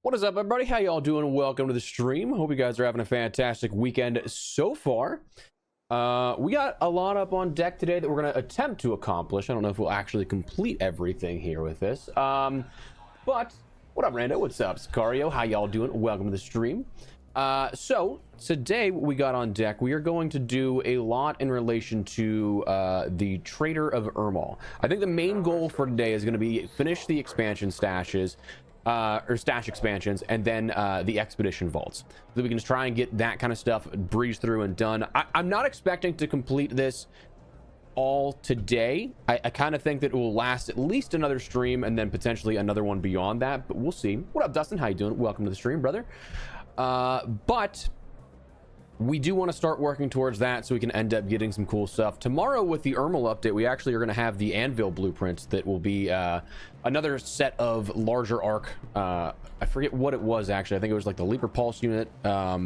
What is up, everybody? How y'all doing? Welcome to the stream. Hope you guys are having a fantastic weekend so far. We got a lot up on deck today that we're going to attempt to accomplish. I don't know if we'll actually complete everything here with this. But what up, Rando? What's up, Sicario? How y'all doing? Welcome to the stream. So today what we got on deck, we are going to do a lot in relation to the Trader of Ermal. I think the main goal for today is going to be finish the expansion stashes, or stash expansions, and then the expedition vaults, so we can just try and get that kind of stuff breeze through and done. I'm not expecting to complete this all today. I kind of think that it will last at least another stream and then potentially another one beyond that, but we'll see. What up, Dustin? How you doing? Welcome to the stream, brother. But we do want to start working towards that so we can end up getting some cool stuff. Tomorrow with the Ermal update, we actually are going to have the Anvil blueprints that will be another set of larger arc. I forget what it was actually. I think it was like the Leaper Pulse unit, I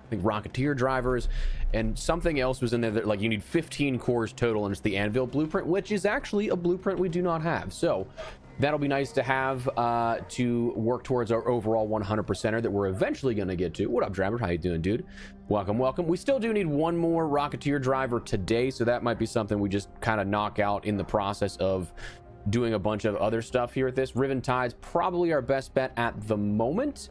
think Rocketeer drivers, and something else was in there that like you need 15 cores total, and it's the Anvil blueprint, which is actually a blueprint we do not have. So that'll be nice to have to work towards our overall 100%er that we're eventually going to get to. What up, Driver? How you doing, dude? Welcome, welcome. We still do need one more Rocketeer driver today, so that might be something we just kind of knock out in the process of doing a bunch of other stuff here at this. Riven Tide's probably our best bet at the moment.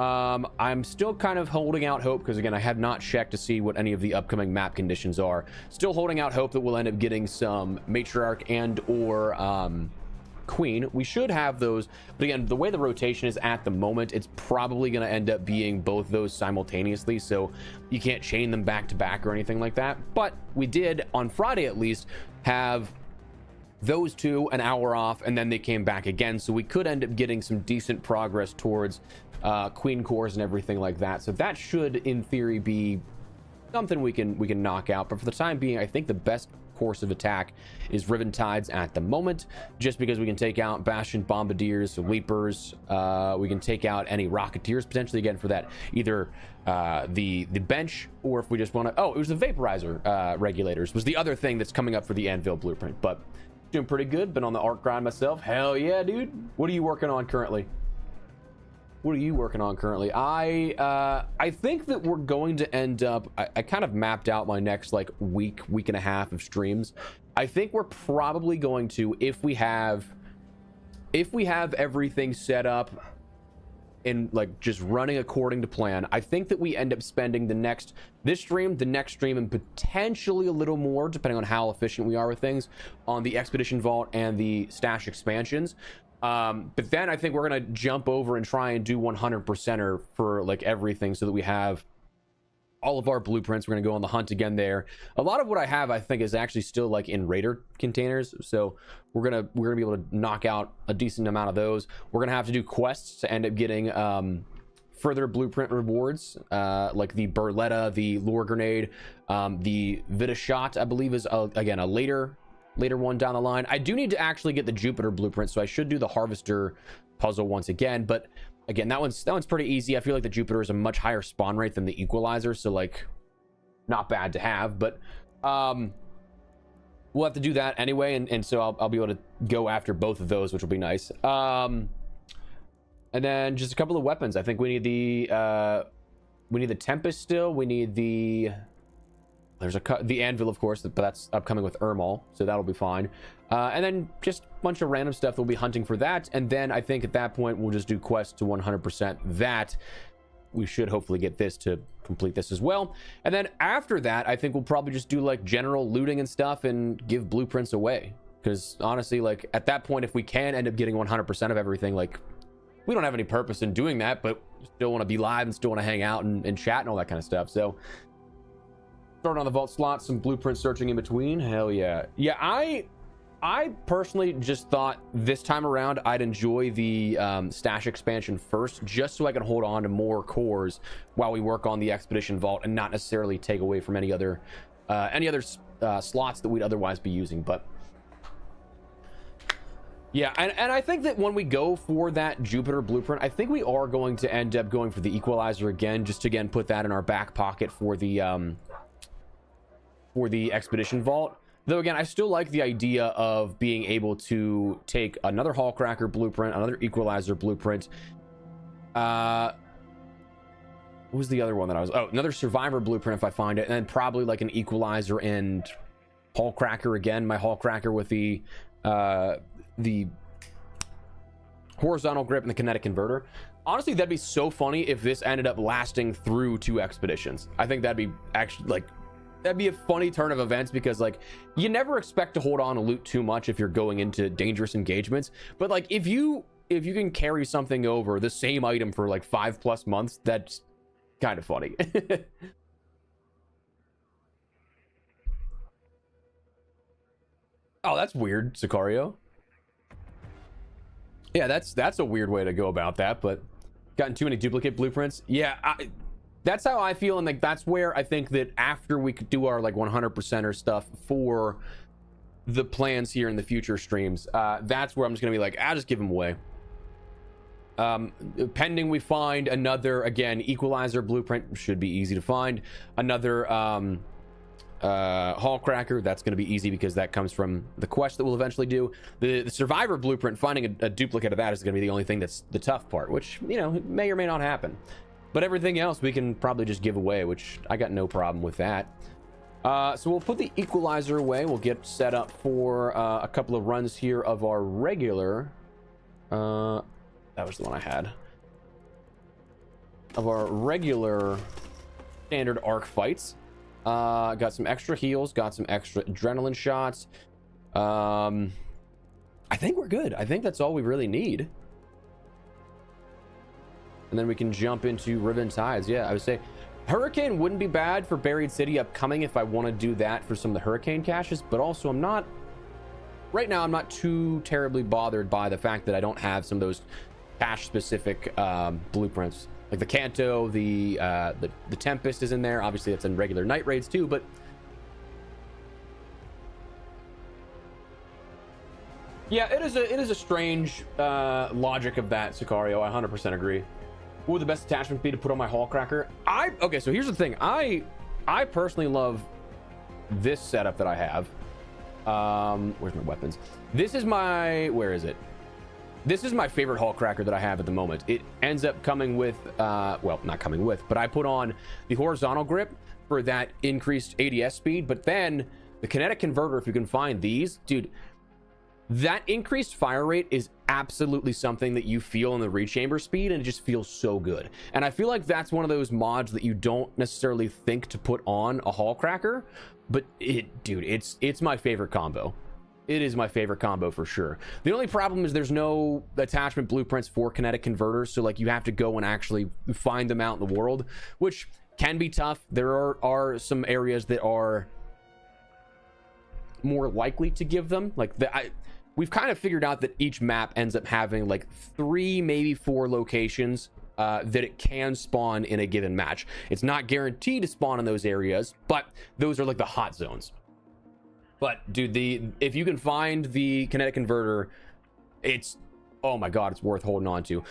I'm still kind of holding out hope because, again, I have not checked to see what any of the upcoming map conditions are. Still holding out hope that we'll end up getting some Matriarch and or Queen. We should have those, but again, the way the rotation is at the moment, it's probably going to end up being both those simultaneously, so you can't chain them back to back or anything like that. But we did on Friday at least have those two an hour off, and then they came back again, so we could end up getting some decent progress towards Queen cores and everything like that. So that should in theory be something we can knock out, but for the time being, I think the best course of attack is Riven Tides at the moment, just because we can take out Bastion Bombardiers, Leapers, we can take out any Rocketeers potentially, again, for that either the bench, or if we just want to, oh, it was the Vaporizer regulators was the other thing that's coming up for the Anvil blueprint. But doing pretty good. Been on the arc grind myself. Hell yeah, dude. What are you working on currently? What are you working on currently? I think that we're going to end up, I kind of mapped out my next like week and a half of streams. I think we're probably going to, if we have everything set up and like just running according to plan, I think that we end up spending this stream, the next stream, and potentially a little more, depending on how efficient we are with things, on the Expedition Vault and the stash expansions. But then I think we're gonna jump over and try and do 100%er for like everything, so that we have all of our blueprints. We're gonna go on the hunt again there. A lot of what I have, I think, is actually still like in Raider containers, so we're gonna be able to knock out a decent amount of those. We're gonna have to do quests to end up getting further blueprint rewards, like the Burletta, the Lure Grenade, the Vita Shot, I believe is again a later one down the line. I do need to actually get the Jupiter blueprint, so I should do the Harvester puzzle once again. But again, that one's pretty easy. I feel like the Jupiter is a much higher spawn rate than the Equalizer, so like not bad to have. But we'll have to do that anyway, and so I'll be able to go after both of those, which will be nice. And then just a couple of weapons. I think we need the Tempest still. We need the Anvil, of course, but that's upcoming with Ermal, so that'll be fine. And then just a bunch of random stuff. We'll be hunting for that, and then I think at that point we'll just do quests to 100% that. We should hopefully get this to complete this as well, and then after that I think we'll probably just do like general looting and stuff and give blueprints away, because honestly, like at that point, if we can end up getting 100% of everything, like we don't have any purpose in doing that, but still want to be live and still want to hang out and chat and all that kind of stuff. So starting on the vault slot, some blueprint searching in between. Hell yeah. Yeah, I personally just thought this time around I'd enjoy the stash expansion first, just so I can hold on to more cores while we work on the Expedition Vault and not necessarily take away from any other slots that we'd otherwise be using. But yeah, and I think that when we go for that Jupiter blueprint, I think we are going to end up going for the Equalizer again, just to again put that in our back pocket for the Expedition Vault. Though again, I still like the idea of being able to take another Hallcracker blueprint, another Equalizer blueprint, What was the other one that I was... Oh, another survivor blueprint if I find it, and then probably like an equalizer and hall cracker again. My hall cracker with the horizontal grip and the kinetic converter. Honestly, that'd be so funny if this ended up lasting through 2 expeditions. I think that'd be actually like... That'd be a funny turn of events, because like you never expect to hold on to loot too much if you're going into dangerous engagements, but like if you can carry something over the same item for like 5+ months, that's kind of funny. Oh, that's weird, Sicario. Yeah, that's a weird way to go about that, but gotten too many duplicate blueprints. Yeah, that's how I feel, and like that's where I think that after we could do our like 100%er stuff for the plans here in the future streams, that's where I'm just gonna be like, I'll just give them away. Pending we find another, again, equalizer blueprint, should be easy to find. Another hall cracker, that's going to be easy because that comes from the quest that we'll eventually do. The survivor blueprint, finding a duplicate of that is going to be the only thing that's the tough part, which, you know, may or may not happen. But everything else we can probably just give away, which I got no problem with that. So we'll put the equalizer away. We'll get set up for a couple of runs here of our regular... that was the one I had. Of our regular standard arc fights. Got some extra heals, got some extra adrenaline shots. I think we're good. I think that's all we really need. And then we can jump into Riven Tides. Yeah, I would say Hurricane wouldn't be bad for Buried City upcoming if I want to do that for some of the Hurricane caches, but also I'm not... Right now, I'm not too terribly bothered by the fact that I don't have some of those cache-specific blueprints. Like the Kanto, the Tempest is in there. Obviously, that's in regular night raids too, but... Yeah, it is a strange logic of that, Sicario. I 100% agree. What would the best attachment be to put on my hall cracker? Okay, so here's the thing. I personally love this setup that I have. Where's my weapons? This is my... Where is it? This is my favorite hall cracker that I have at the moment. It ends up coming with... well, not coming with, but I put on the horizontal grip for that increased ADS speed, but then the kinetic converter, if you can find these, dude... That increased fire rate is absolutely something that you feel in the rechamber speed, and it just feels so good. And I feel like that's one of those mods that you don't necessarily think to put on a hall cracker, but dude, it's my favorite combo. It is my favorite combo for sure. The only problem is there's no attachment blueprints for kinetic converters, so like you have to go and actually find them out in the world, which can be tough. There are some areas that are more likely to give them, like we've kind of figured out that each map ends up having like 3, maybe 4 locations that it can spawn in a given match. It's not guaranteed to spawn in those areas, but those are like the hot zones. But dude, if you can find the kinetic converter, it's, oh my god, it's worth holding on to.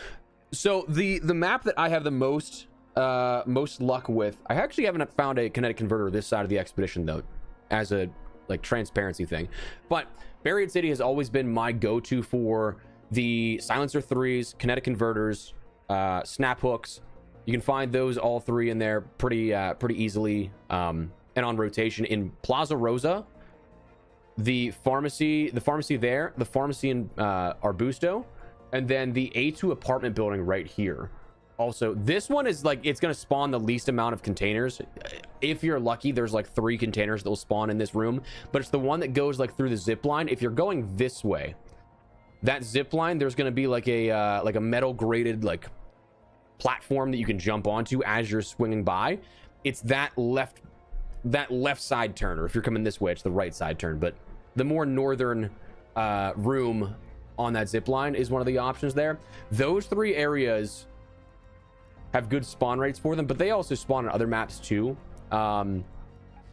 So the map that I have the most luck with, I actually haven't found a kinetic converter this side of the expedition though, as a like transparency thing, but Buried City has always been my go-to for the silencer 3s, kinetic converters, snap hooks. You can find those all 3 in there pretty easily, and on rotation. In Plaza Rosa, the pharmacy there, the pharmacy in Arbusto, and then the A2 apartment building right here. Also, this one is like, it's going to spawn the least amount of containers. If you're lucky, there's like 3 containers that will spawn in this room, but it's the one that goes like through the zip line. If you're going this way, that zip line, there's going to be like a metal grated like platform that you can jump onto as you're swinging by. It's that left side turn, or if you're coming this way, it's the right side turn. But the more northern room on that zip line is one of the options there. Those 3 areas have good spawn rates for them, but they also spawn on other maps too.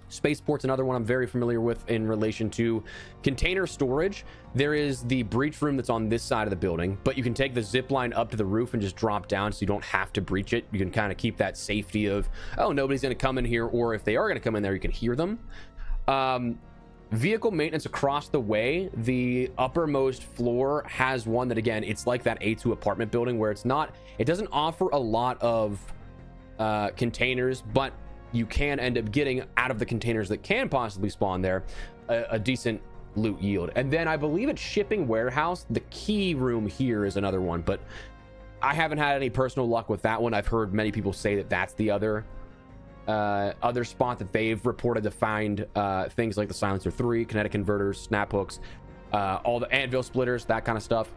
Spaceport's another one I'm very familiar with in relation to container storage. There is the breach room that's on this side of the building, but you can take the zip line up to the roof and just drop down, so you don't have to breach it. You can kind of keep that safety of, oh, nobody's going to come in here, or if they are going to come in there, you can hear them. vehicle maintenance across the way, the uppermost floor has one that, again, it's like that A2 apartment building where it doesn't offer a lot of containers, but you can end up getting out of the containers that can possibly spawn there a decent loot yield. And then I believe it's shipping warehouse. The key room here is another one, but I haven't had any personal luck with that one. I've heard many people say that that's the other spot that they've reported to find things like the Silencer 3, kinetic converters, snap hooks, all the anvil splitters, that kind of stuff.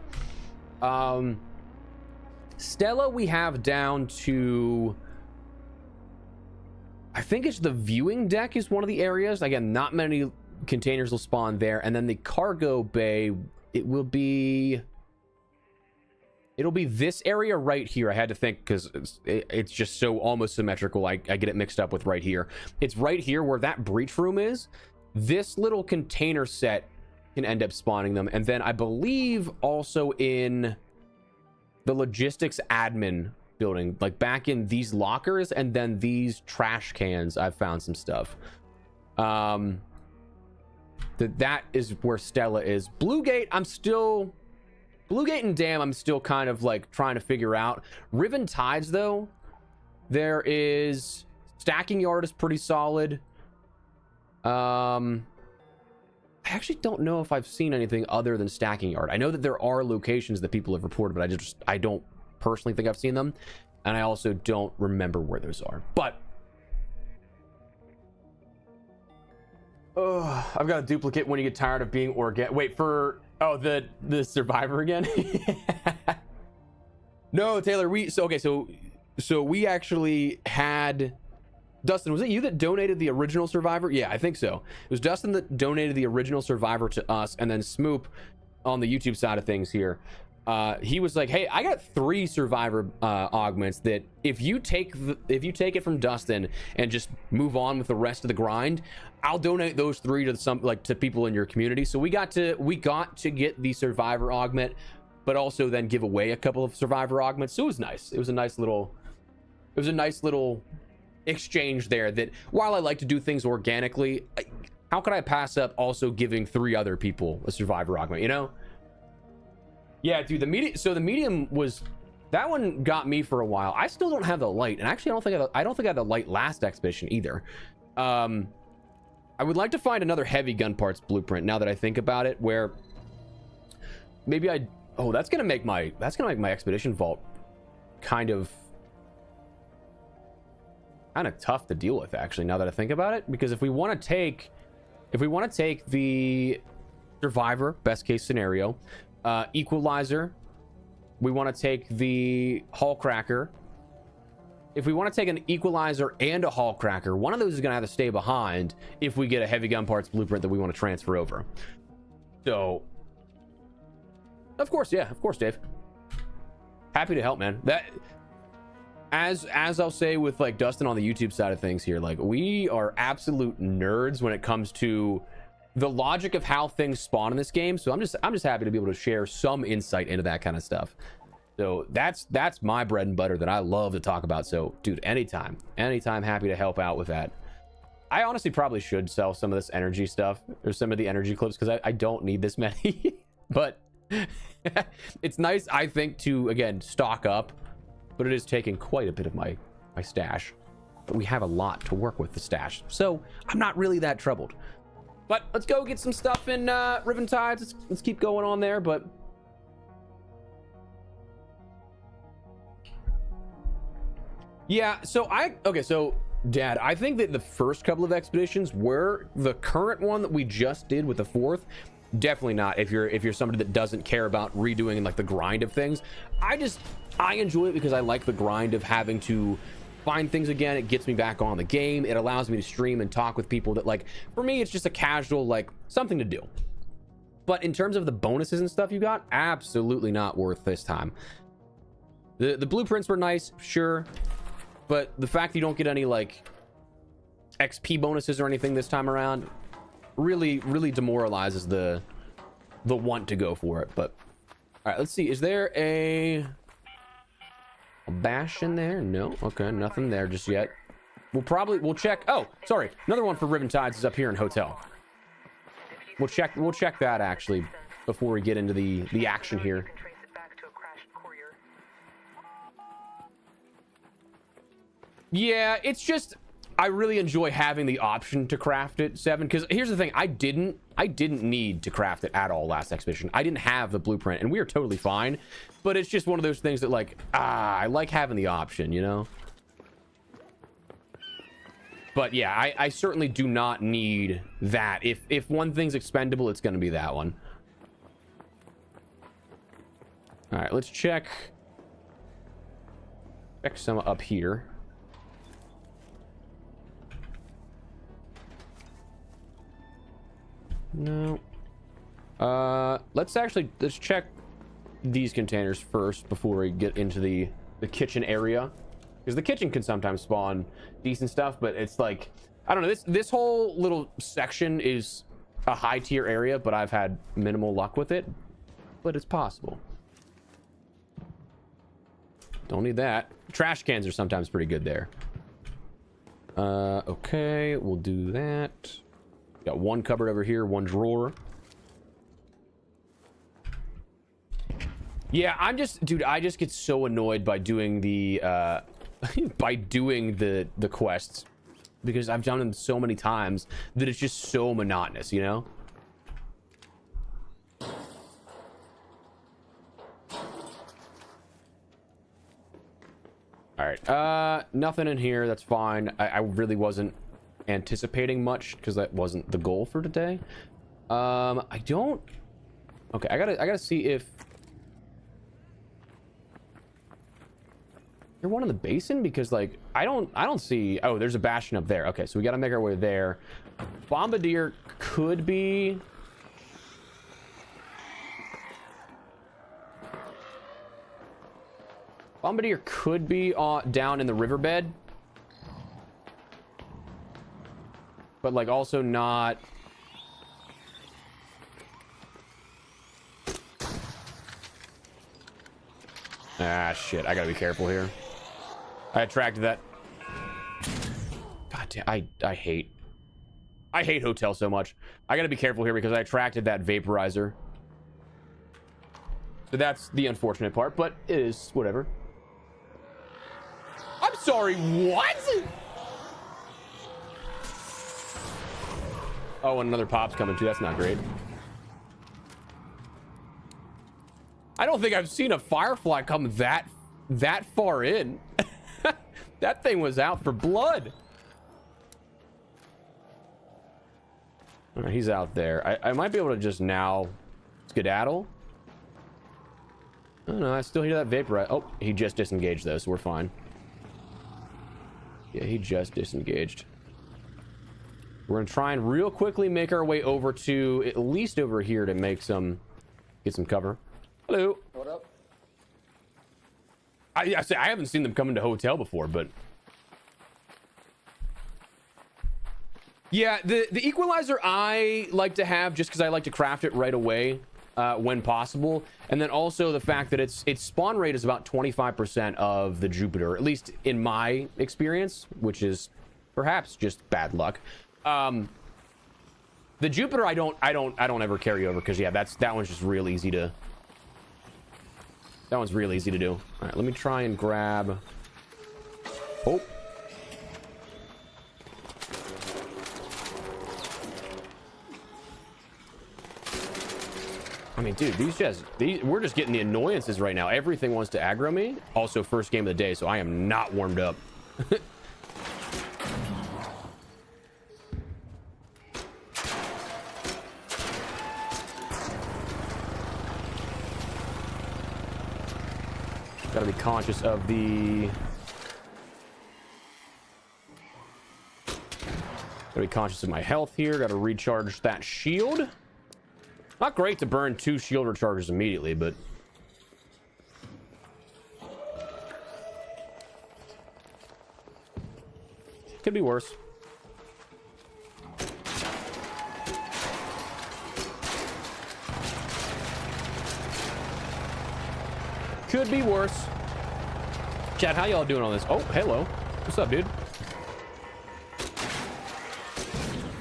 Stella we have down to, I think it's the viewing deck is one of the areas. Again, not many containers will spawn there. And then the cargo bay, it'll be this area right here. I had to think because it's just so almost symmetrical. I get it mixed up with right here. It's right here where that breach room is. This little container set can end up spawning them. And then I believe also in the logistics admin building, like back in these lockers and then these trash cans, I've found some stuff. That is where Stella is. Bluegate and Dam I'm still kind of like trying to figure out. Riven Tides though, there is Stacking Yard is pretty solid. I actually don't know if I've seen anything other than Stacking Yard. I know that there are locations that people have reported, but I don't personally think I've seen them, and I also don't remember where those are. But I've got a duplicate when you get tired of being wait for the survivor again. No, Taylor, so we actually had Dustin. Was it you that donated the original survivor? Yeah, I think so. It was Dustin that donated the original survivor to us, and then Smoop on the YouTube side of things here, he was like, hey, I got 3 survivor augments that if you take it from Dustin and just move on with the rest of the grind, I'll donate those 3 to people in your community. So we got to get the survivor augment, but also then give away a couple of survivor augments. So it was nice. It was a nice little exchange there, that while I like to do things organically, how could I pass up also giving 3 other people a survivor augment, you know? Yeah, dude, the medium was, that one got me for a while. I still don't have the light, and actually I don't think I had the light last expedition either. I would like to find another heavy gun parts blueprint now that I think about it, where maybe that's gonna make my expedition vault kind of tough to deal with, actually, now that I think about it. Because if we want to take the survivor best case scenario, equalizer, we want to take the hull cracker. If we want to take an equalizer and a hull cracker, one of those is going to have to stay behind if we get a heavy gun parts blueprint that we want to transfer over. So of course, Dave, happy to help, man. That, as I'll say with like Dustin on the YouTube side of things here, like, we are absolute nerds when it comes to the logic of how things spawn in this game. So I'm just happy to be able to share some insight into that kind of stuff. So that's my bread and butter that I love to talk about. So dude, anytime, happy to help out with that. I honestly probably should sell some of this energy stuff, or some of the energy clips, because I don't need this many. But it's nice, I think, to again stock up, but it is taking quite a bit of my stash. But we have a lot to work with the stash, so I'm not really that troubled. But let's go get some stuff in Riven Tides. Let's keep going on there. But yeah, so Dad, I think that the first couple of expeditions were the current one that we just did with the 4th. Definitely not if you're somebody that doesn't care about redoing like the grind of things. I enjoy it because I like the grind of having to find things again. It gets me back on the game. It allows me to stream and talk with people that, like, for me, it's just a casual, like, something to do. But in terms of the bonuses and stuff you got, absolutely not worth this time. The blueprints were nice, sure, but the fact that you don't get any like XP bonuses or anything this time around really demoralizes the want to go for it. But all right, let's see, is there a bash in there? No. Okay, nothing there just yet. We'll check. Oh, sorry, another one for Riven Tides is up here in hotel. We'll check that actually before we get into the action here. Yeah, it's just I really enjoy having the option to craft it, Seven, because here's the thing, I didn't need to craft it at all last expedition. I didn't have the blueprint and we are totally fine, but it's just one of those things that like I like having the option, you know. But yeah, I certainly do not need that. If one thing's expendable, it's going to be that one. All right, let's check some up here. No. Let's check these containers first before we get into the kitchen area, because the kitchen can sometimes spawn decent stuff, but it's like I don't know, this whole little section is a high tier area, but I've had minimal luck with it, but it's possible. Don't need that. Trash cans are sometimes pretty good there. Okay, we'll do that. Got one cupboard over here, one drawer. Yeah, dude, I just get so annoyed by doing the the quests, because I've done them so many times that it's just so monotonous, you know? All right, nothing in here. That's fine. I really wasn't anticipating much because that wasn't the goal for today. I don't. Okay, I gotta see if there's one in the basin, because like I don't see. Oh, there's a bastion up there. Okay, so we gotta make our way there. Bombardier could be. Bombardier could be down in the riverbed, but like also not. Ah, shit! I gotta be careful here. I attracted that. God damn! I hate hotel so much. I gotta be careful here because I attracted that vaporizer. So that's the unfortunate part, but it is whatever. I'm sorry, what? Oh, and another pop's coming too. That's not great. I don't think I've seen a firefly come that far in. That thing was out for blood. All right, he's out there. I might be able to just now skedaddle. I don't know. I still hear that vapor. Oh, he just disengaged though, so we're fine. Yeah, he just disengaged. We're gonna try and real quickly make our way over to at least over here to get some cover. Hello. What up? I haven't seen them come into hotel before, but yeah, the equalizer I like to have just because I like to craft it right away when possible, and then also the fact that its spawn rate is about 25% of the Jupiter, at least in my experience, which is perhaps just bad luck. The Jupiter I don't ever carry over because yeah, that one's just real easy to. That one's real easy to do. All right, let me try and grab. Oh. I mean, dude, we're just getting the annoyances right now. Everything wants to aggro me. Also, first game of the day, so I am not warmed up. Gotta be conscious of the. Gotta be conscious of my health here. Gotta recharge that shield. Not great to burn 2 shield recharges immediately, but could be worse. Could be worse. Chat, how y'all doing on this? Oh, hello. What's up, dude?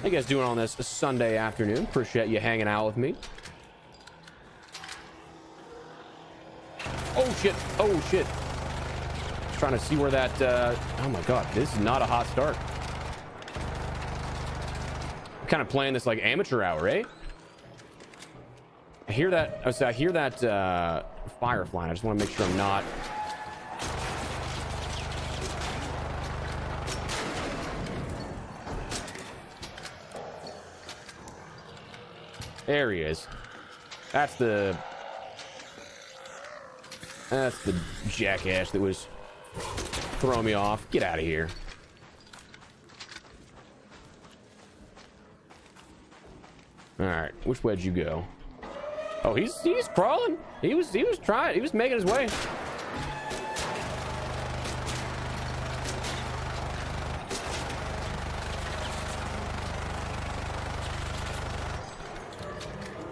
you guys doing on this Sunday afternoon? Appreciate you hanging out with me. Oh shit, oh shit. Just trying to see where that oh my god, this is not a hot start. I'm kind of playing this like amateur hour, eh? I hear that, I hear that firefly. I just want to make sure I'm not. There he is. That's the jackass that was throwing me off. Get out of here. All right, which way'd you go? Oh, he's crawling. He was trying. He was making his way.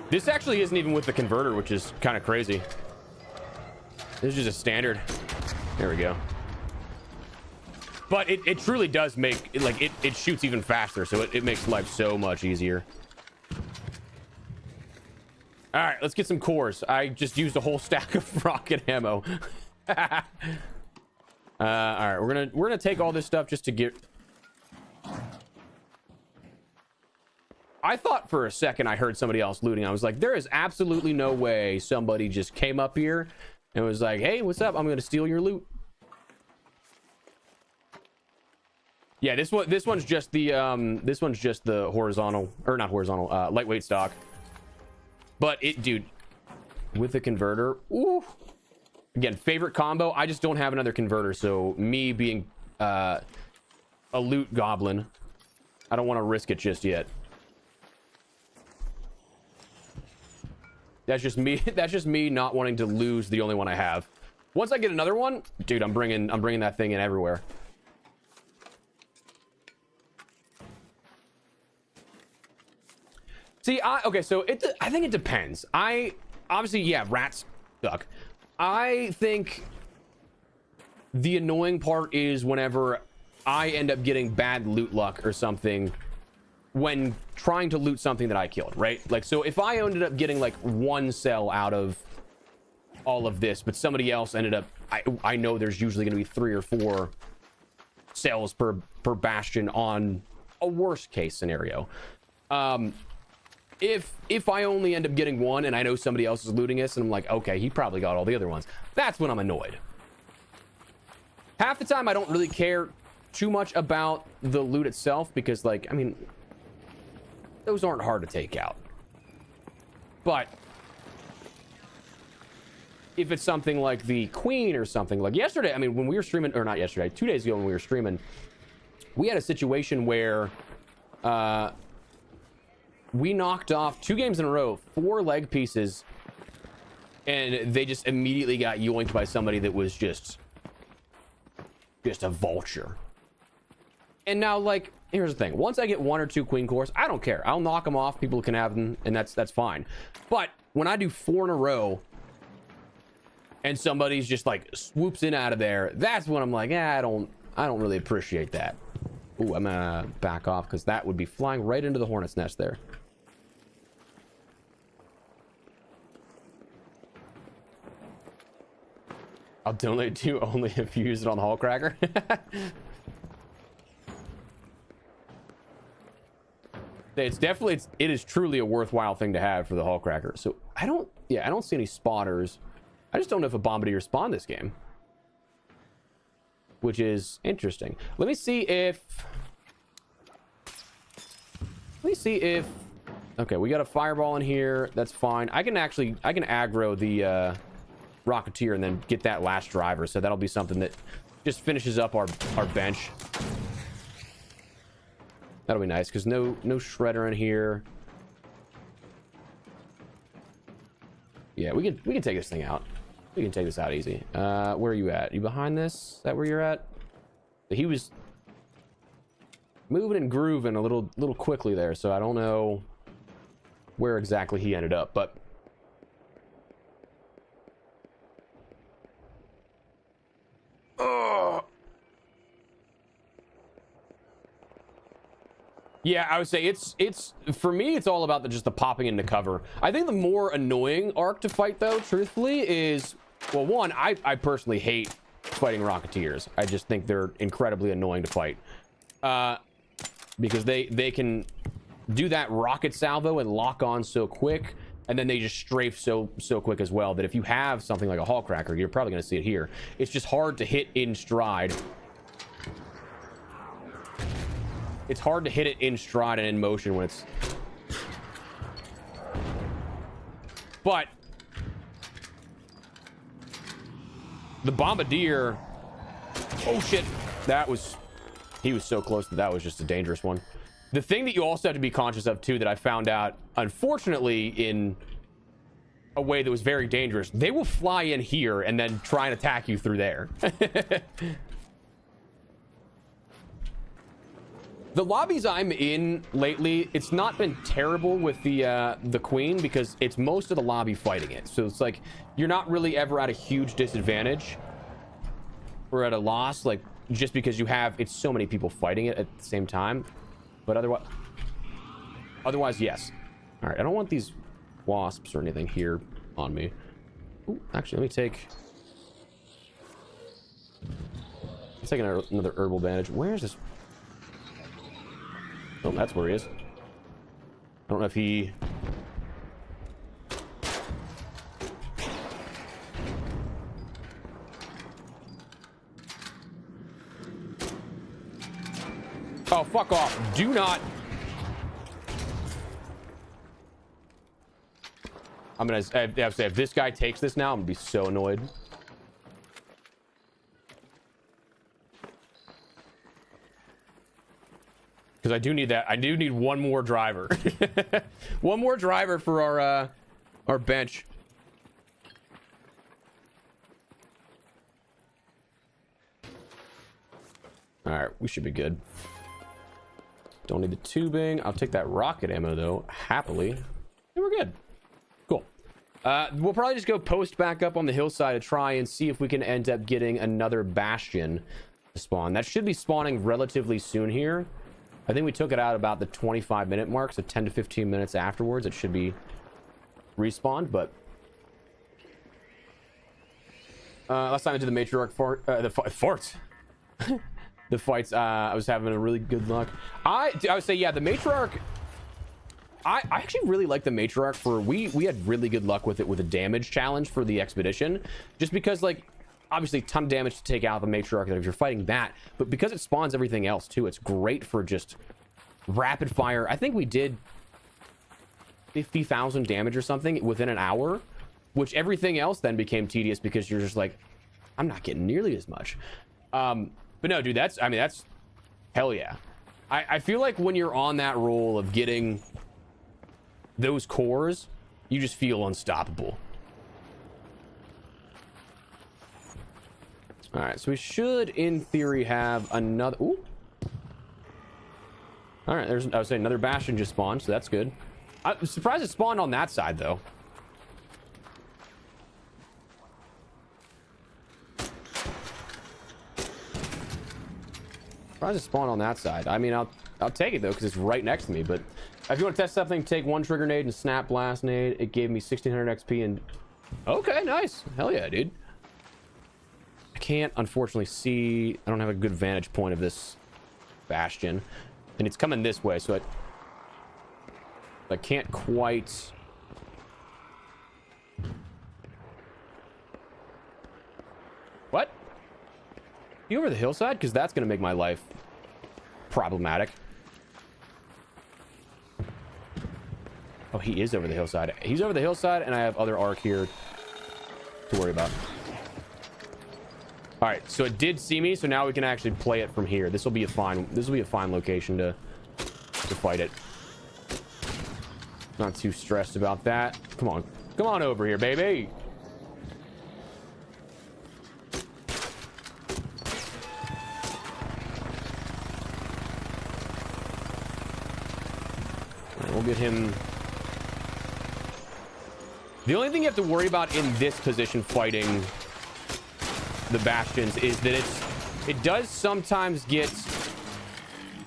This actually isn't even with the converter, which is kind of crazy. This is just a standard. There we go. But it truly does make it, like it shoots even faster, so it makes life so much easier. All right, let's get some cores. I just used a whole stack of rocket ammo. All right, we're gonna take all this stuff just to get. I thought for a second I heard somebody else looting. I was like, there is absolutely no way somebody just came up here and was like, hey, what's up? I'm gonna steal your loot. Yeah, this one's just the horizontal, or not horizontal, lightweight stock. But dude, with the converter, ooh. Again, favorite combo. I just don't have another converter, so me being a loot goblin, I don't want to risk it just yet. That's just me. That's just me not wanting to lose the only one I have. Once I get another one, dude, I'm bringing that thing in everywhere. See, okay, so I think it depends. Obviously, yeah, rats suck. I think the annoying part is whenever I end up getting bad loot luck or something when trying to loot something that I killed, right? Like, so if I ended up getting like one cell out of all of this, but somebody else ended up, I know there's usually going to be 3 or 4 cells per bastion on a worst case scenario. If I only end up getting one and I know somebody else is looting this and I'm like, okay, he probably got all the other ones, that's when I'm annoyed. Half the time I don't really care too much about the loot itself because, like, I mean, those aren't hard to take out. But if it's something like the queen or something, like yesterday, I mean, when we were streaming, or not yesterday, 2 days ago when we were streaming, we had a situation where we knocked off 2 games in a row, 4 leg pieces, and they just immediately got yoinked by somebody that was just a vulture. And now, like, here's the thing. Once I get 1 or 2 queen cores, I don't care. I'll knock them off. People can have them, and that's fine. But when I do 4 in a row, and somebody's just like swoops in out of there, that's when I'm like, I don't really appreciate that. Ooh, I'm gonna back off because that would be flying right into the hornet's nest there. I'll donate to you only if you use it on the Hull Cracker. It is truly a worthwhile thing to have for the Hull Cracker. So I don't see any spotters. I just don't know if a bombardier spawned this game, which is interesting. Let me see if okay, we got a fireball in here. That's fine. I can aggro the Rocketeer and then get that last driver, so that'll be something that just finishes up our bench. That'll be nice because no shredder in here. Yeah, we can take this thing out. We can take this out easy. Where are you at? You behind this? Is that where you're at? He was moving and grooving a little quickly there, so I don't know where exactly he ended up, but Yeah, I would say it's for me, it's all about just the popping into cover. I think the more annoying arc to fight, though, truthfully, is, well, one, I personally hate fighting Rocketeers. I just think they're incredibly annoying to fight. Because they can do that rocket salvo and lock on so quick, and then they just strafe so quick as well, that if you have something like a Hall Cracker, you're probably going to see it here. It's just hard to hit in stride. It's hard to hit it in stride and in motion when it's... But the Bombardier... Oh, shit. That was... He was so close that was just a dangerous one. The thing that you also have to be conscious of, too, that I found out, unfortunately, in a way that was very dangerous, they will fly in here and then try and attack you through there. The lobbies I'm in lately, it's not been terrible with the Queen, because it's most of the lobby fighting it. So it's like, you're not really ever at a huge disadvantage or at a loss, like, just because you have, it's so many people fighting it at the same time. But otherwise, yes. All right, I don't want these wasps or anything here on me. Ooh, actually, let me take... Let's take another herbal bandage. Where is this? Oh, that's where he is. I don't know if he... Oh, fuck off. Do not... I'm gonna have to say, if this guy takes this now, I'm gonna be so annoyed. Because I do need that. I do need one more driver. One more driver for our bench. All right, we should be good. Don't need the tubing. I'll take that rocket ammo, though, happily. And we're good. Cool. We'll probably just go post back up on the hillside to try and see if we can end up getting another bastion to spawn. That should be spawning relatively soon here. I think we took it out about the 25-minute mark, so 10 to 15 minutes afterwards it should be respawned, but... last time I did the matriarch farts. The fights, I was having a really good luck. I would say, yeah, the matriarch... I actually really like the matriarch for... We had really good luck with it with a damage challenge for the expedition. Just because, like, obviously a ton of damage to take out the matriarch if you're fighting that, but because it spawns everything else too, it's great for just rapid fire. I think we did 50,000 damage or something within an hour, which everything else then became tedious because you're just like, I'm not getting nearly as much. But no, dude, that's hell yeah. I feel like when you're on that roll of getting those cores, you just feel unstoppable. All right, so we should, in theory, have another... Ooh. All right, I would say another bastion just spawned, so that's good. I'm surprised it spawned on that side, though. Surprised it spawned on that side. I mean, I'll take it, though, because it's right next to me, but if you want to test something, take one trigger nade and snap blast nade. It gave me 1600 XP and... Okay, nice. Hell yeah, dude. I can't, unfortunately, see... I don't have a good vantage point of this bastion. And it's coming this way, so I can't quite... What? You over the hillside? Because that's going to make my life problematic. Oh, he is over the hillside. He's over the hillside, and I have other arc here to worry about. All right, so it did see me, so now we can actually play it from here. This will be a fine location to fight it. Not too stressed about that. Come on over here, baby. All right, we'll get him. The only thing you have to worry about in this position fighting the bastions is that it does sometimes get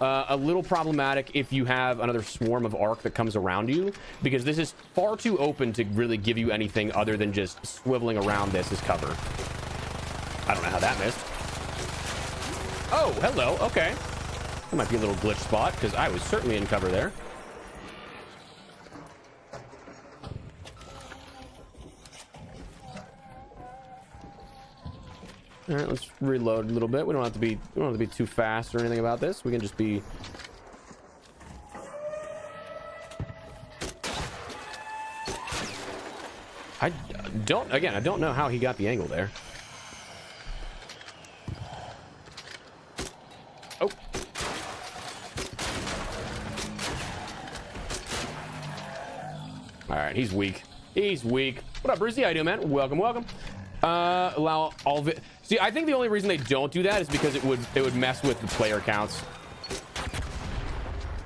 A little problematic if you have another swarm of arc that comes around you, because this is far too open to really give you anything other than just swiveling around this as cover. I don't know how that missed. Oh, hello. Okay. That might be a little glitch spot, because I was certainly in cover there. All right, let's reload a little bit. We don't have to be too fast or anything about this. We can just be I don't know how he got the angle there. Oh. All right, he's weak. He's weak. What up, Brucey? How you doing, man? Welcome, welcome. Allow all of it. See, I think the only reason they don't do that is because it would mess with the player counts.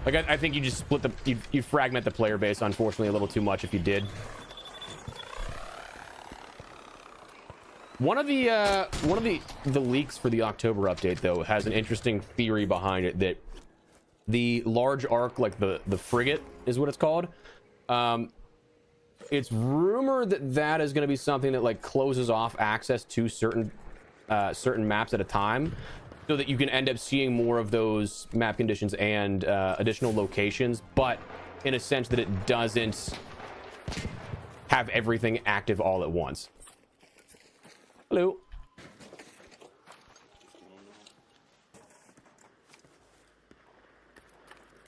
Like, I think you just split the you fragment the player base, unfortunately, a little too much if you did. One of the leaks for the October update, though, has an interesting theory behind it that the large arc, like the frigate is what it's called, it's rumored that is going to be something that like closes off access to certain maps at a time, so that you can end up seeing more of those map conditions and additional locations, but in a sense that it doesn't have everything active all at once. Hello.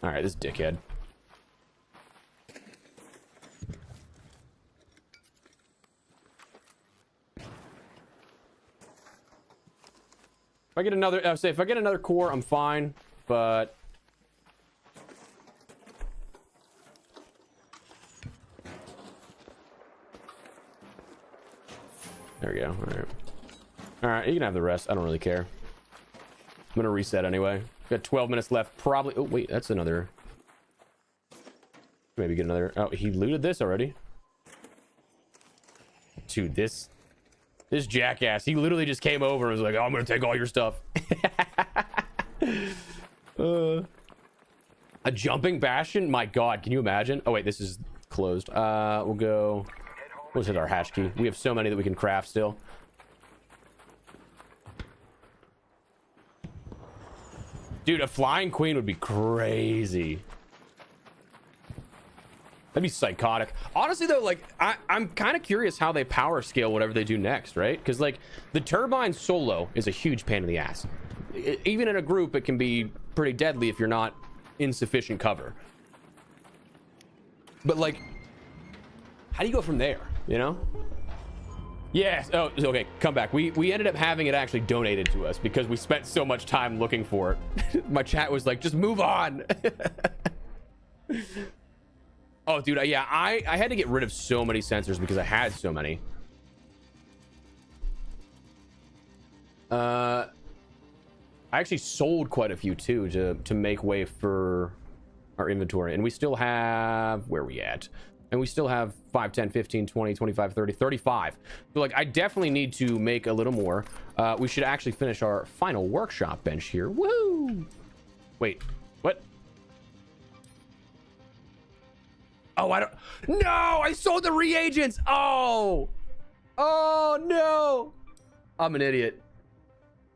All right, this dickhead. If I get another, if I get another core, I'm fine, but there we go. All right, you can have the rest. I don't really care. I'm gonna reset anyway. Got 12 minutes left. Probably. Oh wait, that's another. Maybe get another. Oh, he looted this already. Dude, this jackass. He literally just came over and was like, "Oh, I'm gonna take all your stuff." A jumping bastion. My God, can you imagine? Oh wait, this is closed. We'll go. Let's hit our hash key. We have so many that we can craft still. Dude, a flying queen would be crazy. That'd be psychotic. Honestly, though, like, I'm kind of curious how they power scale whatever they do next, right? Because, like, the turbine solo is a huge pain in the ass. Even in a group, it can be pretty deadly if you're not in sufficient cover. But, like, how do you go from there, you know? Yes. Oh, okay. Come back. We ended up having it actually donated to us because we spent so much time looking for it. My chat was like, just move on. Oh, dude. Yeah, I had to get rid of so many sensors because I had so many. I actually sold quite a few too to make way for our inventory, and we still have, where are we at? And we still have 5, 10, 15, 20, 25, 30, 35. So, like, I definitely need to make a little more. We should actually finish our final workshop bench here. Woo! Wait, what? Oh, I don't... No! I sold the reagents! Oh! Oh, no! I'm an idiot.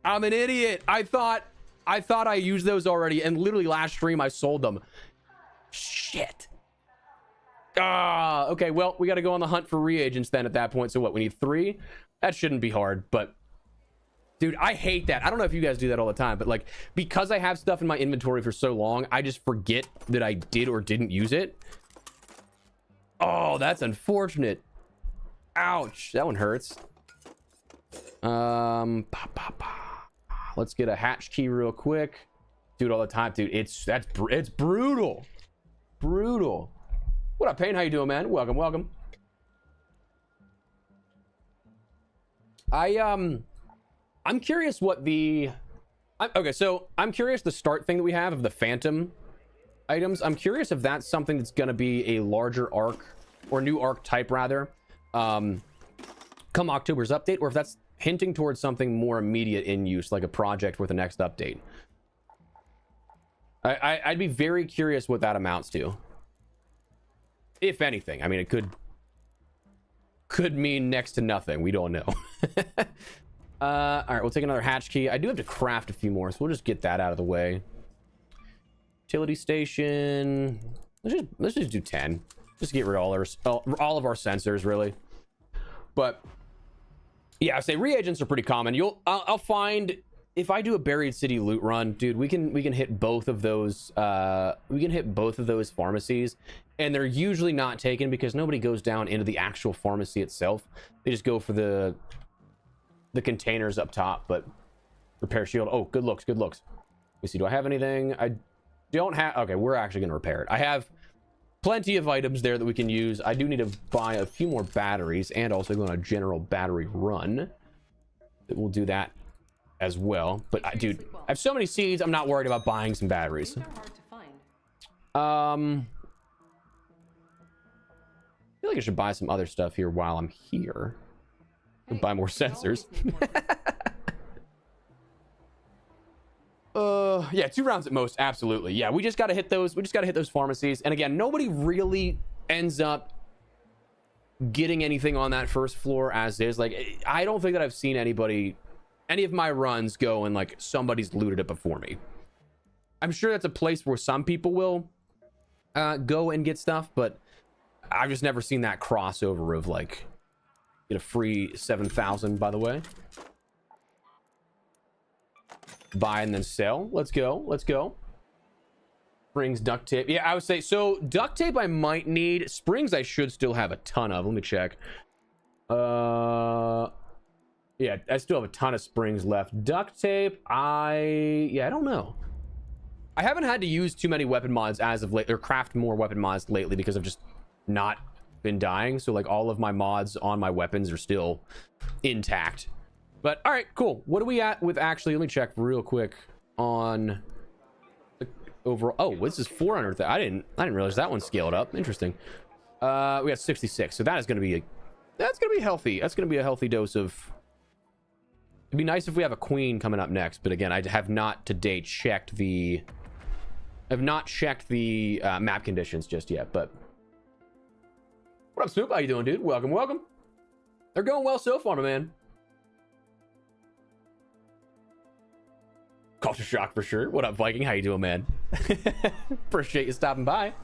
I'm an idiot. I thought I used those already, and literally last stream I sold them. Shit. Ah, okay, well, we got to go on the hunt for reagents then at that point. So what, we need 3? That shouldn't be hard, but dude, I hate that. I don't know if you guys do that all the time, but like, because I have stuff in my inventory for so long, I just forget that I did or didn't use it. Oh, that's unfortunate. Ouch, that one hurts. Let's get a hatch key real quick. Do it all the time, dude. It's brutal. Brutal. What up, Payne? How you doing, man? Welcome, welcome. I'm curious what the... okay, so I'm curious the start thing that we have of the phantom items. I'm curious if that's something that's going to be a larger arc, or new arc type, rather, come October's update, or if that's hinting towards something more immediate in use, like a project for the next update. I'd be very curious what that amounts to, if anything. I mean, it could mean next to nothing. We don't know. All right, we'll take another hatch key. I do have to craft a few more, so we'll just get that out of the way. Utility station. Let's just do 10. Just get rid of all of our sensors, really. But yeah, I say reagents are pretty common. I'll find, if I do a buried city loot run, dude, we can hit both of those. We can hit both of those pharmacies, and they're usually not taken because nobody goes down into the actual pharmacy itself. They just go for the containers up top. But repair shield. Oh, good looks. Let me see. Do I have anything? I don't have. Okay, we're actually gonna repair it. I have plenty of items there that we can use. I do need to buy a few more batteries and also go on a general battery run. We'll do that as well. But dude, I have so many seeds, I'm not worried about buying some batteries. I feel like I should buy some other stuff here while I'm here. Buy more sensors. Yeah, 2 rounds at most. Absolutely. Yeah, we just got to hit those. We just got to hit those pharmacies. And again, nobody really ends up getting anything on that first floor as is. Like, I don't think that I've seen any of my runs go and like somebody's looted it before me. I'm sure that's a place where some people will go and get stuff, but I've just never seen that crossover of like, get a free 7,000, by the way. Buy and then sell. Let's go. Springs, duct tape. Yeah, I would say so. Duct tape I might need. Springs I should still have a ton of. Let me check. Yeah, I still have a ton of springs left. Duct tape, I don't know. I haven't had to use too many weapon mods as of late, or craft more weapon mods lately, because I've just not been dying. So like all of my mods on my weapons are still intact. But all right, cool. What are we at with actually? Let me check real quick on the overall. Oh, this is 400. I didn't realize that one scaled up. Interesting. We got 66. So that is going to be healthy. That's going to be a healthy dose of. It'd be nice if we have a queen coming up next. But again, I have not to date checked the. I've not checked the map conditions just yet. But what up, Snoop? How you doing, dude? Welcome. They're going well so far, my man. Culture shock for sure. What up, Viking? How you doing, man? Appreciate you stopping by.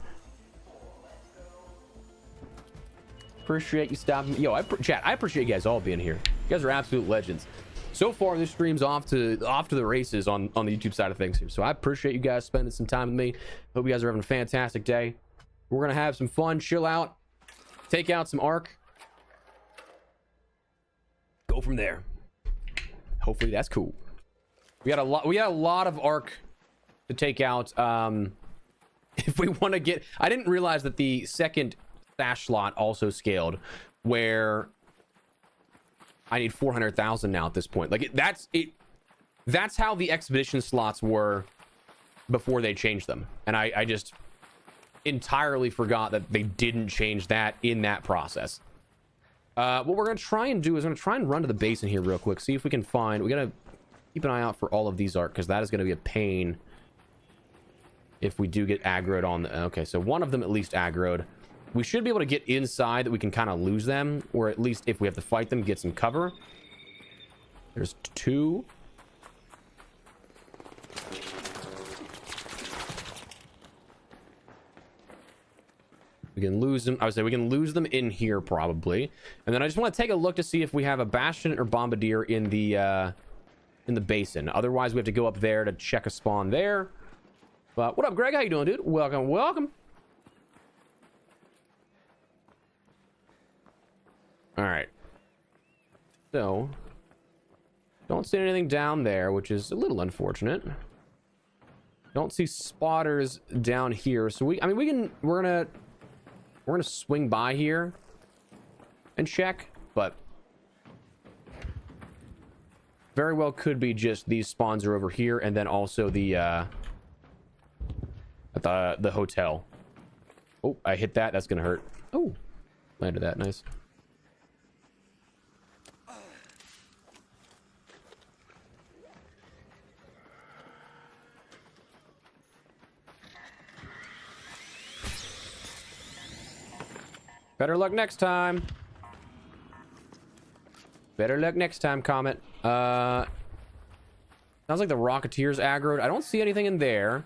Yo, chat, I appreciate you guys all being here. You guys are absolute legends. So far, this stream's off to the races on the YouTube side of things here. So I appreciate you guys spending some time with me. Hope you guys are having a fantastic day. We're gonna have some fun, chill out, take out some Ark, go from there. Hopefully that's cool. We got a lot of Ark to take out. If we want to get, I didn't realize that the second stash slot also scaled, where I need 400,000 now at this point. Like that's how the expedition slots were before they changed them, and I just entirely forgot that they didn't change that in that process. What we're gonna try and do is I'm gonna try and run to the basin here real quick, see if we can find. We gotta keep an eye out for all of these Ark, because that is going to be a pain if we do get aggroed on the. Okay, so one of them at least aggroed. We should be able to get inside that we can kind of lose them, or at least if we have to fight them, get some cover. There's 2. We can lose them. I would say we can lose them in here probably. And then I just want to take a look to see if we have a bastion or bombardier in the basin. Otherwise, we have to go up there to check a spawn there. But what up, Greg? How you doing, dude? Welcome. All right. So, don't see anything down there, which is a little unfortunate. Don't see spotters down here. So we're gonna swing by here and check, but very well could be just these spawns are over here, and then also the at the hotel. Oh, I hit that. That's gonna hurt. Oh, landed that. Nice. Better luck next time. Better luck next time, Comet. Sounds like the Rocketeer's aggroed. I don't see anything in there.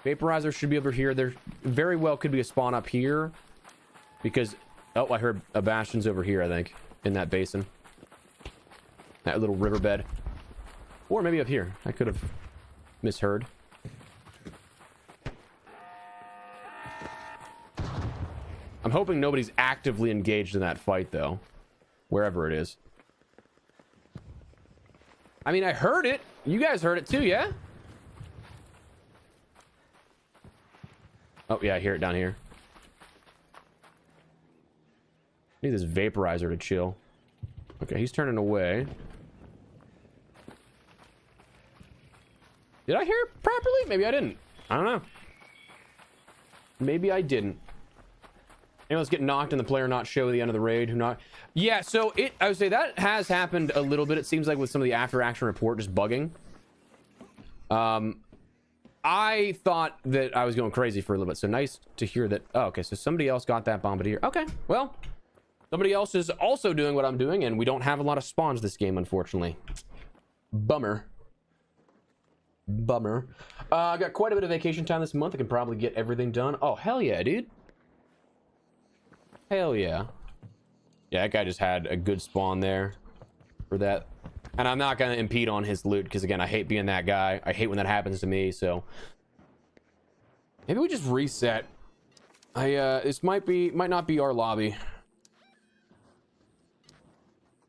Vaporizer should be over here. There very well could be a spawn up here. Because... Oh, I heard a Bastion's over here, I think. In that basin. That little riverbed. Or maybe up here. I could have misheard. I'm hoping nobody's actively engaged in that fight, though. Wherever it is. I mean, I heard it. You guys heard it too, yeah? Oh, yeah, I hear it down here. I need this vaporizer to chill. Okay, he's turning away. Did I hear it properly? Maybe I didn't. I don't know. Maybe I didn't. Anyone else get knocked and the player not show the end of the raid? Who not? Yeah, so I would say that has happened a little bit. It seems like with some of the after action report just bugging. I thought that I was going crazy for a little bit. So nice to hear that. Oh, okay. So somebody else got that bombardier. Okay. Well, somebody else is also doing what I'm doing, and we don't have a lot of spawns this game, unfortunately. Bummer. Bummer. I got quite a bit of vacation time this month. I can probably get everything done. Oh, hell yeah, dude. Hell yeah. Yeah, that guy just had a good spawn there for that. And I'm not going to impede on his loot because, again, I hate being that guy. I hate when that happens to me, so... Maybe we just reset. This might not be our lobby.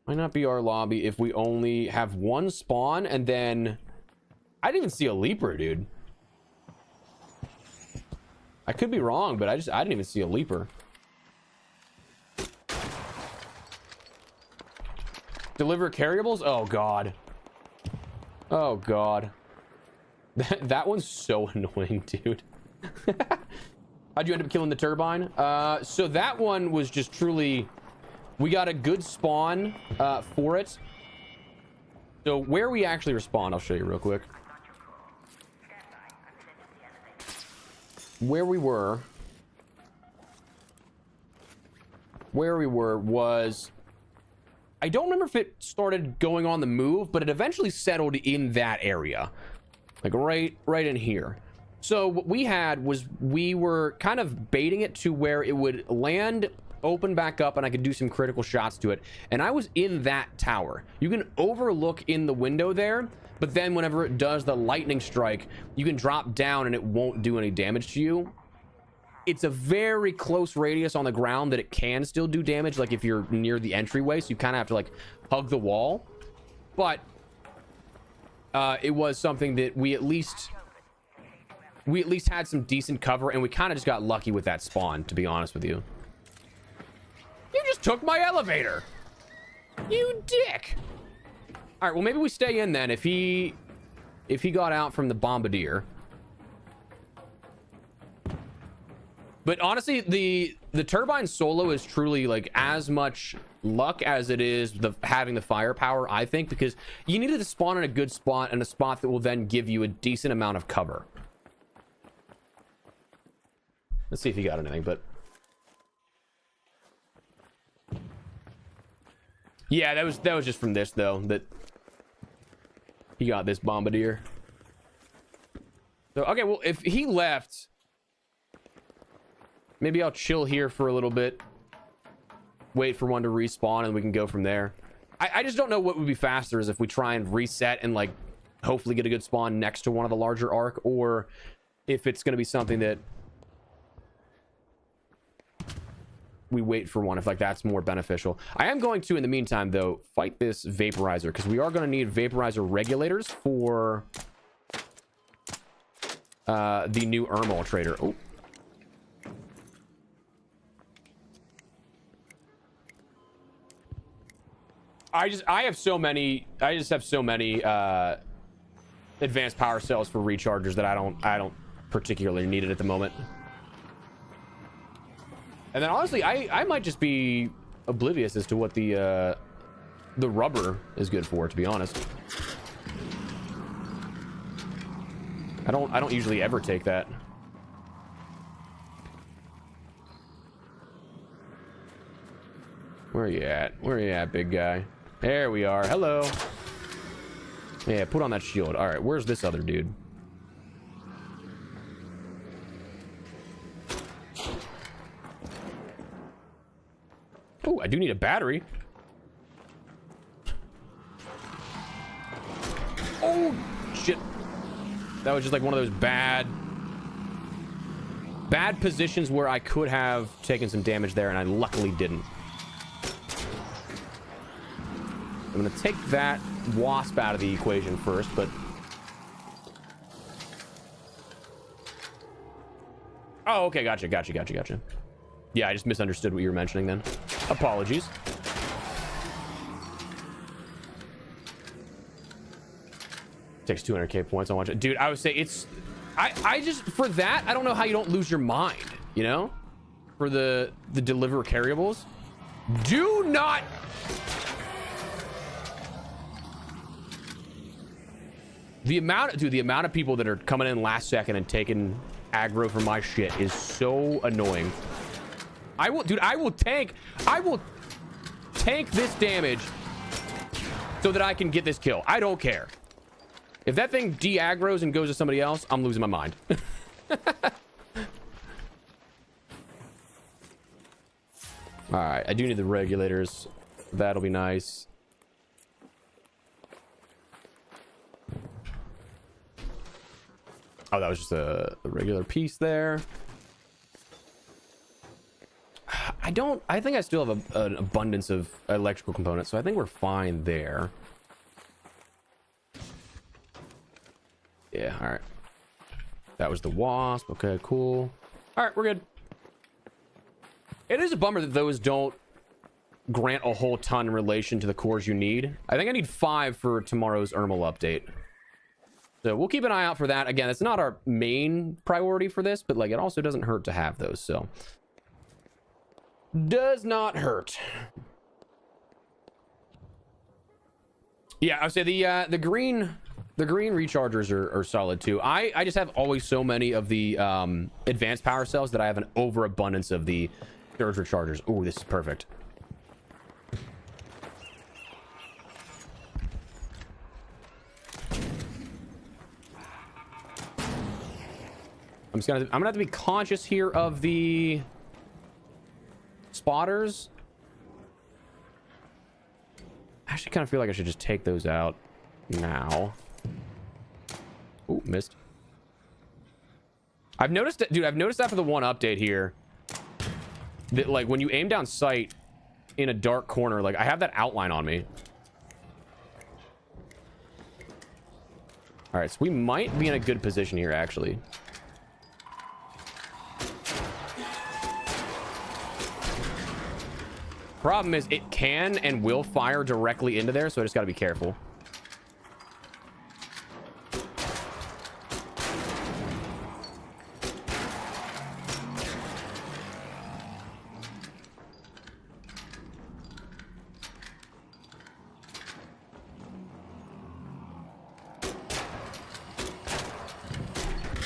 Might not be our lobby if we only have one spawn and then... I didn't even see a leaper, dude. I could be wrong, but I didn't even see a leaper. Deliver carryables? Oh, God. Oh, God. That one's so annoying, dude. How'd you end up killing the turbine? So that one was just truly... We got a good spawn for it. So where we actually respawn, I'll show you real quick. Where we were was... I don't remember if it started going on the move, but it eventually settled in that area. Like right in here. So what we had was we were kind of baiting it to where it would land, open back up, and I could do some critical shots to it. And I was in that tower. You can overlook in the window there, but then whenever it does the lightning strike, you can drop down and it won't do any damage to you. It's a very close radius on the ground that it can still do damage, like if you're near the entryway, so you kind of have to like hug the wall. But it was something that we at least had some decent cover, and we kind of just got lucky with that spawn, to be honest with you. You just took my elevator, you dick. All right, well, maybe we stay in then. If he got out from the bombardier. But honestly, the turbine solo is truly like as much luck as it is having the firepower, I think, because you needed to spawn in a good spot and a spot that will then give you a decent amount of cover. Let's see if he got anything, but yeah, that was just from this though, that he got this bombardier. So okay, well, if he left, maybe I'll chill here for a little bit, wait for one to respawn, and we can go from there. I just don't know what would be faster, is if we try and reset and like hopefully get a good spawn next to one of the larger arc, or if it's going to be something that we wait for one, if like that's more beneficial. I am going to, in the meantime though, fight this vaporizer, because we are going to need vaporizer regulators for the new Ermal trader. Oh, I just have so many advanced power cells for rechargers that I don't particularly need it at the moment. And then honestly, I might just be oblivious as to what the rubber is good for, to be honest. I don't usually ever take that. Where are you at? Where are you at, big guy? There we are. Hello. Yeah, put on that shield. All right, where's this other dude? Oh, I do need a battery. Oh, shit. That was just like one of those bad positions where I could have taken some damage there, and I luckily didn't. I'm going to take that wasp out of the equation first, but... Oh, okay, gotcha. Yeah, I just misunderstood what you were mentioning then. Apologies. Takes 200k points. I want you, dude. I would say it's. I just for that. I don't know how you don't lose your mind. You know, for the deliver carryables. Do not. The amount of people that are coming in last second and taking aggro for my shit is so annoying. I will tank this damage so that I can get this kill. I don't care. If that thing de-aggroes and goes to somebody else, I'm losing my mind. All right, I do need the regulators. That'll be nice. Oh, that was just a regular piece there. I think I still have an abundance of electrical components, so I think we're fine there. Yeah, all right. That was the wasp. Okay, cool. All right, we're good. It is a bummer that those don't grant a whole ton in relation to the cores you need. I think I need 5 for tomorrow's Ermal update. So we'll keep an eye out for that. Again, it's not our main priority for this, but like it also doesn't hurt to have those, so. Does not hurt. Yeah, I would say the green rechargers are solid too. I just have always so many of the advanced power cells that I have an overabundance of the surge rechargers. Oh, this is perfect. I'm gonna have to be conscious here of the spotters. I actually kind of feel like I should just take those out now. Ooh, missed. I've noticed that, dude. I've noticed after the one update here that like when you aim down sight in a dark corner, like I have that outline on me. All right, so we might be in a good position here, actually. Problem is, it can and will fire directly into there, so I just got to be careful.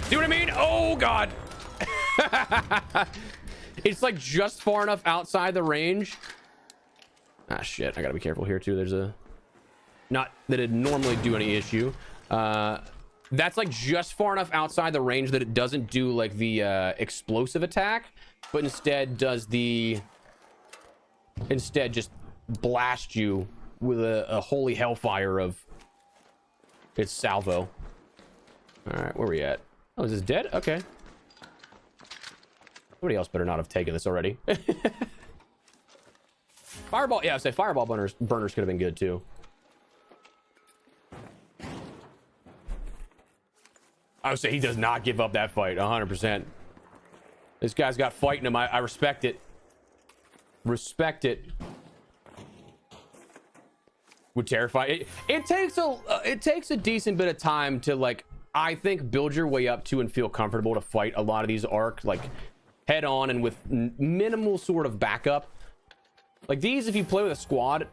See what I mean? Oh, God. It's like just far enough outside the range. Ah, shit. I gotta be careful here, too. There's a... Not that it'd normally do any issue. That's like just far enough outside the range that it doesn't do like the explosive attack, but instead does the... Instead just blast you with a holy hellfire of its salvo. All right, where are we at? Oh, is this dead? Okay. Somebody else better not have taken this already. Fireball, yeah, I say fireball burners could have been good too. I would say he does not give up that fight 100%. This guy's got fight in him. I respect it. Respect it. Would terrify. It takes a decent bit of time to like, I think, build your way up to and feel comfortable to fight a lot of these arc like head on and with minimal sort of backup. Like these, if you play with a squad,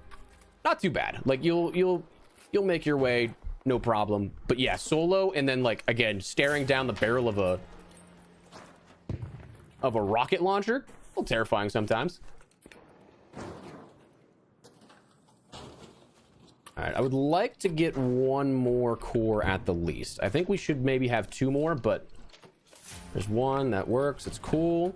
not too bad. Like you'll make your way, no problem. But yeah, solo and then like again, staring down the barrel of a rocket launcher, a little terrifying sometimes. All right, I would like to get one more core at the least. I think we should maybe have two more, but there's one that works. It's cool.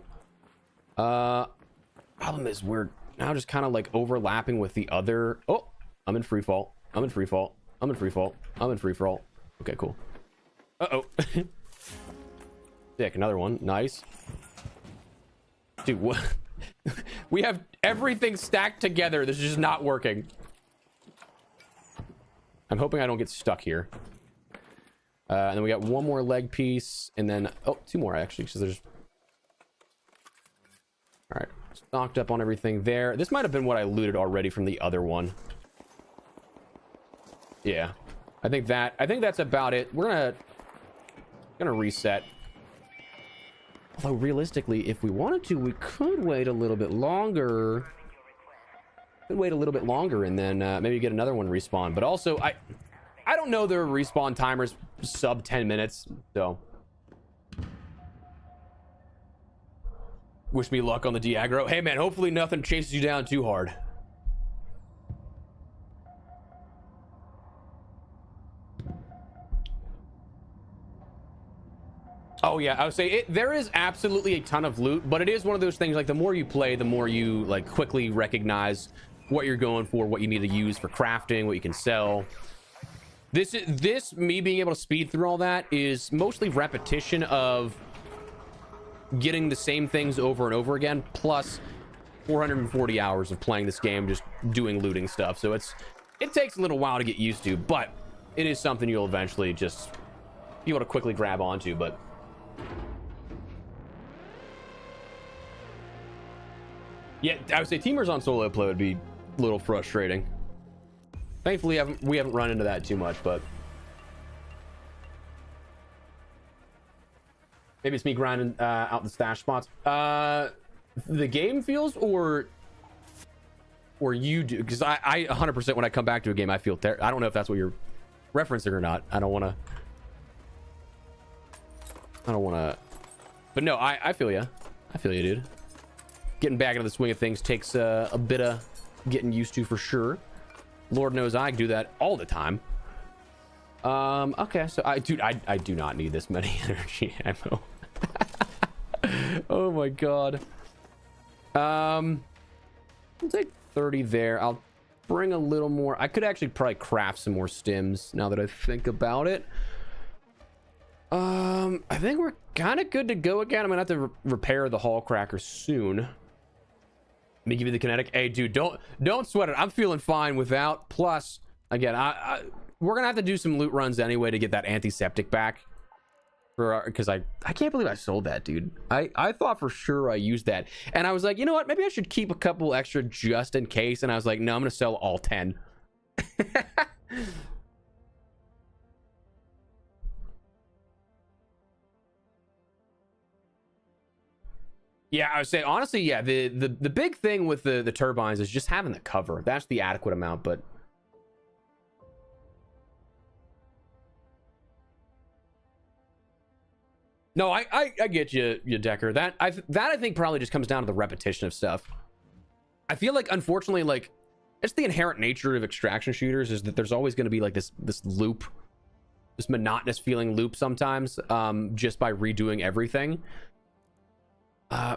Problem is we're now just kind of like overlapping with the other. Oh, I'm in free fall. I'm in free fall. I'm in free fall. I'm in free fall. Okay, cool. Uh-oh. Sick, another one. Nice. Dude, what? We have everything stacked together. This is just not working. I'm hoping I don't get stuck here. And then we got one more leg piece, and then two more actually, because there's. All right, stocked up on everything there. This might have been what I looted already from the other one. Yeah, I think that's about it. We're gonna reset. Although realistically, if we wanted to, we could wait a little bit longer. And then maybe get another one respawn. But also, I don't know their respawn timers sub 10 minutes, so wish me luck on the de-aggro. Hey man, hopefully nothing chases you down too hard. Oh yeah, I would say there is absolutely a ton of loot, but it is one of those things like the more you play, the more you like quickly recognize what you're going for, what you need to use for crafting, what you can sell. This me being able to speed through all that is mostly repetition of getting the same things over and over again, plus 440 hours of playing this game, just doing looting stuff. So it takes a little while to get used to, but it is something you'll eventually just be able to quickly grab onto. But yeah, I would say teamers on solo play would be a little frustrating. Thankfully, we haven't run into that too much, but maybe it's me grinding out the stash spots. The game feels, or you do, because I 100% when I come back to a game, I feel I don't know if that's what you're referencing or not. I don't want to, but no, I feel you. I feel you, dude. Getting back into the swing of things takes a bit of getting used to for sure. Lord knows I do that all the time. Okay, so I do not need this many energy ammo. Oh my god. I'll take 30 there. I'll bring a little more. I could actually probably craft some more stims now that I think about it. I think we're kind of good to go again. I'm gonna have to repair the hall cracker soon. Let me give you the kinetic. Hey dude, don't sweat it. I'm feeling fine without. Plus again, we're gonna have to do some loot runs anyway to get that antiseptic back, because I can't believe I sold that, dude. I thought for sure I used that, and I was like, you know what, maybe I should keep a couple extra just in case, and I was like, no, I'm gonna sell all 10. Yeah, I would say honestly, yeah, the big thing with the turbines is just having the cover. That's the adequate amount, but no, I get you, Decker. That I think probably just comes down to the repetition of stuff. I feel like unfortunately, like it's the inherent nature of extraction shooters is that there's always going to be like this loop, this monotonous feeling loop sometimes, just by redoing everything.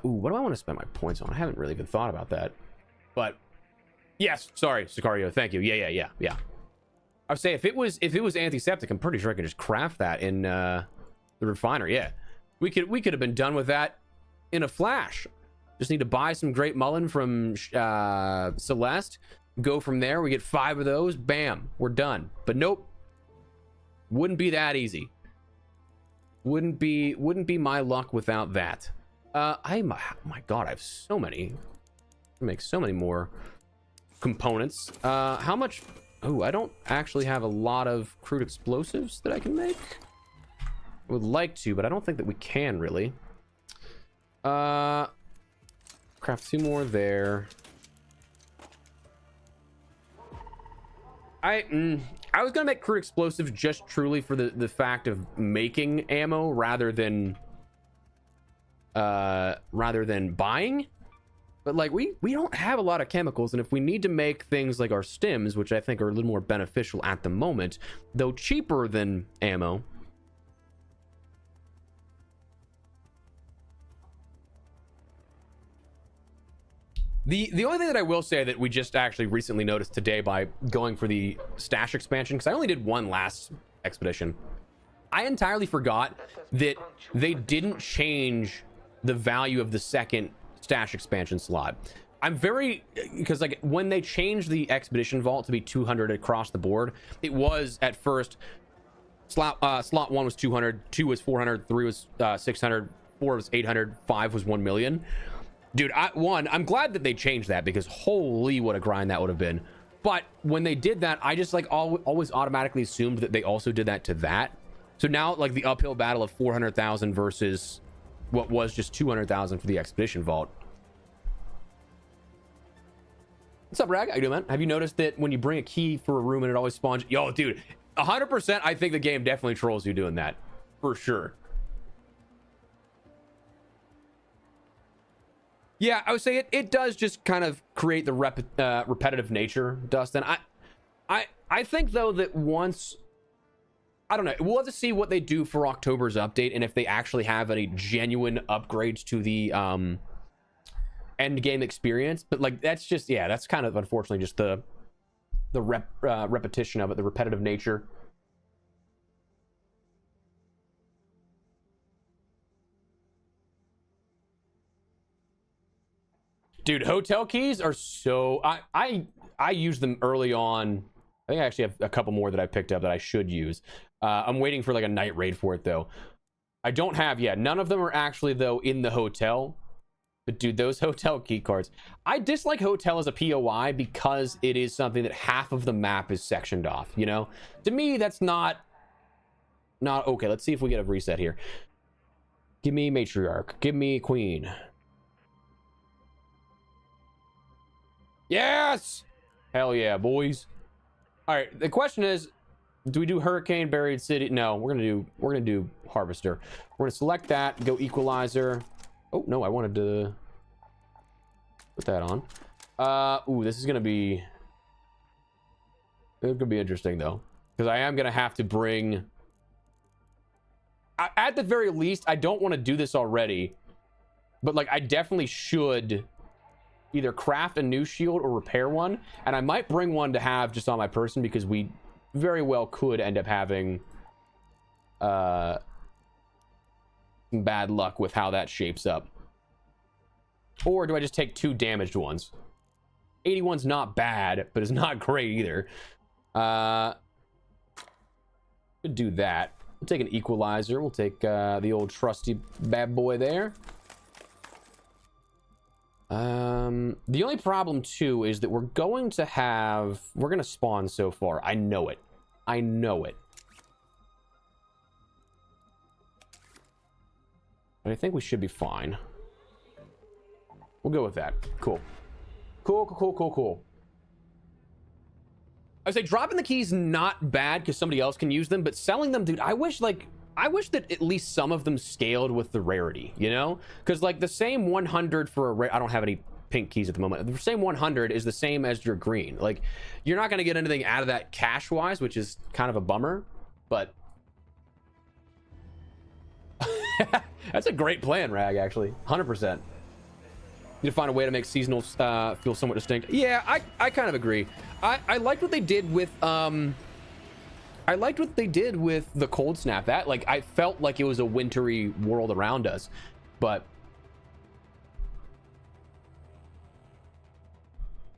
Ooh, what do I want to spend my points on? I haven't really even thought about that. But yes, sorry, Sicario, thank you. Yeah. I would say if it was antiseptic, I'm pretty sure I could just craft that in the refinery. Yeah, we could have been done with that in a flash. Just need to buy some Great Mullen from Celeste, go from there. We get 5 of those, bam, we're done. But nope, wouldn't be that easy. Wouldn't be my luck without that. Oh my god, I have so many. I make so many more components. How much? Oh, I don't actually have a lot of crude explosives that I can make. I would like to, but I don't think that we can really. Craft 2 more there. I was gonna make crude explosives just truly for the fact of making ammo rather than buying, But like we don't have a lot of chemicals, and if we need to make things like our stims, which I think are a little more beneficial at the moment, though cheaper than ammo. The only thing that I will say that we just actually recently noticed today by going for the stash expansion, because I only did one last expedition, I entirely forgot that they didn't change the value of the second stash expansion slot. I'm very, because like when they changed the expedition vault to be 200 across the board, it was at first slot 1 was 200, 2 was 400, 3 was 600, 4 was 800, 5 was 1 million. Dude, I'm glad that they changed that, because holy what a grind that would have been. But when they did that, I just like always automatically assumed that they also did that to that. So now like the uphill battle of 400,000 versus what was just 200,000 for the expedition vault. What's up, Rag? How you doing, man? Have you noticed that when you bring a key for a room and it always spawns? Yo, dude, 100%. I think the game definitely trolls you doing that, for sure. Yeah, I would say it does just kind of create the repetitive nature, Dustin. I think though that once, I don't know, we'll have to see what they do for October's update, and if they actually have any genuine upgrades to the end game experience. But like that's just, yeah, that's kind of unfortunately just the repetition of it, the repetitive nature. Dude, hotel keys are so I use them early on. I think I actually have a couple more that I picked up that I should use. I'm waiting for like a night raid for it though. I don't have yet. None of them are actually though in the hotel. But dude, those hotel key cards. I dislike hotel as a POI because it is something that half of the map is sectioned off, you know? To me, that's not okay. Let's see if we get a reset here. Give me matriarch. Give me queen. Yes! Hell yeah, boys. All right, the question is, do we do hurricane, buried city? No, we're gonna do harvester. We're gonna select that, go equalizer. Oh no, I wanted to put that on. Ooh, this is gonna be, it's gonna be interesting though, because I am gonna have to bring, at the very least, I don't want to do this already, but like I definitely should either craft a new shield or repair one, and I might bring one to have just on my person, because we very well could end up having some bad luck with how that shapes up. Or do I just take 2 damaged ones? 81's not bad, but it's not great either. Could do that. We'll take an equalizer. We'll take the old trusty bad boy there. The only problem too is that we're going to spawn so far. I know it. But I think we should be fine. We'll go with that. Cool. I would say dropping the keys not bad because somebody else can use them, but selling them, dude, I wish that at least some of them scaled with the rarity, you know? Because like the same 100 for a rare, I don't have any pink keys at the moment. The same 100 is the same as your green. Like you're not going to get anything out of that cash wise, which is kind of a bummer, but that's a great plan, Rag, actually. 100%. Need to find a way to make seasonals feel somewhat distinct. Yeah, I kind of agree. I liked what they did with the cold snap. That like I felt like it was a wintry world around us, but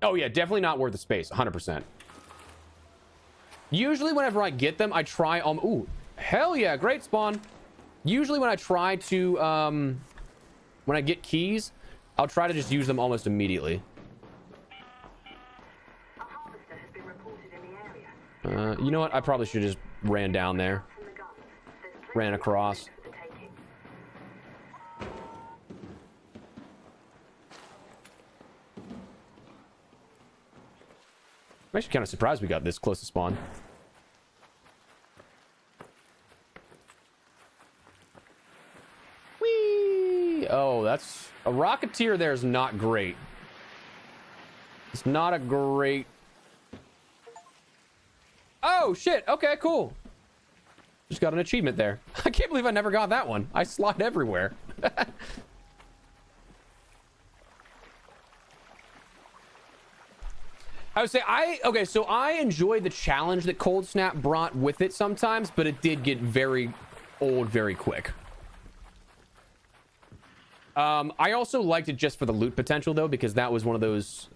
oh yeah, definitely not worth the space. 100%. Usually whenever I get them, I try ooh, hell yeah, great spawn. Usually when I try to when I get keys, I'll try to just use them almost immediately. You know what? I probably should have just ran down there. Ran across. I'm actually kind of surprised we got this close to spawn. Whee! Oh, that's... A Rocketeer there is not great. It's not a great... Oh, shit. Okay, cool. Just got an achievement there. I can't believe I never got that one. I slide everywhere. I would say okay, so I enjoyed the challenge that Cold Snap brought with it sometimes, but it did get very old very quick. I also liked it just for the loot potential though, because that was one of those...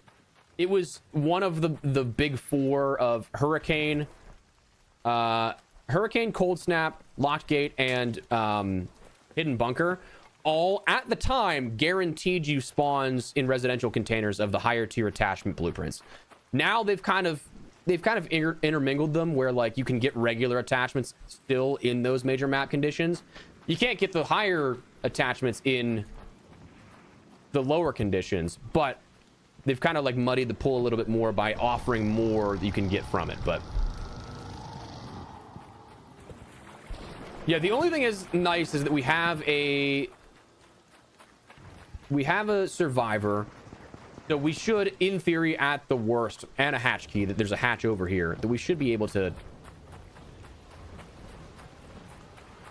It was one of the big four of Hurricane, Cold Snap, Locked Gate, and Hidden Bunker. All at the time guaranteed you spawns in residential containers of the higher tier attachment blueprints. Now they've kind of intermingled them where like you can get regular attachments still in those major map conditions. You can't get the higher attachments in the lower conditions, but they've kind of like muddied the pool a little bit more by offering more that you can get from it. But yeah, the only thing is nice is that we have a survivor. So we should, in theory, at the worst, and a hatch key, that there's a hatch over here, that we should be able to...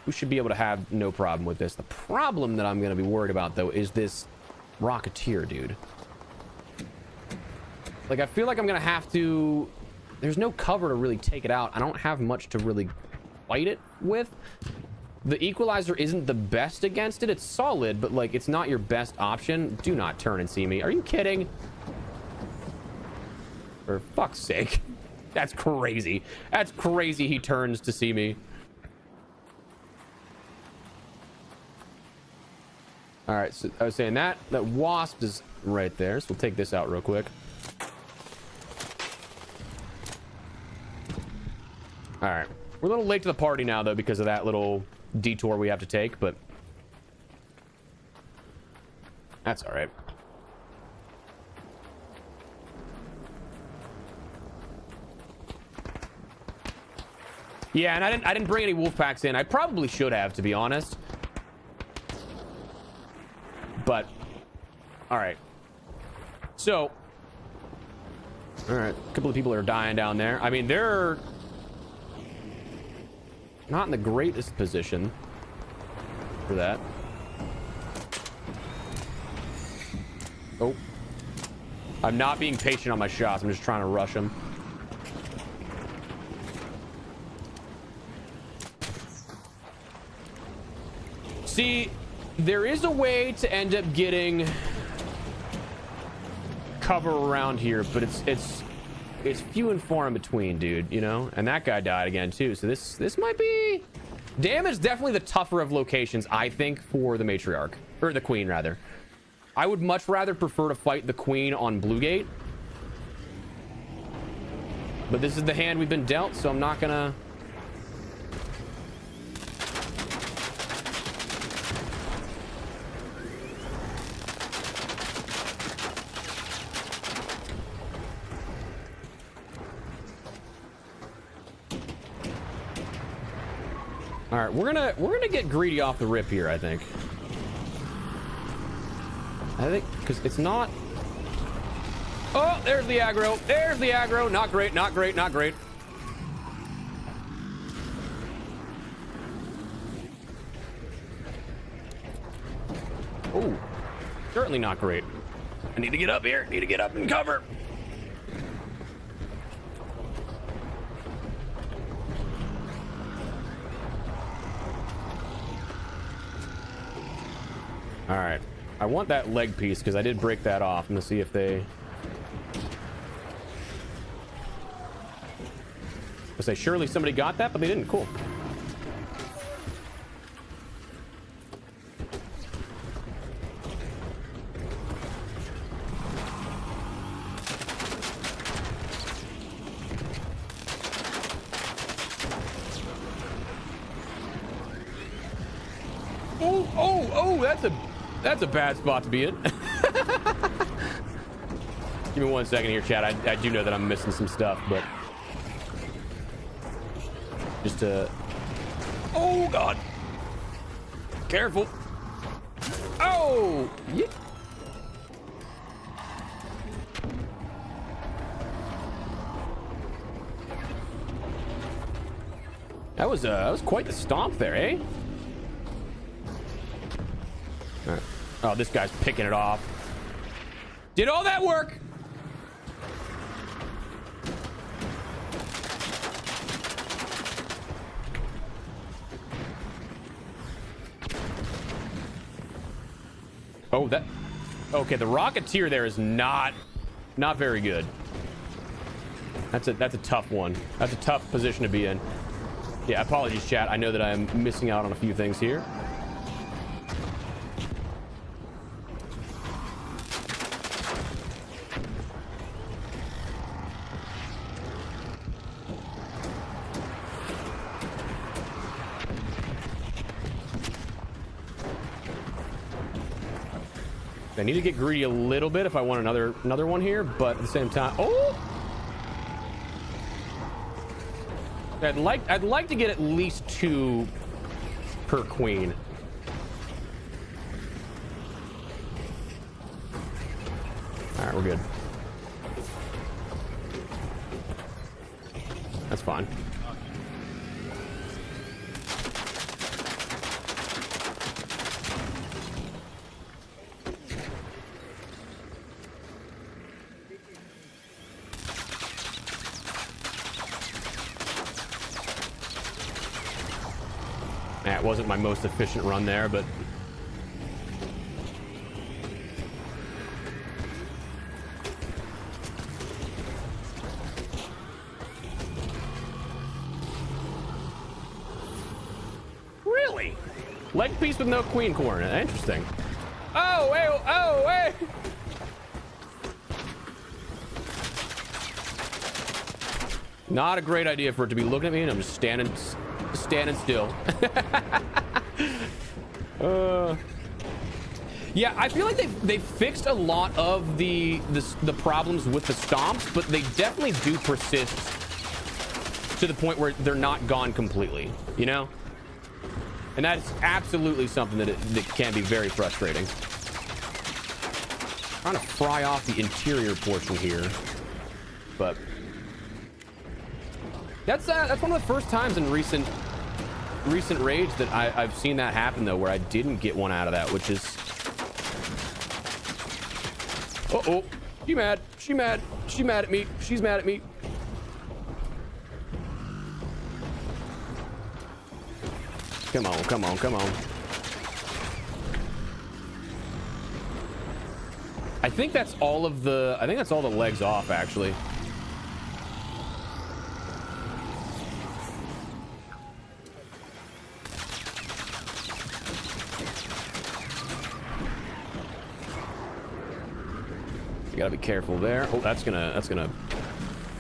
We should be able to have no problem with this. The problem that I'm going to be worried about, though, is this Rocketeer, dude. Like, I feel like I'm going to have to... There's no cover to really take it out. I don't have much to really fight it with. The equalizer isn't the best against it. It's solid, but like it's not your best option. Do not turn and see me. Are you kidding? For fuck's sake. That's crazy. That's crazy he turns to see me. All right, so I was saying that wasp is right there. So we'll take this out real quick. All right. We're a little late to the party now though because of that little detour we have to take, but that's all right. Yeah, and I didn't bring any wolf packs in. I probably should have, to be honest. But all right. So all right, a couple of people are dying down there. I mean, they're not in the greatest position for that. Oh, I'm not being patient on my shots. I'm just trying to rush them. See, there is a way to end up getting cover around here, but it's few and far in between, dude, you know? And that guy died again too, so this might be... Damage definitely the tougher of locations, I think, for the matriarch, or the queen rather. I would much rather prefer to fight the queen on Blue Gate, but this is the hand we've been dealt, so I'm not gonna... All right, we're gonna get greedy off the rip here, I think because it's not... Oh, there's the aggro. There's the aggro. Not great, not great, not great. Oh, certainly not great. I need to get up here. Need to get up and cover. All right, I want that leg piece because I did break that off. I'm gonna see if they... I say surely somebody got that, but they didn't. Cool. Oh, that's a bad spot to be in. Give me 1 second here, chat. I do know that I'm missing some stuff, but just to... Oh god, careful. Oh yeah. That was quite the stomp there, eh? All right. Oh, this guy's picking it off. Did all that work? Oh, that... Okay, the Rocketeer there is not very good. That's a tough one. That's a tough position to be in. Yeah, apologies, chat. I know that I'm missing out on a few things here. I need to get greedy a little bit if I want another one here, but at the same time, oh! I'd like to get at least 2 per queen. All right, we're good. That's fine. That wasn't my most efficient run there, but really? Leg piece with no queen corn. Interesting. Oh, hey, oh, hey. Not a great idea for it to be looking at me, and I'm just standing still. Yeah, I feel like they've fixed a lot of the problems with the stomps, but they definitely do persist to the point where they're not gone completely, you know? And that's absolutely something that can be very frustrating. Trying to fry off the interior portion here, but that's one of the first times in recent raids that I've seen that happen, though, where I didn't get one out of that, which is... Uh-oh. She mad. She mad. She mad at me. She's mad at me. Come on, come on, come on. I think that's all the legs off, actually. You gotta be careful there. Oh, that's gonna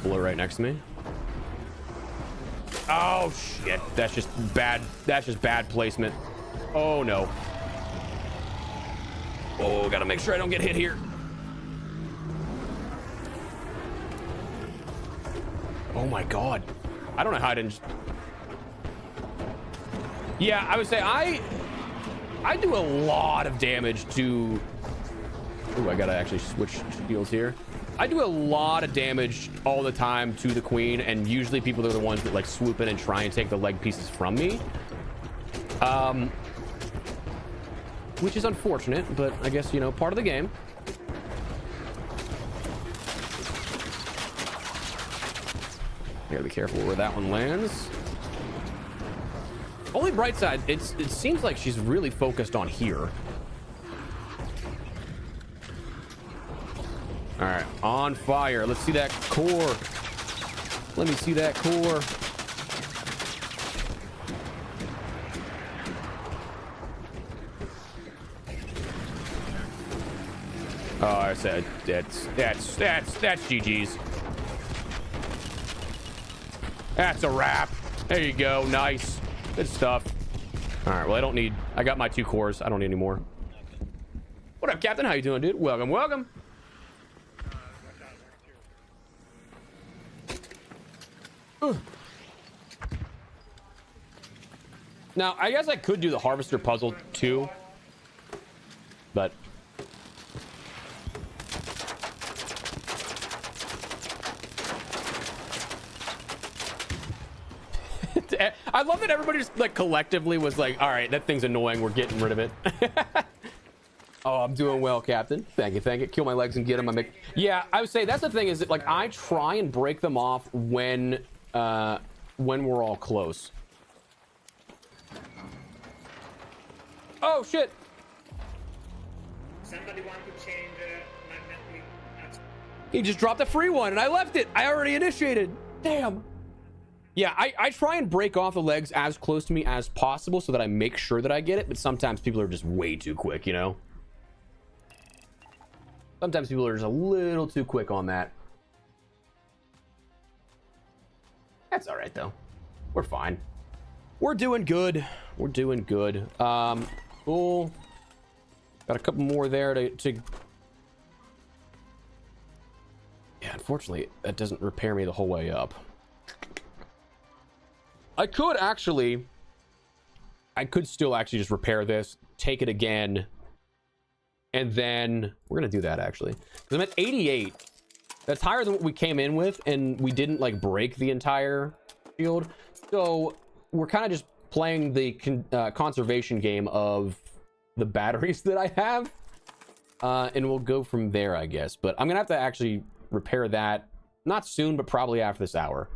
blow right next to me. Oh shit, that's just bad placement. Oh no. Oh, gotta make sure I don't get hit here. Oh my god. I don't know how I didn't... Yeah, I would say I do a lot of damage to... Ooh, I gotta actually switch shields here. I do a lot of damage all the time to the queen, and usually people are the ones that like swoop in and try and take the leg pieces from me. Which is unfortunate, but I guess, you know, part of the game. I gotta be careful where that one lands. Only bright side, it seems like she's really focused on here. All right, on fire. Let's see that core. Let me see that core. Oh, I said that's GG's. That's a wrap. There you go. Nice. Good stuff. All right. Well, I got my 2 cores. I don't need any more. What up, Captain? How you doing, dude? Welcome, welcome. Now, I guess I could do the harvester puzzle too, but I love that everybody just like collectively was like, all right, that thing's annoying, we're getting rid of it. Oh, I'm doing well, Captain. Thank you, thank you. Kill my legs and get them. Yeah, I would say that's the thing is that like I try and break them off when we're all close. Oh shit! Somebody want to change magnetic. He just dropped a free one and I left it. I already initiated. Damn. Yeah, I try and break off the legs as close to me as possible so that I make sure that I get it, but sometimes people are just way too quick, you know? Sometimes people are just a little too quick on that. That's all right, though. We're fine. We're doing good. We're doing good. Cool. Got a couple more there to... Yeah, unfortunately, that doesn't repair me the whole way up. I could still actually just repair this, take it again, and then we're gonna do that actually. Because I'm at 88. That's higher than what we came in with, and we didn't like break the entire shield. So we're kind of just playing the conservation game of the batteries that I have, and we'll go from there, I guess. But I'm gonna have to actually repair that, not soon, but probably after this hour.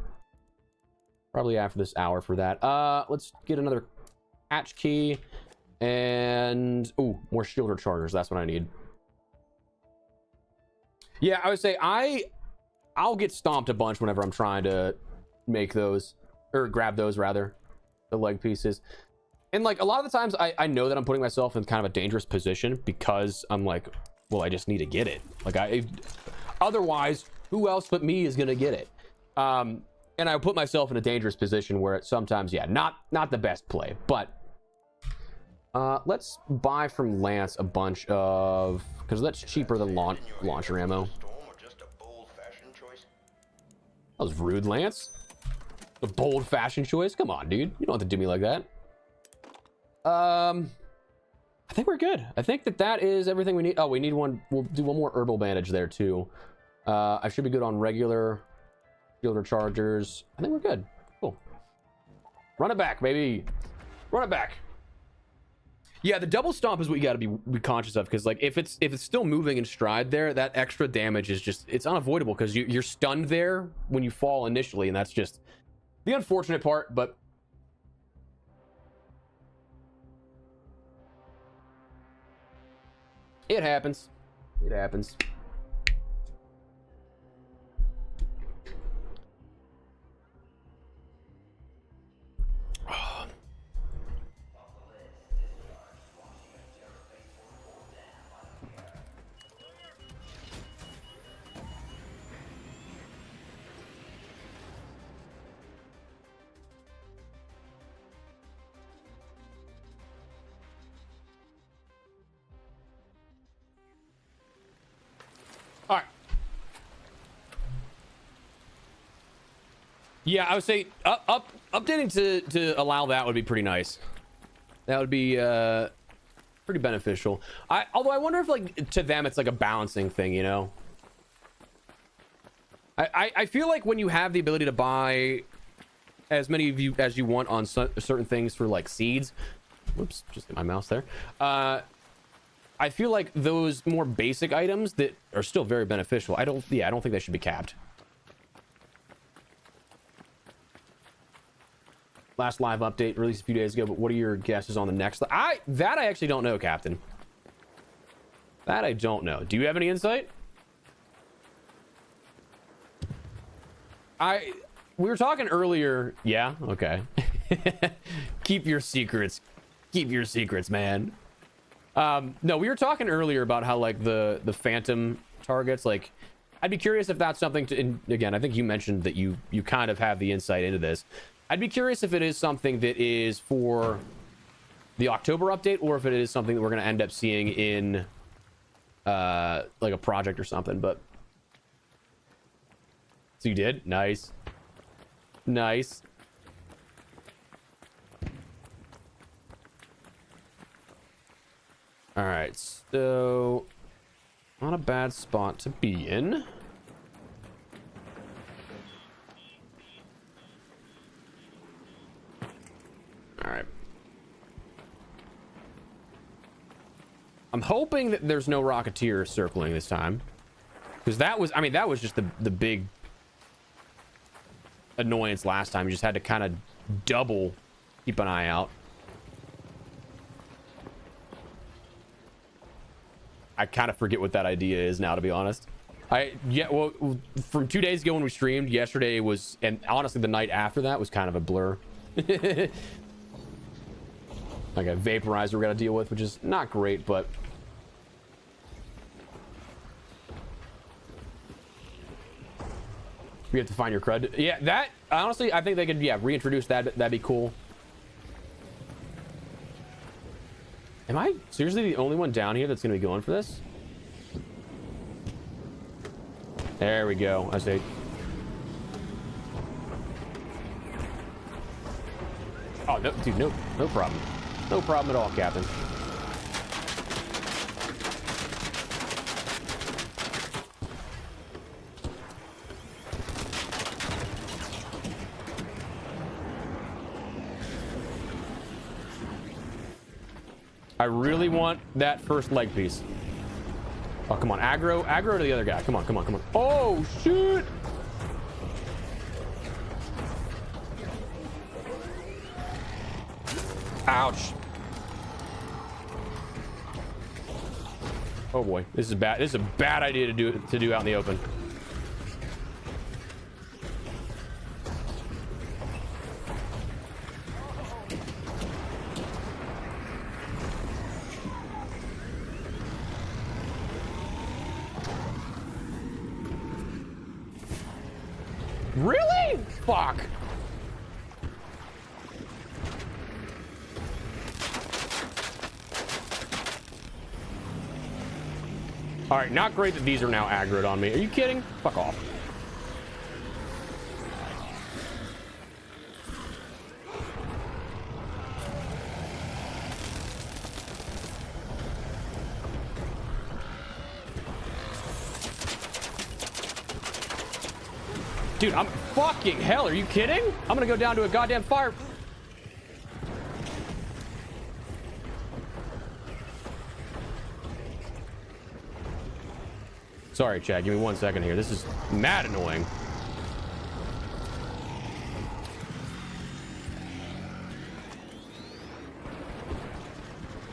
Probably after this hour for that. Let's get another hatch key. And ooh, more shield rechargers. That's what I need. Yeah, I would say I'll get stomped a bunch whenever I'm trying to make those, or grab those rather, the leg pieces. And like a lot of the times I know that I'm putting myself in kind of a dangerous position because I'm like, well, I just need to get it. Like otherwise, who else but me is gonna get it? And I put myself in a dangerous position where it sometimes, yeah, not the best play, but let's buy from Lance a bunch of, because that's cheaper than launcher ammo. That was rude, Lance. A bold fashion choice? Come on, dude. You don't have to do me like that. I think we're good. I think that is everything we need. Oh, we need one. We'll do one more herbal bandage there too. I should be good on regular shield rechargers. I think we're good. Cool. Run it back, baby. Run it back. Yeah, the double stomp is what you got to be conscious of, because like if it's still moving in stride there, that extra damage is just, it's unavoidable because you're stunned there when you fall initially, and that's just the unfortunate part. But it happens. It happens. All right. Yeah, I would say updating to allow that would be pretty nice. That would be pretty beneficial. Although I wonder if like to them it's like a balancing thing, you know. I feel like when you have the ability to buy as many of you as you want on certain things for like seeds. Whoops, just hit my mouse there. I feel like those more basic items that are still very beneficial. I don't think they should be capped. Last live update released a few days ago, but what are your guesses on the next? That I actually don't know, Captain. That I don't know. Do you have any insight? We were talking earlier. Yeah, okay. Keep your secrets. Keep your secrets, man. No, we were talking earlier about how like the phantom targets, like I'd be curious if that's something to, and again, I think you mentioned that you kind of have the insight into this. I'd be curious if it is something that is for the October update, or if it is something that we're going to end up seeing in like a project or something. But so you did? Nice. Nice. All right, so not a bad spot to be in. right. I'm hoping that there's no Rocketeer circling this time. Because that was, I mean, that was just the big annoyance last time. You just had to kind of double keep an eye out. I kind of forget what that idea is now, to be honest. Yeah, well, from 2 days ago when we streamed, yesterday was, and honestly the night after that was kind of a blur. Like a vaporizer we got to deal with, which is not great, but we have to find your crud. Yeah, that honestly, I think they could, yeah, reintroduce that. That'd be cool. Am I seriously the only one down here that's gonna be going for this? There we go. I say. Oh no, dude, no problem. No problem at all, Captain. I really want that first leg piece. Oh, come on. Aggro to the other guy. Come on, come on, come on. Oh, shoot! Ouch. Oh boy, this is bad. This is a bad idea to do out in the open. Really? Fuck. All right, not great that these are now aggroed on me. Are you kidding? Fuck off. Dude, I'm fucking hell. Are you kidding? I'm gonna go down to a goddamn fire. Sorry, Chad. Give me 1 second here. This is mad annoying.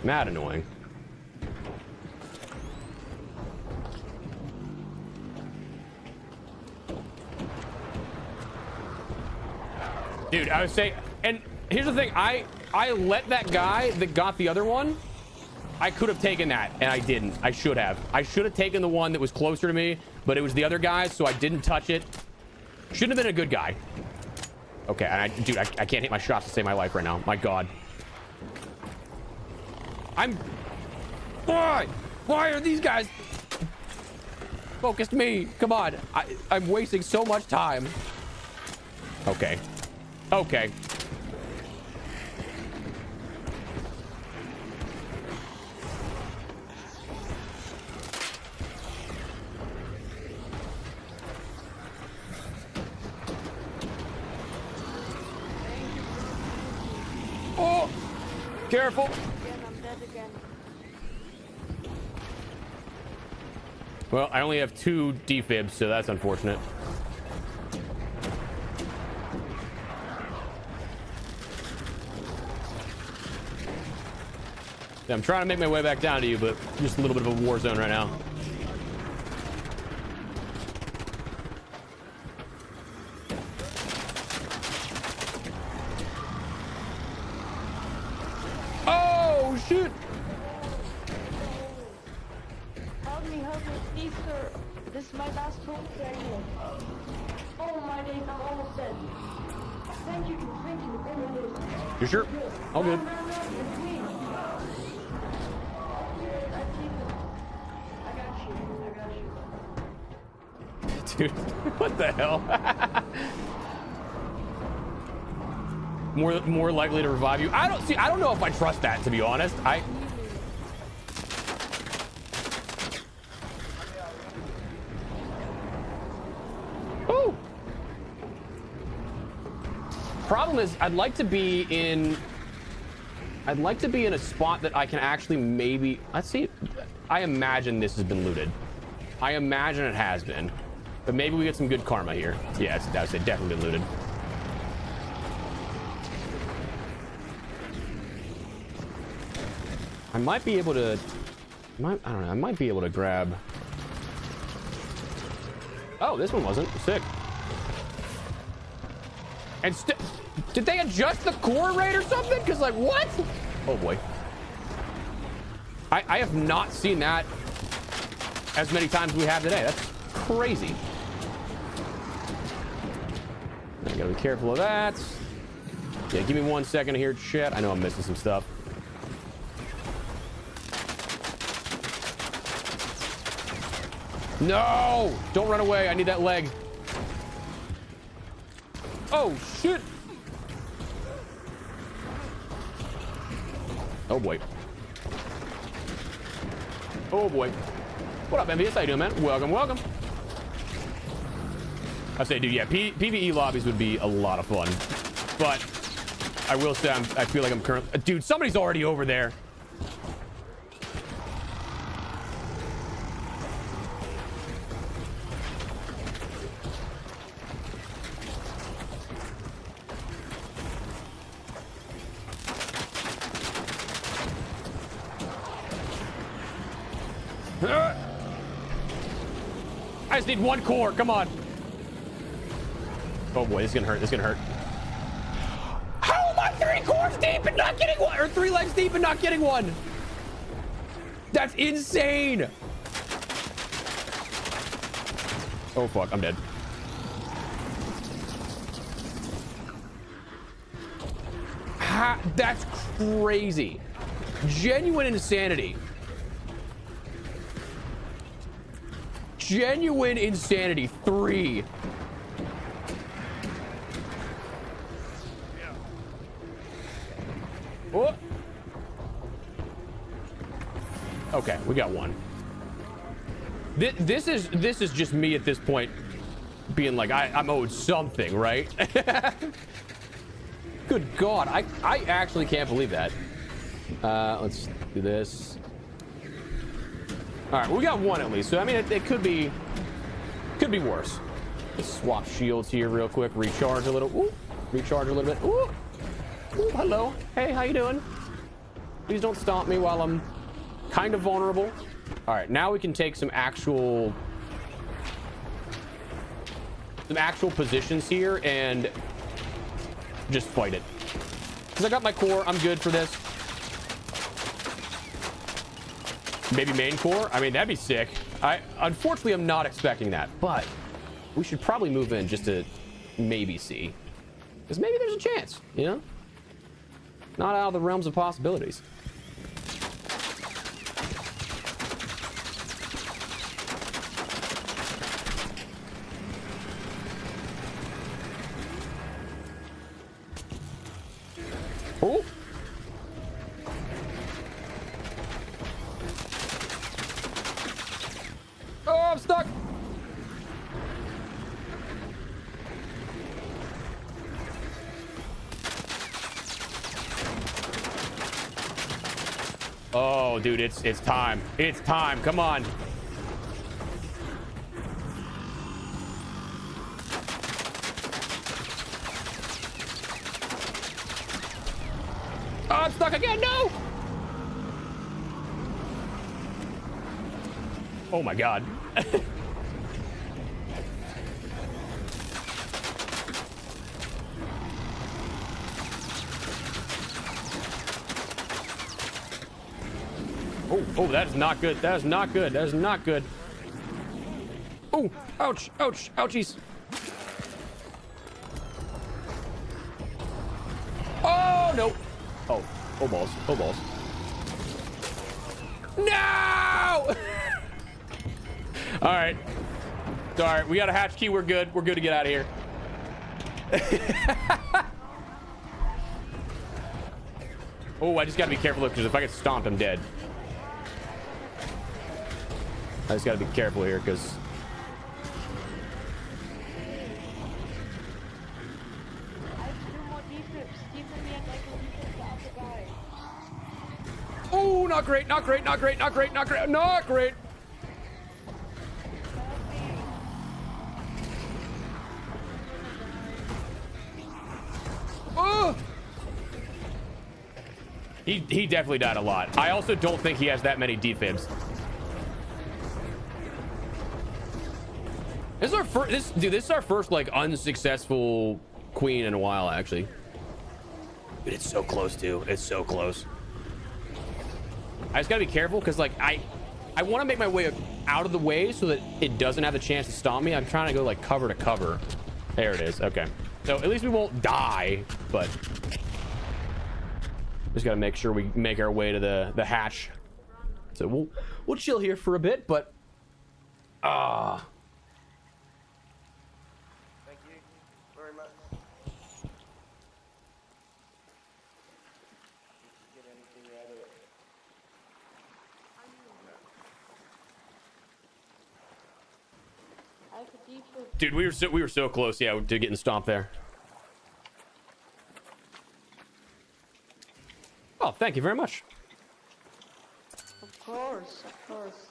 Mad annoying. Dude, I was saying, and here's the thing, I let that guy that got the other one, I could have taken that, and I didn't. I should have. I should have taken the one that was closer to me, but it was the other guy, so I didn't touch it. Shouldn't have been a good guy. Okay, and dude, I can't hit my shots to save my life right now. My God. Why are these guys focused me? Come on. I'm wasting so much time. Okay. Okay. Oh! Careful! Again, I'm dead again. Well, I only have 2 defibs, so that's unfortunate. Yeah, I'm trying to make my way back down to you, but just a little bit of a war zone right now. Oh, shoot! Help me, please, sir. This is my last hope right here. Oh my days, I'm almost dead. Thank you. Oh my days. You sure? All good. No, it's me. Dude, what the hell? more likely to revive you. I don't know if I trust that, to be honest. Ooh. Problem is, I'd like to be in I'd like to be in a spot that I can actually maybe... Let's see. I imagine this has been looted. I imagine it has been. But maybe we get some good karma here. Yeah, it's definitely been looted. I might be able to... I don't know. I might be able to grab... Oh, this one wasn't. Sick. And did they adjust the core rate or something? Because, like, what? Oh, boy. I have not seen that as many times as we have today. That's crazy. I gotta be careful of that. Yeah, give me 1 second here, chat. I know I'm missing some stuff. No! Don't run away. I need that leg. Oh, shit. Oh, boy. Oh, boy. What up, MVS? How you doing, man? Welcome, welcome. I say, dude, yeah, PvE lobbies would be a lot of fun. But I will say, I feel like I'm currently... Dude, somebody's already over there. I just need 1 core. Come on. Oh boy, this is gonna hurt. This is gonna hurt. How am I 3 cores deep and not getting one? Or 3 legs deep and not getting one? That's insane. Oh fuck, I'm dead. That's crazy. Genuine insanity. Genuine insanity. 3. Oh. Okay, we got 1. This is just me at this point being like I'm owed something, right? Good God, I actually can't believe that. Let's do this. All right, we got 1 at least. So I mean, it could be worse. Let's swap shields here real quick. Recharge a little. Ooh, recharge a little bit. Ooh. Ooh, hello. Hey, how you doing? Please don't stomp me while I'm kind of vulnerable. All right, now we can take some actual positions here and just fight it. Because I got my core. I'm good for this. Maybe main core. I mean, that'd be sick. Unfortunately, I'm not expecting that, but we should probably move in just to maybe see. Because maybe there's a chance, you know? Not out of the realms of possibilities. Oh! Oh, I'm stuck! Oh, dude, it's time. It's time. Come on. Oh, I'm stuck again. No! Oh my God. Oh, that is not good. That is not good. That is not good. Oh, ouch, ouch, ouchies. Oh, no. Oh, balls. Oh, balls. No! All right. All right, we got a hatch key. We're good. We're good to get out of here. Oh, I just got to be careful because if I get stomped, I'm dead. I just got to be careful here because... not great, not great, not great, not great, not great, not great. Oh! He definitely died a lot. I also don't think he has that many defibs. This is our first, this is our first like unsuccessful queen in a while, actually. But it's so close too. It's so close. I just gotta be careful because like I want to make my way out of the way so that it doesn't have the chance to stomp me. I'm trying to go like cover to cover. There it is. Okay. So at least we won't die, but just gotta make sure we make our way to the hatch. So we'll chill here for a bit, but Thank you very much. Get anything out of it. I have a defib. dude, we were so close, yeah, to getting stomped there. Oh, thank you very much. Of course, of course.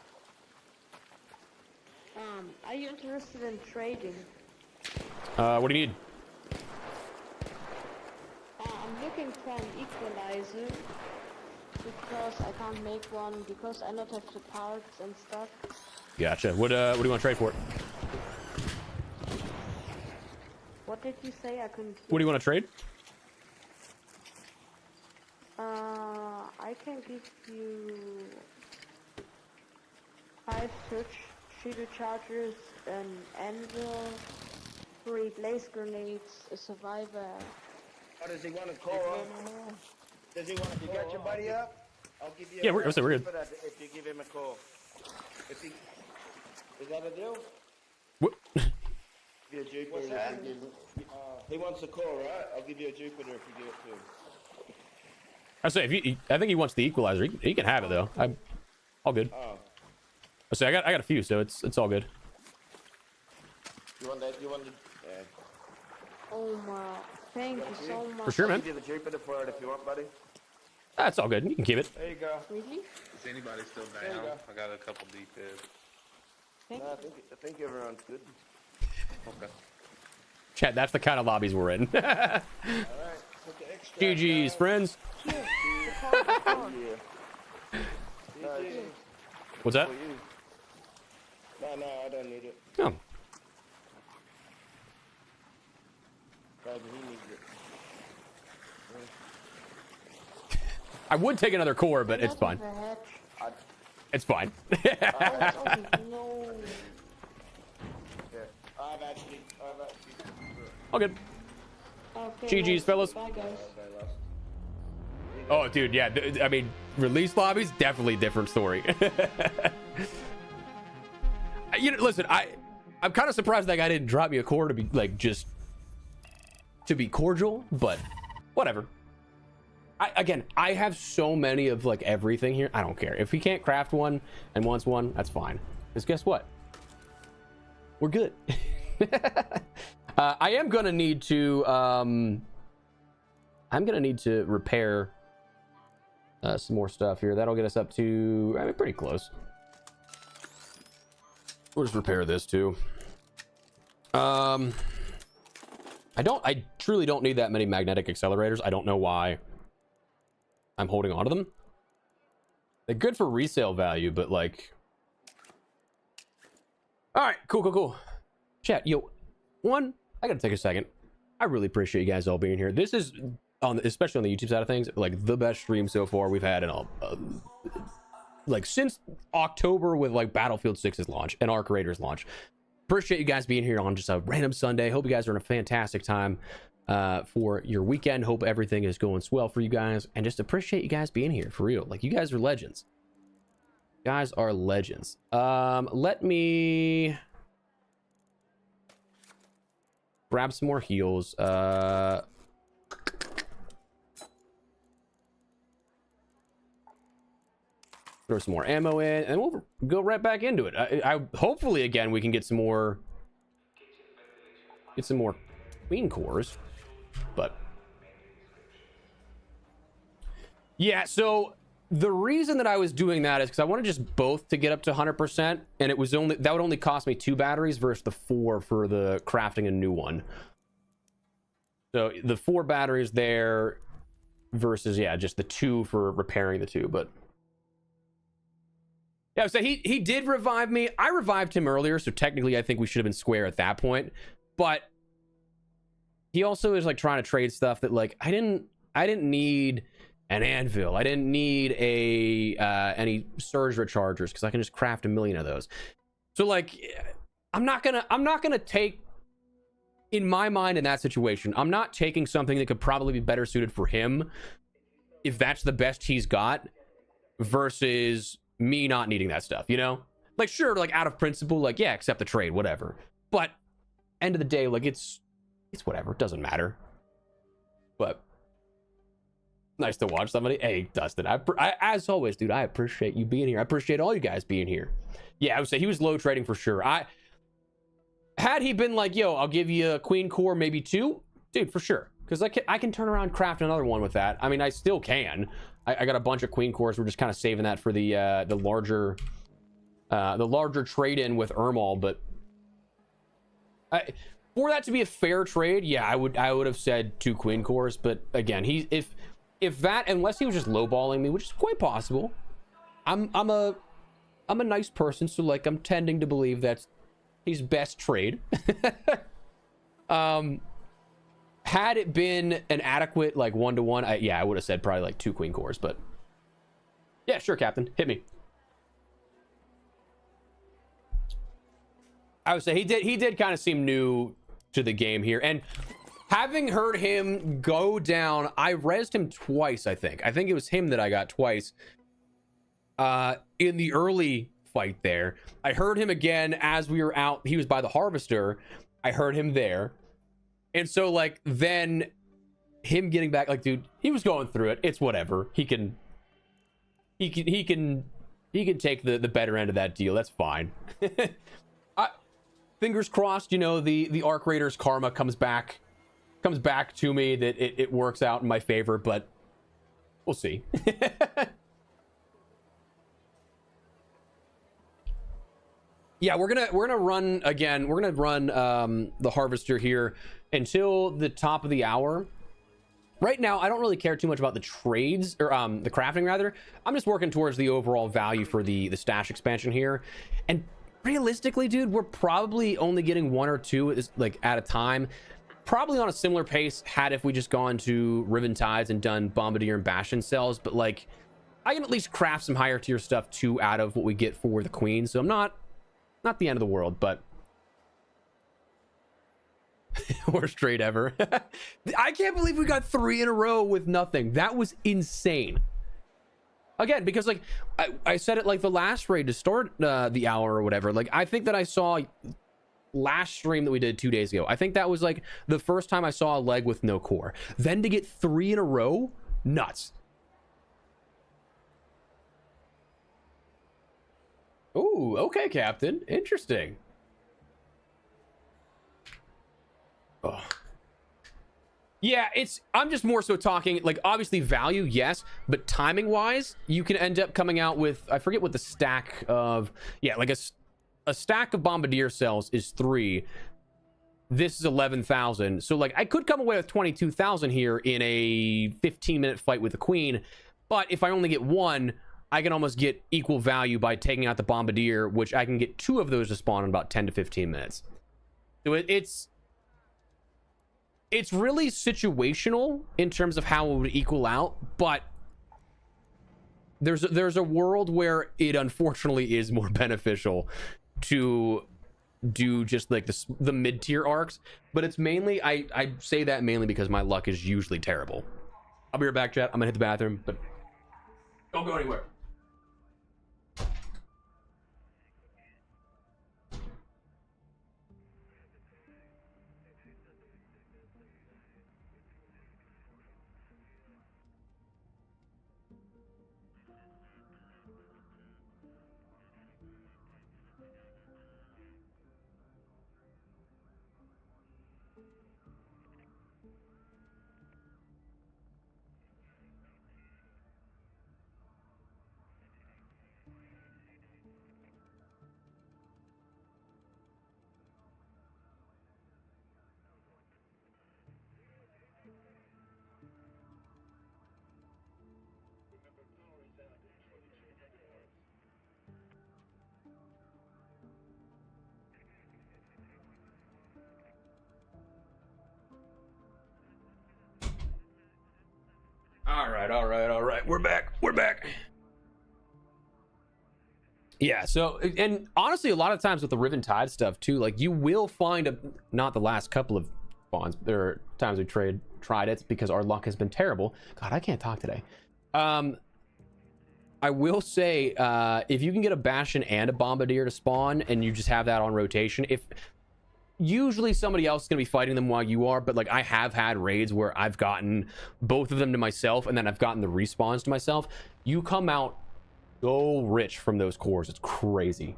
Are you interested in trading? What do you need? I'm looking for an equalizer because I can't make one because I not have the parts and stuff. Gotcha. What do you want to trade for? What did you say? I couldn't. What do you want to trade? I can give you 5 shooter chargers, an anvil, 3 blaze grenades, a survivor. Oh, does he want to call up? Does he want to? You got your buddy up? I'll give you. Yeah, we're good. If you give him a call. If he, is that a deal? What? Give you a Jupiter. What's that? He wants a call, right? I'll give you a Jupiter if you give it to him. I say I think he wants the equalizer. He can have it though. I'm all good. Oh. I say I got a few, so it's all good. You want that? You want the? Yeah. Oh my, thank you so much. For sure, I'll man. give you the Jupiter for it if you want, buddy. That's all good. You can keep it. There you go. Really? Is anybody still There you down? go. I got a couple defibs. Thank No, you. I think everyone's good. Okay. Chat, that's the kind of lobbies we're in. All right. Put the extra. GG's, friends. Yeah. What's that? For you. No, I don't need it. Oh, Probably he needs it. I would take another core, but it's fine. It's fine. No. Yeah. I've actually. All good. Okay, GG's, fellas. Bye, guys. Oh, dude, yeah. I mean, release lobbies, definitely different story. You know, listen, I'm kind of surprised that guy didn't drop me a core to be like just to be cordial, but whatever. I have so many of like everything here. I don't care if he can't craft one and wants one. That's fine. Because guess what? We're good. I am gonna need to. I'm gonna need to repair some more stuff here. That'll get us up to, I mean, pretty close. We'll just repair this too. I truly don't need that many magnetic accelerators. I don't know why I'm holding on to them. They're good for resale value, but like, all right, cool. Chat, yo, I gotta take a second. I really appreciate you guys all being here. This is especially on the YouTube side of things, like the best stream so far we've had in like since October with like Battlefield 6's launch and Arc Raiders launch. Appreciate you guys being here on just a random Sunday. Hope you guys are in a fantastic time for your weekend. Hope everything is going swell for you guys, and just appreciate you guys being here for real. Like, you guys are legends. You guys are legends. Let me grab some more heals. Throw some more ammo in, and we'll go right back into it. I hopefully again we can get some more queen cores, but yeah. So the reason that I was doing that is because I wanted just both to get up to 100%, and it was only that would only cost me 2 batteries versus the 4 for the crafting a new one. So the 4 batteries there versus just the 2 for repairing the 2. But yeah, so he did revive me. I revived him earlier, so technically I think we should have been square at that point. But he also is like trying to trade stuff that like I didn't need an anvil. I didn't need any surge rechargers because I can just craft a million of those. So like I'm not gonna take, in my mind in that situation, I'm not taking something that could probably be better suited for him if that's the best he's got versus me not needing that stuff, you know? Like sure, like out of principle, like yeah, accept the trade, whatever. But end of the day, like it's whatever, it doesn't matter. But nice to watch somebody. Hey, Dustin, I as always, dude, I appreciate you being here. I appreciate all you guys being here. Yeah, I would say he was low trading for sure. Had he been like, yo, I'll give you a queen core, maybe 2, dude, for sure. Because I can turn around and craft another one with that. I mean, I still can. I got a bunch of queen cores. We're just kind of saving that for the larger trade in with Ermal. But for that to be a fair trade, yeah, I would have said 2 queen cores. But again, if that, unless he was just lowballing me, which is quite possible, I'm a nice person, so like I'm tending to believe that's his best trade. Had it been an adequate like 1-to-1, I would have said probably like 2 queen cores. But yeah, sure, Captain, hit me. I would say he did kind of seem new to the game here, and having heard him go down, I rezzed him twice. I think it was him that I got twice in the early fight there. I heard him again as we were out. He was by the harvester. I heard him there, and so like then him getting back, like dude, he was going through it. It's whatever. He can take the better end of that deal. That's fine. Fingers crossed, you know, the Arc Raider's karma comes back to me, that it works out in my favor, but we'll see. Yeah, we're gonna run again. We're gonna run the harvester here until the top of the hour. Right now, I don't really care too much about the trades, or the crafting rather. I'm just working towards the overall value for the stash expansion here. And realistically, dude, we're probably only getting 1 or 2 like at a time. Probably on a similar pace had if we just gone to Riven Tides and done Bombardier and Bastion cells, but like I can at least craft some higher tier stuff too out of what we get for the Queen. So I'm not the end of the world, but worst trade ever. I can't believe we got 3 in a row with nothing. That was insane. Again, because like I said it like the last raid to start the hour or whatever. Like I think that I saw last stream that we did 2 days ago, I think that was like the first time I saw a leg with no core. Then to get 3 in a row, nuts. Oh, okay, Captain. Interesting. Oh. Yeah, I'm just more so talking like obviously value, yes, but timing wise, you can end up coming out with, I forget what the stack of, like a stack of Bombardier cells is 3. This is 11,000. So like I could come away with 22,000 here in a 15-minute fight with the Queen, but if I only get 1, I can almost get equal value by taking out the Bombardier, which I can get 2 of those to spawn in about 10 to 15 minutes. So it's really situational in terms of how it would equal out, but there's a world where it unfortunately is more beneficial to do just like the mid-tier arcs, but it's mainly I say that mainly because my luck is usually terrible. I'll be right back, chat. I'm gonna hit the bathroom, but don't go anywhere. right. We're back. Yeah, so, and honestly, a lot of times with the Riven Tide stuff too, like you will find not the last couple of spawns, there are times we tried it because our luck has been terrible. God, I can't talk today. I will say, if you can get a Bastion and a Bombardier to spawn and you just have that on rotation, if usually somebody else is going to be fighting them while you are, but like I have had raids where I've gotten both of them to myself and then I've gotten the respawns to myself. You come out so rich from those cores, it's crazy.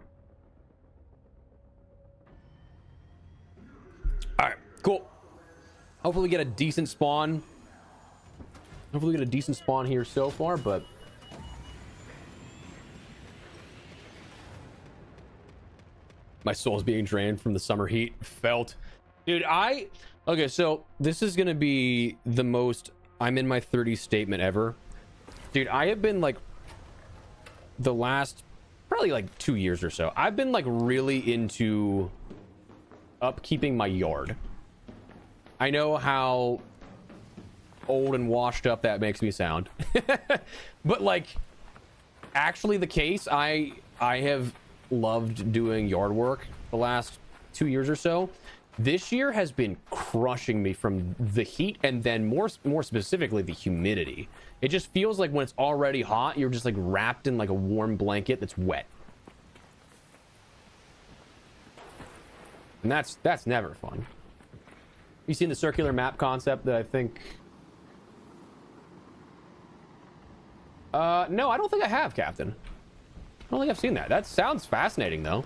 All right, cool. Hopefully we get a decent spawn. Hopefully we get a decent spawn here so far, but my soul's being drained from the summer heat. Felt. Dude, okay, so this is gonna be the most I'm in my 30s statement ever. Dude, I have been like the last probably like 2 years or so, I've been like really into upkeeping my yard. I know how old and washed up that makes me sound. But like actually the case, I have loved doing yard work the last 2 years or so. This year has been crushing me from the heat and then more specifically the humidity. It just feels like when it's already hot, you're just like wrapped in like a warm blanket that's wet. And that's never fun. You seen the circular map concept that I think no, I don't think I have, Captain. I don't think I've seen that. That sounds fascinating though.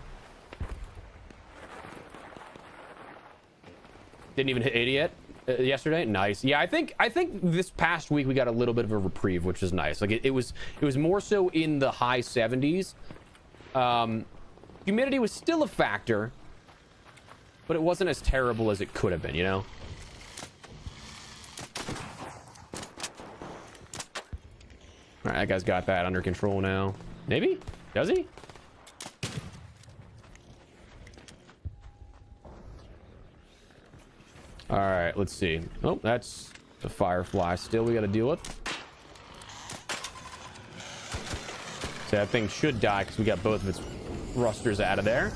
Didn't even hit 80 yet yesterday. Nice. Yeah, I think this past week we got a little bit of a reprieve, which is nice. Like it was more so in the high 70s. Humidity was still a factor, but it wasn't as terrible as it could have been, you know? All right, that guy's got that under control now. Maybe? Does he? All right, let's see. Oh, that's the firefly still we got to deal with. So that thing should die because we got both of its thrusters out of there.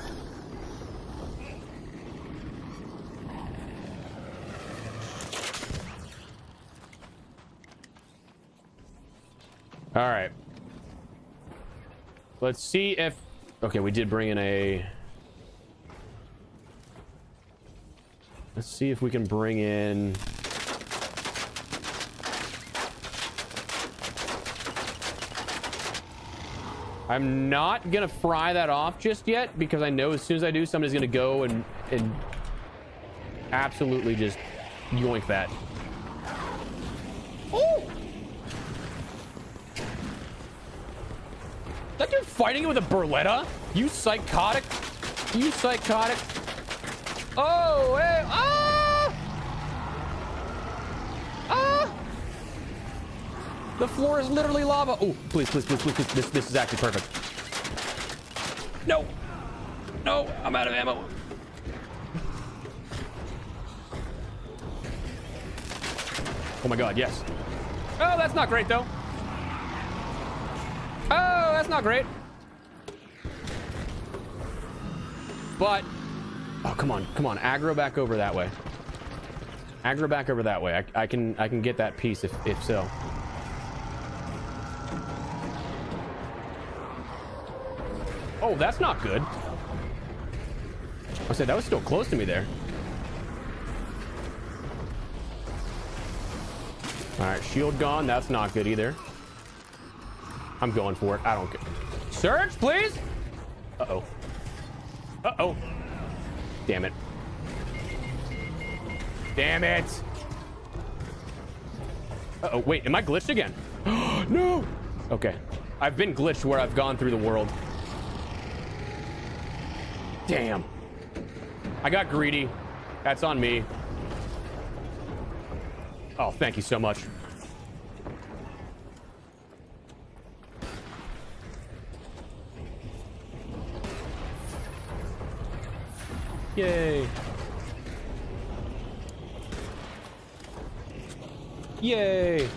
All right. Let's see if... Okay, we did bring in a... Let's see if we can bring in... I'm not gonna fry that off just yet because I know as soon as I do, somebody's gonna go and absolutely just yoink that. Oh! That dude fighting it with a Berletta? You psychotic. You psychotic. Oh, hey, ah! Ah! The floor is literally lava. Oh, please, please, please, please, please. This is actually perfect. No. No, I'm out of ammo. Oh my God, yes. Oh, that's not great though. Oh, that's not great. But, oh, come on, come on. Aggro back over that way. Aggro back over that way. I can get that piece if so. Oh, that's not good. I said that was still close to me there. All right, shield gone. That's not good either. I'm going for it. I don't care. Surge, please. Uh-oh. Uh-oh. Damn it. Damn it. Uh-oh, wait, am I glitched again? No. Okay. I've been glitched where I've gone through the world. Damn. I got greedy. That's on me. Oh, thank you so much. Yay. Yay.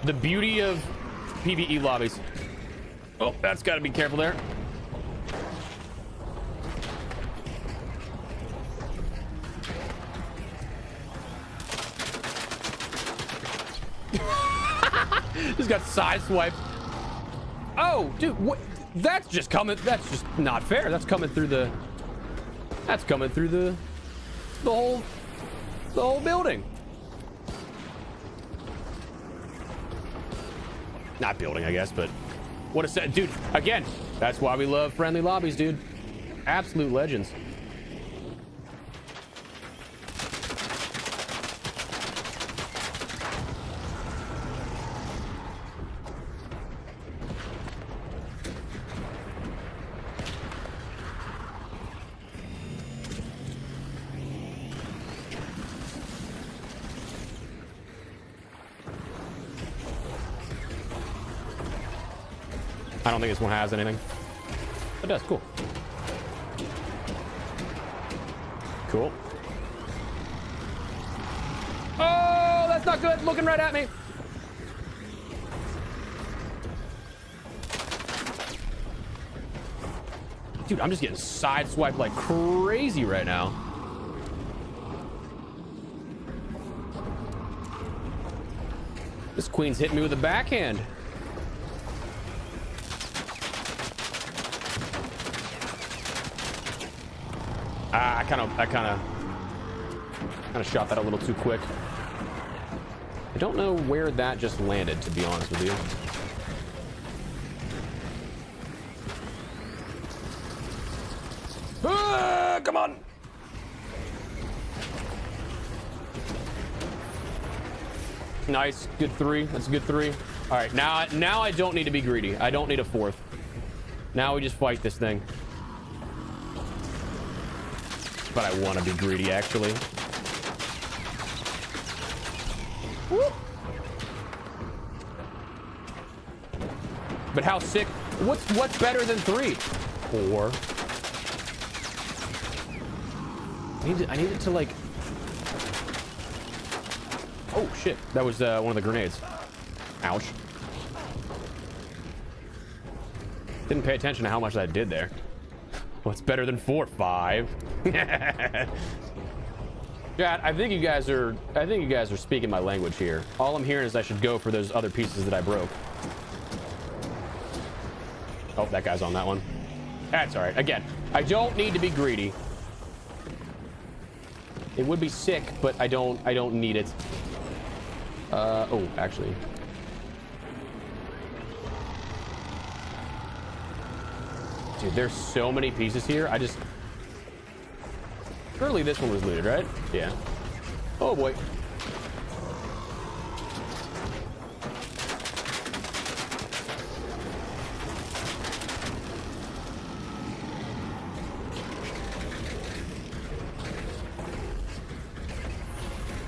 The beauty of PvE lobbies. Oh, that's got to be careful there. Just got sideswiped. Oh, dude, what? That's just coming. That's just not fair. That's coming through the. That's coming through the whole building. Not building, I guess, but what a set, dude. Again, that's why we love friendly lobbies, dude. Absolute legends. I don't think this one has anything. It does, cool. Cool. Oh, that's not good. Looking right at me. Dude, I'm just getting sideswiped like crazy right now. This queen's hitting me with a backhand. I kind of shot that a little too quick. I don't know where that just landed, to be honest with you. Ah, come on. Nice, good 3. That's a good 3. All right, now I don't need to be greedy. I don't need a 4th. Now we just fight this thing. But I want to be greedy, actually. Woo. But how sick? What's better than 3? 4. I need it to like. Oh shit! That was one of the grenades. Ouch. Didn't pay attention to how much that did there. What's better than 4? 5. Chat, I think you guys are speaking my language here. All I'm hearing is I should go for those other pieces that I broke. Oh, that guy's on that one. That's all right. Again, I don't need to be greedy. It would be sick, but I don't need it. Oh, actually. Dude, there's so many pieces here. Surely this one was looted, right? Yeah. Oh boy.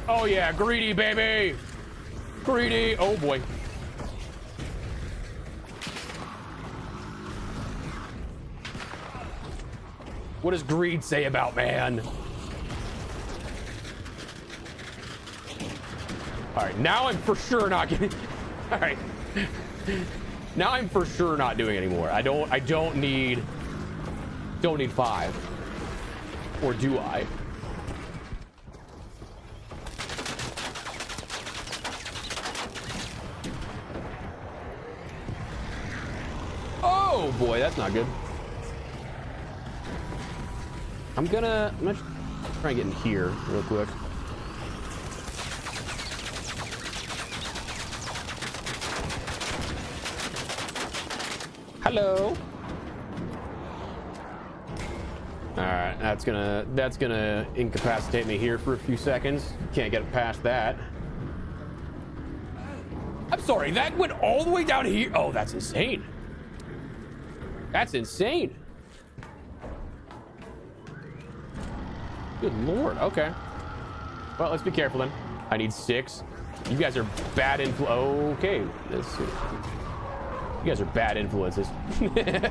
Oh yeah, greedy baby. Greedy. Oh boy. What does greed say about man? All right, now I'm for sure not getting. All right, now I'm for sure not doing anymore. I don't need 5, or do I? Oh boy, that's not good. I'm gonna try and get in here real quick. Hello. All right, that's gonna incapacitate me here for a few seconds. Can't get past that. I'm sorry, that went all the way down here. Oh, that's insane. That's insane. Good lord. Okay. Well, let's be careful then. I need 6. You guys are bad Okay. You guys are bad influences. I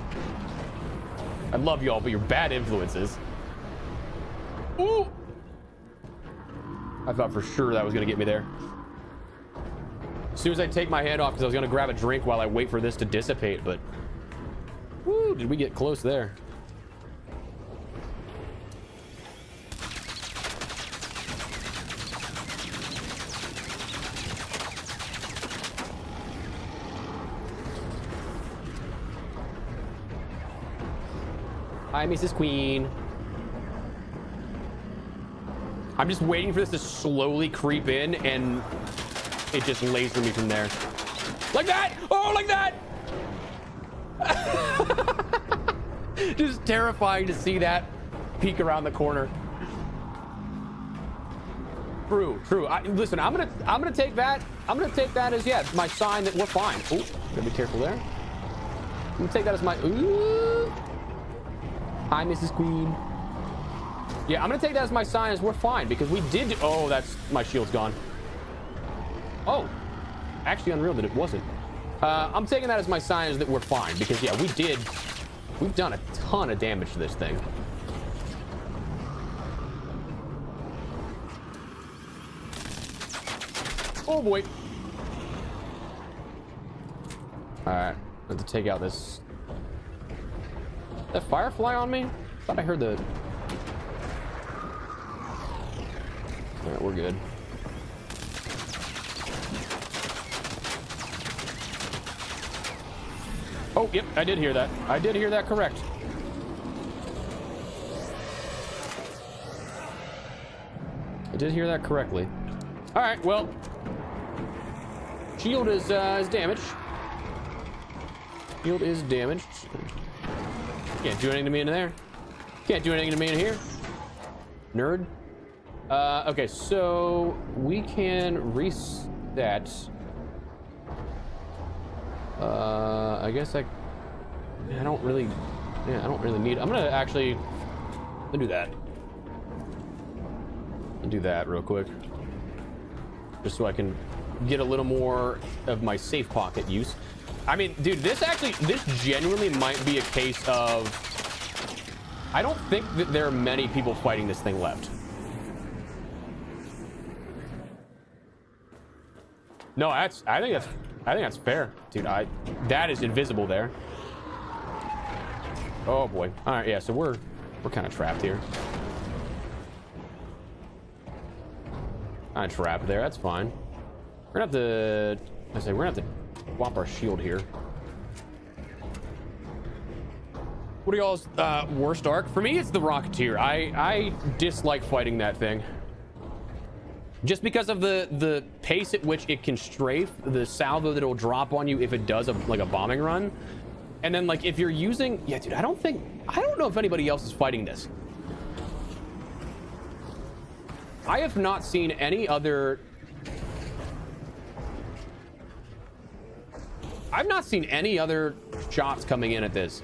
love y'all, but you're bad influences. Ooh. I thought for sure that was gonna get me there. As soon as I take my hand off, because I was gonna grab a drink while I wait for this to dissipate, but woo, did we get close there? Hi, Mrs. Queen. I'm just waiting for this to slowly creep in, and it just lasered me from there. Like that! Oh, like that! Just terrifying to see that peek around the corner. True. Listen, I'm gonna take that. I'm gonna take that as, yeah, my sign that we're fine. Oh, gotta be careful there. I'm gonna take that as my. Ooh. Hi, Mrs. Queen. Yeah, I'm gonna take that as my sign as we're fine, because we did. Oh, that's my shield's gone. Oh, actually unreal that it wasn't. I'm taking that as my sign as that we're fine, because yeah, we've done a ton of damage to this thing. Oh boy. All right, I have to take out this. That firefly on me? Thought I heard the. All right, we're good. Oh, yep, I did hear that. I did hear that correct. I did hear that correctly. All right, well, shield is damaged. Shield is damaged. Can't do anything to me in there. Can't do anything to me in here. Nerd. Okay, so we can reset. I guess I don't really need. I'm gonna do that. I'll do that real quick, just so I can get a little more of my safe pocket use. I mean, dude, this genuinely might be a case of, I don't think that there are many people fighting this thing left. No, I think that's fair, dude. That is invisible there. Oh boy. All right, yeah. So we're kind of trapped here. I'm trapped there. That's fine. We're gonna have to. We're gonna have to swap our shield here. What are y'all's worst arc? For me, it's the Rocketeer. I dislike fighting that thing. Just because of the pace at which it can strafe, the salvo that it'll drop on you if it does a bombing run. And then like if you're using, yeah, dude, I don't know if anybody else is fighting this. I have not seen any other. I've not seen any other shots coming in at this.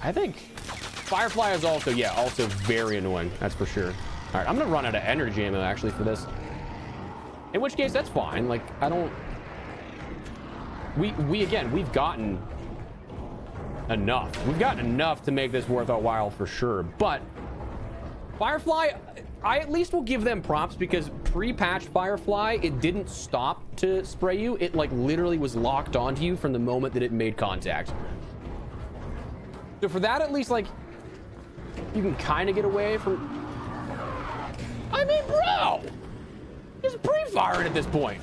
I think Firefly is also very annoying. That's for sure. All right, I'm gonna run out of energy ammo actually for this. In which case, that's fine. Like I don't. We've gotten enough. We've gotten enough to make this worth our while for sure. But Firefly, I at least will give them props because pre-patch Firefly, it didn't stop to spray you. It like literally was locked onto you from the moment that it made contact. So for that, at least like you can kind of get away from. I mean, bro, it's pre-firing at this point.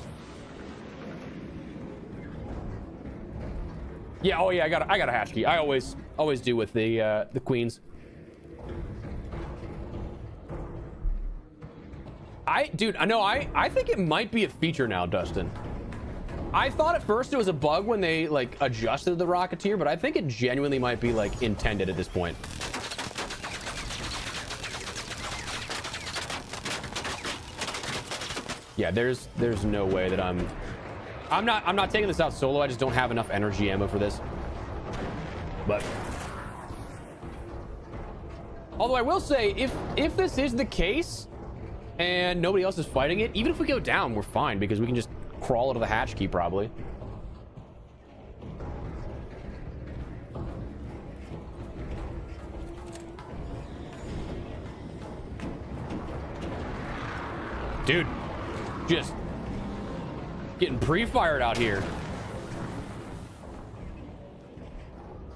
Yeah. Oh yeah. I got a hatch key. I always do with the queens. I think it might be a feature now, Dustin. I thought at first it was a bug when they like adjusted the Rocketeer, but I think it genuinely might be like intended at this point. Yeah, there's no way that I'm not taking this out solo. I just don't have enough energy ammo for this. But although I will say, if this is the case and nobody else is fighting it, even if we go down, we're fine because we can just crawl out of the hatch key probably. Dude, just getting pre-fired out here.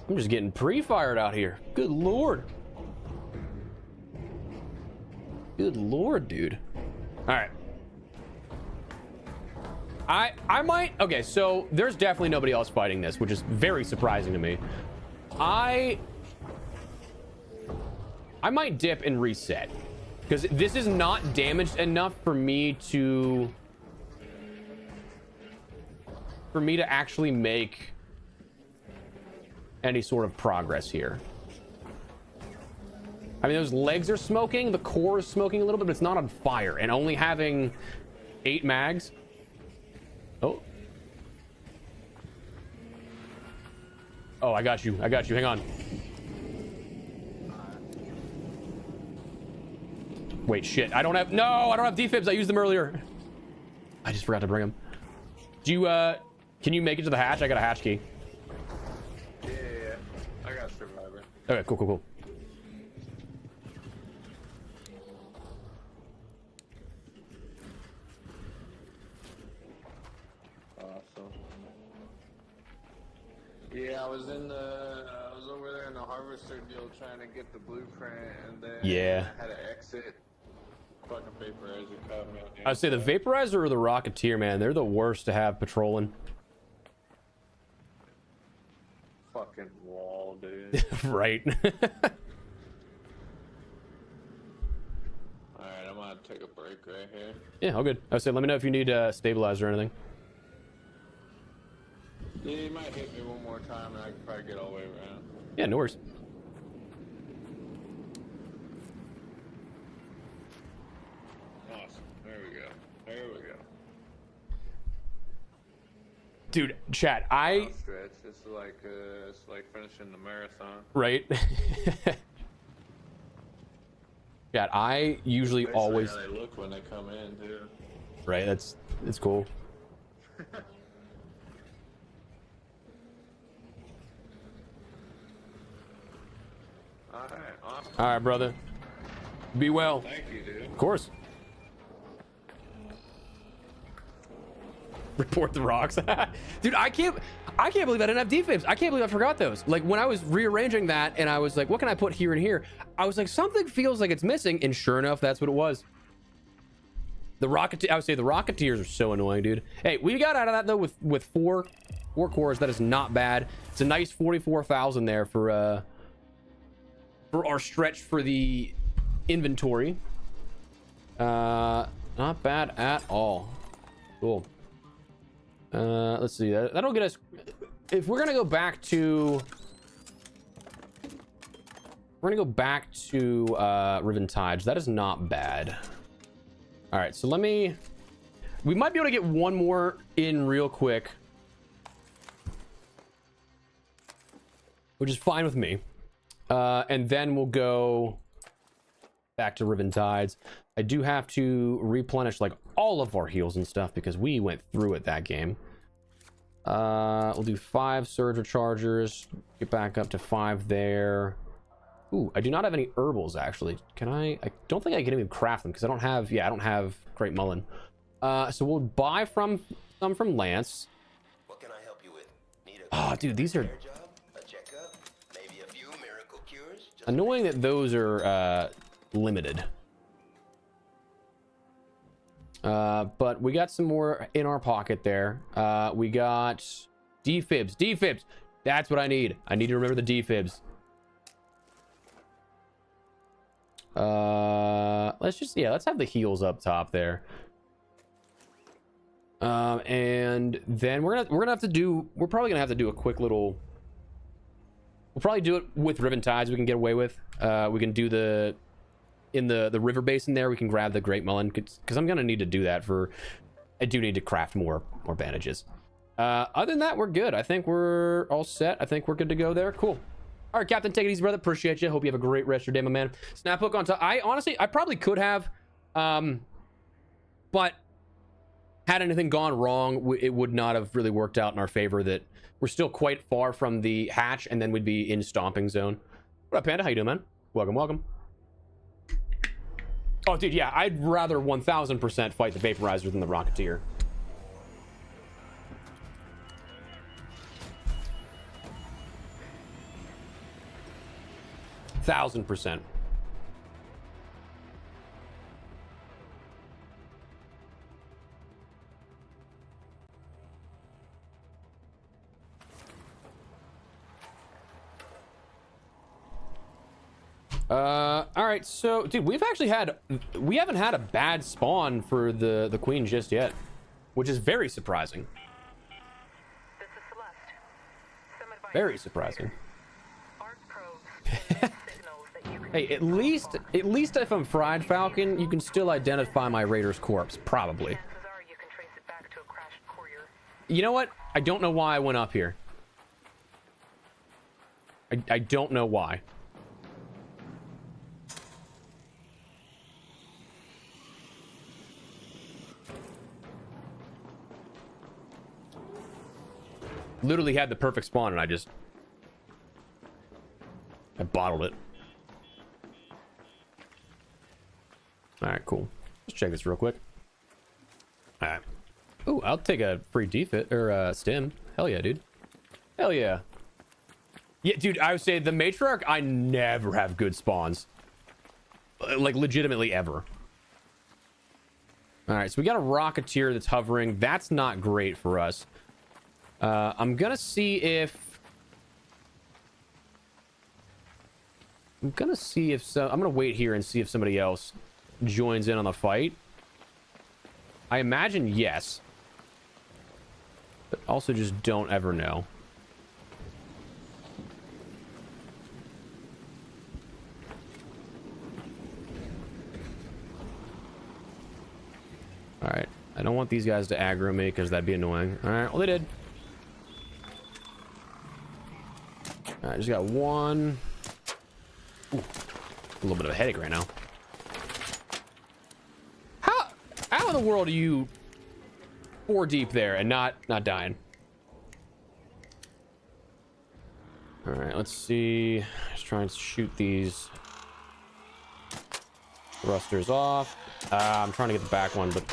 I'm just getting pre-fired out here. Good lord. Good lord, dude. All right. I might, okay, so there's definitely nobody else fighting this, which is very surprising to me. I might dip and reset, because this is not damaged enough for me to actually make any sort of progress here. I mean, those legs are smoking, the core is smoking a little bit, but it's not on fire. And only having 8 mags. Oh. Oh, I got you. I got you. Hang on. Wait, shit. I don't have... No, I don't have defibs. I used them earlier. I just forgot to bring them. Do you, can you make it to the hatch? I got a hatch key. Yeah. I got survivor. Okay, cool, cool, cool. Awesome. Yeah, I was over there in the harvester deal trying to get the blueprint, and then Yeah. I had to exit. Fucking vaporizer caught me on the I'd say the vaporizer or the rocketeer, man, they're the worst to have patrolling. fucking wall, dude. Right. Alright, I'm gonna take a break right here. Yeah, all good. I would say let me know if you need stabilizer or anything. Yeah, you might hit me one more time and I can probably get all the way around. Yeah, no worries. Awesome. There we go. There we go. Dude, chat, I... Stretch. It's like finishing the marathon. Right? Chat, I usually Basically always... how they look when they come in, too. Right, it's cool. Alright, awesome. All right, brother. Be well. Thank you, dude. Of course. Report the rocks. Dude, I can't believe I didn't have defibs. I can't believe I forgot those. Like when I was rearranging that and I was like, what can I put here and here? I was like, something feels like it's missing, and sure enough, that's what it was. The rocket, I would say the rocketeers are so annoying, dude. Hey, we got out of that though with four cores. That is not bad. It's a nice 44,000 there for our stretch for the inventory. Not bad at all. Cool. Let's see. That'll get us. If we're gonna go back to, Riven Tides. That is not bad. All right, so we might be able to get one more in real quick, which is fine with me. And then we'll go back to Riven Tides. I do have to replenish like all of our heals and stuff because we went through it that game. We'll do 5 surge rechargers, get back up to 5 there. Ooh, I do not have any herbals actually. Can I don't think I can even craft them because I don't have Great Mullen. So we'll buy some from Lance. What can I help you with? Need Oh, dude, these are job, a checkup, maybe a few miracle cures. Just annoying that those are limited. But we got some more in our pocket there. We got defibs. That's what I need. I need to remember the defibs. Let's have the heals up top there. And then we're probably gonna have to do a quick little. We'll probably do it with Riven Tides. We can get away with. We can do in the river basin there. We can grab the Great Mullen because I'm gonna need to do that I do need to craft more bandages. Other than that, we're good. I think we're all set. I think we're good to go there. Cool. All right, Captain, take it easy, brother. Appreciate you. Hope you have a great rest of your day, my man. Snap hook on top. I probably could have, but had anything gone wrong, it would not have really worked out in our favor. That we're still quite far from the hatch, and then we'd be in stomping zone. What up, Panda? How you doing, man? Welcome. Oh, dude, yeah, I'd rather 1000% fight the Vaporizer than the Rocketeer. Thousand percent. All right, so dude, we haven't had a bad spawn for the queen just yet, which is very surprising. This is Celeste. Some advice. Very surprising. Arc probes signals that you can Hey, at least if I'm Fried Falcon, you can still identify my Raider's corpse, probably. chances are you can trace it back to a crashed courier. You know what? I don't know why I went up here. I don't know why. Literally had the perfect spawn and I bottled it. All right, cool. Let's check this real quick. All right. Ooh, I'll take a free defit or stim. Hell yeah, dude. Hell yeah. Yeah, dude, I would say the Matriarch, I never have good spawns. Like, legitimately ever. All right, so we got a Rocketeer that's hovering. That's not great for us. I'm gonna see if I'm gonna wait here and see if somebody else joins in on the fight. I imagine yes, but also just don't ever know. All right, I don't want these guys to aggro me because that'd be annoying. All right, well, they did. I just got one. Ooh, a little bit of a headache right now. How in the world are you 4 deep there and not dying? All right, let's see. Let's try and shoot these thrusters off. I'm trying to get the back one, but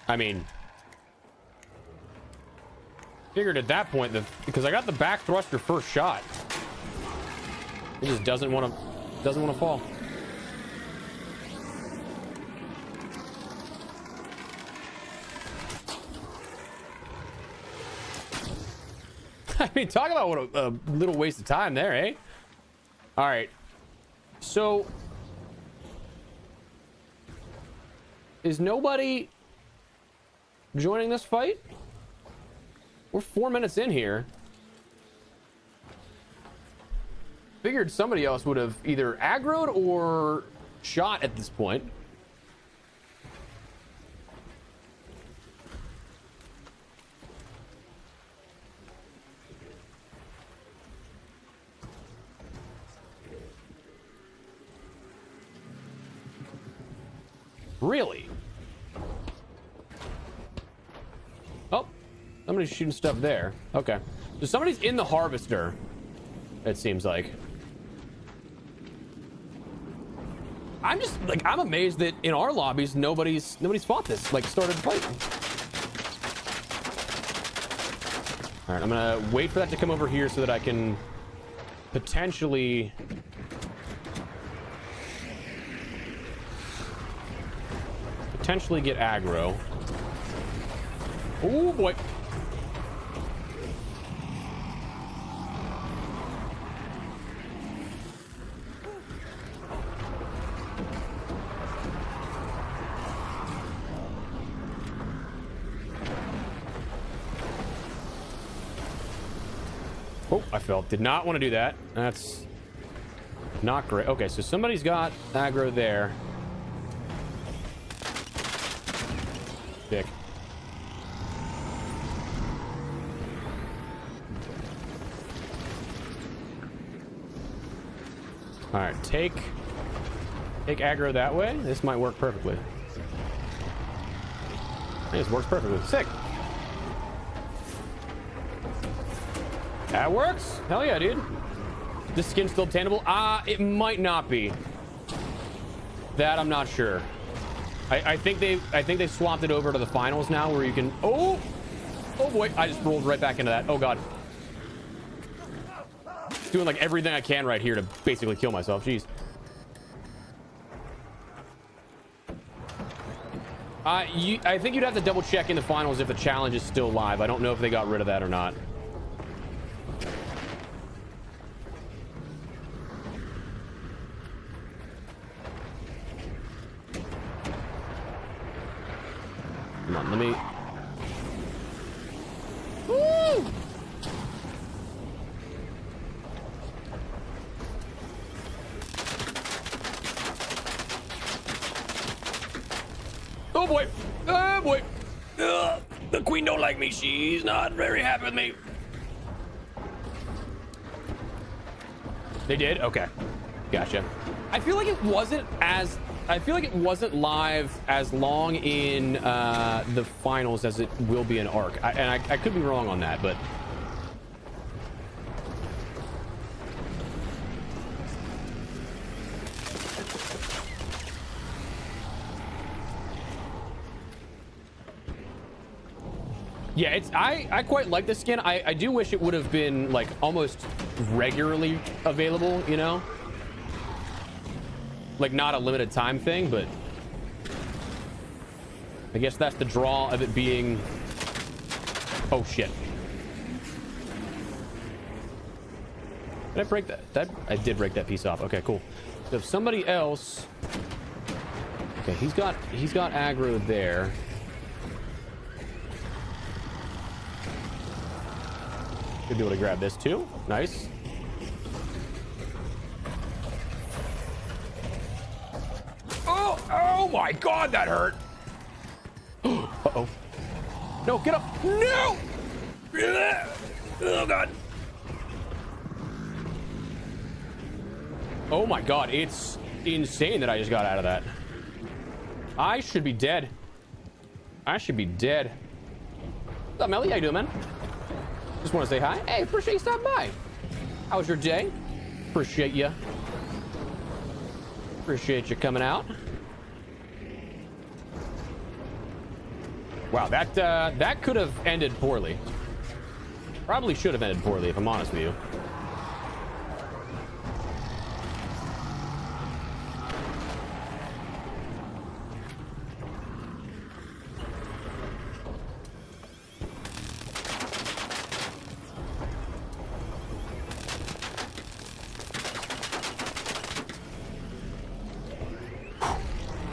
I mean, figured at that point that because I got the back thruster first shot, it just doesn't want to fall. I mean, talk about what a little waste of time there, eh? All right, so is nobody joining this fight? We're 4 minutes in here. Figured somebody else would have either aggroed or shot at this point. Really? Oh, somebody's shooting stuff there. Okay. So somebody's in the harvester, it seems like. I'm just like, I'm amazed that in our lobbies nobody's fought this, like started fighting. All right, I'm gonna wait for that to come over here so that I can potentially get aggro. Oh boy. Oh, I fell. Did not want to do that. That's not great. Okay, so somebody's got aggro there. Dick. All right, take aggro that way. This might work perfectly. I think this works perfectly. Sick. That works. Hell yeah, dude. This skin's still obtainable. It might not be. That I'm not sure. I think they swapped it over to the finals now, where you can. Oh boy! I just rolled right back into that. Oh god. Doing like everything I can right here to basically kill myself. Jeez. I think you'd have to double check in the finals if the challenge is still live. I don't know if they got rid of that or not. Come on, let me. Woo! Oh boy! Oh boy! The queen don't like me. She's not very happy with me. They did? Okay. Gotcha. I feel like it wasn't live as long in the finals as it will be in Arc. I could be wrong on that, but yeah, it's I quite like this skin. I do wish it would have been like almost regularly available, you know? Like not a limited time thing, but I guess that's the draw of it being. Oh shit. Did I break that? I did break that piece off. Okay, cool. So if somebody else. Okay, he's got aggro there. Should be able to grab this too. Nice. Oh my god, that hurt. Uh-oh. No, get up. No! Oh god. Oh my god, it's insane that I just got out of that. I should be dead. I should be dead. What's up, Melly? How you doing, man? Just want to say hi. Hey, appreciate you stopping by. How was your day? Appreciate you. Appreciate you coming out. Wow, that could have ended poorly. Probably should have ended poorly, if I'm honest with you.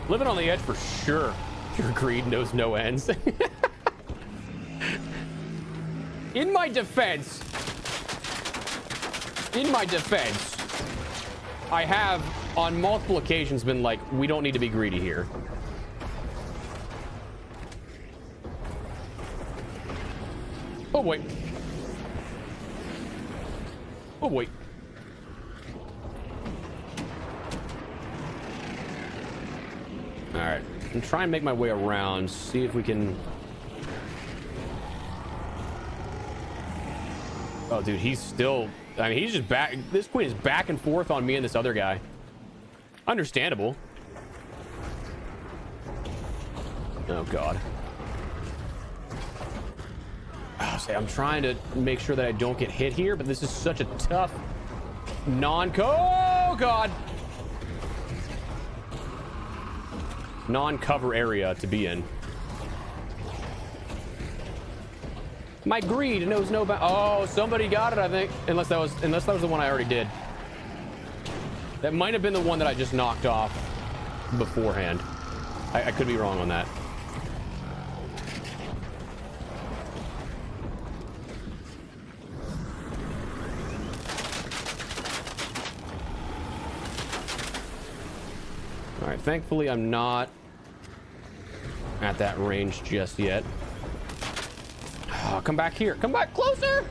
Living on the edge for sure. Your greed knows no ends. In my defense, I have on multiple occasions been like, we don't need to be greedy here. Oh wait. Oh wait. All right. And try and make my way around, see if we can. Oh dude, he's still, I mean, he's just back. This queen is back and forth on me and this other guy. Understandable. Oh god. Oh, say, I'm trying to make sure that I don't get hit here, but this is such a tough oh god, non-cover area to be in. My greed knows no bounds. Oh, somebody got it, I think. Unless that was the one I already did. That might have been the one that I just knocked off beforehand. I could be wrong on that. All right, thankfully I'm not at that range just yet. Oh, come back here. Come back closer.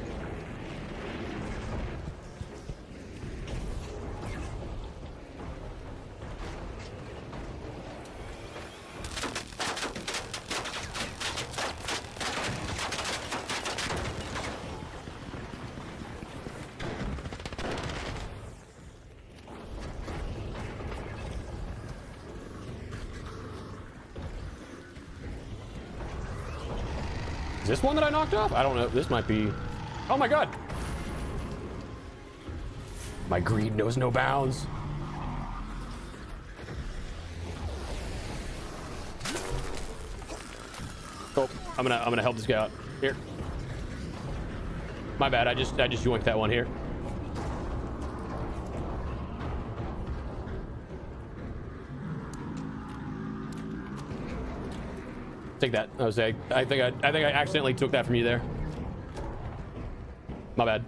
Is this one that I knocked off? I don't know. This might be... Oh my god! My greed knows no bounds. Oh, I'm gonna help this guy out. Here. My bad, I just yoinked that one here. Take that, Jose. I think I accidentally took that from you there. My bad.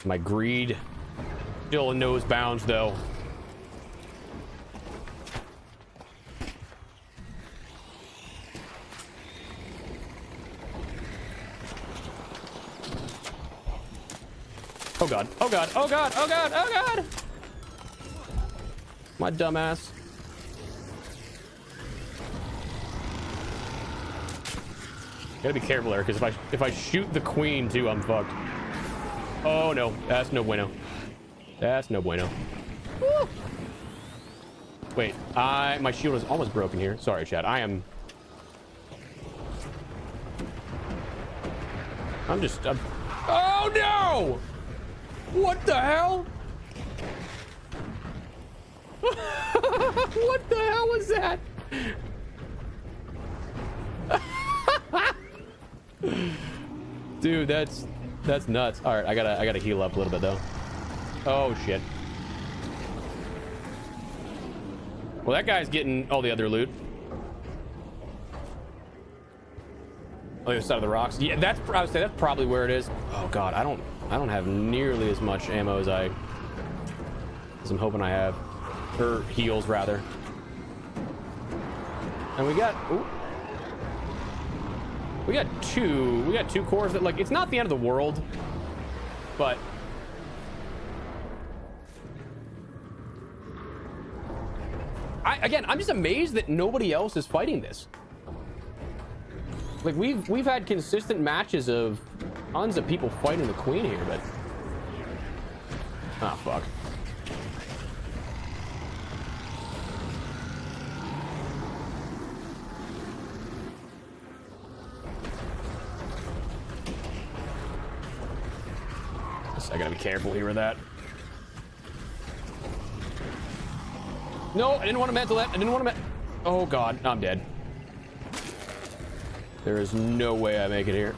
My greed still knows bounds, though. Oh god, oh god, oh god, oh god, oh god! My dumbass. Gotta be careful there, because if I shoot the queen too, I'm fucked. Oh no, that's no bueno. That's no bueno. Woo! Wait, my shield is almost broken here. Sorry, chat. I'm oh no! What the hell? What the hell was that? Dude, that's nuts. All right, I gotta heal up a little bit though. Oh shit. Well, that guy's getting all the other loot. On the other side of the rocks. Yeah, I would say that's probably where it is. Oh god, I don't have nearly as much ammo as I'm hoping I have, or heals rather. And we got two cores that, like, it's not the end of the world, but I'm just amazed that nobody else is fighting this. Like, we've had consistent matches of tons of people fighting the queen here, but oh fuck. I gotta be careful here with that. No, I didn't want to mental that. I didn't want to oh god, I'm dead. There is no way I make it here.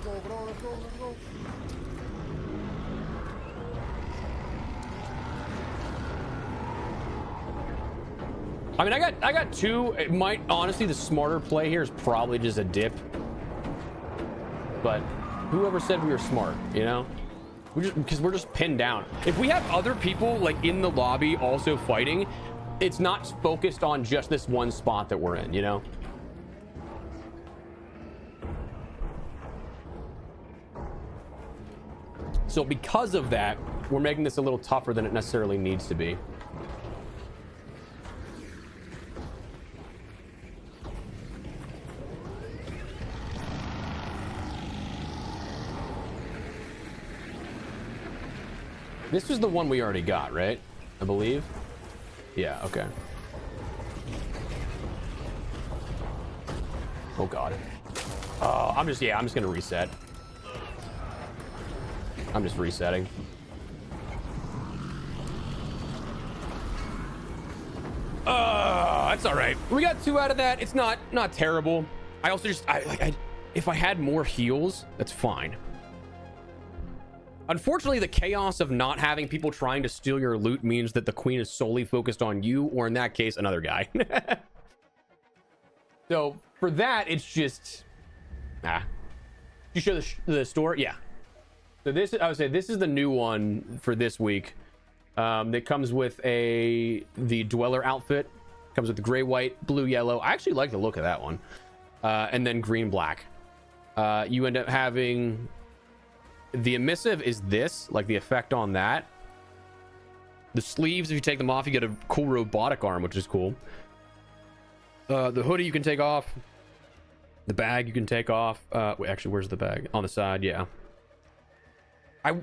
I mean, I got two. It might honestly, the smarter play here is probably just a dip. But whoever said we were smart, you know? Because we're just pinned down. If we have other people like in the lobby also fighting, it's not focused on just this one spot that we're in, you know? So because of that, we're making this a little tougher than it necessarily needs to be. This was the one we already got, right? I believe. Yeah, okay. Oh god. Oh, I'm just gonna reset. I'm just resetting. That's all right. We got 2 out of that. It's not terrible. I also just if I had more heals, that's fine. Unfortunately, the chaos of not having people trying to steal your loot means that the queen is solely focused on you, or in that case, another guy. So for that, it's just you show the store, yeah. So this, I would say, this is the new one for this week. That comes with the dweller outfit. Comes with the gray, white, blue, yellow. I actually like the look of that one. And then green, black. You end up having the emissive is this, like the effect on that. The sleeves, if you take them off, you get a cool robotic arm, which is cool. The hoodie you can take off. The bag you can take off. Wait, actually, where's the bag? On the side, yeah.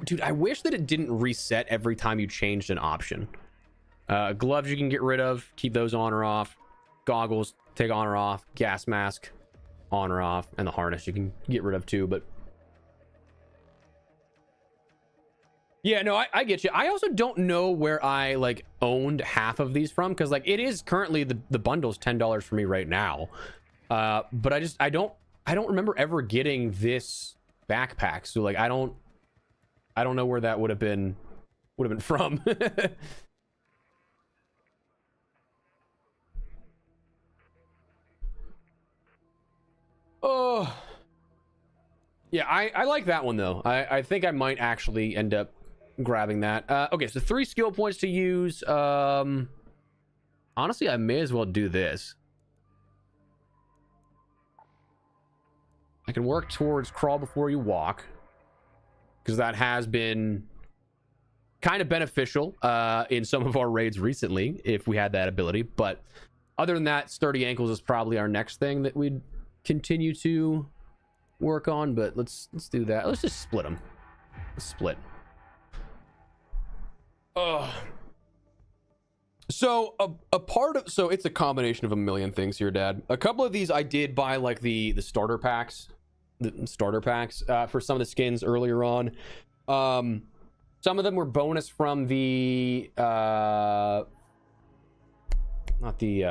Dude, I wish that it didn't reset every time you changed an option. Gloves you can get rid of, keep those on or off. Goggles, take on or off. Gas mask, on or off. And the harness you can get rid of too, but... Yeah, no, I get you. I also don't know where I, like, owned half of these from, because, like, it is currently, the bundle's $10 for me right now. But I don't remember ever getting this backpack, so, like, I don't know where that would have been from. Oh yeah, I like that one though. I think I might actually end up grabbing that. Okay, so 3 skill points to use. Honestly, I may as well do this. I can work towards crawl before you walk, because that has been kind of beneficial in some of our raids recently if we had that ability. But other than that, sturdy ankles is probably our next thing that we'd continue to work on. But let's do that. Let's just split them. Let's split. So a part of, so it's a combination of a million things here, Dad. A couple of these I did buy, like the starter packs, for some of the skins earlier on. Some of them were bonus from the not the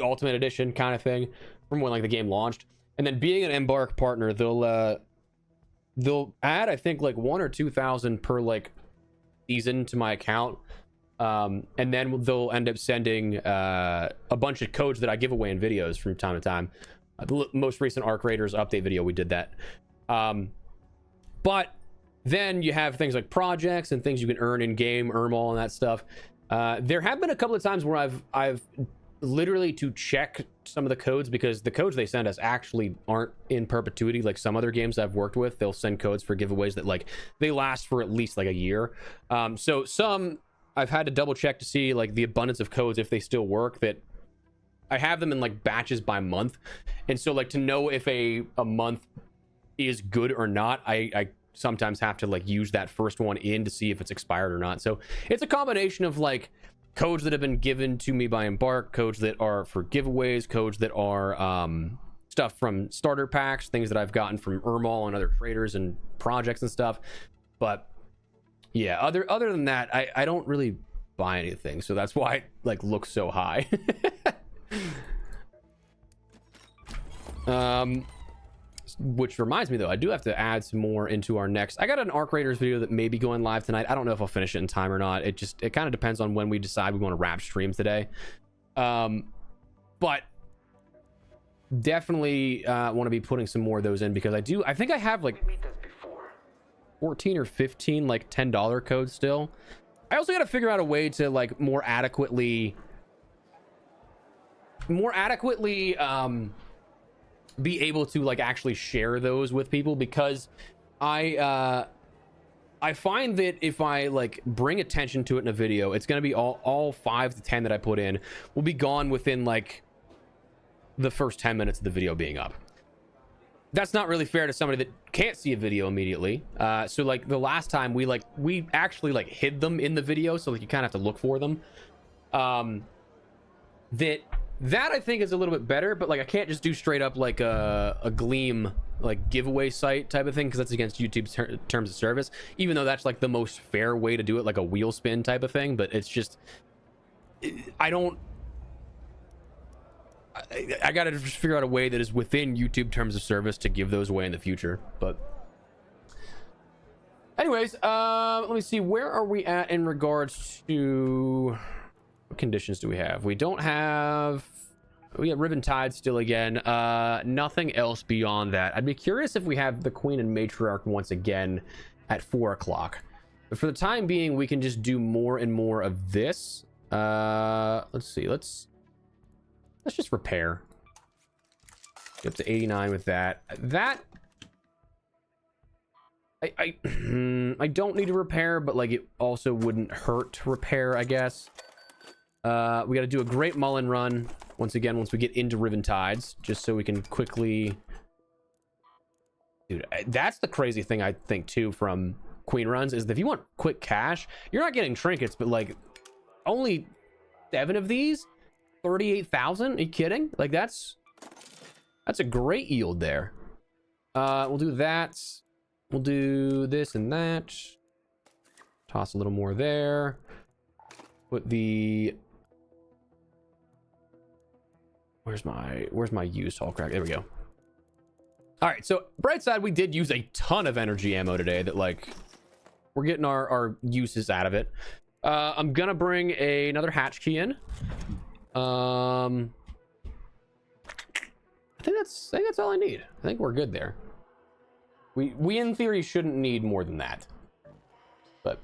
Ultimate Edition kind of thing, from when, like, the game launched. And then being an Embark partner, they'll add, I think, like 1,000 or 2,000 per, like, season to my account. And then they'll end up sending a bunch of codes that I give away in videos from time to time. The most recent Arc Raiders update video, we did that. But then you have things like projects and things you can earn in game, earn all and that stuff. There have been a couple of times where I've literally to check some of the codes, because the codes they send us actually aren't in perpetuity. Like some other games I've worked with, they'll send codes for giveaways that, like, they last for at least like a year. So some I've had to double check to see, like, the abundance of codes, if they still work. That I have them in, like, batches by month, and so, like, to know if a month is good or not, I sometimes have to, like, use that first one in to see if it's expired or not. So it's a combination of, like, codes that have been given to me by Embark, codes that are for giveaways, codes that are stuff from starter packs, things that I've gotten from Ermal and other traders and projects and stuff. But yeah, other than that, I don't really buy anything, so that's why it, like, looks so high. Which reminds me, though, I do have to add some more into our next. I got an Arc Raiders video that may be going live tonight. I don't know if I'll finish it in time or not. It kind of depends on when we decide we want to wrap streams today. But definitely want to be putting some more of those in, because I think I have like 14 or 15 like $10 codes still. I also got to figure out a way to, like, more adequately be able to, like, actually share those with people, because I find that if I, like, bring attention to it in a video, it's going to be all 5 to 10 that I put in will be gone within, like, the first 10 minutes of the video being up. That's not really fair to somebody that can't see a video immediately. So, like, the last time we actually, like, hid them in the video, so, like, you kind of have to look for them. That I think is a little bit better, but, like, I can't just do straight up, like, a Gleam, like, giveaway site type of thing, because that's against YouTube's terms of service, even though that's, like, the most fair way to do it, like a wheel spin type of thing. But it's just, I gotta just figure out a way that is within YouTube terms of service to give those away in the future. But anyways, let me see, where are we at in regards to what conditions do we have? We got Riven Tide still again. Nothing else beyond that. I'd be curious if we have the Queen and Matriarch once again at 4 o'clock. But for the time being, we can just do more and more of this. Let's see. Let's just repair. Get up to 89 with that. I don't need to repair, but, like, it also wouldn't hurt to repair, I guess. We got to do a Great Mullen run. once again once we get into Riven Tides, just so we can quickly. Dude, that's the crazy thing I think too from Queen runs is that if you want quick cash, you're not getting trinkets, but like only 7 of these, 38,000. Are you kidding? Like that's a great yield there. We'll do that. We'll do this and that. Toss a little more there. Put the. Where's my used hull crack? There we go. All right, so bright side, we did use a ton of energy ammo today that like we're getting our uses out of it. I'm gonna bring another hatch key in. I think that's all I need. I think we're good there. We in theory shouldn't need more than that. But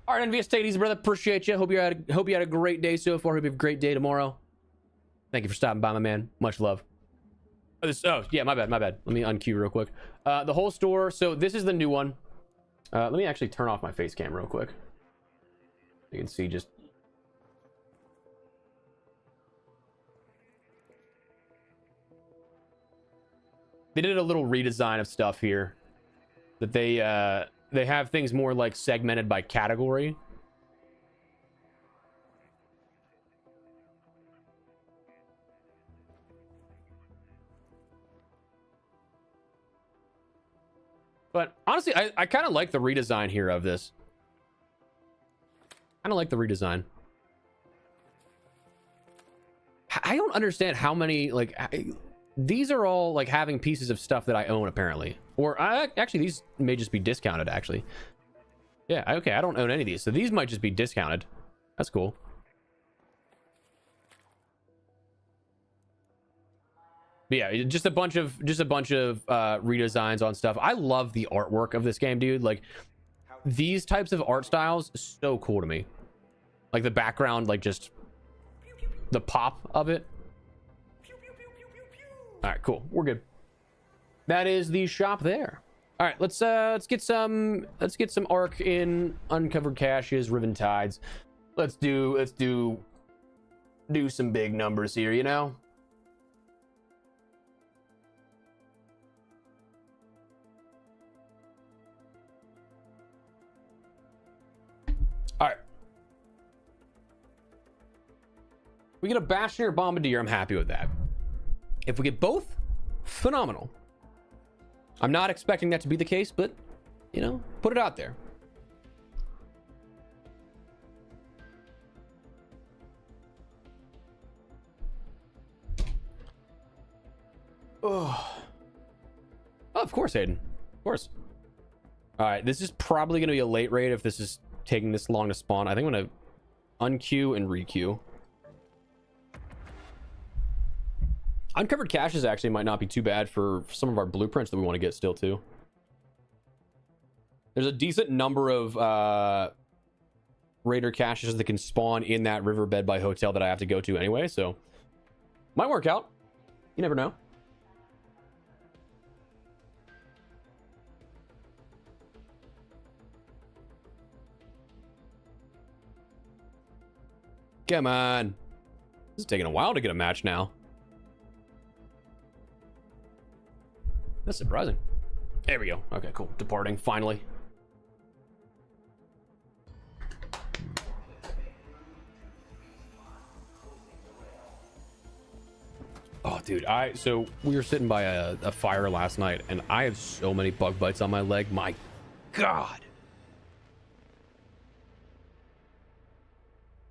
all right, Envious, take it easy, brother. Appreciate you. Hope you had a great day so far. Hope you have a great day tomorrow. Thank you for stopping by, my man. Much love. Oh yeah, my bad. Let me unqueue real quick. The whole store. So this is the new one. Let me actually turn off my face cam real quick. You can see just. They did a little redesign of stuff here. That they have things more like segmented by category. But honestly, I kind of like the redesign here of this. I don't like the redesign. I don't understand how many, like, these are all like having pieces of stuff that I own apparently. Or actually, these may just be discounted actually. Yeah, okay, I don't own any of these. So these might just be discounted. That's cool. But yeah, just a bunch of redesigns on stuff. I love the artwork of this game, dude. Like these types of art styles, so cool to me. Like the background, like just the pop of it. All right, cool. We're good. That is the shop there. All right, let's get some arc in uncovered caches, Riven Tides. Let's do some big numbers here, you know. All right. We get a Bastion or Bombardier, I'm happy with that. If we get both, phenomenal. I'm not expecting that to be the case, but, you know, put it out there. Oh, of course, Hayden. Of course. All right, this is probably going to be a late raid if this is taking this long to spawn. I think I'm going to unqueue and requeue. Uncovered caches actually might not be too bad for some of our blueprints that we want to get still too. There's a decent number of raider caches that can spawn in that riverbed by hotel that I have to go to anyway, so might work out. You never know. Come on. This is taking a while to get a match now. That's surprising. There we go. Okay, cool. Departing, finally. Oh, dude. So we were sitting by a fire last night, and I have so many bug bites on my leg. My God.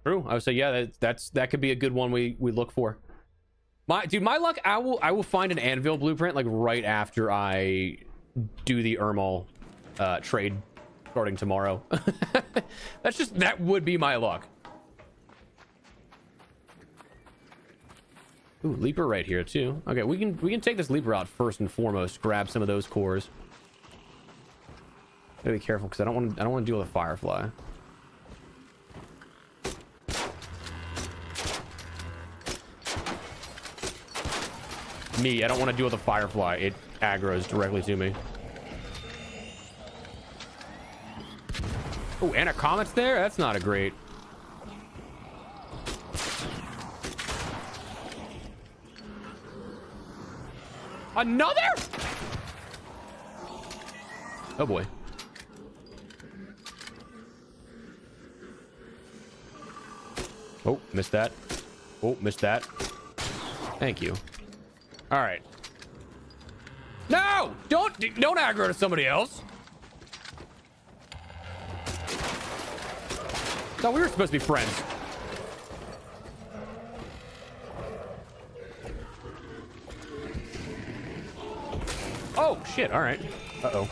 True. I would say, yeah, that could be a good one we look for. My luck, I will find an anvil blueprint like right after I do the Ermal trade starting tomorrow. That would be my luck. Ooh, leaper right here too. Okay, we can take this leaper out first and foremost. Grab some of those cores. Gotta be careful because I don't want to deal with a firefly. I don't want to deal with a firefly. It aggroes directly to me. Oh, and a comet's there? That's not a great. Another? Oh boy. Oh, missed that. Oh, missed that. Thank you. All right. No! Don't aggro to somebody else. No, we were supposed to be friends. Oh, shit. All right. Uh-oh.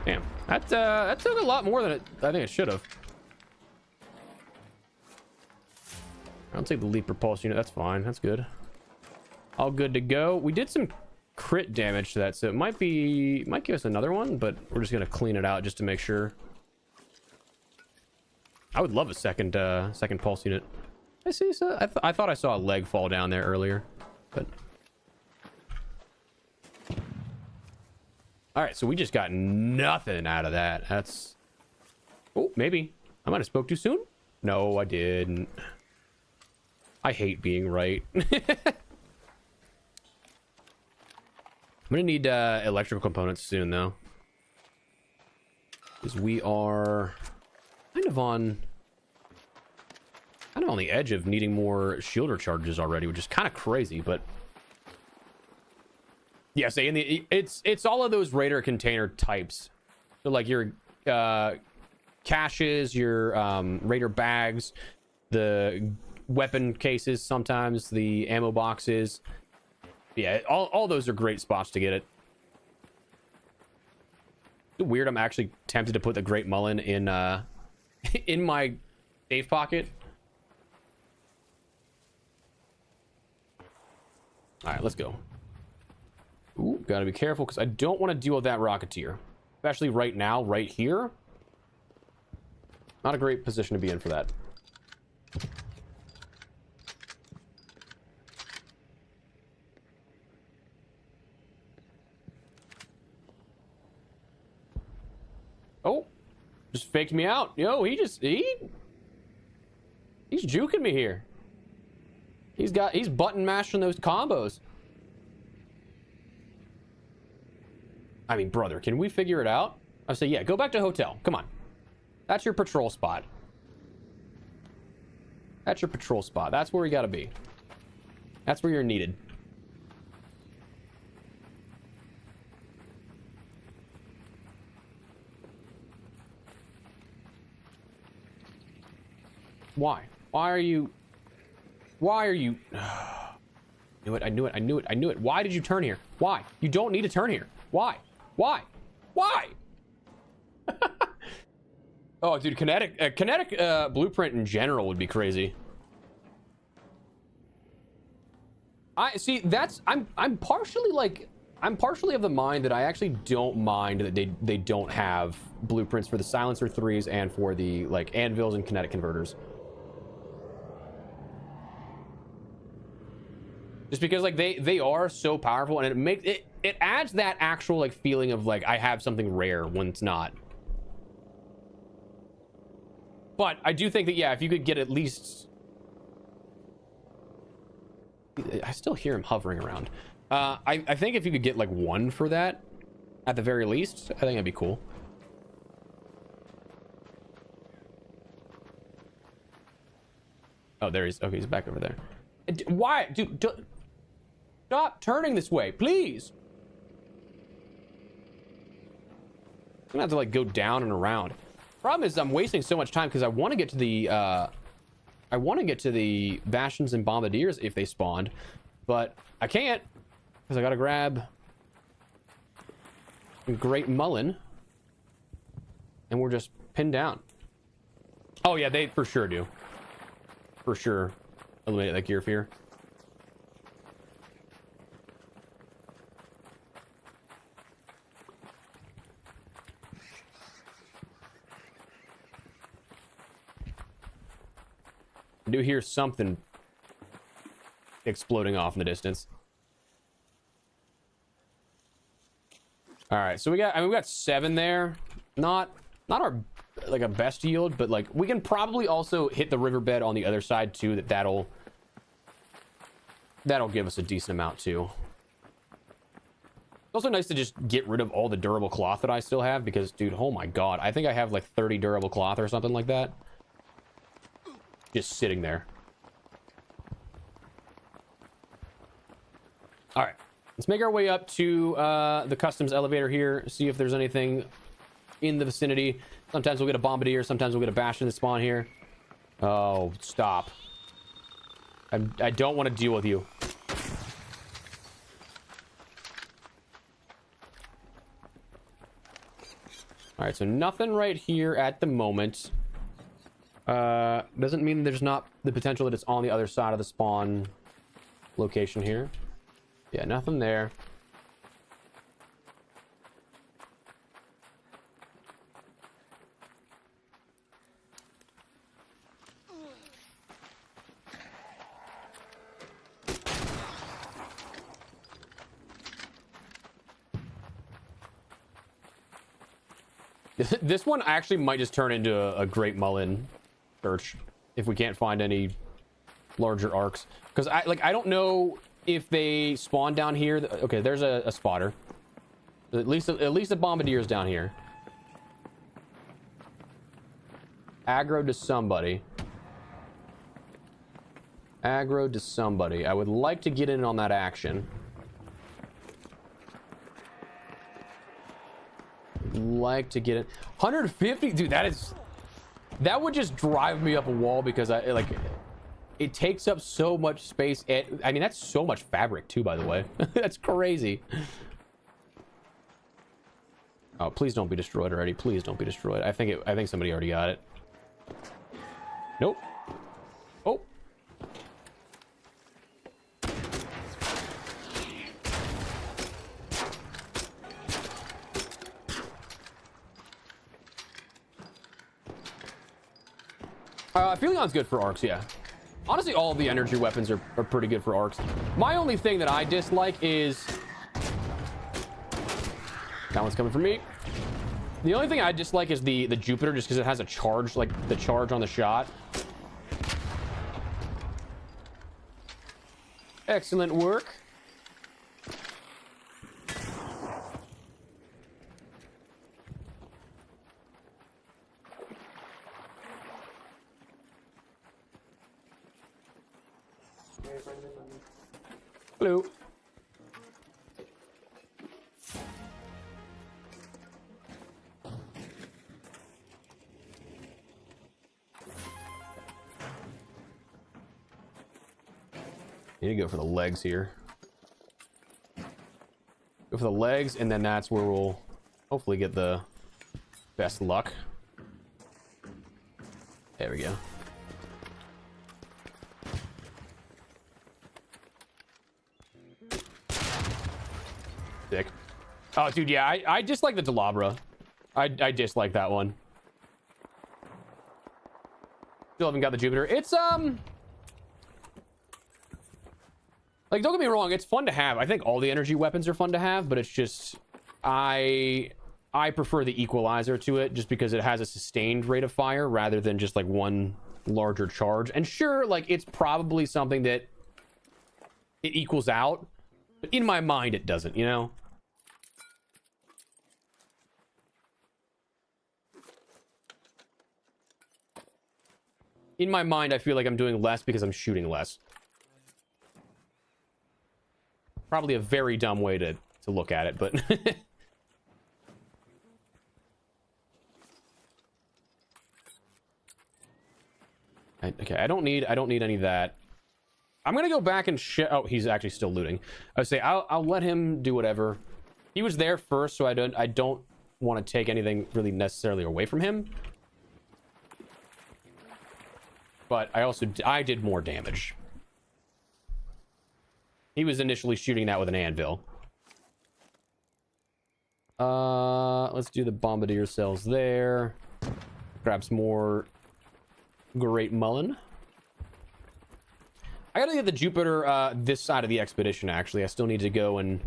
Damn. That took a lot more than I think it should have. I'll take the leap pulse unit. That's fine. That's good. All good to go. We did some crit damage to that, so it might give us another one, but we're just gonna clean it out just to make sure. I would love a second pulse unit. I see. So I thought I saw a leg fall down there earlier, but all right. So we just got nothing out of that. That's maybe I might have spoke too soon. No, I didn't. I hate being right. I'm gonna need electrical components soon, though, because we are kind of on the edge of needing more shield charges already, which is kind of crazy. But yeah, say it's all of those raider container types. So like your caches, your raider bags, the weapon cases, sometimes the ammo boxes. Yeah, all those are great spots to get it. It's weird, I'm actually tempted to put the Great Mullen in in my safe pocket. All right, let's go. Ooh, gotta be careful because I don't want to deal with that Rocketeer, especially right now, right here. Not a great position to be in for that. Oh, just faked me out. Yo, he's juking me here. He's button mashing those combos. I mean, brother, can we figure it out? I say, yeah, go back to hotel. Come on. That's your patrol spot. That's your patrol spot. That's where you gotta be. That's where you're needed. Why? Why are you... I knew it. Why did you turn here? Why? You don't need to turn here. Why? Oh, dude, kinetic blueprint in general would be crazy. I see. I'm partially of the mind that I actually don't mind that they don't have blueprints for the silencer 3s and for the like anvils and kinetic converters. Just because like they are so powerful, and it adds that actual like feeling of like I have something rare when it's not. But I do think that, yeah, if you could get at least... I still hear him hovering around. I think if you could get like one for that, at the very least, I think that'd be cool. Oh, there he's... Okay, he's back over there. Why? Dude, stop turning this way, please. I'm gonna have to like go down and around. Problem is I'm wasting so much time because I want to get to the Bastions and Bombardiers if they spawned, but I can't because I gotta grab Great Mullen and we're just pinned down. Oh yeah, they for sure do. For sure eliminate that gear fear. I do hear something exploding off in the distance. All right, so we got 7 there. Not our like a best yield, but like we can probably also hit the riverbed on the other side too. That'll give us a decent amount too. It's also nice to just get rid of all the durable cloth that I still have because, dude, oh my god, I think I have like 30 durable cloth or something like that. Just sitting there. All right, let's make our way up to the customs elevator here. See if there's anything in the vicinity. Sometimes we'll get a bombardier. Sometimes we'll get a bastion to spawn here. Oh, stop. I don't want to deal with you. All right, so nothing right here at the moment. Doesn't mean there's not the potential that it's on the other side of the spawn location here. Yeah, nothing there. This one actually might just turn into a Great Mullen search if we can't find any larger arcs. Because I don't know if they spawn down here. Okay, there's a spotter. At least the bombardier's down here. Aggro to somebody. Aggro to somebody. I would like to get in on that action. Like to get it 150, dude. That would just drive me up a wall because it takes up so much space. I mean, that's so much fabric too, by the way. That's crazy. Oh, please don't be destroyed already. Please don't be destroyed. I think somebody already got it. Nope. Oh. Philion's good for arcs, yeah. Honestly, all of the energy weapons are pretty good for arcs. My only thing that I dislike is... That one's coming from me. The only thing I dislike is the Jupiter, just because it has a charge, like the charge on the shot. Excellent work. Hello. Need to go for the legs here. Go for the legs, and then that's where we'll hopefully get the best luck. There we go. Sick. Oh, dude, yeah, I dislike the Delabra. I dislike that one. Still haven't got the Jupiter. It's like, don't get me wrong, it's fun to have. I think all the energy weapons are fun to have, but it's just I prefer the equalizer to it just because it has a sustained rate of fire rather than just like one larger charge. And sure, like it's probably something that it equals out, but in my mind it doesn't, you know? In my mind, I feel like I'm doing less because I'm shooting less. Probably a very dumb way to look at it, but okay, I don't need any of that. I'm gonna go back and oh, he's actually still looting. I would say I'll let him do whatever. He was there first, so I don't want to take anything really necessarily away from him. But I did more damage. He was initially shooting that with an anvil. Let's do the bombardier cells there. Grab some more Great Mullen. I gotta get the Jupiter this side of the expedition, actually. I still need to go and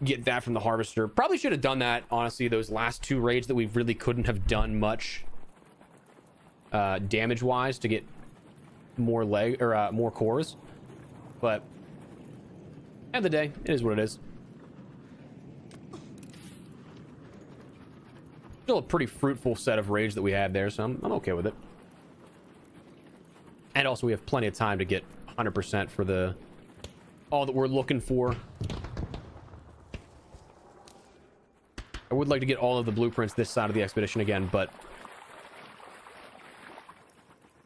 get that from the harvester. Probably should have done that, honestly, those last 2 raids that we really couldn't have done much damage wise to get more more cores. But end of the day, it is what it is. Still a pretty fruitful set of raids that we had there, so I'm okay with it. And also we have plenty of time to get 100% for all that we're looking for. I would like to get all of the blueprints this side of the expedition again, but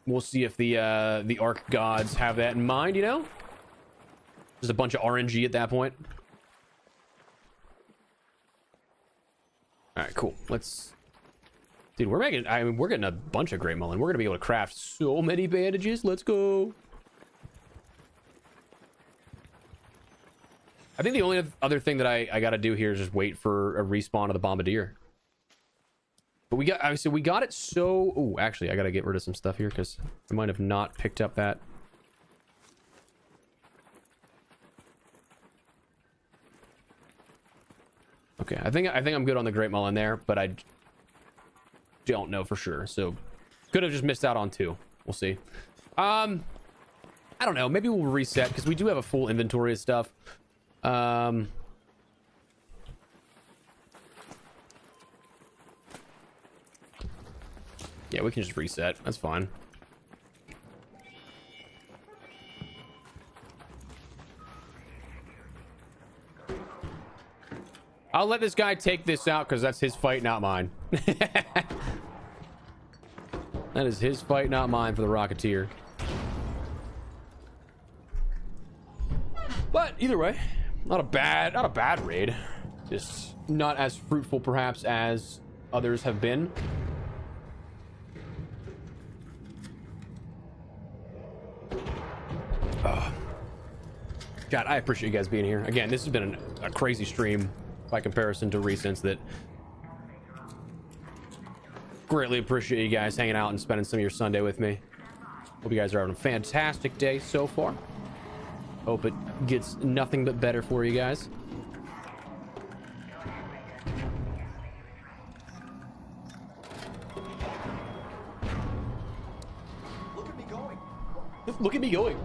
we'll see if the Ark gods have that in mind, you know? There's a bunch of RNG at that point. All right, cool. Let's... Dude, we're getting a bunch of Great Mullen. We're gonna be able to craft so many bandages. Let's go. I think the only other thing that I gotta do here is just wait for a respawn of the Bombardier. But we got it so... Oh, actually, I gotta get rid of some stuff here because I might have not picked up that. Okay, I think I'm good on the Great Mullen there, but I don't know for sure. So could have just missed out on 2. We'll see. I don't know. Maybe we'll reset because we do have a full inventory of stuff. Yeah, we can just reset. That's fine. I'll let this guy take this out because that's his fight, not mine. That is his fight, not mine, for the Rocketeer. But either way, not a bad raid. Just not as fruitful, perhaps, as others have been. God, I appreciate you guys being here. Again, this has been a crazy stream by comparison to recents that greatly appreciate you guys hanging out and spending some of your Sunday with me. Hope you guys are having a fantastic day so far. Hope it gets nothing but better for you guys. Look at me going. Look at me going.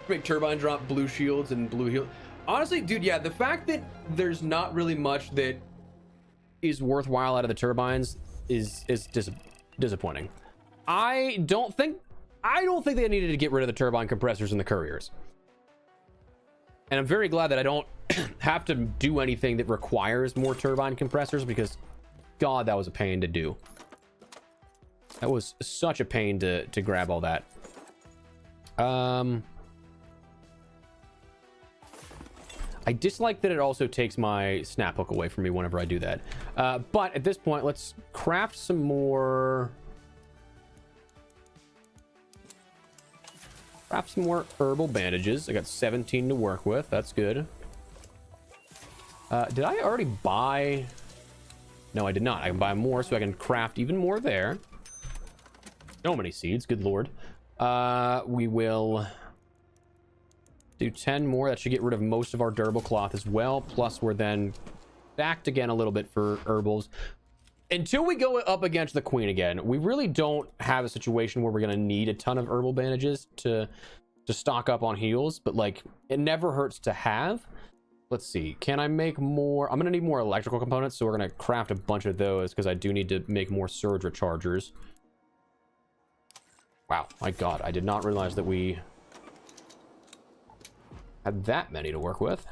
Make turbine drop blue shields and blue heal. Honestly, dude, yeah, the fact that there's not really much that is worthwhile out of the turbines is disappointing. I don't think they needed to get rid of the turbine compressors and the couriers. And I'm very glad that I don't have to do anything that requires more turbine compressors, because God, that was a pain to do. That was such a pain to grab all that. I dislike that it also takes my snap hook away from me whenever I do that. But at this point, let's craft some more... herbal bandages. I got 17 to work with. That's good. Did I already buy... No, I did not. I can buy more so I can craft even more there. So many seeds. Good lord. We will... do 10 more. That should get rid of most of our durable cloth as well. Plus we're then stacked again a little bit for herbals. Until we go up against the queen again, we really don't have a situation where we're going to need a ton of herbal bandages to stock up on heals, but like it never hurts to have. Let's see, can I make more? I'm going to need more electrical components, so we're going to craft a bunch of those because I do need to make more surge rechargers. Wow, my god, I did not realize that we had that many to work with.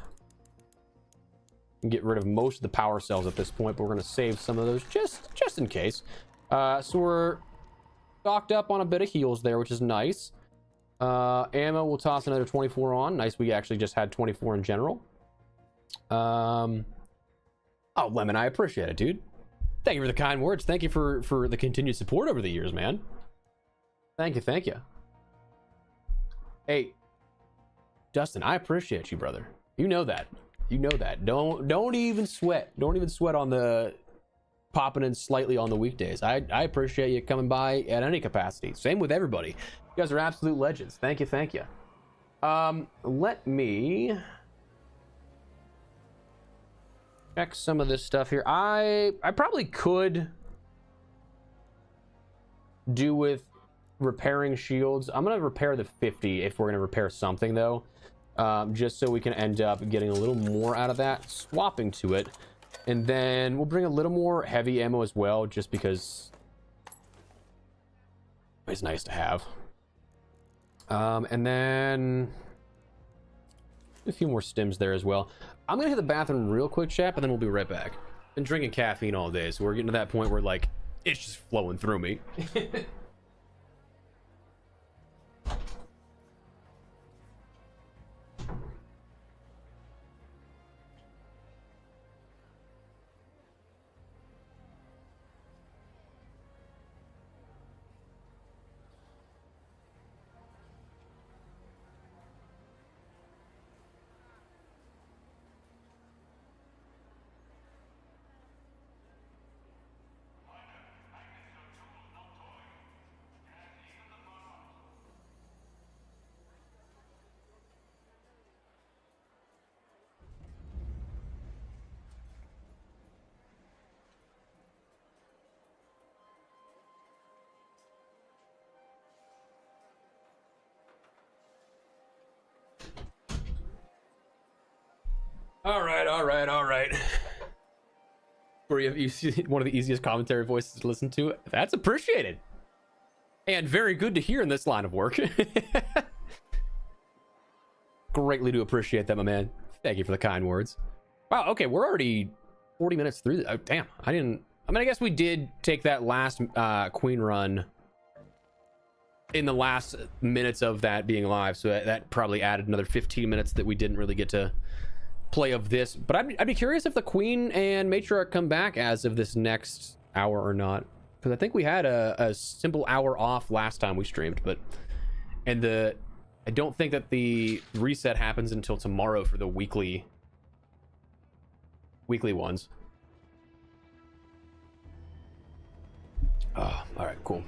Get rid of most of the power cells at this point, but we're going to save some of those just in case. So we're stocked up on a bit of heals there, which is nice. Ammo, we'll toss another 24 on. Nice, we actually just had 24 in general. Oh, Lemon, I appreciate it, dude. Thank you for the kind words. Thank you for the continued support over the years, man. Thank you. Hey, Dustin, I appreciate you, brother. You know that. Don't even sweat. Don't even sweat on the popping in slightly on the weekdays. I appreciate you coming by at any capacity. Same with everybody. You guys are absolute legends. Thank you. Let me check some of this stuff here. I probably could do with repairing shields. I'm gonna repair the 50 if we're gonna repair something though, just so we can end up getting a little more out of that, swapping to it, and then we'll bring a little more heavy ammo as well, just because it's nice to have. And then a few more stims there as well. I'm gonna hit the bathroom real quick, chap, and then we'll be right back. Been drinking caffeine all day, so we're getting to that point where like it's just flowing through me. All right. Where you see one of the easiest commentary voices to listen to. That's appreciated. And very good to hear in this line of work. Greatly to appreciate that, my man. Thank you for the kind words. Wow, okay, we're already 40 minutes through. Oh, damn, I guess we did take that last queen run in the last minutes of that being live, so that probably added another 15 minutes that we didn't really get to play of this. But I'd be curious if the queen and matriarch come back as of this next hour or not, because I think we had a simple hour off last time we streamed, I don't think that the reset happens until tomorrow for the weekly ones. Oh, all right, cool.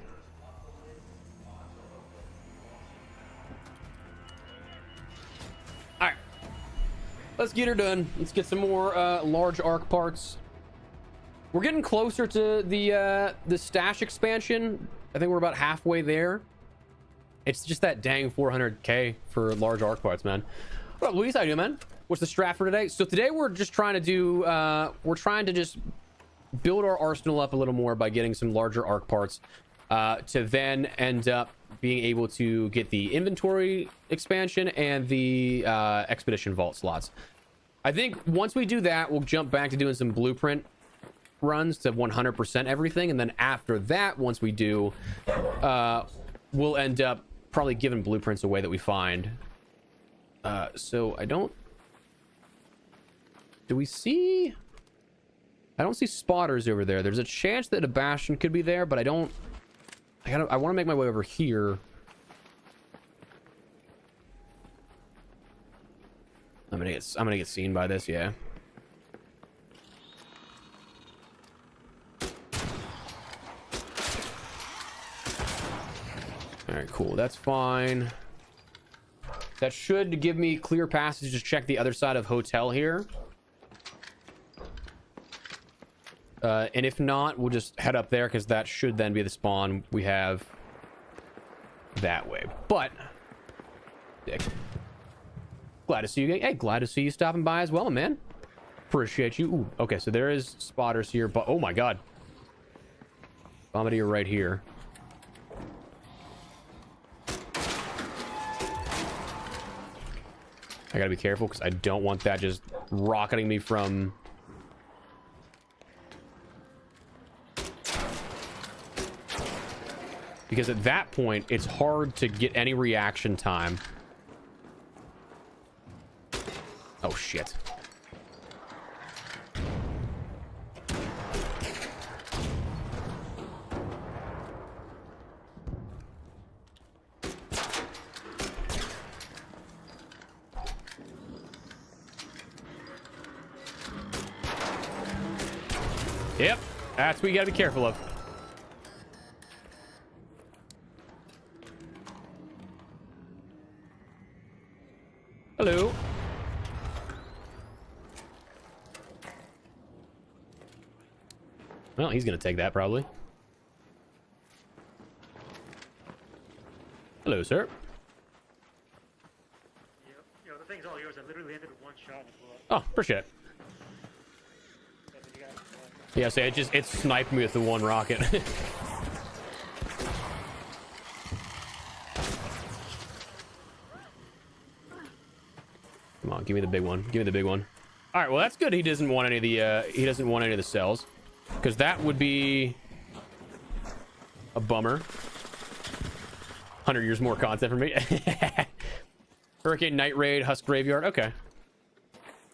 All right, let's get her done. Let's get some more large arc parts. We're getting closer to the stash expansion. I think we're about halfway there. It's just that dang 400k for large arc parts, man. What up, Luis? How you doing, man? What's the strat for today? So today we're just trying to do we're trying to just build our arsenal up a little more by getting some larger arc parts to then end up being able to get the inventory expansion and the expedition vault slots. I think once we do that, we'll jump back to doing some blueprint runs to 100% everything, and then after that, once we do, we'll end up probably giving blueprints away that we find. So do we see? I don't see spotters over there. There's a chance that a bastion could be there, but I want to make my way over here. I'm gonna get seen by this, yeah. All right, cool. That's fine. That should give me clear passage to check the other side of hotel here. And if not, we'll just head up there because that should then be the spawn we have that way. But dick. Glad to see you. Hey, glad to see you stopping by as well, man. Appreciate you. Ooh, okay, so there is spotters here, but oh my god. Bombardier right here. I gotta be careful because I don't want that just rocketing me from... Because at that point, it's hard to get any reaction time. Oh, shit. Yep, that's what you gotta be careful of. Hello. Well, he's gonna take that probably. Hello, sir. Yep. Yo, the thing's all yours. I literally ended with one shot and blew up. Oh, appreciate it. Yeah, but you got, Yeah, so it sniped me with the one rocket. Come on, give me the big one. Give me the big one. All right, well that's good. He doesn't want any of the cells, because that would be a bummer. 100 years more content for me. Hurricane, Night Raid, Husk Graveyard. Okay.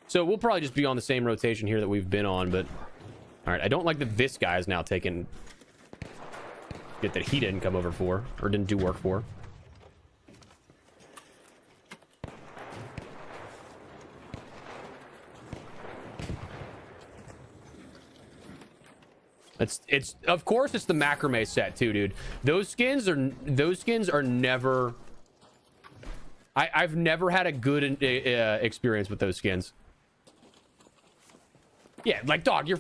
So we'll probably just be on the same rotation here that we've been on, but all right. I don't like that this guy is now taking get that he didn't come over for or didn't do work for. It's of course it's the macrame set too, dude. Those skins are never. I've never had a good experience with those skins. Yeah, like dog, you're.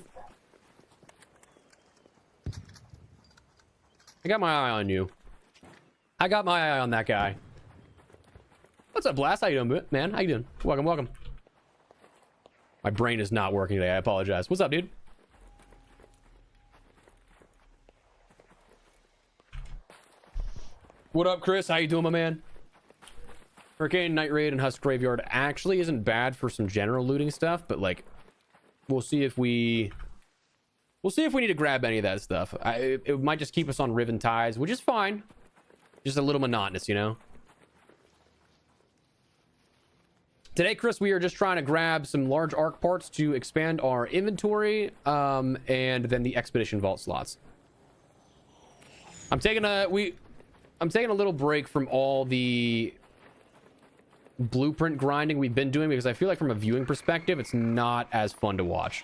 I got my eye on you. I got my eye on that guy. What's up, Blast? How you doing, man? How you doing? Welcome, welcome. My brain is not working today. I apologize. What's up, dude? What up, Chris? How you doing, my man? Hurricane, Night Raid, and Husk Graveyard actually isn't bad for some general looting stuff, but like, we'll see if we need to grab any of that stuff. It might just keep us on Riven Ties, which is fine. Just a little monotonous, you know? Today, Chris, we are just trying to grab some large arc parts to expand our inventory, and then the Expedition Vault slots. I'm taking a little break from all the blueprint grinding we've been doing because I feel like from a viewing perspective, it's not as fun to watch.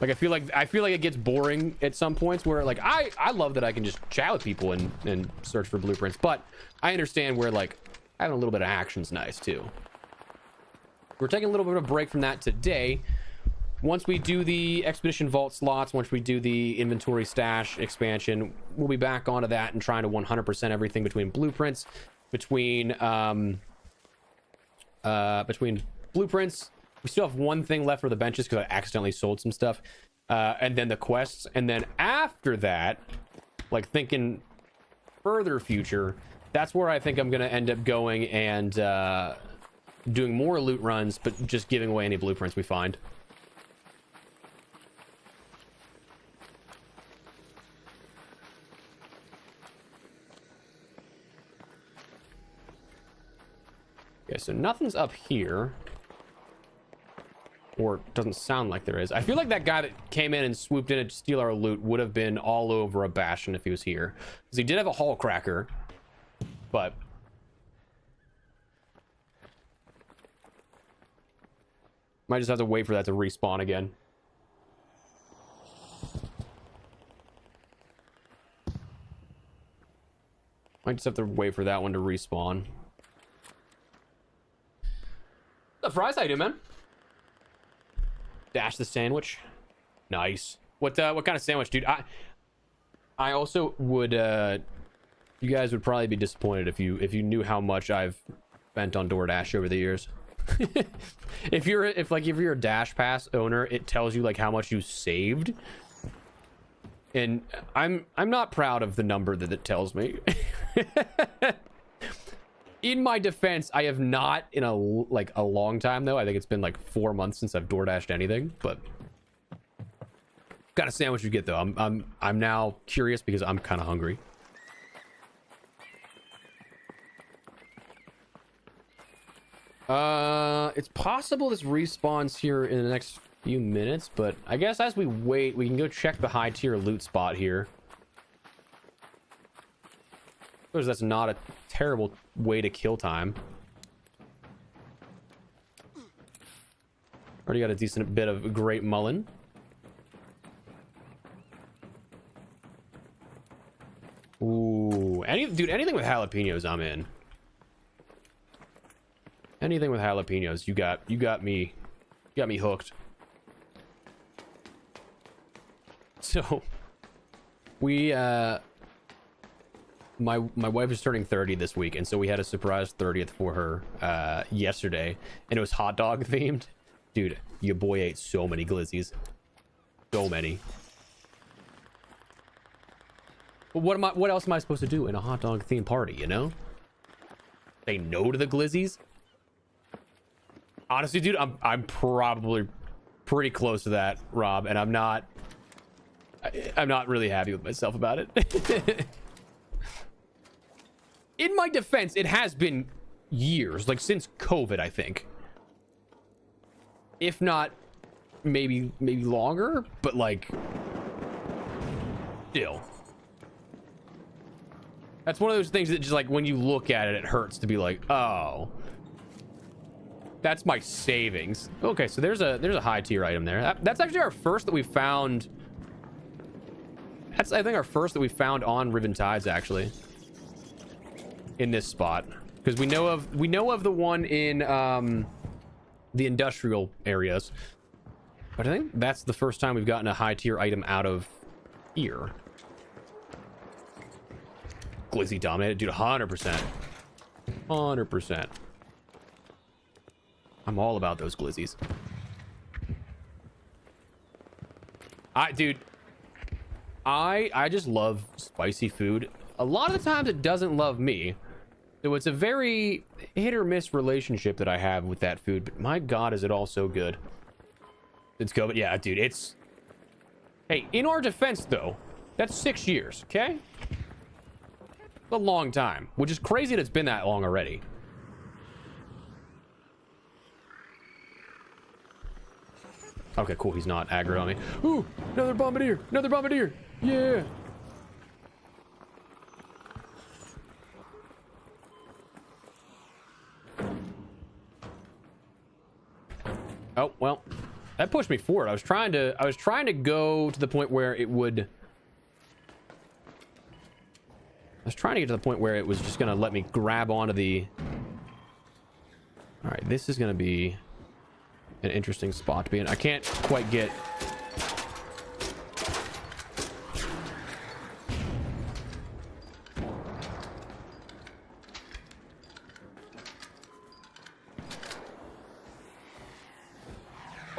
Like I feel like it gets boring at some points where like I love that I can just chat with people and search for blueprints, but I understand where like having a little bit of action's nice too. We're taking a little bit of a break from that today. Once we do the Expedition Vault slots, once we do the inventory stash expansion, we'll be back onto that and trying to 100% everything between blueprints, between blueprints. We still have one thing left for the benches because I accidentally sold some stuff, and then the quests, and then after that, like thinking further future, that's where I think I'm gonna end up going and doing more loot runs, but just giving away any blueprints we find. Okay, so nothing's up here. Or it doesn't sound like there is. I feel like that guy that came in and swooped in to steal our loot would have been all over a Bastion if he was here. Because he did have a Hull Cracker. But might just have to wait for that to respawn again. Might just have to wait for that one to respawn. The fries, how you doing, man? Dash the sandwich. Nice. What kind of sandwich, dude? I also would you guys would probably be disappointed if you knew how much I've spent on DoorDash over the years. if you're a Dash Pass owner, it tells you like how much you saved. And I'm not proud of the number that it tells me. In my defense, I have not in a long time though. I think it's been like 4 months since I've DoorDashed anything, but what kind of sandwich you get though? I'm now curious because I'm kind of hungry. It's possible this respawns here in the next few minutes, but I guess as we wait, we can go check the high tier loot spot here. Because that's not a terrible way to kill time. Already got a decent bit of Great Mullen. Ooh, anything with jalapenos, I'm in. Anything with jalapenos, you got me hooked. So we my wife is turning 30 this week, and so we had a surprise 30th for her yesterday, and it was hot dog themed. Dude, your boy ate so many glizzies. So many. But what else am I supposed to do in a hot dog themed party, you know? Say no to the glizzies? Honestly, dude, I'm probably pretty close to that, Rob, and I'm not really happy with myself about it. In my defense, it has been years, like since COVID, I think. If not, maybe longer, but like, still. That's one of those things that just like when you look at it, it hurts to be like, oh, that's my savings. Okay, so there's a high tier item there. That's actually our first that we found. That's I think our first that we found on Riven Tides actually. In this spot, because we know of the one in the industrial areas, but I think that's the first time we've gotten a high tier item out of here. Glizzy dominated, dude. 100%. I'm all about those glizzies. I just love spicy food. A lot of the times it doesn't love me. So it's a very hit or miss relationship that I have with that food, but my God, is it all so good. Let's go. But yeah, dude, it's... Hey, in our defense, though, that's 6 years, okay? It's a long time, which is crazy that it's been that long already. Okay, cool. He's not aggro on me. Ooh, another bombardier. Another bombardier. Yeah. Oh, well, that pushed me forward. I was trying to go to the point where it would... I was trying to get to the point where it was just going to let me grab onto the... All right, this is going to be an interesting spot to be in. I can't quite get...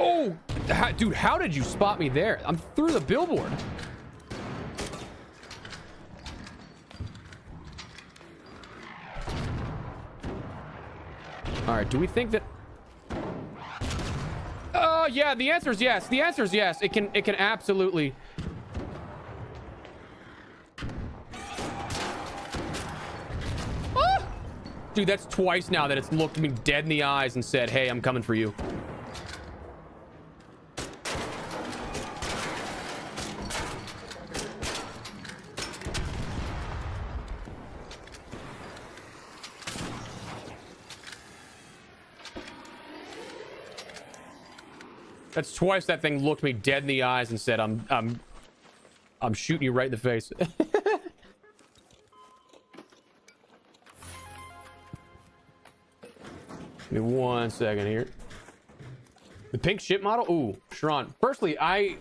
Oh, dude, how did you spot me there? I'm through the billboard. All right, do we think that... Oh, yeah, the answer is yes. The answer is yes. It can absolutely... Ah! Dude, that's twice now that it's looked me dead in the eyes and said, hey, I'm coming for you. That's twice that thing looked me dead in the eyes and said, I'm shooting you right in the face. Give me 1 second here. The pink ship model? Ooh, Sharon. Firstly, I'm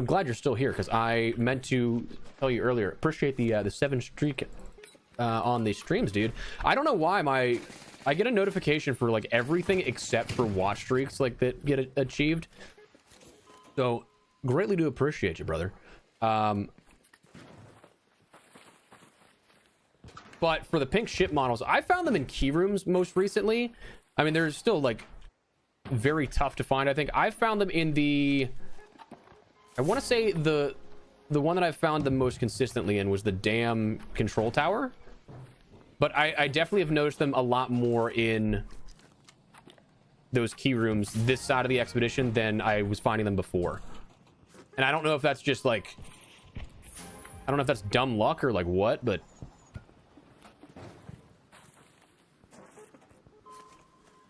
glad you're still here because I meant to tell you earlier. Appreciate the 7 streak on the streams, dude. I don't know why I get a notification for like everything except for watch streaks like that get achieved. So greatly do appreciate you, brother. But for the pink ship models, I found them in key rooms most recently. I mean, they're still like very tough to find. I think I found them in I want to say the one that I found them most consistently in was the dam control tower. But I definitely have noticed them a lot more in those key rooms this side of the expedition than I was finding them before. And I don't know if that's just like... I don't know if that's dumb luck or like what, but...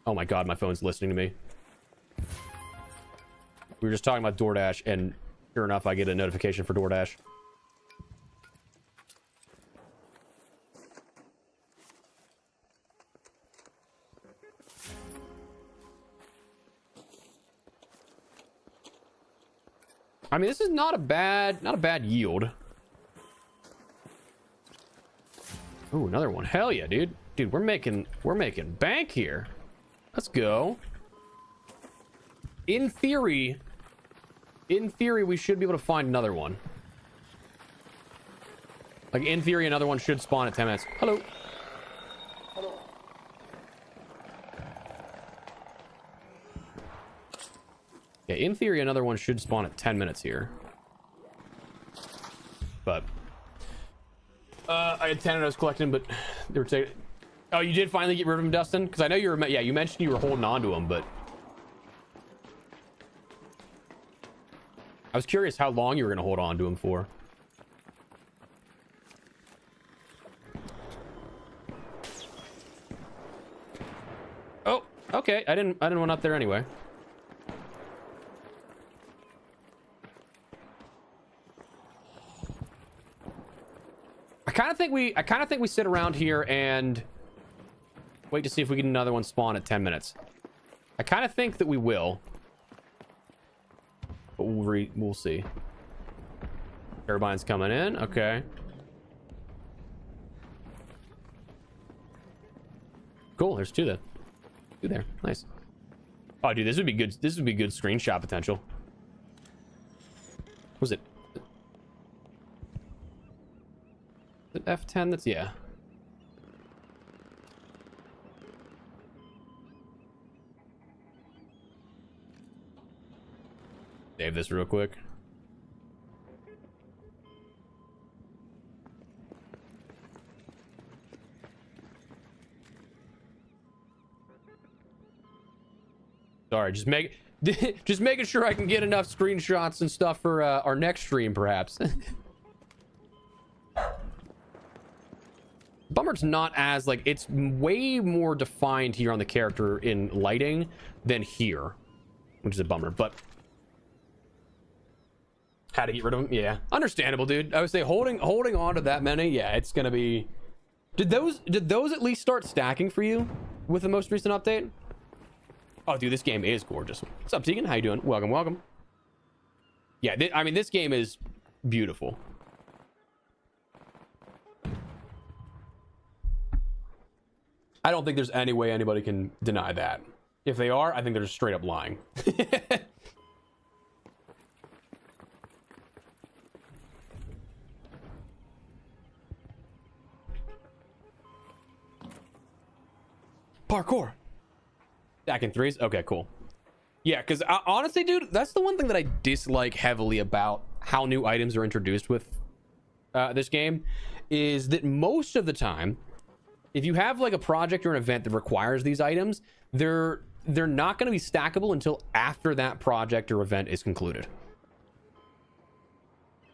Oh my God, my phone's listening to me. We were just talking about DoorDash, and sure enough, I get a notification for DoorDash. I mean, this is not a bad yield. Oh, another one. Hell yeah, dude. Dude, we're making bank here. Let's go. In theory, we should be able to find another one. Like, in theory, another one should spawn at 10 minutes. Hello. Yeah, in theory, another one should spawn at 10 minutes here. But I had 10 and I was collecting, but they were taking. Oh, you did finally get rid of him, Dustin? Because I know you were. Yeah, you mentioned you were holding on to him, but I was curious how long you were going to hold on to him for. Oh, okay. I didn't want up there anyway. I kind of think we sit around here and wait to see if we get another one spawn at 10 minutes. I kind of think that we will. But we'll see. Turbine's coming in. Okay. Cool. There's two there. Two there. Nice. Oh, dude, this would be good. This would be good screenshot potential. What was it? Is it F10? That's, yeah. Save this real quick. Sorry, just making sure I can get enough screenshots and stuff for our next stream, perhaps. Bummer's not as, like, it's way more defined here on the character in lighting than here, which is a bummer, but how to get rid of them? Yeah, understandable, dude. I would say holding on to that many, yeah, it's gonna be. Did those at least start stacking for you with the most recent update? Oh, dude, this game is gorgeous. What's up, Tegan? How you doing? Welcome. Yeah, I mean, this game is beautiful. I don't think there's any way anybody can deny that. If they are, I think they're just straight up lying. Parkour. Stacking threes. Okay, cool. Yeah, because honestly, dude, that's the one thing that I dislike heavily about how new items are introduced with this game, is that most of the time, if you have like a project or an event that requires these items, they're not going to be stackable until after that project or event is concluded.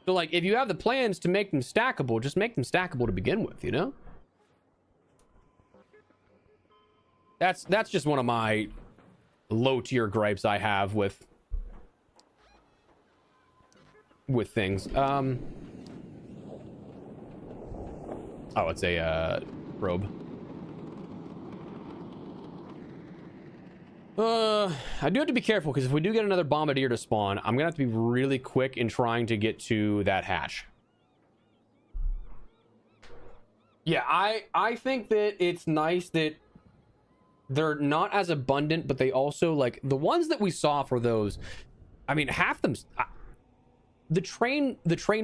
So like, if you have the plans to make them stackable, just make them stackable to begin with, you know? That's just one of my low tier gripes I have with things. Oh, it's a robe. I do have to be careful, because if we do get another bombardier to spawn, I'm gonna have to be really quick in trying to get to that hatch. Yeah, I think that it's nice that they're not as abundant, but they also, like, the ones that we saw for those, I mean, half them, the train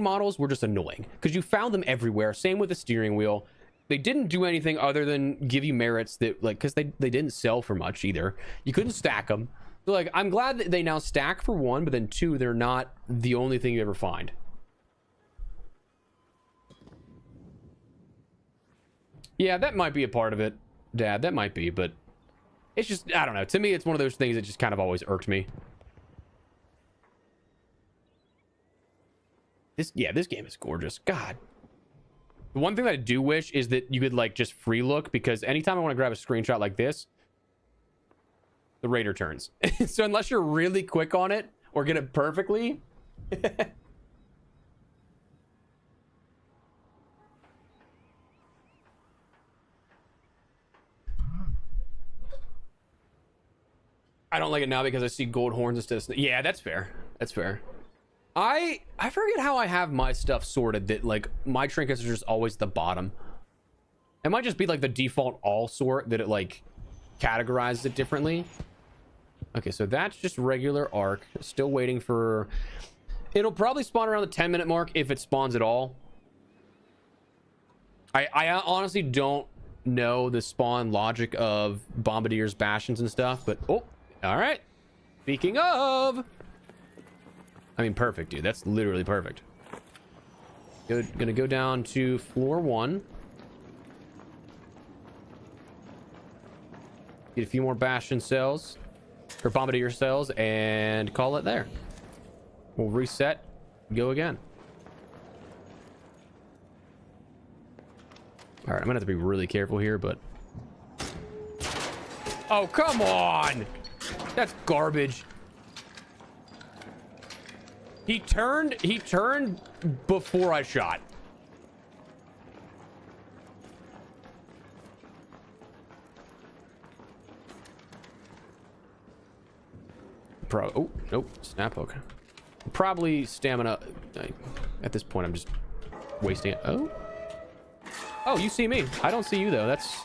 models were just annoying because you found them everywhere. Same with the steering wheel. They didn't do anything other than give you merits that, like, because they didn't sell for much either. You couldn't stack them. So, like, I'm glad that they now stack, for one, but then two, they're not the only thing you ever find. Yeah, that might be a part of it, Dad. That might be, but it's just, I don't know. To me, it's one of those things that just kind of always irked me. This game is gorgeous. God. The one thing that I do wish is that you could, like, just free look, because anytime I want to grab a screenshot like this, the radar turns. So unless you're really quick on it or get it perfectly. I don't like it now because I see gold horns instead of... Yeah, that's fair. That's fair. I forget how I have my stuff sorted, that like my trinkets are just always at the bottom. It might just be like the default all sort, that it like categorizes it differently. Okay, so that's just regular arc. Still waiting for... It'll probably spawn around the 10-minute mark if it spawns at all. I honestly don't know the spawn logic of bombardiers, bastions, and stuff, but oh, all right. Speaking of, I mean, perfect, dude. That's literally perfect. Gonna go down to floor 1. Get a few more bastion cells or bombardier cells and call it there. We'll reset, go again. All right, I'm gonna have to be really careful here, but... Oh, come on! That's garbage. He turned before I shot. Oh, nope, snap hook. Probably stamina. At this point, I'm just wasting it. Oh, you see me. I don't see you, though. That's...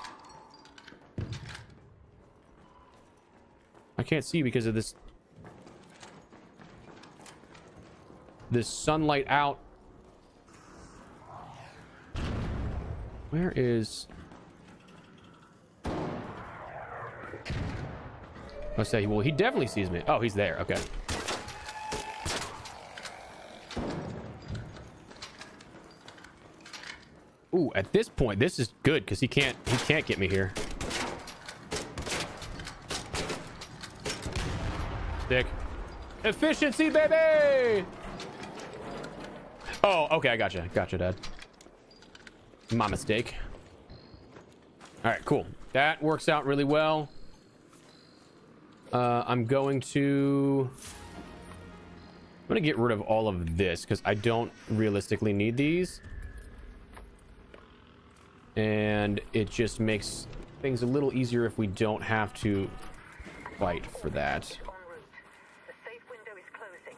I can't see you because of this sunlight out. Where is... I say, well, he definitely sees me. Oh, he's there. Okay. Ooh, at this point, this is good because he can't get me here. Sick. Efficiency, baby! Oh, okay, I gotcha. Gotcha, Dad. My mistake. All right, cool. That works out really well. I'm going to get rid of all of this because I don't realistically need these. And it just makes things a little easier if we don't have to fight for that. En route. The safe window is closing.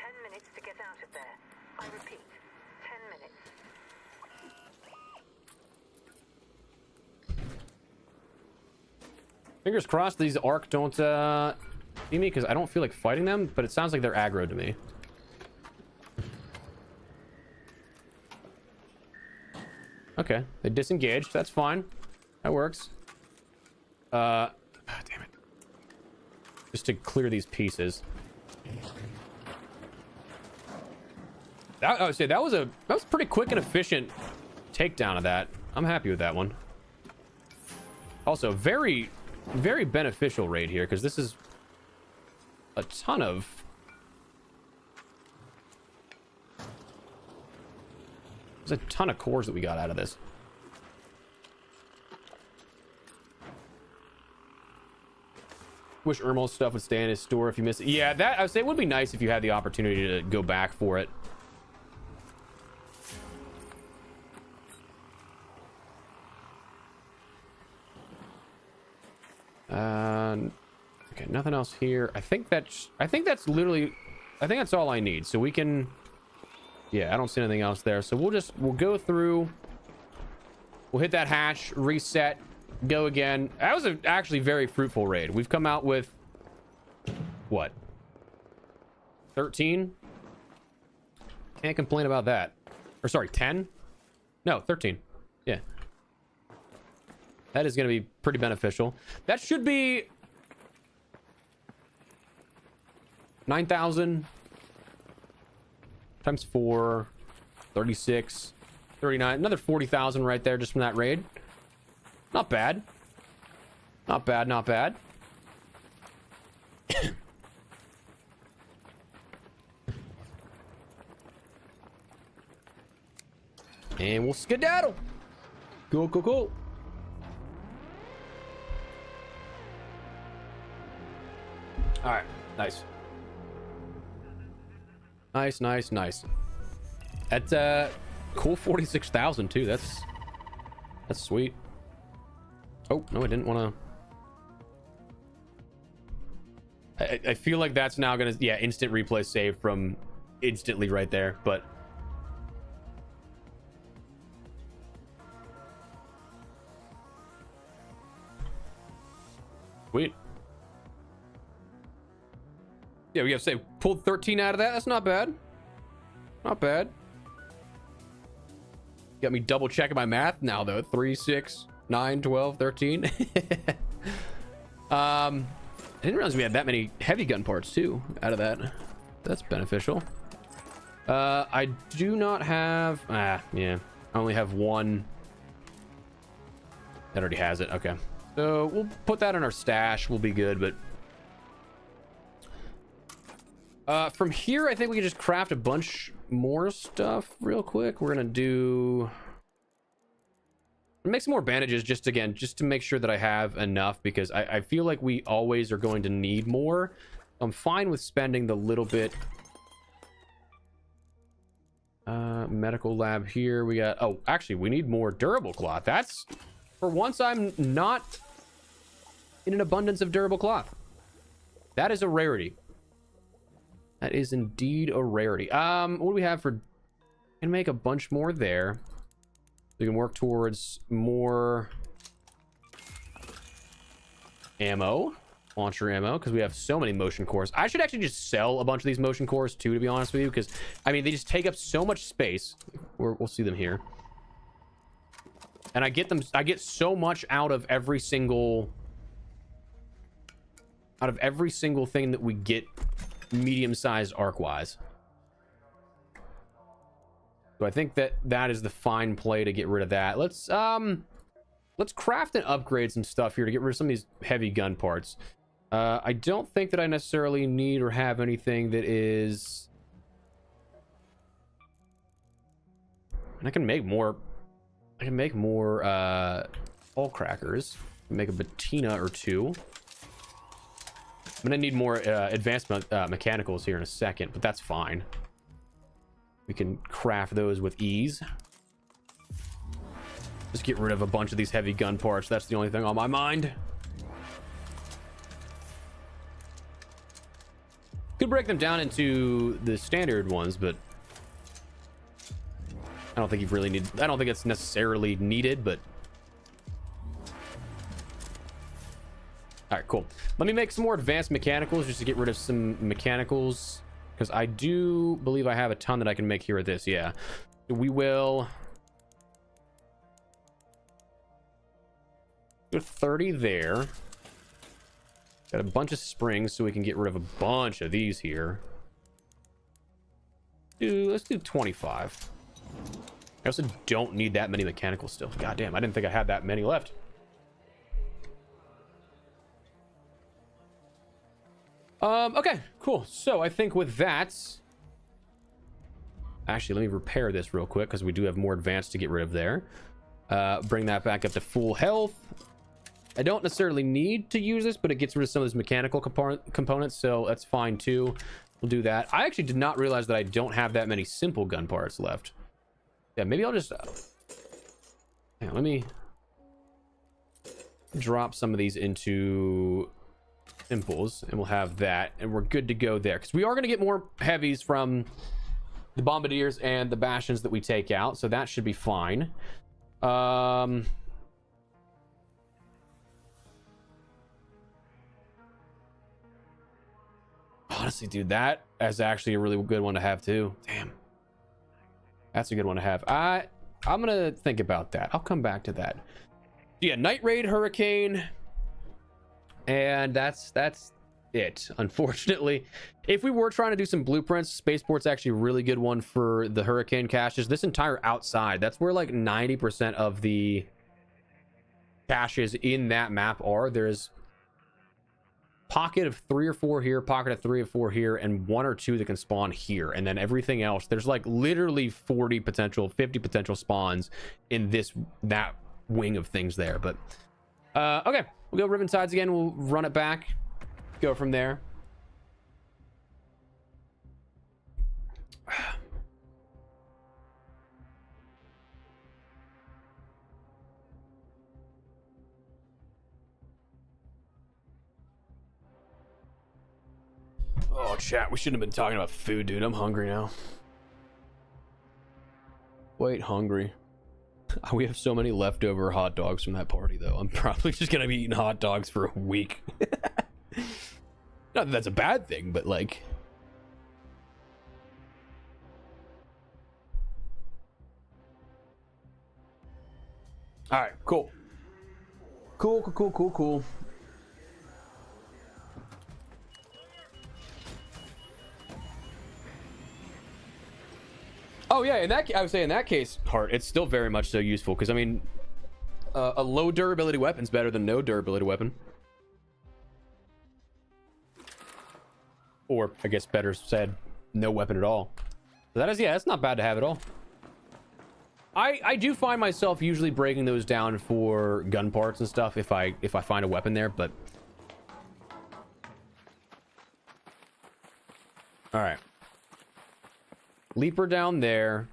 10 minutes to get out of there. I repeat, 10 minutes. Fingers crossed these arc don't see me, because I don't feel like fighting them, but it sounds like they're aggro to me. Okay, they disengaged. That's fine. That works. Damn it. Just to clear these pieces. I would say that was pretty quick and efficient takedown of that. I'm happy with that one. Also, very, very beneficial raid here, because this is a ton of... There's a ton of cores that we got out of this. Wish Ermel's stuff would stay in his store if you miss it. Yeah, that I would say it would be nice if you had the opportunity to go back for it. Okay, nothing else here. I think that's all I need. So we can... Yeah, I don't see anything else there. So we'll go through. We'll hit that hatch, reset, go again. That was actually very fruitful raid. We've come out with what? 13? Can't complain about that. Or sorry, 10? No, 13. Yeah. That is going to be pretty beneficial. That should be 9,000 times 4, 36, 39, another 40,000 right there just from that raid. Not bad. Not bad, not bad. And we'll skedaddle. Cool, cool, cool. All right, nice. Nice, nice, nice. That's cool 46,000 too. That's sweet. Oh, no, I didn't want to. I feel like that's now gonna, yeah, instant replay save from instantly right there, but sweet. Yeah, we have to say pulled 13 out of that. That's not bad. Not bad. Got me double checking my math now though. 3, 6, 9, 12, 13. I didn't realize we had that many heavy gun parts too out of that. That's beneficial. I do not have, yeah, I only have one that already has it. Okay, so we'll put that in our stash. We'll be good. But from here, I think we can just craft a bunch more stuff real quick. We're gonna make some more bandages just to make sure that I have enough, because I feel like we always are going to need more. I'm fine with spending the little bit. Medical lab here. We got, oh, actually we need more durable cloth. That's, for once I'm not in an abundance of durable cloth. That is a rarity. That is indeed a rarity. What do we have for, can make a bunch more there. We can work towards more ammo, launcher ammo, because we have so many motion cores. I should actually just sell a bunch of these motion cores too, to be honest with you, because I mean they just take up so much space. We'll see them here, and I get so much out of every single thing that we get, medium-sized arc wise. So I think that is the fine play to get rid of that. Let's craft and upgrade some stuff here to get rid of some of these heavy gun parts. I don't think that I necessarily need or have anything that is, and I can make more ball crackers, make a patina or two. I'm gonna need more advanced mechanicals here in a second, but that's fine. We can craft those with ease. Just get rid of a bunch of these heavy gun parts. That's the only thing on my mind. Could break them down into the standard ones, but I don't think you've really I don't think it's necessarily needed, but all right, cool. Let me make some more advanced mechanicals just to get rid of some mechanicals, because I do believe I have a ton that I can make here with this. Yeah, we will do 30 there. Got a bunch of springs, so we can get rid of a bunch of these here. Let's do 25. I also don't need that many mechanicals still. God damn, I didn't think I had that many left. Okay, cool. So I think with that, actually, let me repair this real quick, because we do have more advanced to get rid of there. Bring that back up to full health. I don't necessarily need to use this, but it gets rid of some of those mechanical components, so that's fine too. We'll do that. I actually did not realize that I don't have that many simple gun parts left. Yeah, maybe I'll just yeah, let me drop some of these into simples, and we'll have that, and we're good to go there, because we are going to get more heavies from the bombardiers and the bastions that we take out, so that should be fine. Honestly, dude, that is actually a really good one to have too. Damn, that's a good one to have. I'm gonna think about that. I'll come back to that. Yeah, night raid, hurricane, and that's it. Unfortunately, if we were trying to do some blueprints, spaceport's actually a really good one for the hurricane caches. This entire outside, that's where like 90% of the caches in that map are. There's pocket of 3 or 4 here, pocket of 3 or 4 here, and 1 or 2 that can spawn here, and then everything else, there's like literally 40 potential, 50 potential spawns in that wing of things there. But okay, we'll go ribbon sides again. We'll run it back, go from there. Oh, chat, we shouldn't have been talking about food, dude. I'm hungry now. Wait, hungry. We have so many leftover hot dogs from that party, though. I'm probably just gonna be eating hot dogs for a week. Not that that's a bad thing, but like... Alright, cool. Cool. Oh yeah, I would say in that case, Hart, it's still very much so useful because I mean, a low durability weapon's better than no durability weapon, or I guess better said, no weapon at all. So that is, yeah, that's not bad to have at all. I do find myself usually breaking those down for gun parts and stuff if I find a weapon there, but all right. Leaper down there.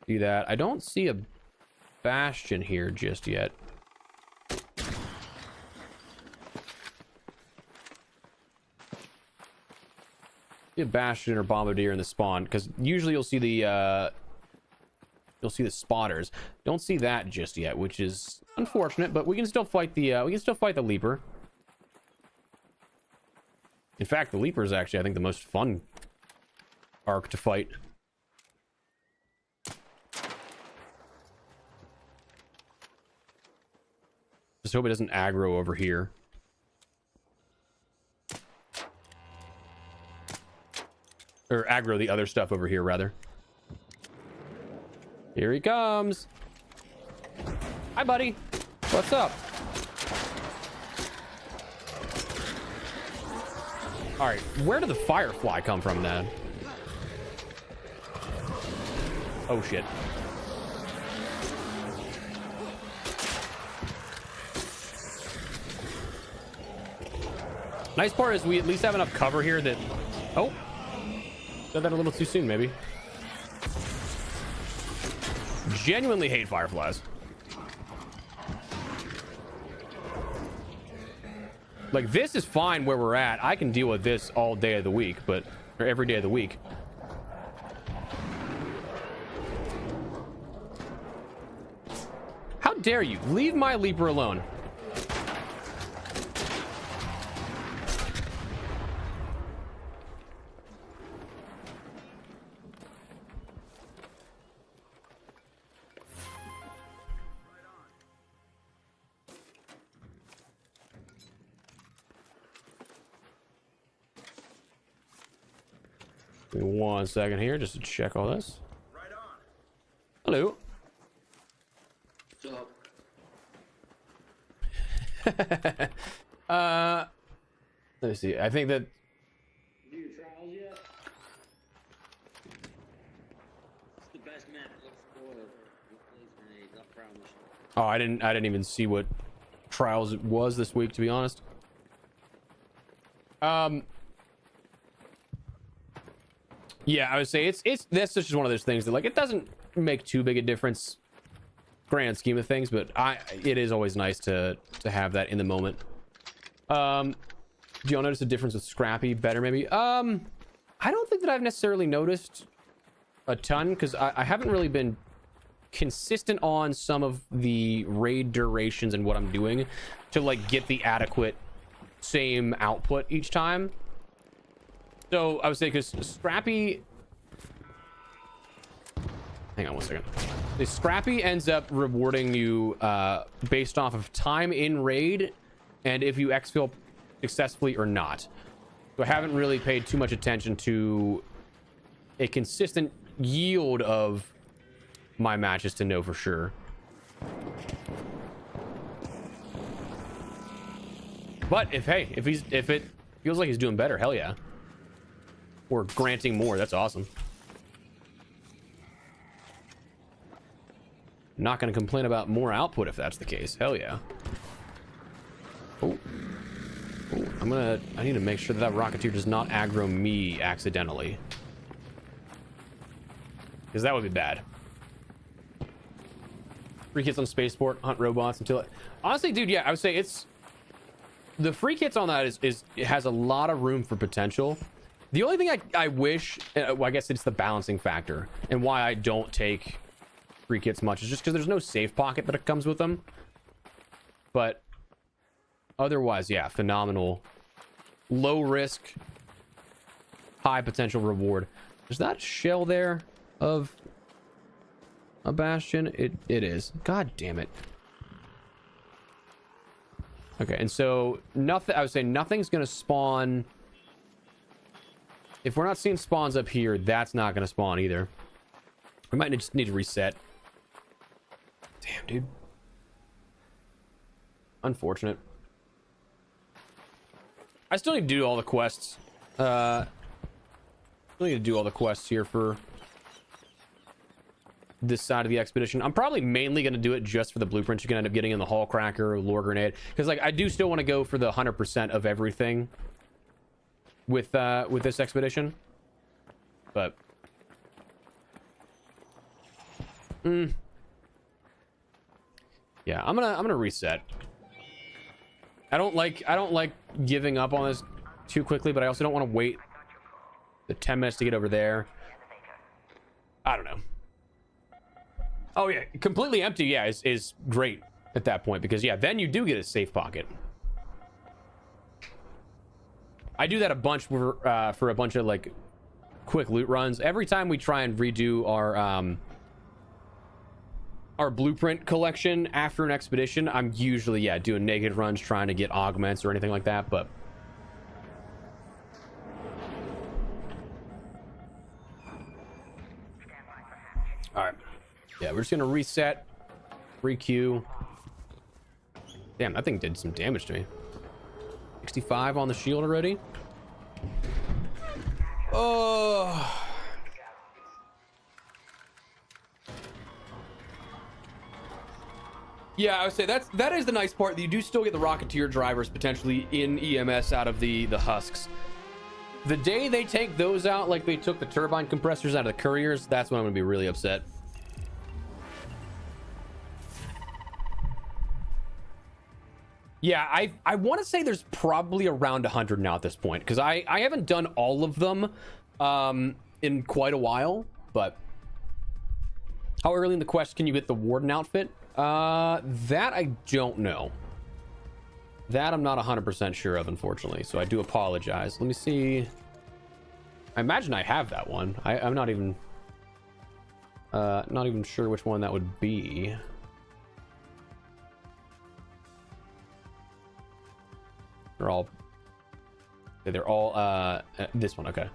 Do that. I don't see a bastion here just yet. See a bastion or bombardier in the spawn, because usually you'll see the spotters. Don't see that just yet, which is unfortunate, but we can still fight the leaper. In fact, the leaper is actually, I think, the most fun arc to fight. Just hope it doesn't aggro over here. Or aggro the other stuff over here, rather. Here he comes. Hi, buddy. What's up? All right, where did the firefly come from then? Oh shit. Nice part is we at least have enough cover here that... Oh, said that a little too soon, maybe. Genuinely hate fireflies. Like, this is fine where we're at. I can deal with this all day of the week, but... or every day of the week. How dare you? Leave my leaper alone. Give me 1 second here just to check all this. Right on. Hello. Let me see. I think that... Do your trials yet? It's the best map for replacement age, I promise you. Oh, I didn't even see what trials it was this week, to be honest. Yeah, I would say that's just one of those things that, like, it doesn't make too big a difference grand scheme of things, but it is always nice to have that in the moment. Do y'all notice a difference with Scrappy better maybe? I don't think that I've necessarily noticed a ton, because I haven't really been consistent on some of the raid durations and what I'm doing to, like, get the adequate same output each time. So I would say, because Scrappy... Hang on 1 second. The Scrappy ends up rewarding you based off of time in raid and if you exfil successfully or not. So I haven't really paid too much attention to a consistent yield of my matches to know for sure. But if it feels like he's doing better, hell yeah. Or granting more, that's awesome. Not going to complain about more output if that's the case. Hell yeah. Oh. I need to make sure that Rocketeer does not aggro me accidentally. Because that would be bad. Free kits on Spaceport, hunt robots until it... Honestly, dude, yeah, I would say it's... The free kits on that it has a lot of room for potential. The only thing I wish, well, I guess it's the balancing factor, and why I don't take free kits much is just because there's no safe pocket that comes with them. But otherwise, yeah, phenomenal. Low risk, high potential reward. Is that shell there of a bastion? It is. God damn it. Okay, and so nothing. I would say nothing's gonna spawn. If we're not seeing spawns up here, that's not gonna spawn either. We might just need to reset. Damn, dude. Unfortunate. I still need to do all the quests. Still need to do all the quests here for this side of the expedition. I'm probably mainly going to do it just for the blueprints you can end up getting in the Hall Cracker or Lore Grenade, because like I do still want to go for the 100% of everything with this expedition. But yeah, I'm gonna reset. I don't like giving up on this too quickly, but I also don't want to wait the 10 minutes to get over there. I don't know. Oh yeah, completely empty, yeah, is great at that point, because yeah, then you do get a safe pocket. I do that a bunch for a bunch of like quick loot runs. Every time we try and redo our blueprint collection after an expedition, I'm usually, yeah, doing naked runs trying to get augments or anything like that. But all right, yeah, we're just gonna reset, re-queue. Damn, that thing did some damage to me. 65 on the shield already. Oh. Yeah, I would say that is the nice part. You do still get the Rocketeer drivers potentially in EMS out of the husks. The day they take those out, like they took the turbine compressors out of the couriers, that's when I'm gonna be really upset. Yeah, I want to say there's probably around 100 now at this point, because I haven't done all of them in quite a while. But how early in the quest can you get the Warden outfit? That I don't know. That I'm not 100% sure of, unfortunately, so I do apologize. Let me see. I imagine I have that one. I'm not even sure which one that would be. They're all this one. Okay.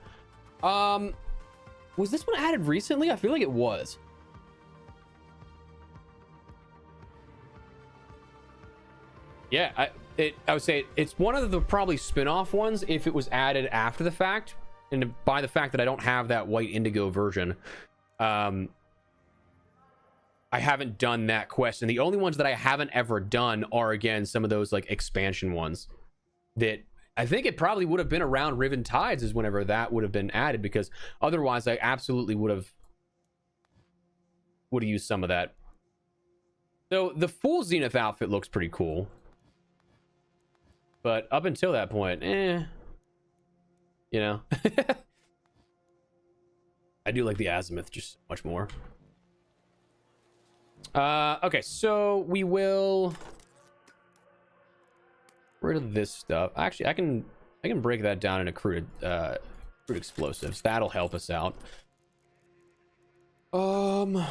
Was this one added recently? I feel like it was. Yeah, I would say it's one of the probably spin-off ones if it was added after the fact. And by the fact that I don't have that white indigo version, I haven't done that quest. And the only ones that I haven't ever done are, again, some of those like expansion ones that I think it probably would have been around Riven Tides is whenever that would have been added, because otherwise I absolutely would have used some of that. So the full Zenith outfit looks pretty cool. But up until that point, you know. I do like the Azimuth just so much more. Okay, so we will get rid of this stuff. Actually, I can break that down into crude explosives. That'll help us out. I'll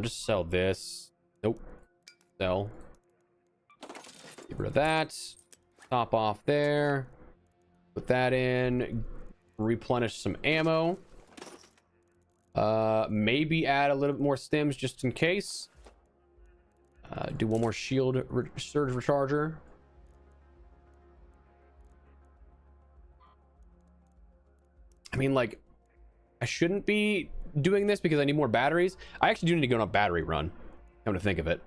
just sell this. Nope. Sell. Get rid of that. Top off there. Put that in. Replenish some ammo. Maybe add a little bit more stims just in case. Do one more shield surge recharger. I mean, like, I shouldn't be doing this because I need more batteries. I actually do need to go on a battery run. Come to think of it.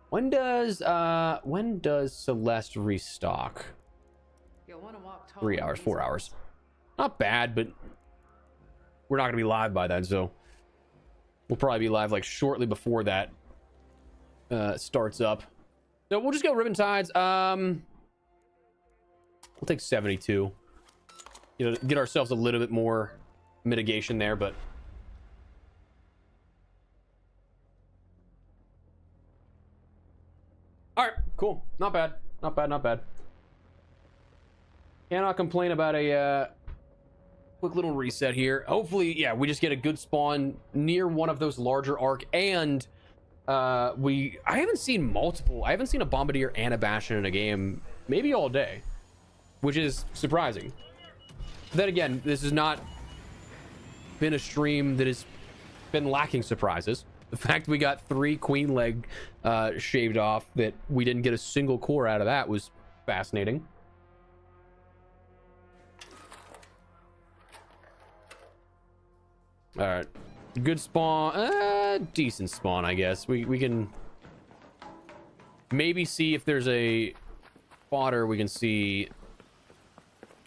When does Celeste restock? 3 hours, 4 hours. Not bad, but we're not gonna be live by then, so we'll probably be live like shortly before that starts up. So we'll just go Riven Tides. We'll take 72. you know, get ourselves a little bit more mitigation there, but all right, cool. Not bad. Not bad. Not bad. Cannot complain about a quick little reset here. Hopefully, yeah, we just get a good spawn near one of those larger arc, and I haven't seen a bombardier and a bastion in a game maybe all day, which is surprising. Then again, this has not been a stream that has been lacking surprises. The fact we got 3 queen leg shaved off, that we didn't get a single core out of that, was fascinating. All right, good spawn, decent spawn, I guess. We can maybe see if there's a spotter we can see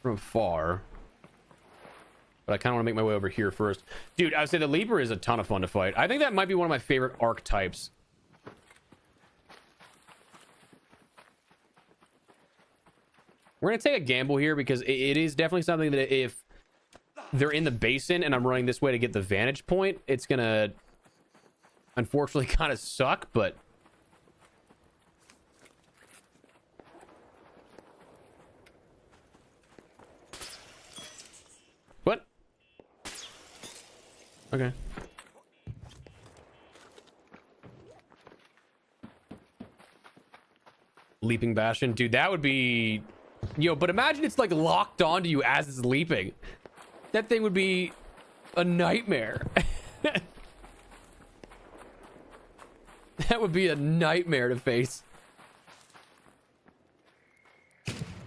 from far, but I kind of want to make my way over here first. Dude, I would say the Leaper is a ton of fun to fight. I think that might be one of my favorite archetypes. We're gonna take a gamble here because it is definitely something that if they're in the basin and I'm running this way to get the vantage point, it's gonna unfortunately kind of suck, but what? Okay. Leaping Bastion, dude, that would be, yo, but imagine it's like locked onto you as it's leaping. That thing would be a nightmare. That would be a nightmare to face.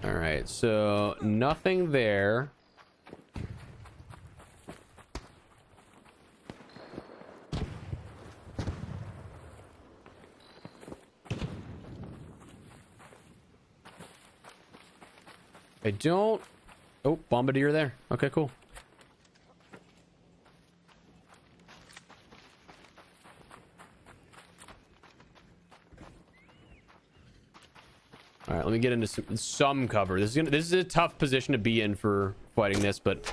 All right, so nothing there. I don't... Oh, bombardier there. Okay, cool. All right, let me get into some cover. This is a tough position to be in for fighting this, but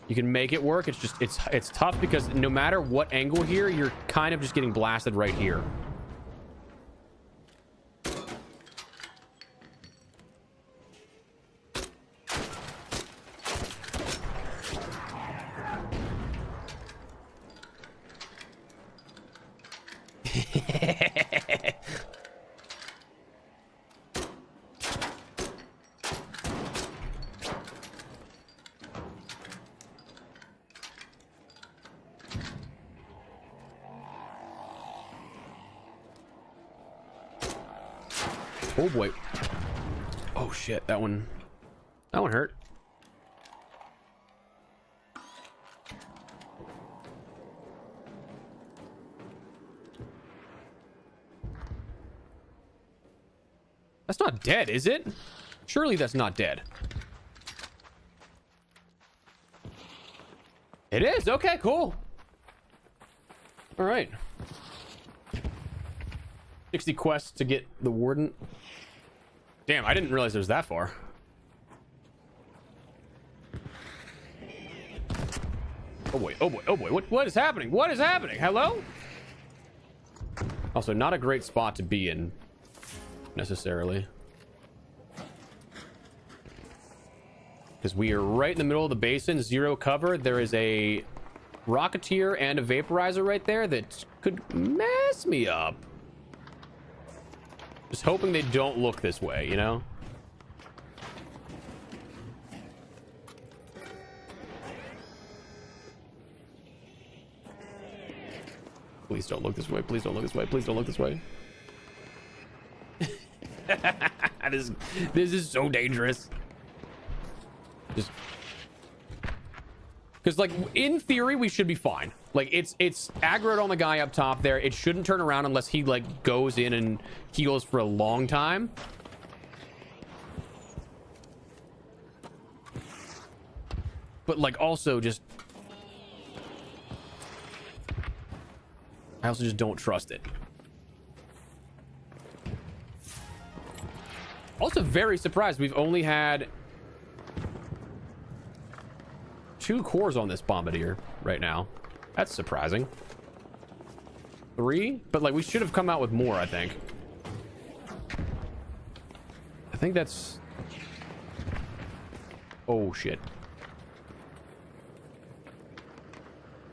you can make it work. It's just it's tough because no matter what angle here, you're kind of just getting blasted right here. Oh boy. Oh shit, that one hurt. That's not dead, is it? Surely that's not dead. It is. Okay, cool. All right. 60 quests to get the warden. Damn, I didn't realize it was that far. Oh boy, oh boy, oh boy. What is happening? What is happening? Hello? Also, not a great spot to be in, necessarily. Because we are right in the middle of the basin, 0 cover. There is a Rocketeer and a Vaporizer right there that could mess me up. Just hoping they don't look this way, you know? Please don't look this way. Please don't look this way. Please don't look this way. This is so dangerous. Just because, like, in theory, we should be fine. Like, it's aggroed on the guy up top there. It shouldn't turn around unless he, like, goes in and heals for a long time. But, like, also just... I also just don't trust it. Also very surprised we've only had 2 cores on this bombardier right now. That's surprising. 3, but like we should have come out with more, I think. I think that's... Oh shit.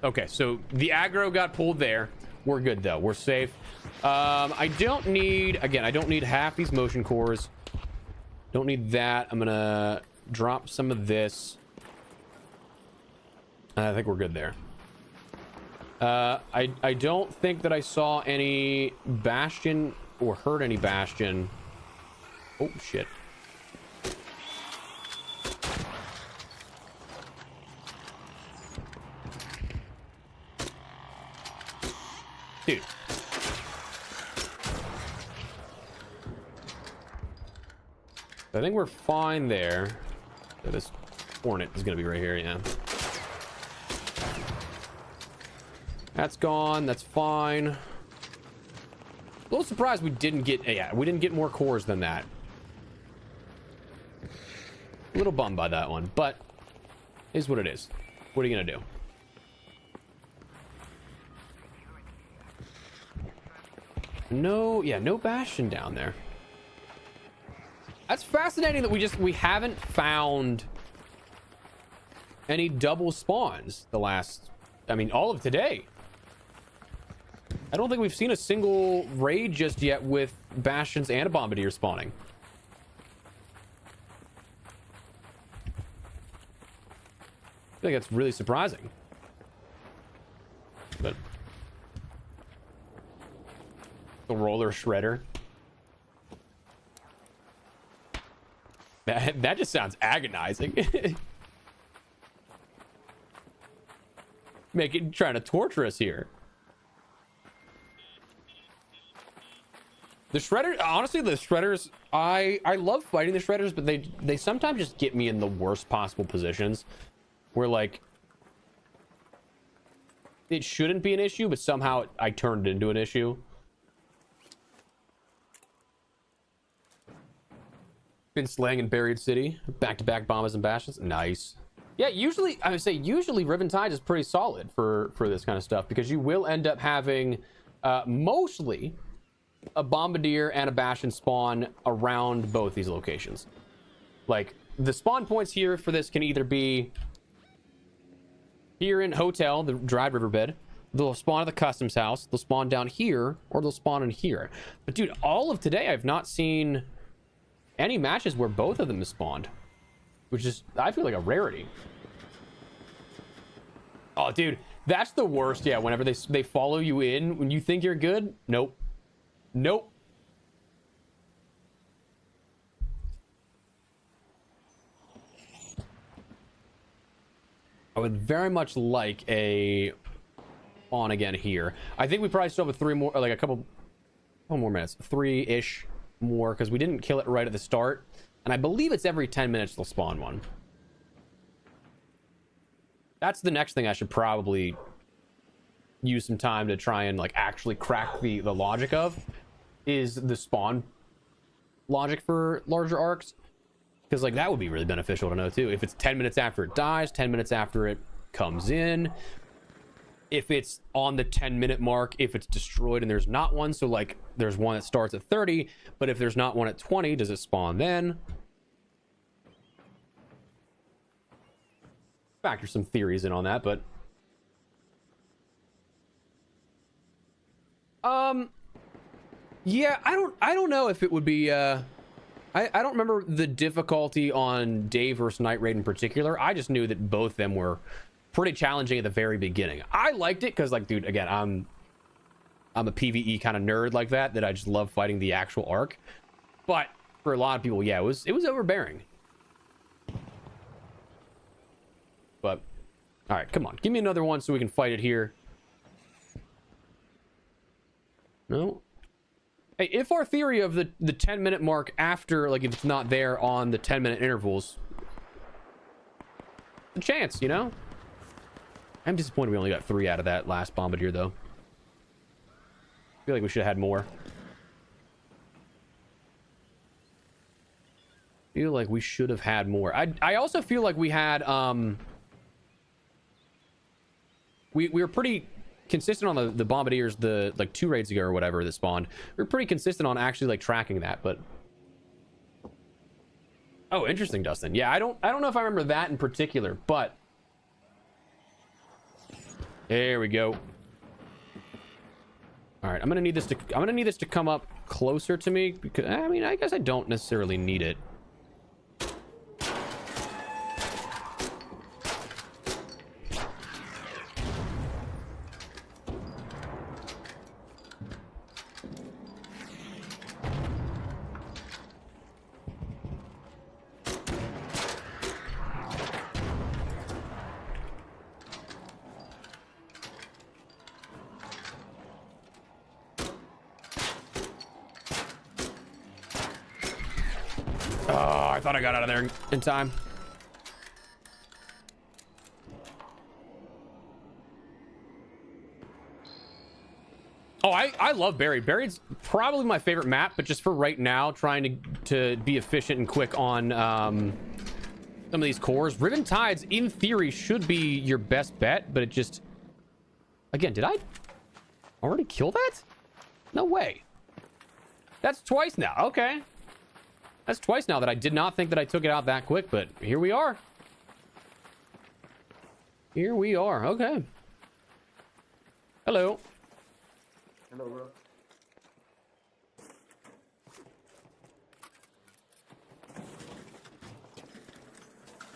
Okay, so the aggro got pulled there. We're good though, we're safe. I don't need, again, I don't need half these motion cores. Don't need that. I'm gonna drop some of this. I think we're good there. I don't think that I saw any Bastion or heard any Bastion. Oh shit. Dude. I think we're fine there. So this Hornet is going to be right here, yeah. That's gone. That's fine. A little surprised we didn't get... Yeah, we didn't get more cores than that. A little bummed by that one, but is what it is. What are you going to do? No, yeah, no Bastion down there. That's fascinating that we haven't found any double spawns the last, I mean, all of today. I don't think we've seen a single raid just yet with Bastions and a Bombardier spawning. I think that's really surprising. But the roller shredder. That just sounds agonizing. Trying to torture us here. The shredder, honestly, the shredders, I love fighting the shredders, but they sometimes just get me in the worst possible positions where like it shouldn't be an issue, but somehow I turned it into an issue. Been slaying in Buried City, back-to-back bombers and bastions. Nice. Yeah, usually I would say Riven Tide is pretty solid for this kind of stuff because you will end up having mostly a Bombardier and a Bastion spawn around both these locations. Like the spawn points here for this can either be here in Hotel, the dried riverbed. They'll spawn at the customs house. They'll spawn down here, or they'll spawn in here. But dude, all of today I've not seen any matches where both of them have spawned, which is, I feel like, a rarity. Oh, dude, that's the worst. Yeah, whenever they follow you in when you think you're good. Nope. Nope. I would very much like a on again here. I think we probably still have 3 more, like a couple more minutes, 3-ish more, because we didn't kill it right at the start, and I believe it's every 10 minutes they'll spawn one. That's the next thing I should probably use some time to try and like actually crack the logic of, is the spawn logic for larger arcs, because like that would be really beneficial to know too. If it's 10 minutes after it dies, 10 minutes after it comes in, if it's on the 10-minute mark, if it's destroyed and there's not one. So like there's one that starts at 30, but if there's not one at 20, does it spawn then? Factor some theories in on that, but yeah, I don't know if it would be I don't remember the difficulty on day versus night raid in particular. I just knew that both of them were pretty challenging at the very beginning. I liked it because, like, dude, again, I'm a PvE kind of nerd like that I just love fighting the actual arc. But for a lot of people, yeah, it was overbearing. But all right, come on, give me another one so we can fight it here. No. Hey, if our theory of the 10-minute mark after, like, if it's not there on the 10-minute intervals, the chance, you know. I'm disappointed we only got 3 out of that last Bombardier, though. I feel like we should have had more. Feel like we should have had more. I also feel like we had we were pretty consistent on the bombardiers, the like 2 raids ago or whatever that spawned. We were pretty consistent on actually like tracking that, but oh, interesting, Dustin. Yeah, I don't know if I remember that in particular, but there we go. All right, I'm gonna need this to come up closer to me because I mean I guess I don't necessarily need it. Oh, I thought I got out of there in time. Oh, I love Buried. Buried's probably my favorite map, but just for right now, trying to be efficient and quick on some of these cores. Riven Tides, in theory, should be your best bet, but it just... Again, did I already kill that? No way. That's twice now. Okay. That's twice now that I did not think that I took it out that quick, but here we are. Here we are. Okay. Hello. Hello, bro.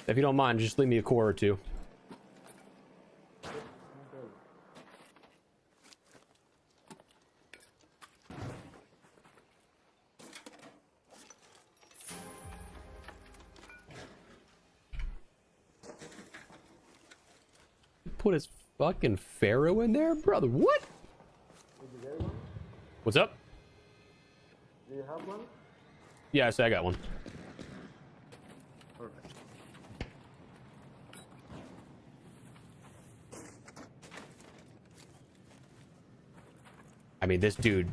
If you don't mind, just leave me a core or two. Put his fucking Pharaoh in there, brother. What? Did you get one? What's up? Do you have one? Yeah, I got one. Perfect. I mean, this dude,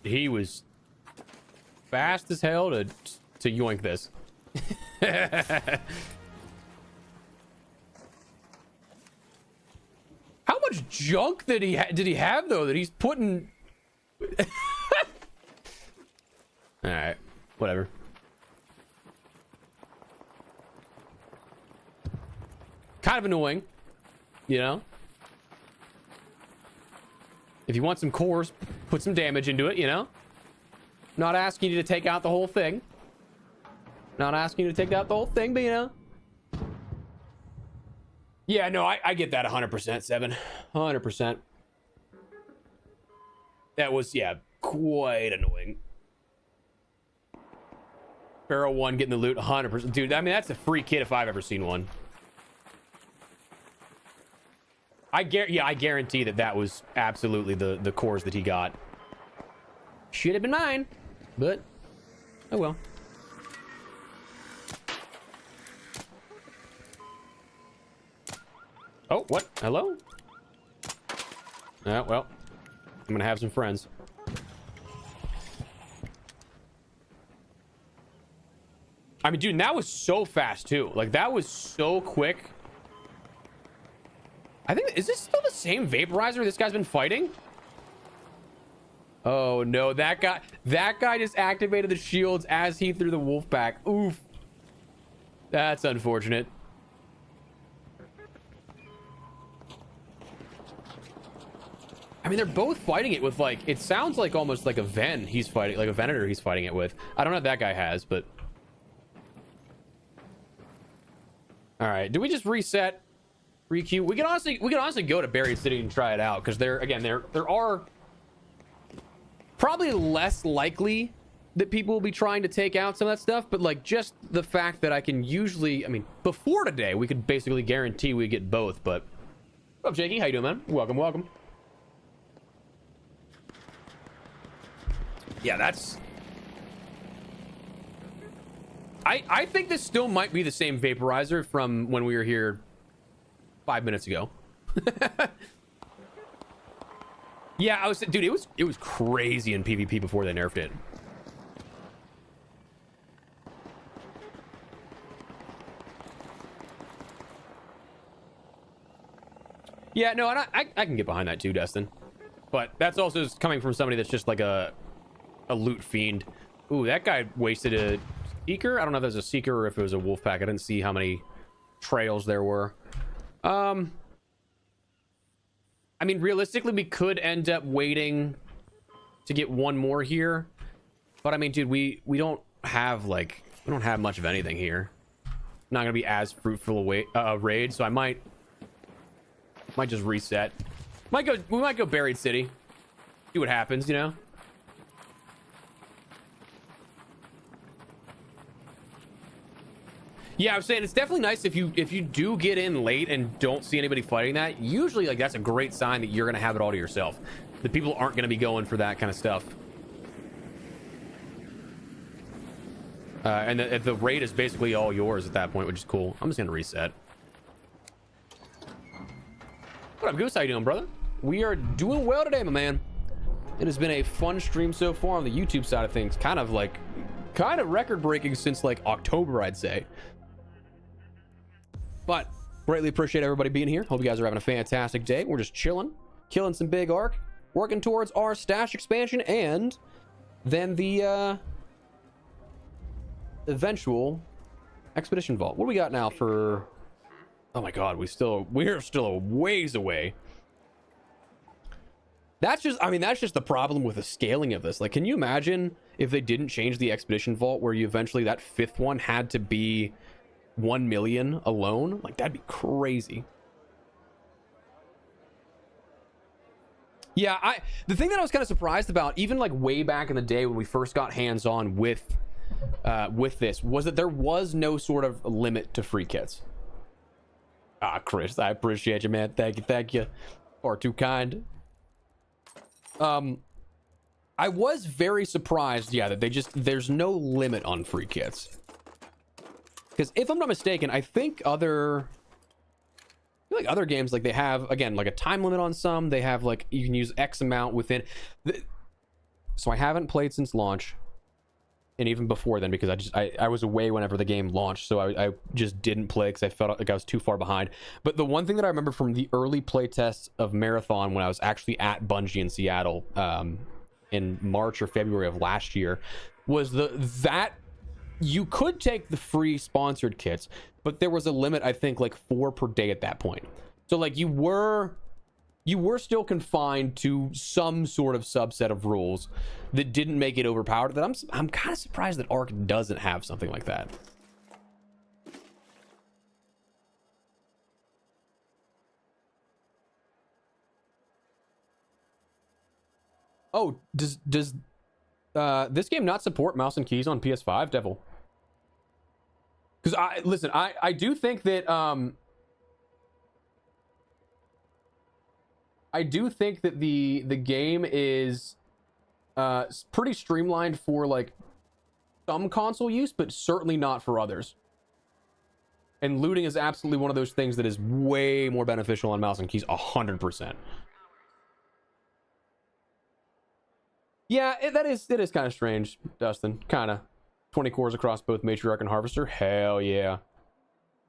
he was fast as hell to yoink this. How much junk did he have though that he's putting? All right, whatever. Kind of annoying, you know. If you want some cores, put some damage into it, you know. Not asking you to take out the whole thing. Not asking you to take out the whole thing, but you know. Yeah, no, I get that 100%, 7. 100%. That was, yeah, quite annoying. Pharaoh 1 getting the loot, 100%. Dude, I mean, that's a free kit if I've ever seen one. I guarantee that was absolutely the cores that he got. Should have been mine, but oh well. Oh, what? Hello? Well, I'm gonna have some friends. I mean, dude, that was so fast too. Like, that was so quick. I think, is this still the same vaporizer this guy's been fighting? Oh no, that guy just activated the shields as he threw the wolf pack. Oof. That's unfortunate. I mean, they're both fighting it with, like, it sounds like almost like a Ven he's fighting, like a Venator he's fighting it with. I don't know what that guy has, but... Alright, do we just reset? Requeue? We can honestly go to Buried City and try it out, because there are probably less likely that people will be trying to take out some of that stuff, but like just the fact that I can usually, I mean, before today, we could basically guarantee we get both, but... What's up, Jakey? How you doing, man? Welcome, welcome. Yeah, that's... I think this still might be the same vaporizer from when we were here 5 minutes ago. Yeah, I was, dude, it was crazy in PvP before they nerfed it. Yeah, no, and I can get behind that too, Destin. But that's also coming from somebody that's just like a loot fiend. Ooh, that guy wasted a seeker. I don't know if it was a seeker or if it was a wolf pack. I didn't see how many trails there were. I mean, realistically, we could end up waiting to get one more here. But I mean, dude, we don't have like, we don't have much of anything here. Not gonna be as fruitful a raid, so I might just reset. We might go Buried City. See what happens, you know? Yeah, I was saying it's definitely nice if you do get in late and don't see anybody fighting that. Usually, like, that's a great sign that you're gonna have it all to yourself. The people aren't gonna be going for that kind of stuff. And the raid is basically all yours at that point, which is cool. I'm just gonna reset. What up, Goose? How you doing, brother? We are doing well today, my man. It has been a fun stream so far on the YouTube side of things. Kind of record breaking since like October, I'd say. But greatly appreciate everybody being here. Hope you guys are having a fantastic day. We're just chilling, killing some big arc, working towards our stash expansion, and then the eventual expedition vault. What do we got now for? Oh my god, we're still a ways away. That's just the problem with the scaling of this. Like, can you imagine if they didn't change the expedition vault where you eventually, that fifth one had to be 1 million alone? Like, that'd be crazy. Yeah, the thing that I was kind of surprised about, even like way back in the day when we first got hands-on with this, was that there was no sort of limit to free kits. Chris, I appreciate you, man. Thank you. Far too kind. I was very surprised, yeah, that there's no limit on free kits. Because if I'm not mistaken, I think I feel like other games, like, they have, again, like a time limit on some. They have, like, you can use X amount within. So I haven't played since launch. And even before then, because I was away whenever the game launched, so I just didn't play because I felt like I was too far behind. But the one thing that I remember from the early play tests of Marathon when I was actually at Bungie in Seattle in March or February of last year was that you could take the free sponsored kits, but there was a limit, I think, like 4 per day at that point. So like you were still confined to some sort of subset of rules that didn't make it overpowered. That I'm kind of surprised that Ark doesn't have something like that. Oh, does this game not support mouse and keys on PS5, Devil? Because I do think that the game is pretty streamlined for like some console use, but certainly not for others. And looting is absolutely one of those things that is way more beneficial on mouse and keys, 100%. Yeah, it is kind of strange, Dustin. Kind of 20 cores across both Matriarch and Harvester. Hell yeah.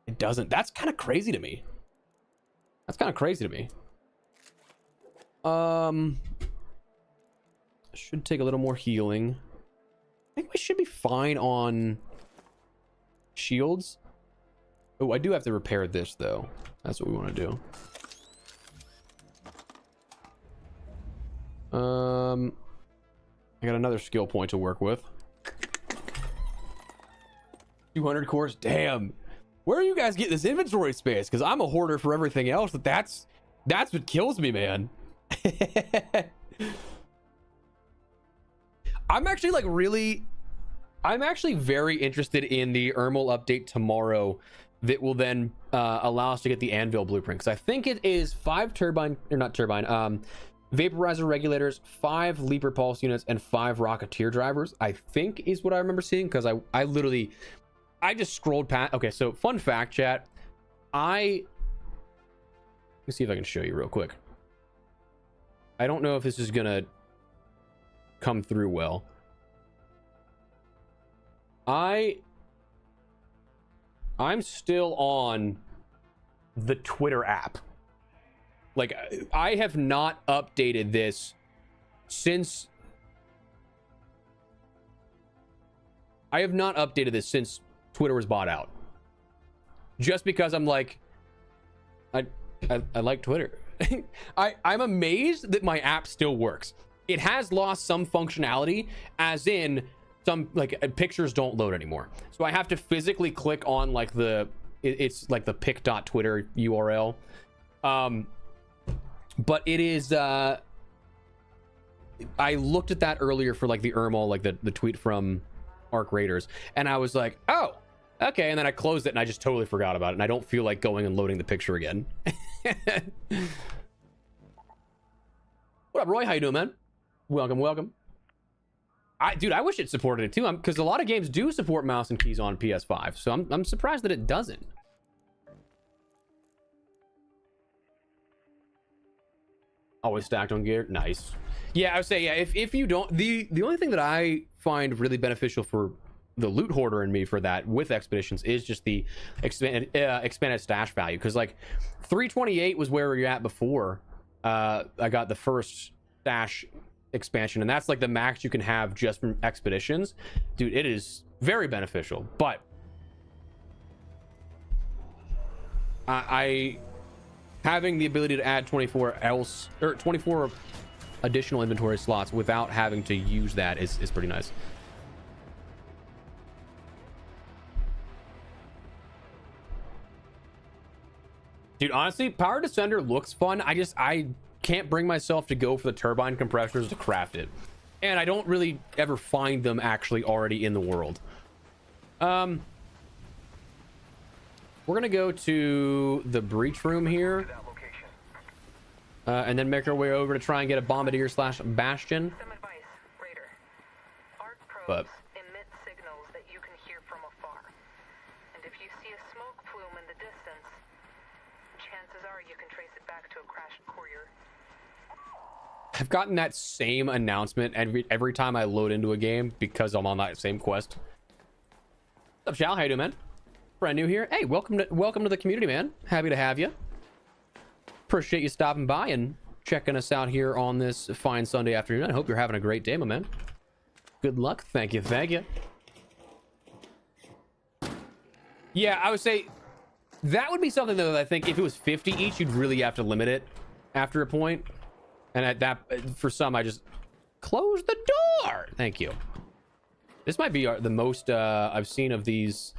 It doesn't. That's kind of crazy to me. Should take a little more healing. I think we should be fine on shields. Oh, I do have to repair this though. That's what we want to do. I got another skill point to work with. 200 cores. Damn. Where are you guys getting this inventory space? Because I'm a hoarder for everything else. That's what kills me, man. I'm actually very interested in the Ermel update tomorrow that will then allow us to get the Anvil blueprint, because I think it is 5 vaporizer regulators, 5 Leaper pulse units, and 5 Rocketeer drivers, I think is what I remember seeing, because I just scrolled past. Okay, so fun fact, chat. Let me see if I can show you real quick. I don't know if this is gonna come through well. I'm still on the Twitter app. Like, I have not updated this since... I have not updated this since Twitter was bought out. Just because I'm like... I like Twitter. I'm amazed that my app still works. It has lost some functionality, as in some like pictures don't load anymore. So I have to physically click on like it's like the pic.twitter URL. But it is I looked at that earlier for like the Ermal, like the tweet from Arc Raiders, and I was like, oh, okay, and then I closed it and I just totally forgot about it, and I don't feel like going and loading the picture again. What up, Roy? How you doing, man? Welcome. Dude, I wish it supported it too, because a lot of games do support mouse and keys on PS5, so I'm surprised that it doesn't. Always stacked on gear. Nice. Yeah, I would say, yeah, if you don't, the only thing that I find really beneficial for the loot hoarder in me for that with expeditions is just the expanded stash value, because like 328 was where we were at before I got the first stash expansion, and that's like the max you can have just from expeditions. Dude, it is very beneficial, but I having the ability to add 24 additional inventory slots without having to use that is pretty nice. Dude, honestly, Power Descender looks fun. I can't bring myself to go for the turbine compressors to craft it, and I don't really ever find them actually already in the world. We're gonna go to the breach room here, and then make our way over to try and get a bombardier / bastion. Some advice, Raider. Arc probes But emit signals that you can hear from afar. And if you see a smoke plume in the distance, chances are you can trace it back to a crashed courier. I've gotten that same announcement every time I load into a game because I'm on that same quest. What's up, Shal? How you doing, man? Brand new here. Hey, welcome to the community, man. Happy to have you. Appreciate you stopping by and checking us out here on this fine Sunday afternoon. I hope you're having a great day, my man. Good luck. Thank you. Yeah, I would say that would be something though that I think if it was 50 each, you'd really have to limit it after a point. And at that, for some, I just close the door. Thank you. This might be the most I've seen of these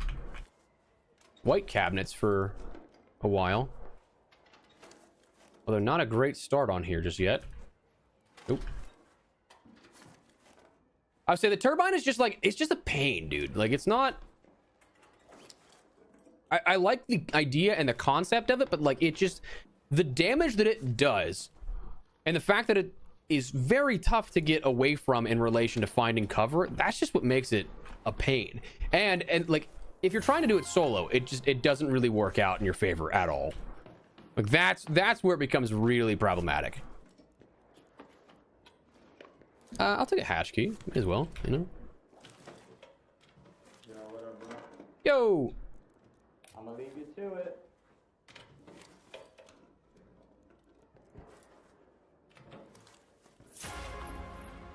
white cabinets for a while. Although not a great start on here just yet. Nope. I would say the turbine is just like, it's just a pain, dude. Like, it's not... I like the idea and the concept of it, but like, it just... The damage that it does, and the fact that it is very tough to get away from in relation to finding cover, that's just what makes it a pain. And like, if you're trying to do it solo, it doesn't really work out in your favor at all. Like, that's where it becomes really problematic. I'll take a hash key as well, you know. Yo, what up, bro? Yo. I'm gonna leave you to it.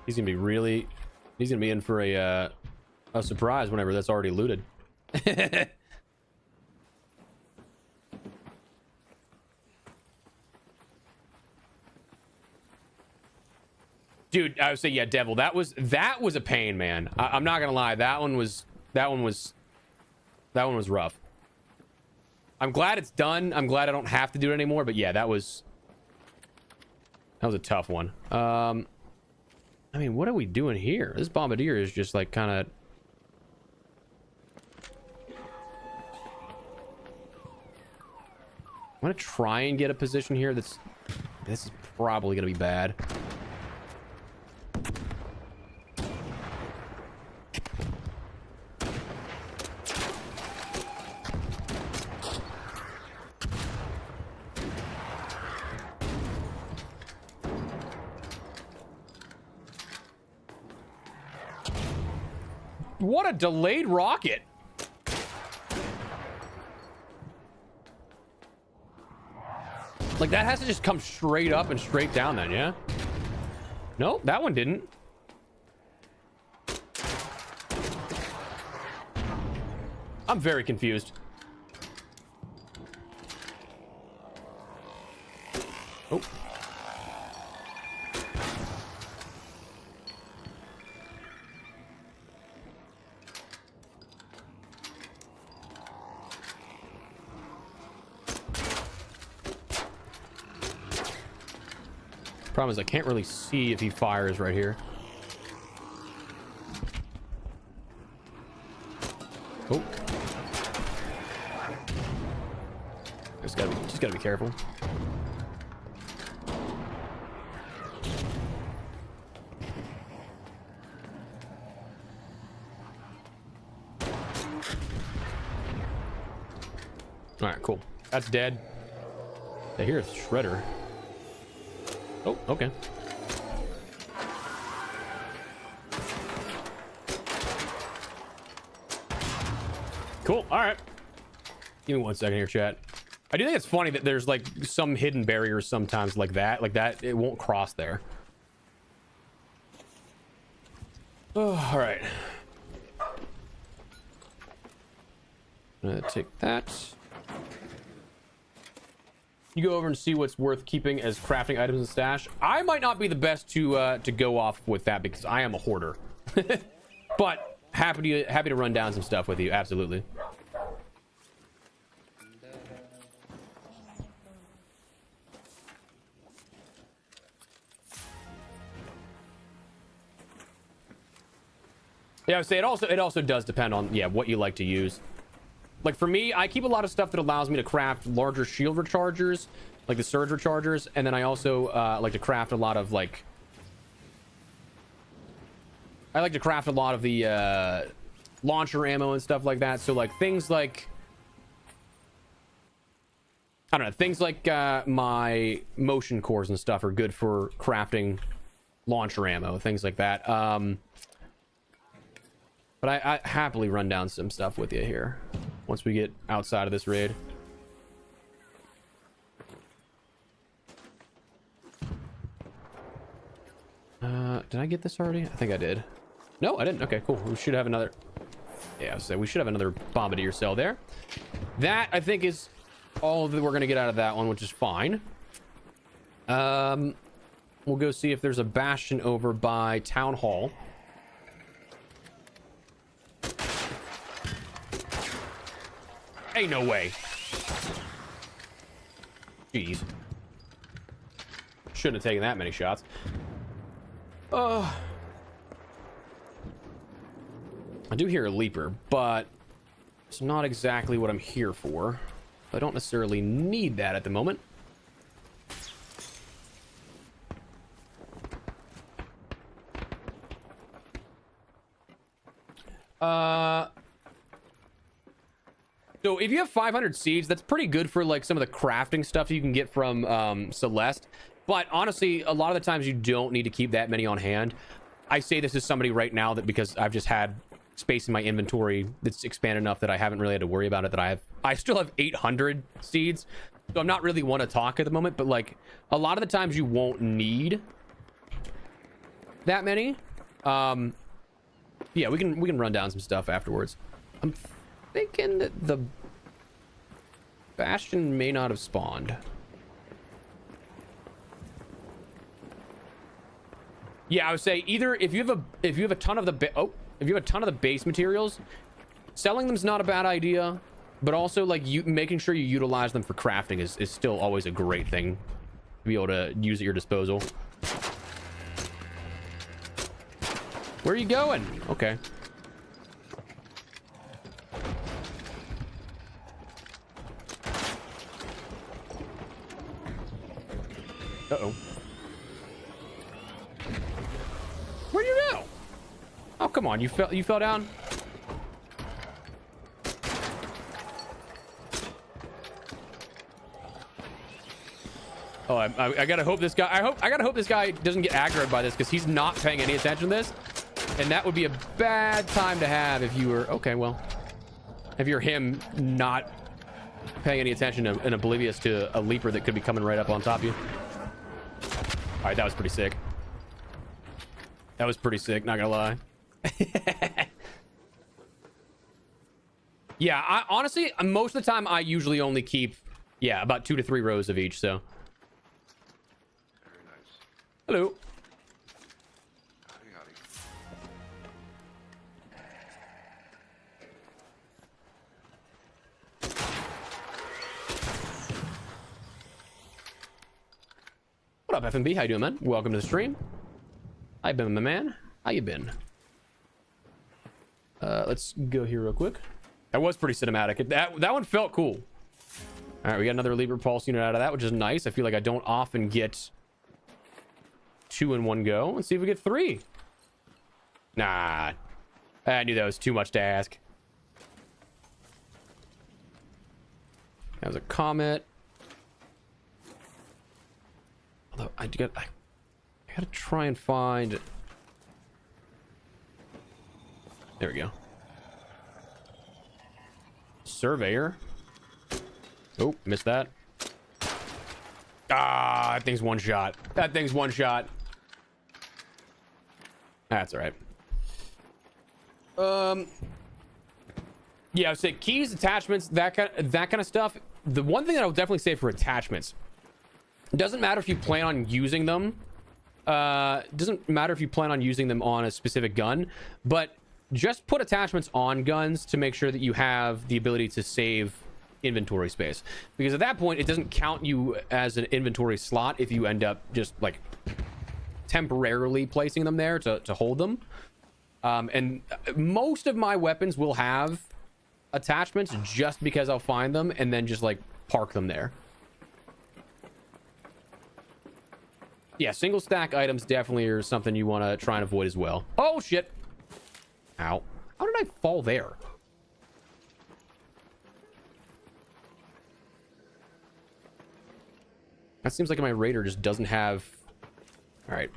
He's gonna be in for a surprise whenever that's already looted. Dude, I would say, yeah, Devil, that was a pain, man. I'm not gonna lie, that one was rough. I'm glad it's done. I'm glad I don't have to do it anymore, but yeah, that was a tough one. I mean, what are we doing here? This bombardier is just like kind of... I'm gonna try and get a position here this is probably gonna be bad. What a delayed rocket. Like, that has to just come straight up and straight down then, yeah? Nope, that one didn't. I'm very confused. Oh. Problem is I can't really see if he fires right here. Oh. Just gotta be careful. All right, cool. That's dead. I hear a shredder. Oh, okay. Cool. All right. Give me 1 second here, chat. I do think it's funny that there's like some hidden barriers sometimes like that. It won't cross there. Oh, all right. I'm gonna take that. You go over and see what's worth keeping as crafting items in stash. I might not be the best to go off with that because I am a hoarder. But happy to run down some stuff with you. Absolutely. Yeah, I would say it also does depend on what you like to use. Like for me, I keep a lot of stuff that allows me to craft larger shield rechargers, like the surge rechargers, and then I also like to craft a lot of the launcher ammo and stuff like that. So like things like, I don't know, things like my motion cores and stuff are good for crafting launcher ammo, things like that. But I happily run down some stuff with you here once we get outside of this raid. Did I get this already? I think I did. No, I didn't. Okay, cool. We should have another. Yeah, so we should have another bombardier cell there. That I think is all that we're gonna get out of that one, which is fine. We'll go see if there's a bastion over by Town Hall. Ain't no way. Jeez. Shouldn't have taken that many shots. I do hear a leaper, but it's not exactly what I'm here for. I don't necessarily need that at the moment. So if you have 500 seeds, that's pretty good for like some of the crafting stuff you can get from Celeste. But honestly, a lot of the times you don't need to keep that many on hand. I say this as somebody right now that because I've just had space in my inventory that's expanded enough that I haven't really had to worry about it, that I still have 800 seeds. So I'm not really one to talk at the moment, but like a lot of the times you won't need that many. Yeah, we can run down some stuff afterwards. I'm thinking that the bastion may not have spawned. Yeah, I would say either if you have a ton of the base materials, selling them's not a bad idea, but also like making sure you utilize them for crafting is still always a great thing to be able to use at your disposal. Where are you going? Okay. Uh-oh. Where'd you go? Oh, come on. You fell down? Oh, I gotta hope this guy. I gotta hope this guy doesn't get aggroed by this because he's not paying any attention to this, and that would be a bad time to have if you were. Okay, well, if you're him not paying any attention and oblivious to a leaper that could be coming right up on top of you. All right, that was pretty sick. That was pretty sick, not gonna lie. Yeah, I honestly, most of the time I usually only keep, yeah, about 2 to 3 rows of each, so. Very nice. Hello. Howdy, howdy. What up, FMB? How you doing, man? Welcome to the stream. How you been, my man? How you been? Let's go here real quick. That was pretty cinematic. That one felt cool. All right, we got another Libra Pulse unit out of that, which is nice. I feel like I don't often get 2 in one go. Let's see if we get 3. Nah. I knew that was too much to ask. That was a comet. Although I gotta try and find. There we go. Surveyor. Oh, missed that. Ah, that thing's one shot. That thing's one shot. That's all right. Yeah, I would say keys, attachments, that kind of stuff. The one thing that I would definitely say for attachments, it doesn't matter if you plan on using them. Doesn't matter if you plan on using them on a specific gun, but just put attachments on guns to make sure that you have the ability to save inventory space, because at that point it doesn't count you as an inventory slot if you end up just like temporarily placing them there to hold them. And most of my weapons will have attachments just because I'll find them and then just like park them there. Yeah, single stack items definitely are something you want to try and avoid as well. Oh shit. Ow. How did I fall there? That seems like my Raider just doesn't have... All right.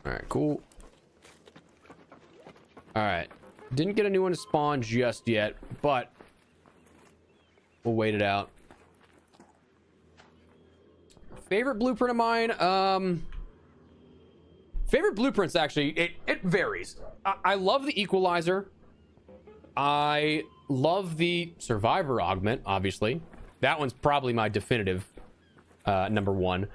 All right, cool. All right. Didn't get a new one to spawn just yet, but we'll wait it out. Favorite blueprint of mine? Favorite blueprints, actually, it varies. I love the Equalizer. I love the Survivor Augment, obviously. That one's probably my definitive number 1.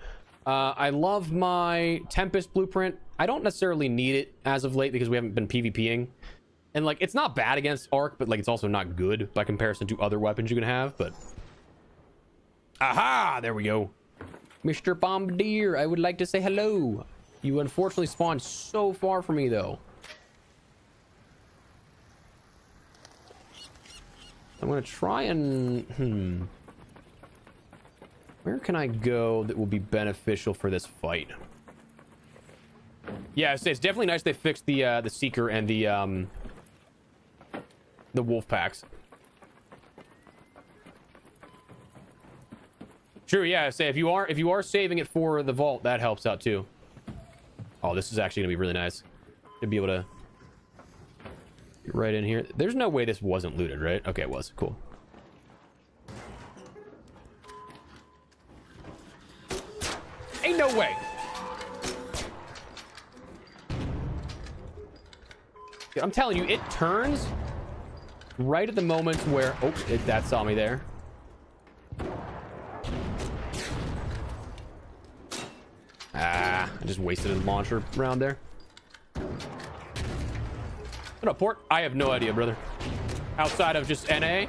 I love my Tempest blueprint. I don't necessarily need it as of late because we haven't been PvPing. And, like, it's not bad against Arc, but, like, it's also not good by comparison to other weapons you can have, but... Aha! There we go. Mr. Bombardier, I would like to say hello. You unfortunately spawned so far from me, though. I'm going to try and... Where can I go that will be beneficial for this fight? Yeah, it's definitely nice they fixed the Seeker and the wolf packs. True, yeah. Say if you are saving it for the vault, that helps out too. Oh, this is actually gonna be really nice to be able to get right in here. There's no way this wasn't looted, right? Okay, it was. Cool. Ain't no way. I'm telling you, it turns right at the moment where... Oh, that saw me there. Ah, I just wasted a launcher around there. What up, Port? I have no idea, brother. Outside of just NA.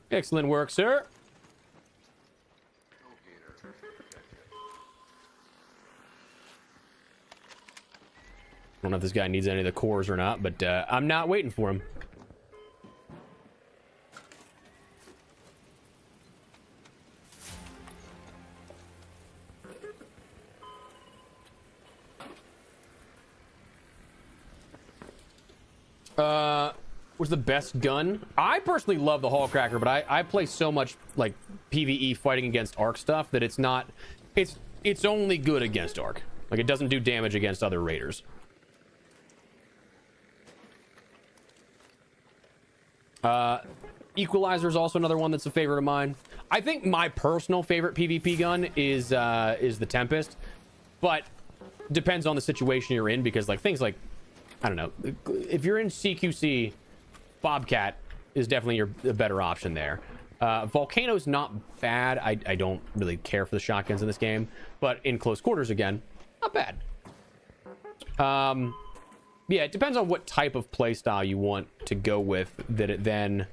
Excellent work, sir. I don't know if this guy needs any of the cores or not, but I'm not waiting for him. What's the best gun? I personally love the Hall Cracker, but I play so much like PvE fighting against Arc stuff that it's not, it's only good against Arc. Like, it doesn't do damage against other raiders. Equalizer is also another one that's a favorite of mine. I think my personal favorite PvP gun is the Tempest, but depends on the situation you're in, because like things like, I don't know, if you're in CQC, Bobcat is definitely a better option there. Volcano's not bad. I don't really care for the shotguns in this game, but in close quarters, again, not bad. Yeah, it depends on what type of playstyle you want to go with, that it then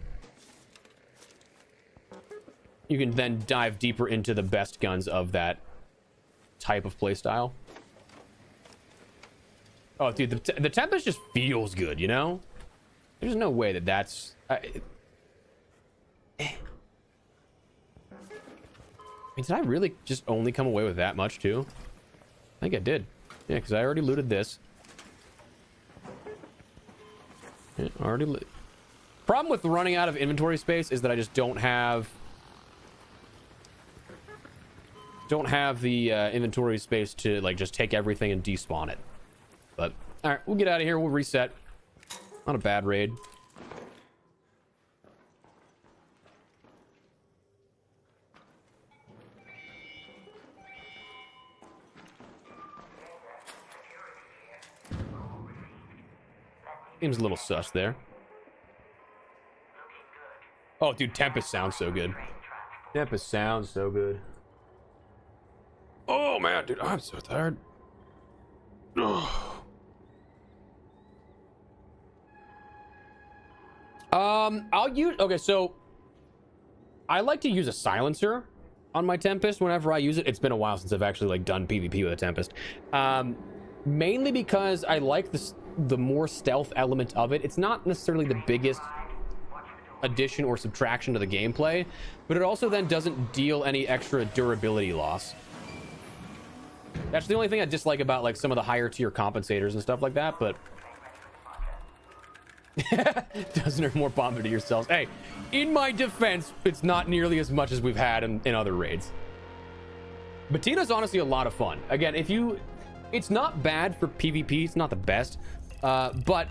you can then dive deeper into the best guns of that type of playstyle. Oh, dude, the Tempest just feels good, you know? There's no way that that's... I mean, did I really just only come away with that much, too? I think I did. Yeah, because I already looted this. Yeah, problem with running out of inventory space is that I just don't have the inventory space to like just take everything and despawn it. But all right, we'll get out of here. We'll reset. Not a bad raid. Seems a little sus there. Oh, dude, Tempest sounds so good. Tempest sounds so good. Oh, man, dude, I'm so tired. Ugh. I'll use... Okay, so... I like to use a silencer on my Tempest whenever I use it. It's been a while since I've actually, like, done PvP with a Tempest. Mainly because I like the more stealth element of it. It's not necessarily the biggest addition or subtraction to the gameplay, but it also then doesn't deal any extra durability loss. That's the only thing I dislike about like some of the higher tier compensators and stuff like that, but dozen or more bomb to yourselves. Hey, in my defense, it's not nearly as much as we've had in other raids. Batina's honestly a lot of fun. Again, it's not bad for PvP, it's not the best, but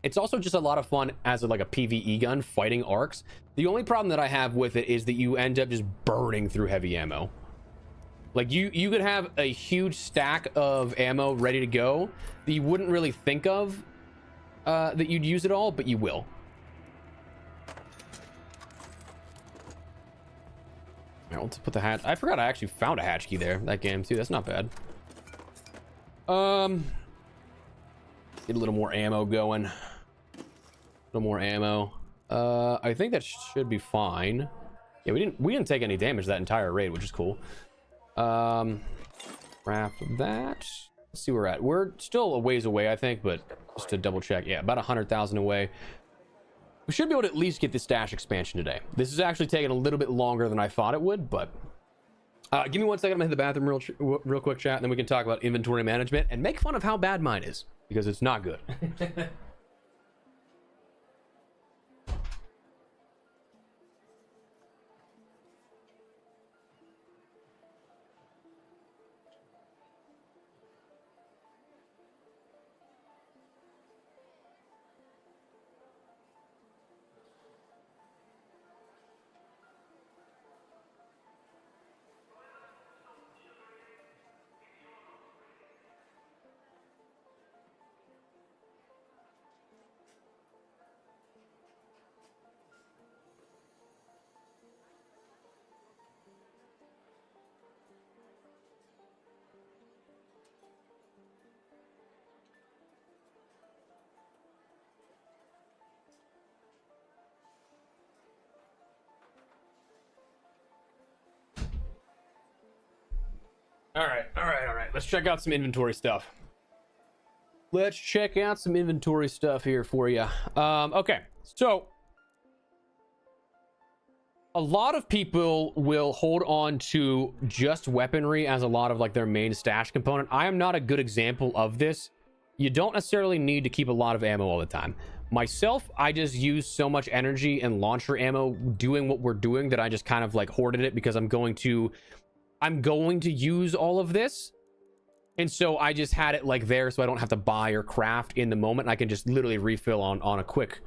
it's also just a lot of fun as like a PvE gun fighting arcs. The only problem that I have with it is that you end up just burning through heavy ammo. Like you could have a huge stack of ammo ready to go that you wouldn't really think of that you'd use it all, but you will. All right, let's put the hatch. I forgot I actually found a hatch key there that game too. That's not bad. Get a little more ammo going. A little more ammo. I think that should be fine. Yeah, we didn't take any damage that entire raid, which is cool. Craft that. Let's see where we're at. We're still a ways away, I think, but just to double check, yeah, about 100,000 away. We should be able to at least get the stash expansion today. This is actually taking a little bit longer than I thought it would, but give me 1 second. I'm gonna hit the bathroom real quick, chat, and then we can talk about inventory management and make fun of how bad mine is, because it's not good. All right. Let's check out some inventory stuff. Let's check out some inventory stuff here for you. Okay, so a lot of people will hold on to just weaponry as a lot of like their main stash component. I am not a good example of this. you don't necessarily need to keep a lot of ammo all the time. Myself, I just use so much energy and launcher ammo doing what we're doing that I just kind of like hoarded it, because I'm going to use all of this. And so I just had it like there so I don't have to buy or craft in the moment. I can just literally refill on a quick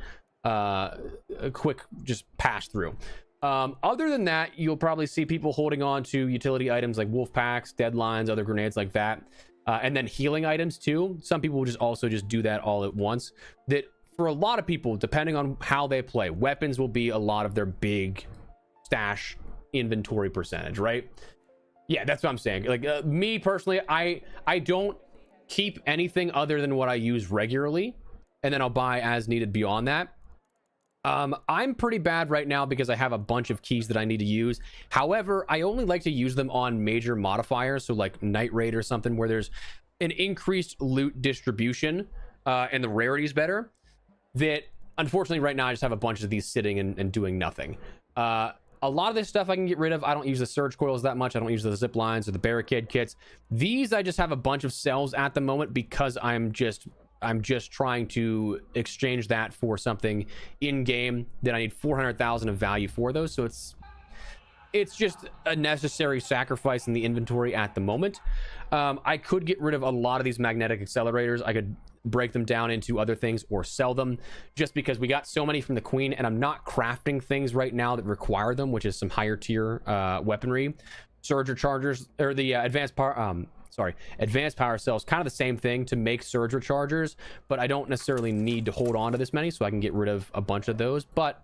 just pass through. Other than that, you'll probably see people holding on to utility items like wolf packs, deadlines, other grenades like that. And then healing items too. Some people will just also just do that all at once. That for a lot of people, depending on how they play, weapons will be a lot of their big stash inventory percentage, right? Yeah, that's what I'm saying. Like me personally, I don't keep anything other than what I use regularly, and then I'll buy as needed beyond that. I'm pretty bad right now because I have a bunch of keys that I need to use. However, I only like to use them on major modifiers, so like Night Raid or something where there's an increased loot distribution and the rarity is better. That unfortunately right now I just have a bunch of these sitting and doing nothing. A lot of this stuff I can get rid of. I don't use the surge coils that much. I don't use the zip lines or the barricade kits. These I just have a bunch of cells at the moment because I'm just trying to exchange that for something in game that I need 400,000 of value for those. So it's just a necessary sacrifice in the inventory at the moment. I could get rid of a lot of these magnetic accelerators. I could break them down into other things or sell them, just because we got so many from the Queen and I'm not crafting things right now that require them, which is some higher tier weaponry. Surge rechargers, or the advanced power cells, kind of the same thing to make surge rechargers, but I don't necessarily need to hold on to this many, so I can get rid of a bunch of those. But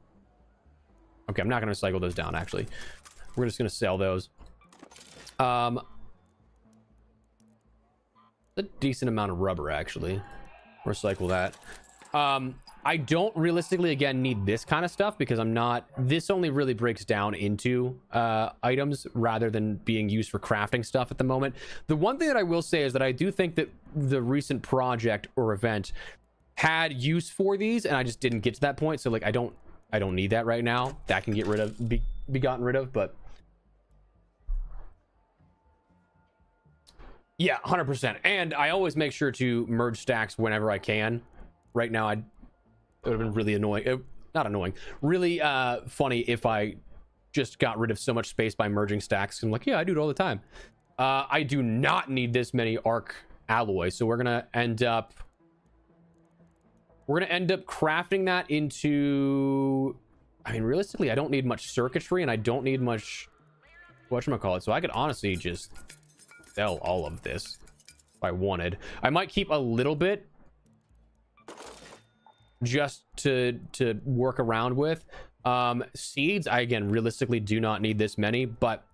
okay, I'm not going to cycle those down. Actually, we're just going to sell those. A decent amount of rubber, actually. Recycle that. I don't realistically, again, need this kind of stuff because this only really breaks down into items rather than being used for crafting stuff at the moment. The one thing that I will say is that I do think that the recent project or event had use for these, and I just didn't get to that point. So like, I don't need that right now. That can get rid of, be gotten rid of, but yeah, 100%. And I always make sure to merge stacks whenever I can. Right now, it would have been really annoying. Not annoying. Really funny if I just got rid of so much space by merging stacks. I'm like, yeah, I do it all the time. I do not need this many arc alloys. So we're going to end up crafting that into... I mean, realistically, I don't need much circuitry and I don't need much... whatchamacallit. So I could honestly just sell all of this if I wanted. I might keep a little bit just to work around with. Seeds, I again realistically do not need this many, but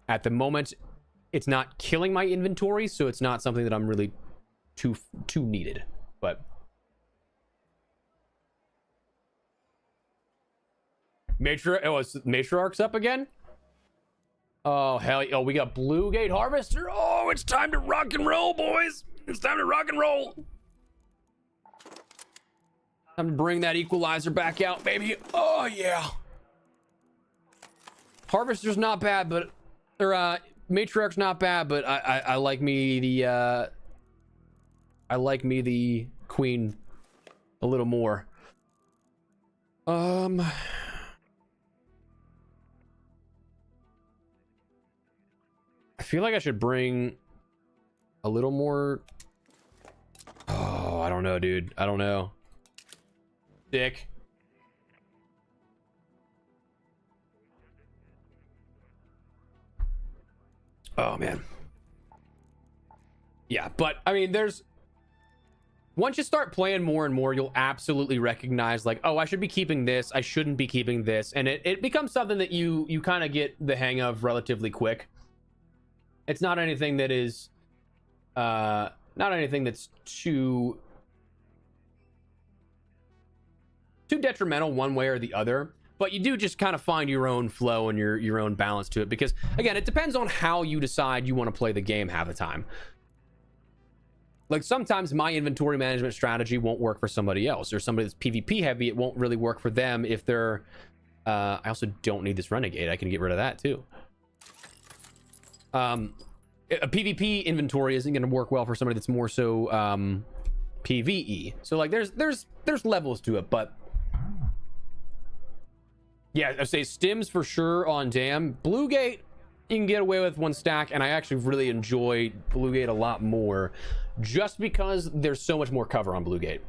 at the moment it's not killing my inventory, so it's not something that I'm really too needed. But Matriarch's up again. Oh hell, oh, we got Blue Gate Harvester. Oh, it's time to rock and roll, boys. It's time to rock and roll. Time to bring that equalizer back out, baby. Oh yeah. Harvester's not bad, but Matriarch's not bad, but I like me the Queen a little more. I feel like I should bring a little more. Oh, I don't know, dude. I don't know. Dick. Oh, man. Yeah, but I mean, once you start playing more and more, you'll absolutely recognize like, oh, I should be keeping this. I shouldn't be keeping this. And it becomes something that you kind of get the hang of relatively quick. It's not anything that is not anything that's too detrimental one way or the other, but you do just kind of find your own flow and your own balance to it, because again, it depends on how you decide you want to play the game half the time. Like sometimes my inventory management strategy won't work for somebody else, or somebody that's PvP heavy. It won't really work for them if they're I also don't need this renegade. I can get rid of that too. A PvP inventory isn't going to work well for somebody that's more so PvE. So like there's levels to it, but yeah, I say stims for sure on Dam. Bluegate you can get away with one stack, and I actually really enjoy Bluegate a lot more just because there's so much more cover on Bluegate.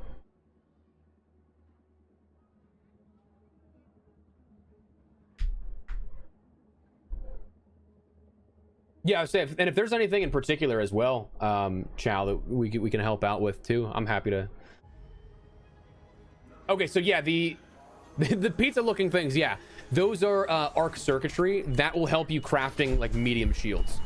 Yeah, I say, and if there's anything in particular as well, Chow, that we can help out with too, I'm happy to. Okay, so yeah, the pizza looking things, yeah, those are arc circuitry that will help you crafting like medium shields.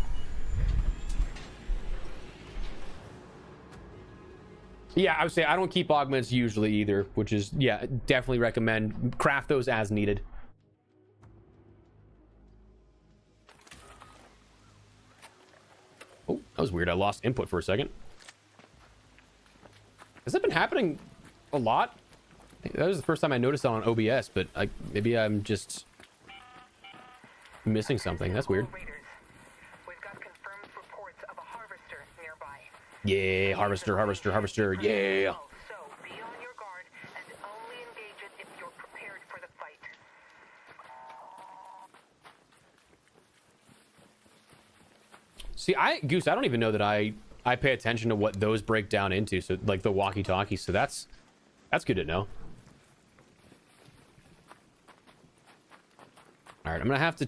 Yeah, I would say I don't keep augments usually either, which is, yeah, definitely recommend craft those as needed. Oh, that was weird. I lost input for a second. Has that been happening a lot? That was the first time I noticed it on OBS, but maybe I'm just missing something. That's weird. We've got confirmed reports of a harvester nearby. Yeah, harvester, yeah. So be on your guard and only engage it if you're prepared for the fight. See, Goose, I don't even know that I pay attention to what those break down into. So like the walkie-talkie. So that's good to know. All right, I'm gonna have to.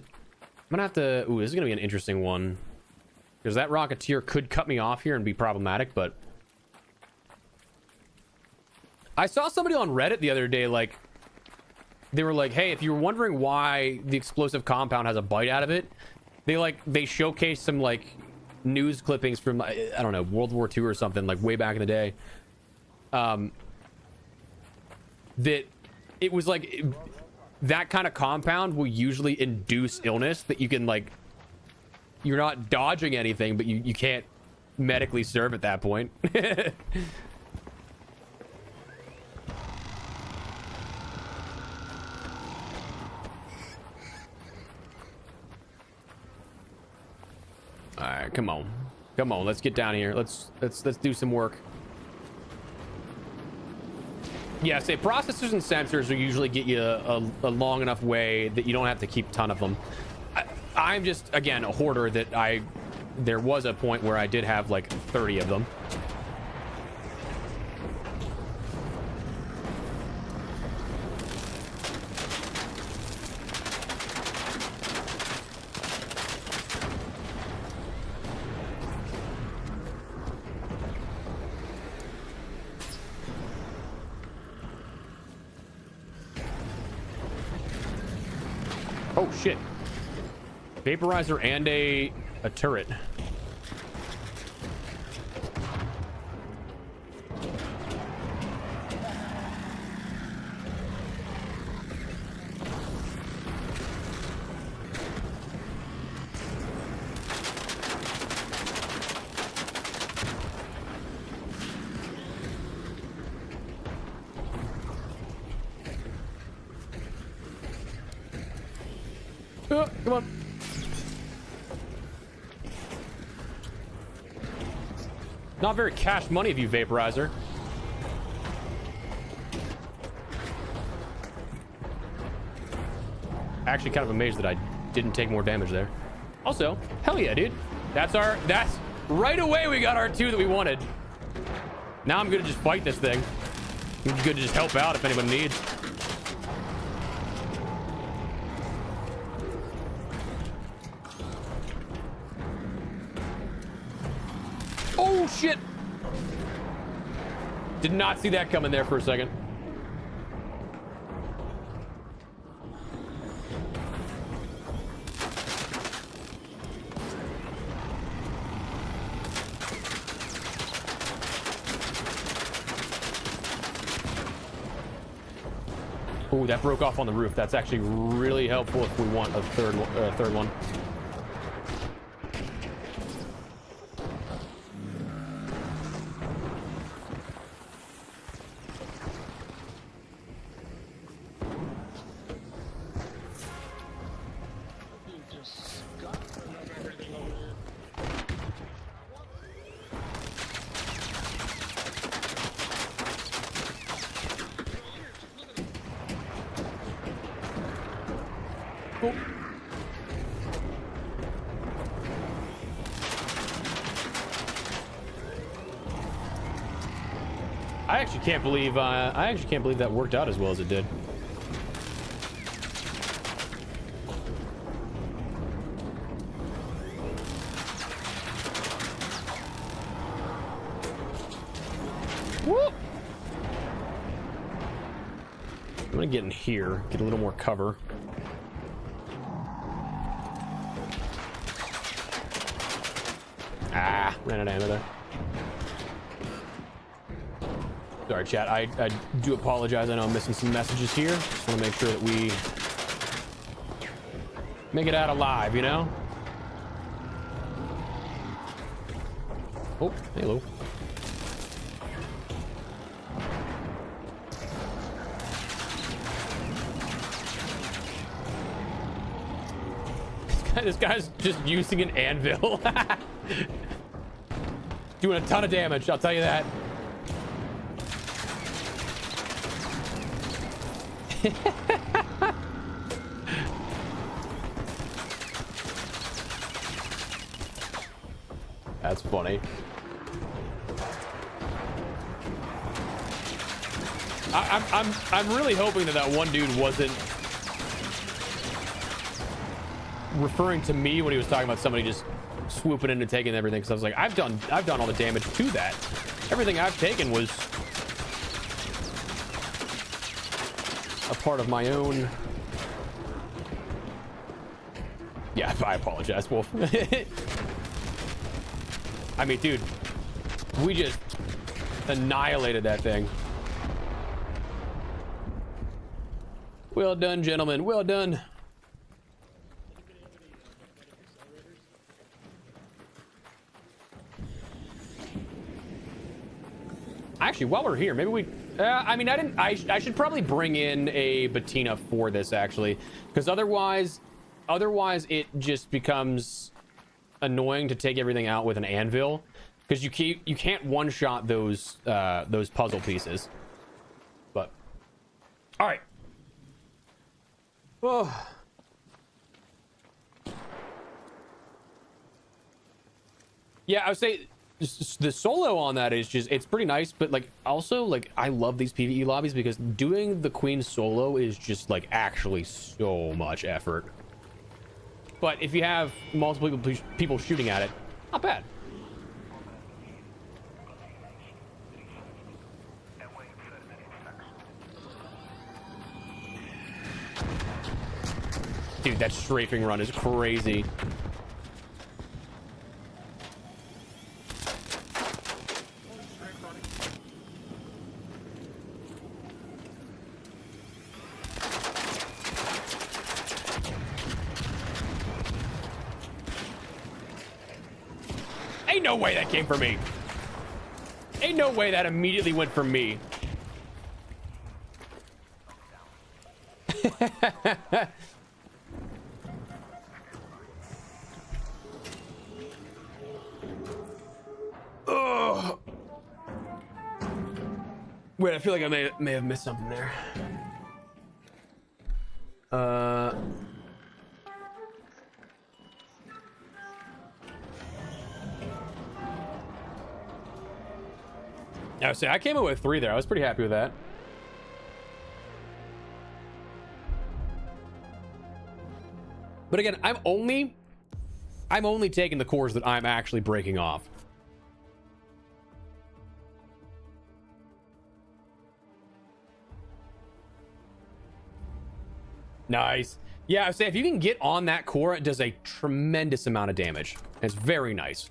Ooh, this is gonna be an interesting one, because that Rocketeer could cut me off here and be problematic. But I saw somebody on Reddit the other day, like they were like, "Hey, if you're wondering why the explosive compound has a bite out of it," they showcased some like news clippings from I don't know, World War II or something, like way back in the day. That it was like. That kind of compound will usually induce illness that you can like, you're not dodging anything, but you can't medically serve at that point. All right, come on, let's get down here. Let's do some work. Yeah, say processors and sensors will usually get you a long enough way that you don't have to keep a ton of them. I'm just, again, a hoarder that there was a point where I did have like 30 of them. Oh shit. Vaporizer and a turret. Come on. Not very cash money of you, Vaporizer. Actually kind of amazed that I didn't take more damage there. Also, hell yeah, dude. That's right away we got our 2 that we wanted. Now I'm gonna just fight this thing. I'm good to just help out if anyone needs. Oh shit! Did not see that coming there for a second. Oh, that broke off on the roof. That's actually really helpful if we want a third one. Cool. I actually can't believe that worked out as well as it did. Whoop. I'm gonna get in here, get a little more cover. Ah, ran out of ammo there. Sorry, chat. I do apologize. I know I'm missing some messages here. Just want to make sure that we make it out alive, you know? Oh, hello. This guy's just using an anvil. Doing a ton of damage, I'll tell you that. That's funny. I'm really hoping that one dude wasn't referring to me when he was talking about somebody just swooping in and taking everything, because I was like, I've done all the damage to that. Everything I've taken was a part of my own. Yeah, I apologize, Wolf. I mean, dude, we just annihilated that thing. Well done, gentlemen. Well done. Actually, while we're here, maybe we... I mean, I should probably bring in a Bettina for this, actually. Because otherwise it just becomes annoying to take everything out with an anvil. Because you can't one-shot those puzzle pieces. But... Alright. Oh. Yeah, I would say... the solo on that is just, it's pretty nice, but like also like I love these PvE lobbies because doing the queen solo is just like actually so much effort. But if you have multiple people shooting at it, not bad. Dude, that strafing run is crazy. Ain't no way that came for me. Ain't no way that immediately went for me. Ugh. Wait, I feel like I may have missed something there. I would say I came in with 3 there. I was pretty happy with that. But again, I'm only taking the cores that I'm actually breaking off. Nice. Yeah, I would say if you can get on that core, it does a tremendous amount of damage. It's very nice.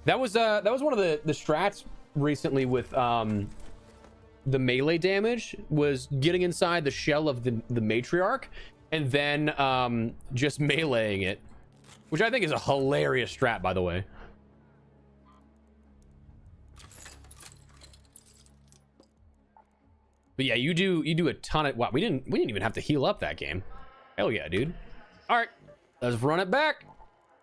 That was one of the strats recently with the melee damage, was getting inside the shell of the matriarch and then just meleeing it, which I think is a hilarious strat, by the way. But yeah, you do a ton of... Wow, we didn't even have to heal up that game. Hell yeah, dude. All right, let's run it back.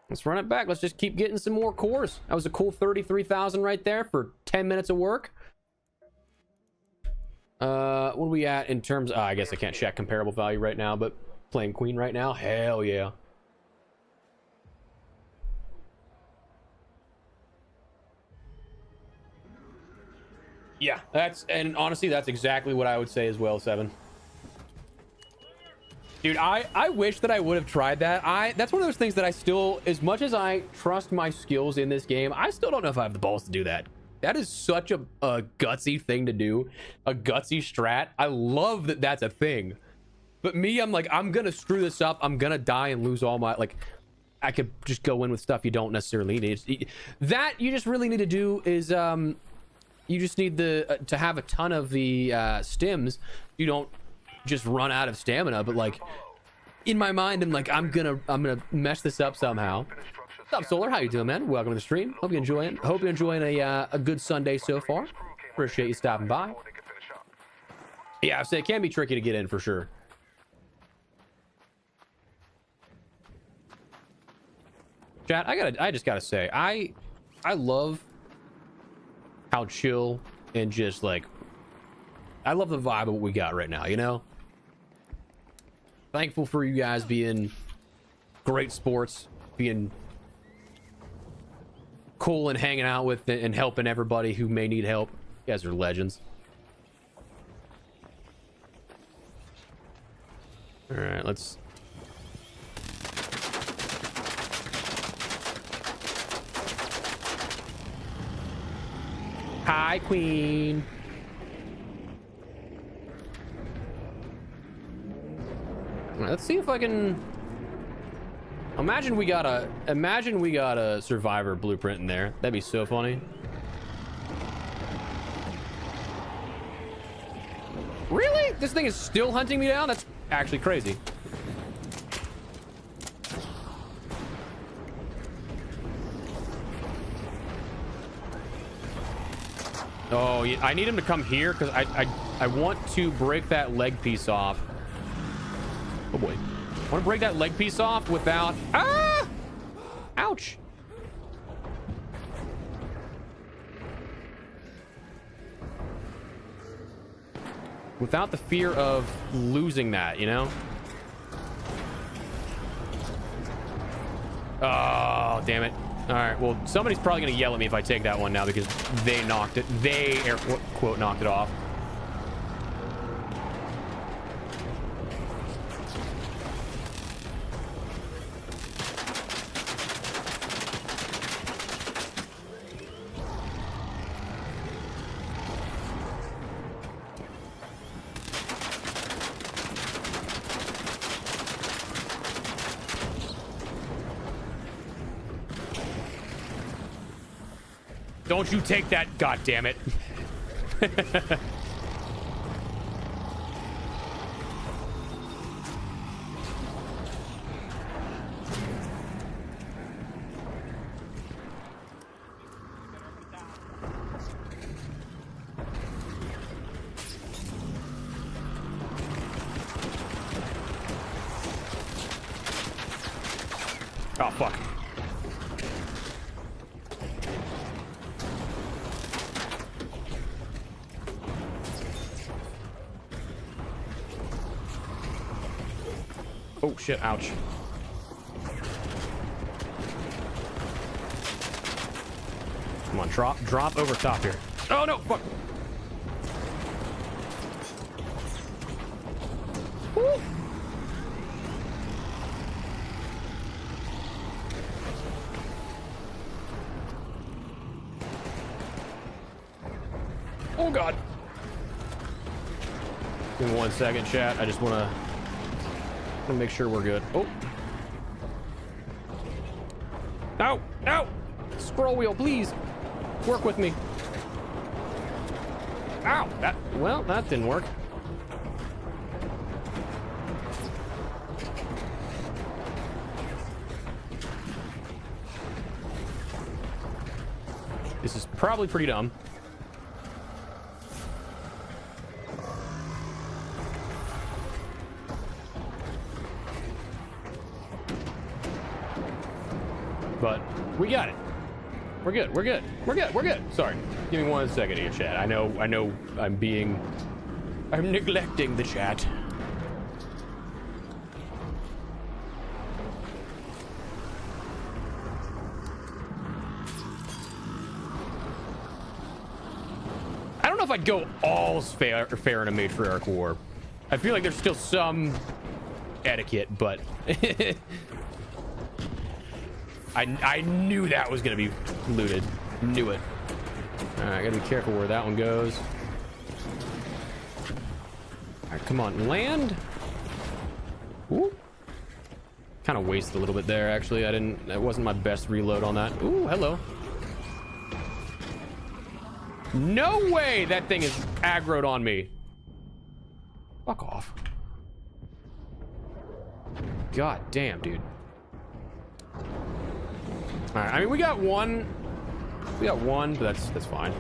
Let's run it back. Let's just keep getting some more cores. That was a cool 33,000 right there for 10 minutes of work. What are we at in terms I guess I can't check comparable value right now, but playing queen right now, hell yeah. Yeah, and honestly, that's exactly what I would say as well, 7. Dude, I wish that I would have tried that. That's one of those things that I still, as much as I trust my skills in this game, I still don't know if I have the balls to do that. That is such a gutsy thing to do, a gutsy strat. I love that that's a thing. But me, I'm like, I'm gonna screw this up. I'm gonna die and lose all my, like, I could just go in with stuff you don't necessarily need. That you just really need to do is, you just need to have a ton of the stims. You don't just run out of stamina, but like in my mind, I'm like, I'm gonna mess this up somehow. What's up, Solar? How you doing, man? Welcome to the stream. Hope you're enjoying a good Sunday so far. Appreciate you stopping by. Yeah, I say it can be tricky to get in for sure. Chat, I just gotta say, I love how chill and just like, I love the vibe of what we got right now, you know? Thankful for you guys being great sports, being cool and hanging out with and helping everybody who may need help. You guys are legends. All right, let's... Hi, Queen. All right, let's see if I can... Imagine we got a survivor blueprint in there. That'd be so funny. Really? This thing is still hunting me down? That's actually crazy. Oh, yeah, I need him to come here because I want to break that leg piece off. Oh boy. I want to break that leg piece off without... Ah! Ouch. Without the fear of losing that, you know? Oh, damn it. All right, well, somebody's probably going to yell at me if I take that one now because they knocked it. They, air quote, knocked it off. Don't you take that, god damn it. Oh, fuck. Oh shit, ouch. Come on, drop over top here. Oh no, fuck. Woo. Oh god. Give me 1 second, chat. I just want to make sure we're good. Oh. No, no. Scroll wheel, please. Work with me. Ow. That didn't work. This is probably pretty dumb. But we got it. We're good. We're good. We're good. We're good. Sorry. Give me 1 second here, chat. I know I'm being I'm neglecting the chat. I don't know if I'd go all fair in a matriarch war. I feel like there's still some etiquette, but I knew that was gonna be looted. Knew it. All right, gotta be careful where that one goes. All right, come on, land. Ooh. Kind of wasted a little bit there, actually. That wasn't my best reload on that. Ooh, hello. No way that thing is aggroed on me. Fuck off. God damn, dude. All right, I mean, we got one, but that's fine.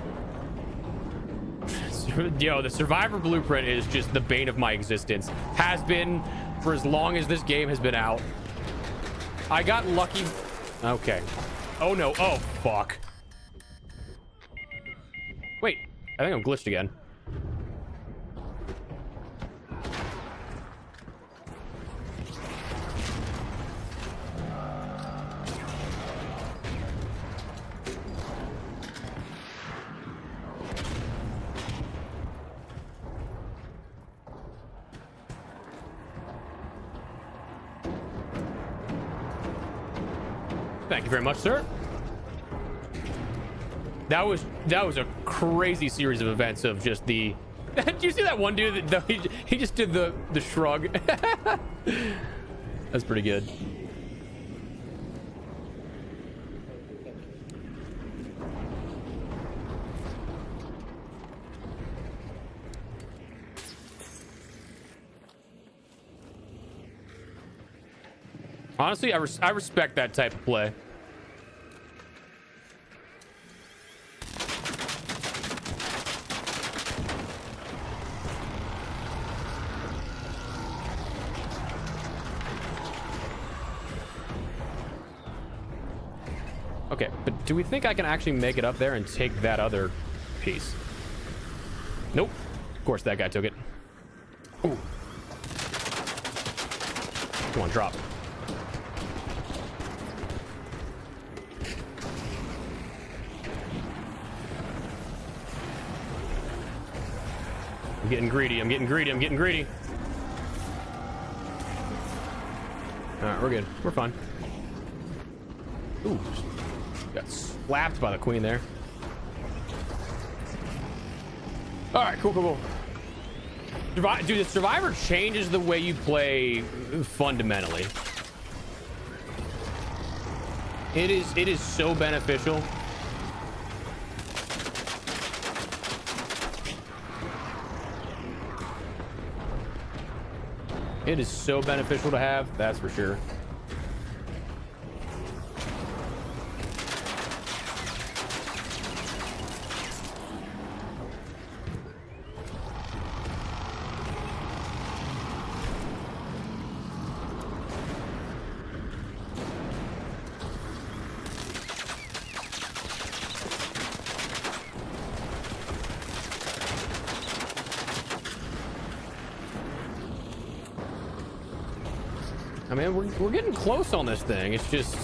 Yo, the survivor blueprint is just the bane of my existence. Has been for as long as this game has been out. I got lucky. Okay. Oh no. Oh fuck. Wait, I think I'm glitched again. Thank you very much, sir. That was a crazy series of events of just the. Did you see that one dude that he just did the shrug? That's pretty good. Honestly, I respect that type of play. Okay, but do we think I can actually make it up there and take that other piece? Nope. Of course that guy took it. Ooh. Come on, drop. I'm getting greedy. I'm getting greedy. I'm getting greedy. All right, we're good. We're fine. Ooh. Got slapped by the queen there. All right, cool, cool, cool. Dude, the survivor changes the way you play fundamentally. It is so beneficial. It is so beneficial to have, that's for sure. I mean, we're getting close on this thing. It's just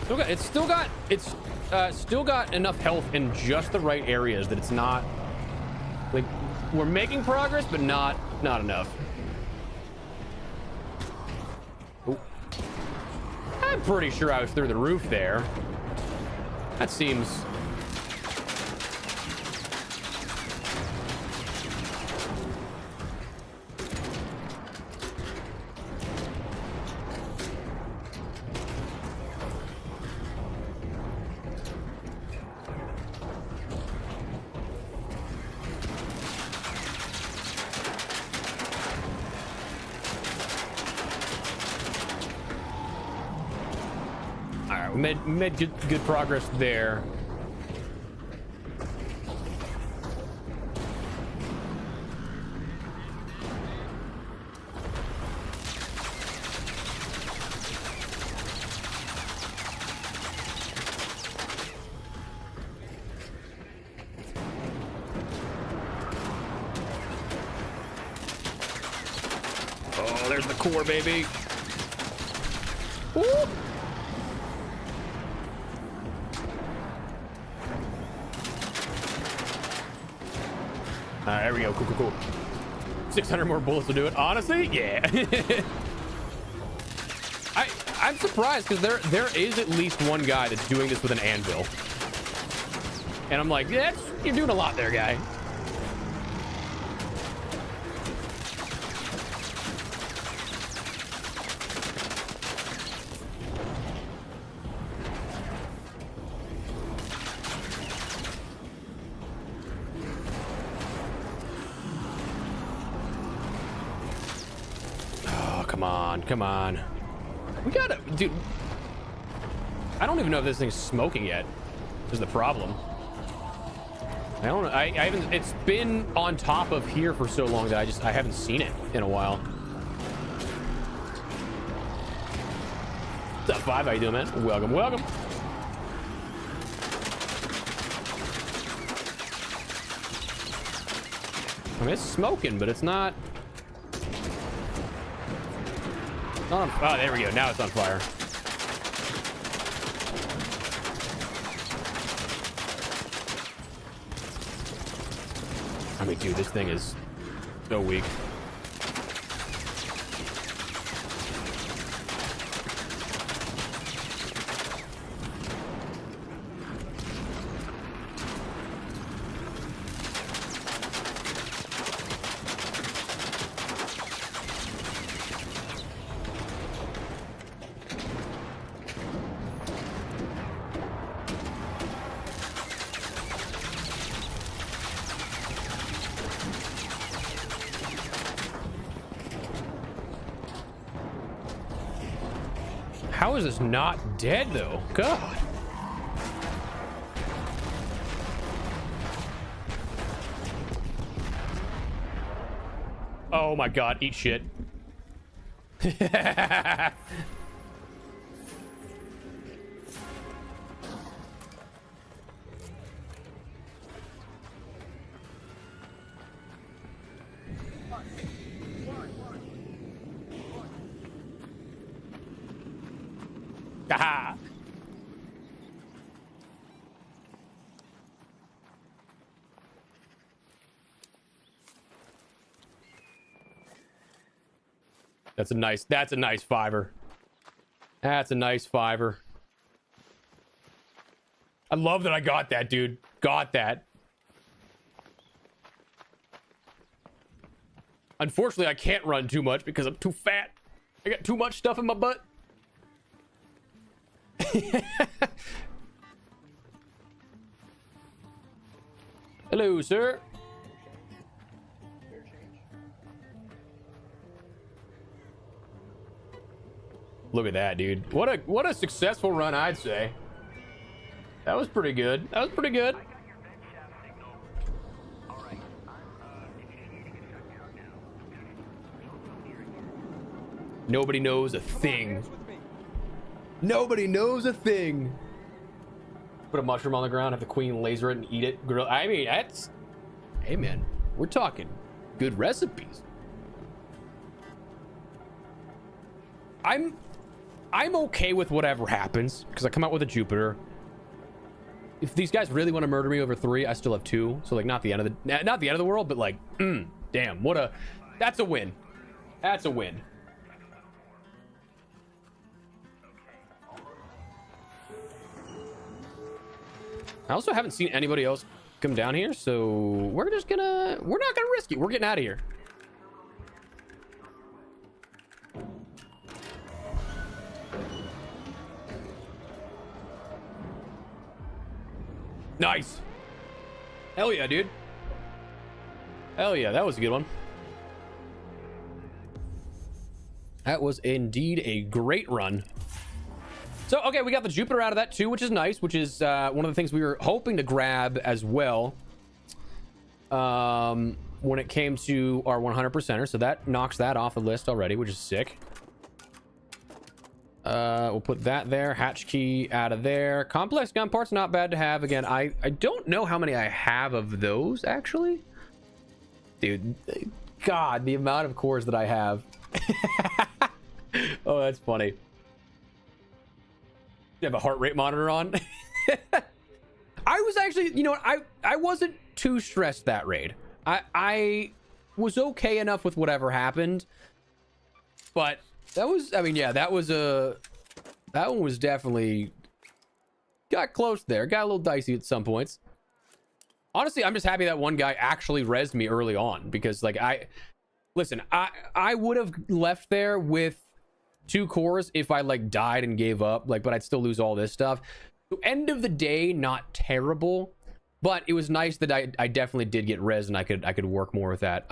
it's still got enough health in just the right areas that it's not like we're making progress, but not enough. Ooh. I'm pretty sure I was through the roof there. That seems. Made good progress there. Oh, there's the core, baby. Woo! There we go. Cool. 600 more bullets to do it. Honestly, yeah. I'm surprised because there is at least one guy that's doing this with an anvil, and I'm like, yeah, you're doing a lot there, guy. Oh, come on. We gotta, dude. I don't even know if this thing's smoking yet. Is the problem? I don't know. I haven't. It's been on top of here for so long that I haven't seen it in a while. What's up, Five? How you doing, man? Welcome. I mean, it's smoking, but it's not. Oh, there we go. Now it's on fire. I mean, dude, this thing is so weak. How is this not dead, though? God. Oh my God, eat shit. Aha. That's a nice fiver. That's a nice fiver. I love that I got that, dude. Got that. Unfortunately, I can't run too much because I'm too fat. I got too much stuff in my butt. Hello, sir. Look at that, dude. What a successful run, I'd say. That was pretty good. That was pretty good. Nobody knows a thing. Nobody knows a thing. Put a mushroom on the ground, have the queen laser it and eat it. Grill. I mean, that's... Hey, man. We're talking good recipes. I'm okay with whatever happens because I come out with a Jupiter. If these guys really want to murder me over 3, I still have 2. So like, not the end of the world, but like, damn, that's a win. That's a win. I also haven't seen anybody else come down here, so we're not gonna risk it. We're getting out of here. Nice. Hell yeah, dude. Hell yeah, that was a good one. That was indeed a great run. So, okay, we got the Jupiter out of that too, which is nice, which is one of the things we were hoping to grab as well when it came to our 100%er. So that knocks that off the list already, which is sick. We'll put that there. Hatch key out of there. Complex gun parts, not bad to have. Again, I don't know how many I have of those, actually. Dude, God, the amount of cores that I have. Oh, that's funny. You have a heart rate monitor on? I was actually, you know what, I wasn't too stressed that raid. I was okay enough with whatever happened. But that was, I mean, yeah, that one was definitely got close there. Got a little dicey at some points. Honestly, I'm just happy that one guy actually rezzed me early on, because like listen, I would have left there with 2 cores if I like died and gave up, like, but I'd still lose all this stuff. So end of the day, not terrible, but it was nice that I definitely did get res and I could work more with that.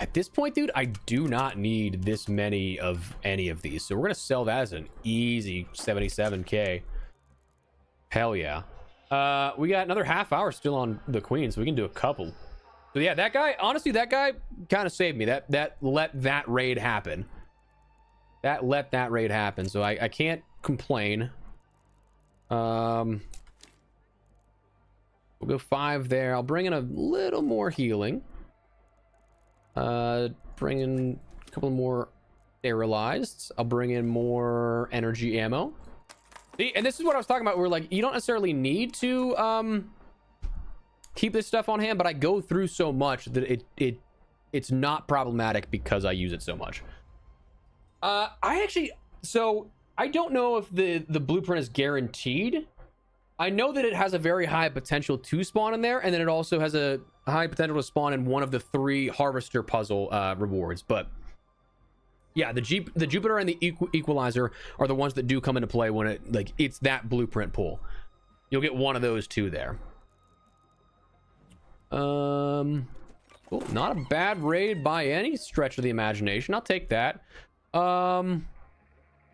At this point, dude, I do not need this many of any of these, so we're gonna sell that as an easy 77k. Hell yeah. We got another half hour still on the queen, so we can do a couple. So yeah, that guy, honestly, that guy kind of saved me. That let that raid happen. That let that raid happen, so I can't complain. We'll go 5 there. I'll bring in a little more healing. Bring in a couple more sterilized. I'll bring in more energy ammo. See, and this is what I was talking about. Where like you don't necessarily need to keep this stuff on hand, but I go through so much that it's not problematic because I use it so much. So I don't know if the blueprint is guaranteed. I know that it has a very high potential to spawn in there, and then it also has a high potential to spawn in one of the 3 harvester puzzle rewards. But yeah, the Jupiter and the Equalizer are the ones that do come into play when it's that blueprint pull. You'll get one of those 2 there. Cool. Not a bad raid by any stretch of the imagination. I'll take that. I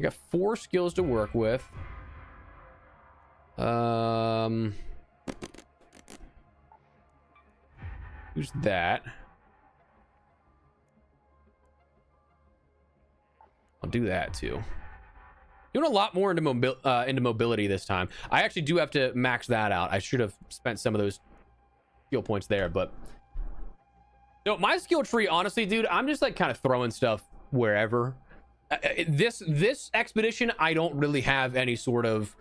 got 4 skills to work with. Who's that? I'll do that too. Doing a lot more into mobility this time. I actually do have to max that out. I should have spent some of those skill points there, but no, my skill tree, honestly, dude, I'm just like kind of throwing stuff wherever. This expedition, I don't really have any sort of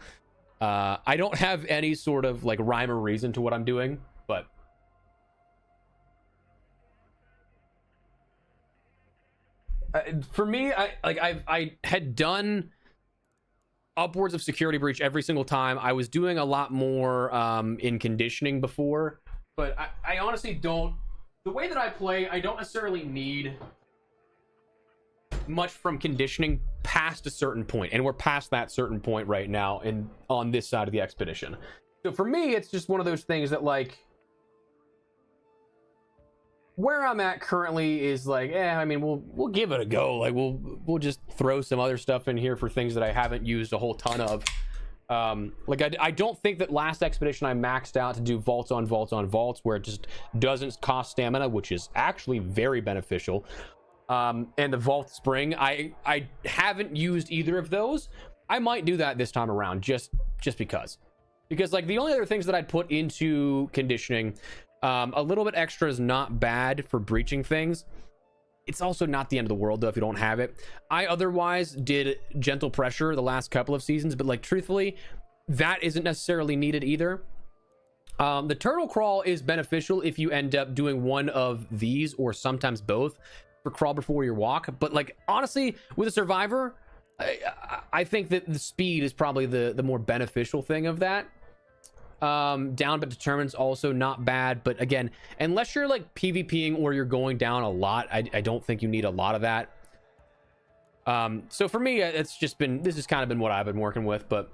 like rhyme or reason to what I'm doing, but for me, I had done upwards of security breach every single time. I was doing a lot more in conditioning before, but I honestly don't, the way that I play, I don't necessarily need much from conditioning past a certain point, and we're past that certain point right now on this side of the expedition. So for me, it's just one of those things that like where I'm at currently is like, I mean, we'll give it a go. Like we'll just throw some other stuff in here for things that I haven't used a whole ton of. Like I don't think that last expedition I maxed out to do vaults on vaults on vaults where it just doesn't cost stamina, which is actually very beneficial. And the vault spring, I haven't used either of those. I might do that this time around just because like the only other things that I'd put into conditioning, a little bit extra is not bad for breaching things. It's also not the end of the world though if you don't have it. I otherwise did gentle pressure the last couple of seasons, but like truthfully, that isn't necessarily needed either. The turtle crawl is beneficial if you end up doing one of these or sometimes both for crawl before your walk, but like honestly with a survivor, I think that the speed is probably the more beneficial thing of that. Down but determined's also not bad, but again, unless you're like PvPing or you're going down a lot, I don't think you need a lot of that. So for me, it's just been, this has kind of been what I've been working with, but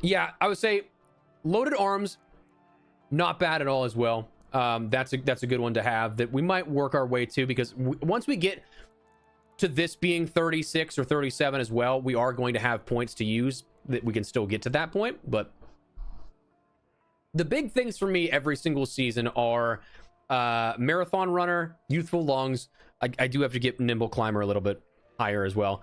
yeah, I would say loaded arms, not bad at all as well. That's a good one to have that we might work our way to, because once we get to this being 36 or 37 as well, we are going to have points to use that we can still get to that point. But the big things for me every single season are marathon runner, youthful lungs. I do have to get nimble climber a little bit higher as well.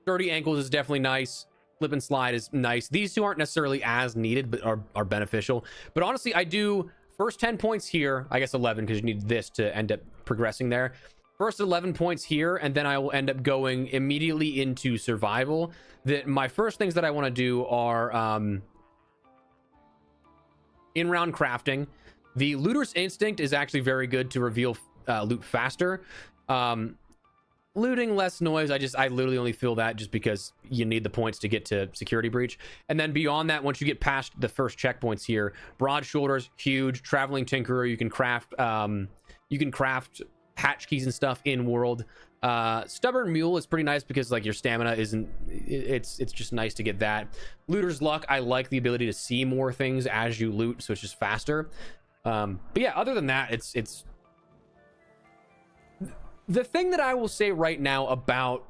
Sturdy ankles is definitely nice. Slip and slide is nice. These 2 aren't necessarily as needed, but are beneficial. But honestly, I do First 10 points here, I guess 11 because you need this to end up progressing there. First 11 points here, and then I will end up going immediately into survival. My first things that I want to do are in-round crafting. The Looter's Instinct is actually very good to reveal loot faster. Looting less noise, I literally only feel that just because you need the points to get to security breach. And then beyond that, once you get past the first checkpoints here, broad shoulders, huge. Traveling tinkerer, you can craft hatch keys and stuff in world. Stubborn mule is pretty nice because like your stamina isn't, it's just nice to get that. Looter's luck, I like the ability to see more things as you loot, so it's just faster. But yeah, other than that, it's the thing that I will say right now about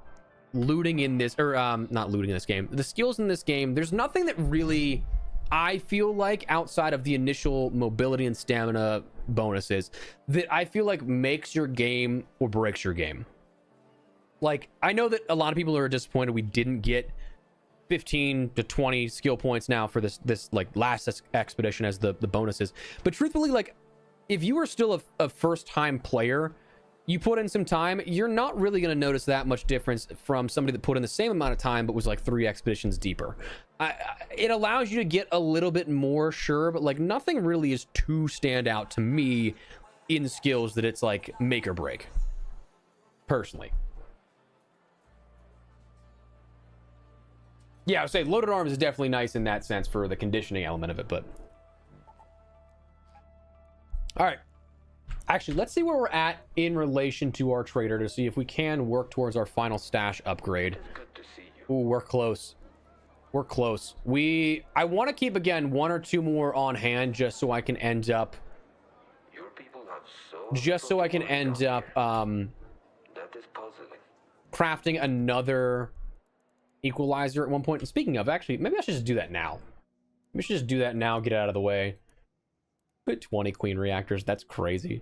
looting in this, or not looting in this game, the skills in this game, there's nothing that really, I feel like, outside of the initial mobility and stamina bonuses, that I feel like makes your game or breaks your game. Like, I know that a lot of people are disappointed we didn't get 15 to 20 skill points now for this like last expedition as the bonuses, but truthfully, like, if you are still a first-time player, you put in some time, you're not really going to notice that much difference from somebody that put in the same amount of time but was like 3 expeditions deeper. It allows you to get a little bit more, sure, but like nothing really is too stand out to me in skills that it's like make or break, personally. Yeah, I would say loaded arms is definitely nice in that sense for the conditioning element of it, but all right. Actually, let's see where we're at in relation to our trader to see if we can work towards our final stash upgrade. Ooh, we're close. We're close. I want to keep, again, 1 or 2 more on hand just so I can end up... crafting another equalizer at one point. And speaking of, actually, maybe I should just do that now. We should just do that now, get it out of the way. Put 20 queen reactors. That's crazy.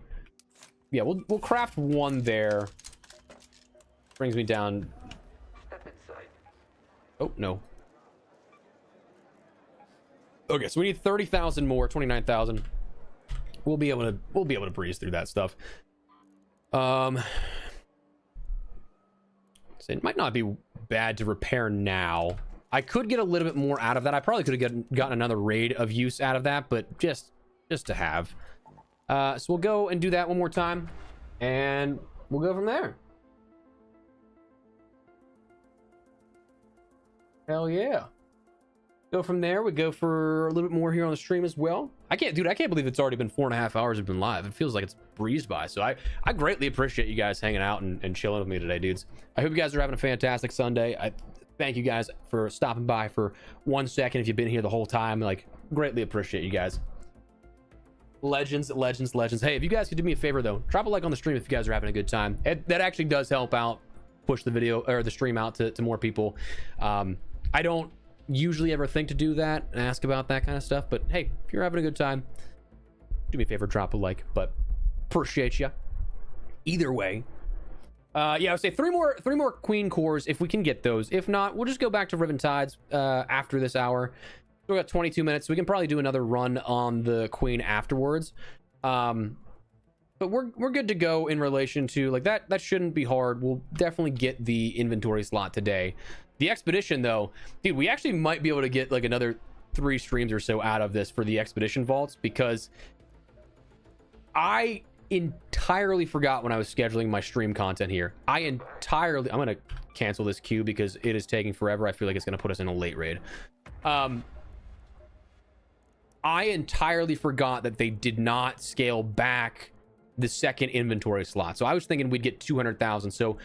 Yeah, we'll craft 1 there. Brings me down. Step inside. Oh no. Okay, so we need 30,000 more, 29,000. We'll be able to breeze through that stuff. So it might not be bad to repair now. I could get a little bit more out of that. I probably could have gotten another raid of use out of that, but just to have. So we'll go and do that one more time, and we'll go from there. Hell yeah. Go from there. We go for a little bit more here on the stream as well. I can't believe it's already been 4.5 hours we've been live. It feels like it's breezed by. So I greatly appreciate you guys hanging out and chilling with me today, dudes. I hope you guys are having a fantastic Sunday. I thank you guys for stopping by for 1 second. If you've been here the whole time, like, greatly appreciate you guys. Legends. Hey, if you guys could do me a favor though, drop a like on the stream if you guys are having a good time. That actually does help out, push the video or the stream out to more people. I don't usually ever think to do that and ask about that kind of stuff, but hey, if you're having a good time, do me a favor, drop a like. But appreciate you either way. Yeah, I would say three more queen cores if we can get those. If not, we'll just go back to Riven Tides after this hour. We got 22 minutes, so we can probably do another run on the queen afterwards. But we're good to go in relation to like that. That shouldn't be hard. We'll definitely get the inventory slot today. The expedition though, dude, we actually might be able to get like another 3 streams or so out of this for the expedition vaults, because I entirely forgot when I was scheduling my stream content here. I'm gonna cancel this queue because it is taking forever. I feel like it's gonna put us in a late raid. I entirely forgot that they did not scale back the second inventory slot. So I was thinking we'd get 200,000. So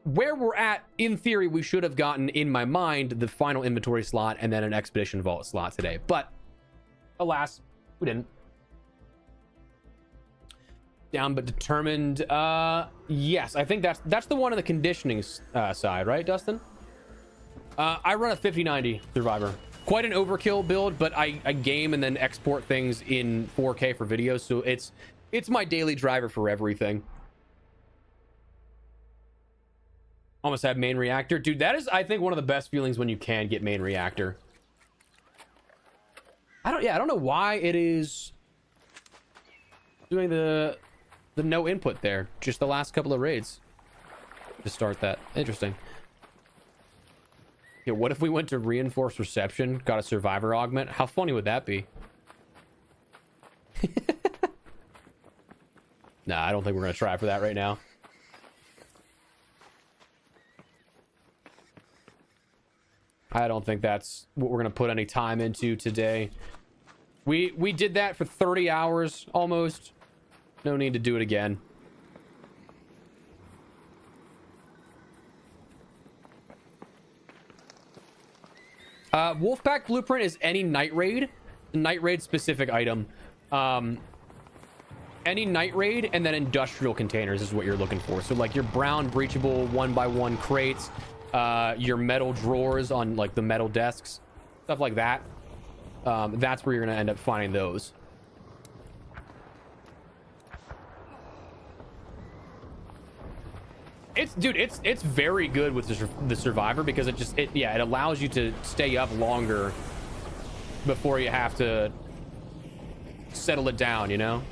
where we're at, in theory, we should have gotten, in my mind, the final inventory slot and then an expedition vault slot today. But alas, we didn't. Down but determined. Yes, I think that's the one on the conditioning side, right, Dustin? I run a 5090 Survivor. Quite an overkill build, but I game and then export things in 4K for videos, so it's my daily driver for everything. Almost had main reactor. Dude, that is, I think, one of the best feelings when you can get main reactor. I don't know why it is doing the no input there. Just the last couple of raids to start that. Interesting. Yeah, what if we went to reinforced reception, got a survivor augment? How funny would that be? Nah, I don't think we're gonna try for that right now. I don't think that's what we're gonna put any time into today. We did that for 30 hours almost. No need to do it again. Wolfpack Blueprint is any night raid specific item. Any night raid and then industrial containers is what you're looking for. So like your brown breachable 1x1 crates, your metal drawers on like the metal desks, stuff like that. That's where you're gonna end up finding those. It's very good with the survivor because it allows you to stay up longer before you have to settle it down, you know.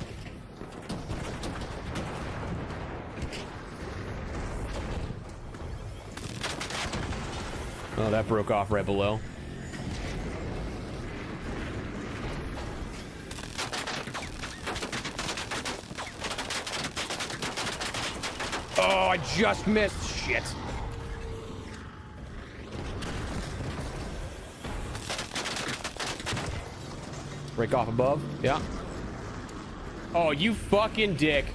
Oh, that broke off right below. Oh, I just missed. Shit. Break off above. Yeah. Oh, you fucking dick.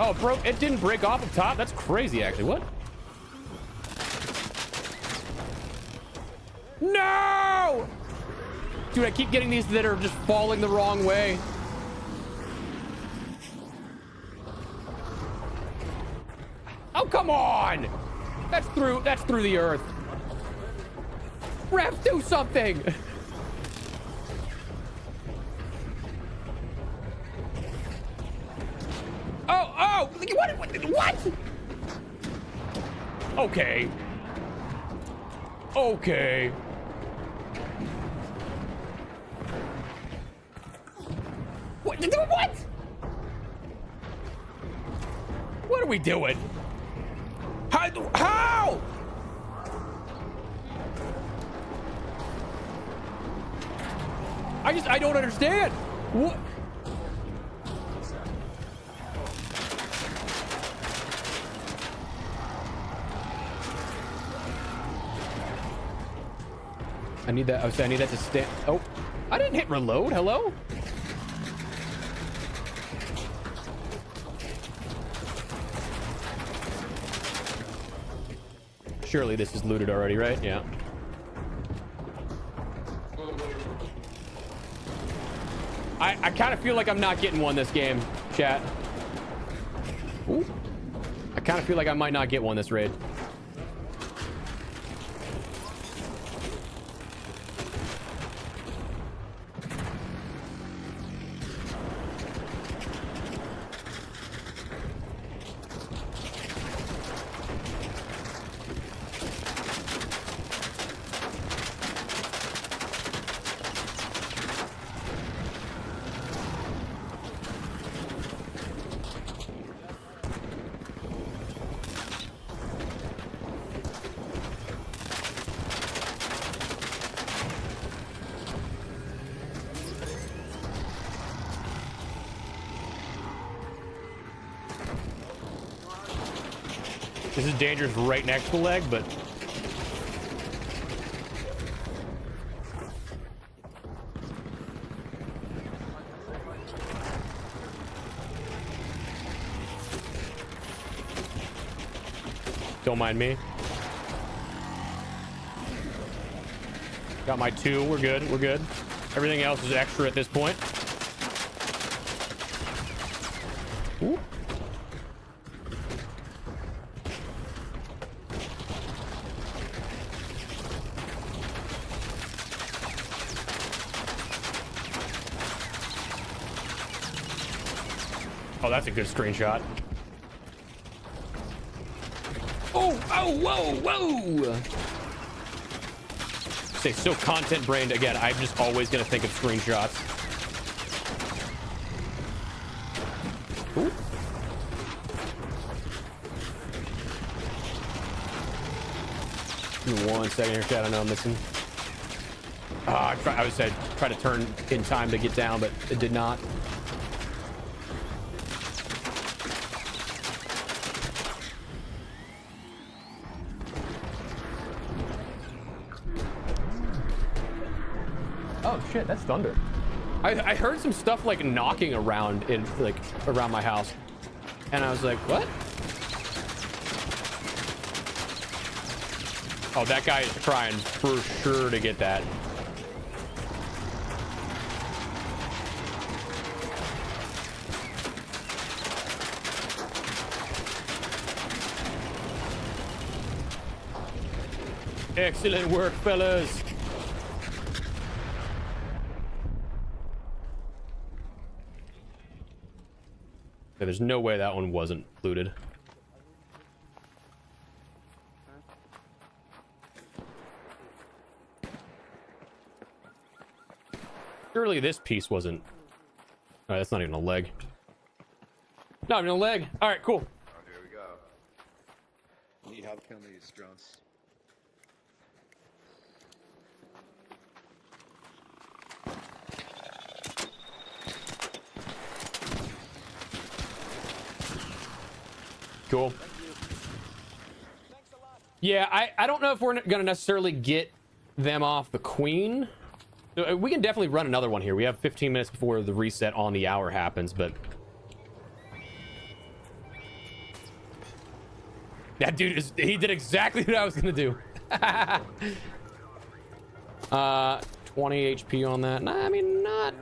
Oh, bro, it didn't break off up top? That's crazy, actually. What? No! Dude, I keep getting these that are just falling the wrong way. Oh, come on! That's through the earth. Ref, do something! Oh! What? Okay. Okay. What? What are we doing? How? I don't understand. What? I need that. I need that to stand. Oh, I didn't hit reload. Hello? Surely this is looted already, right? Yeah. I kind of feel like I'm not getting one this game, chat. Ooh. I kind of feel like I might not get one this raid. This is dangerous right next to the leg, but don't mind me. Got my 2. We're good. We're good. Everything else is extra at this point. Ooh. Oh, that's a good screenshot. Oh, whoa. say so content brained again. I'm just always gonna think of screenshots. Ooh. Give me 1 second here, chat. I know I'm missing. I would say try to turn in time to get down, but it did not. Oh shit, that's thunder. I heard some stuff like knocking around in like around my house, and I was like, what? Oh, that guy is trying for sure to get that. Excellent work, fellas. Yeah, there's no way that one wasn't looted. Surely this piece wasn't. All right, that's not even a leg. Not even a leg. All right, cool. Oh, here we go. Need help killing these drones. Cool. Yeah, I don't know if we're gonna necessarily get them off the queen. We can definitely run another one here. We have 15 minutes before the reset on the hour happens, but that dude he did exactly what I was gonna do. 20 HP on that. Nah, I mean, not.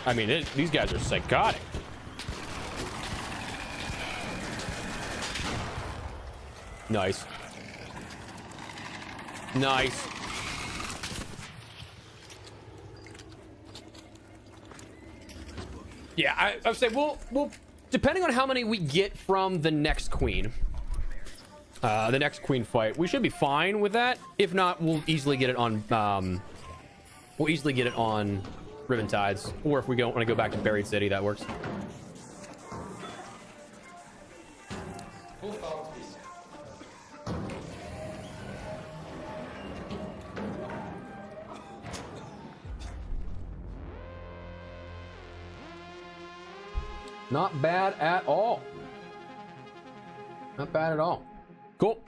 I mean, these guys are psychotic. Nice. Nice. Yeah, I would say we'll depending on how many we get from the next queen, the next queen fight, we should be fine with that. If not, we'll easily get it on Ribbon Tides, or if we want to go back to Buried City, that works. Not bad at all. Not bad at all. Cool.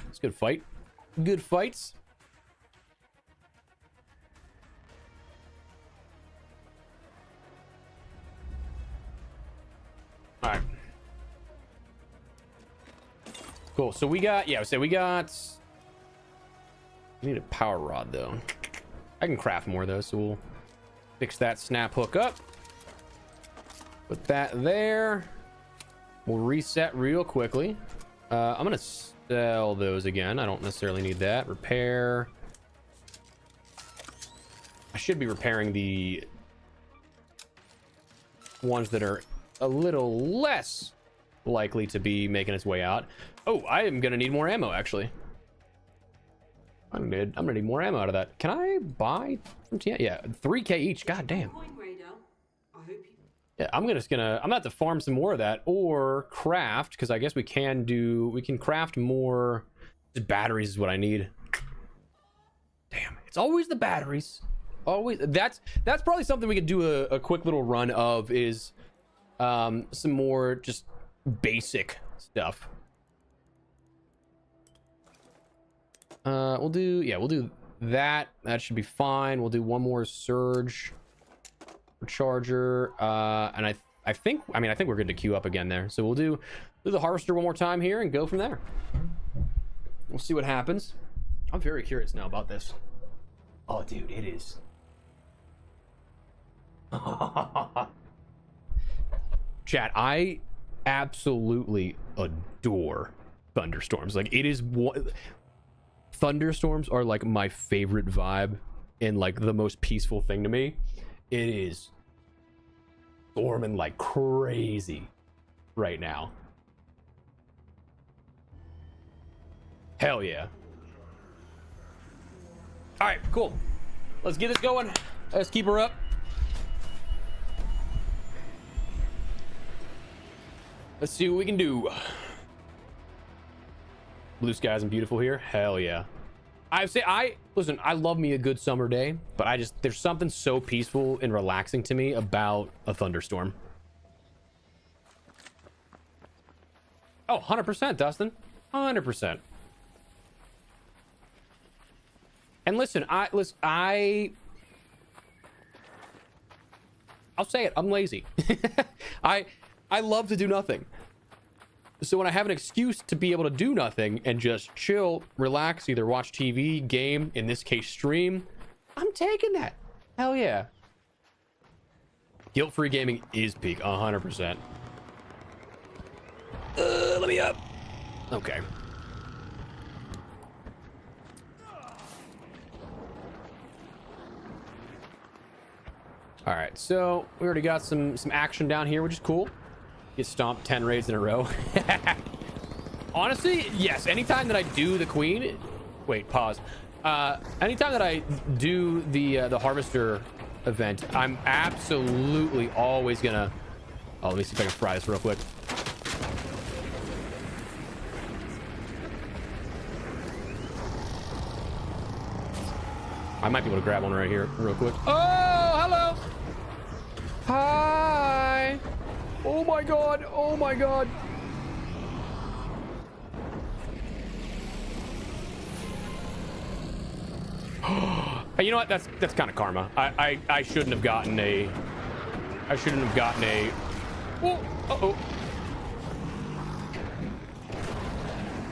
It's a good fight. Good fights. All right. Cool. So we got, yeah, so we need a power rod though. I can craft more though, so we'll fix that snap hook up. Put that there. We'll reset real quickly. I'm gonna sell those again. I don't necessarily need that. Repair. I should be repairing the ones that are a little less likely to be making its way out. Oh, I am gonna need more ammo actually. I'm gonna need more ammo out of that. Can I buy from TN? Yeah, 3K each. God damn. Yeah, I'm gonna have to farm some more of that or craft, because I guess we can craft more. The batteries is what I need. Damn, it's always the batteries. Always. That's probably something we could do a quick little run of, is some more just basic stuff. We'll do that. That should be fine. We'll do one more surge charger, and I think we're good to queue up again there. So we'll do the harvester one more time here and go from there. We'll see what happens. I'm very curious now about this. Oh, dude, it is. Chat, I absolutely adore thunderstorms. Like, it is what. Thunderstorms are like my favorite vibe and like the most peaceful thing to me. It is storming like crazy right now. Hell yeah. All right, cool. Let's get this going. Let's keep her up. Let's see what we can do. Blue skies and beautiful here. Hell yeah. Listen, I love me a good summer day, but there's something so peaceful and relaxing to me about a thunderstorm. Oh, 100%, Dustin. 100%. And listen, I'll say it, I'm lazy. I love to do nothing. So when I have an excuse to be able to do nothing and just chill, relax, either watch TV, game, in this case stream, I'm taking that. Hell yeah. Guilt-free gaming is peak, 100%. Let me up. Okay. All right, so we already got some action down here, which is cool. Get stomped 10 raids in a row. Honestly, yes. Anytime that I do the queen, wait, pause. Anytime that I do the harvester event, I'm absolutely always gonna. Oh, let me see if I can fry this real quick. I might be able to grab one right here, real quick. Oh, hello. Hi. Oh my god. Oh my god. Hey, you know what? That's kind of karma. I shouldn't have gotten a. I shouldn't have gotten a. Oh. Uh-oh.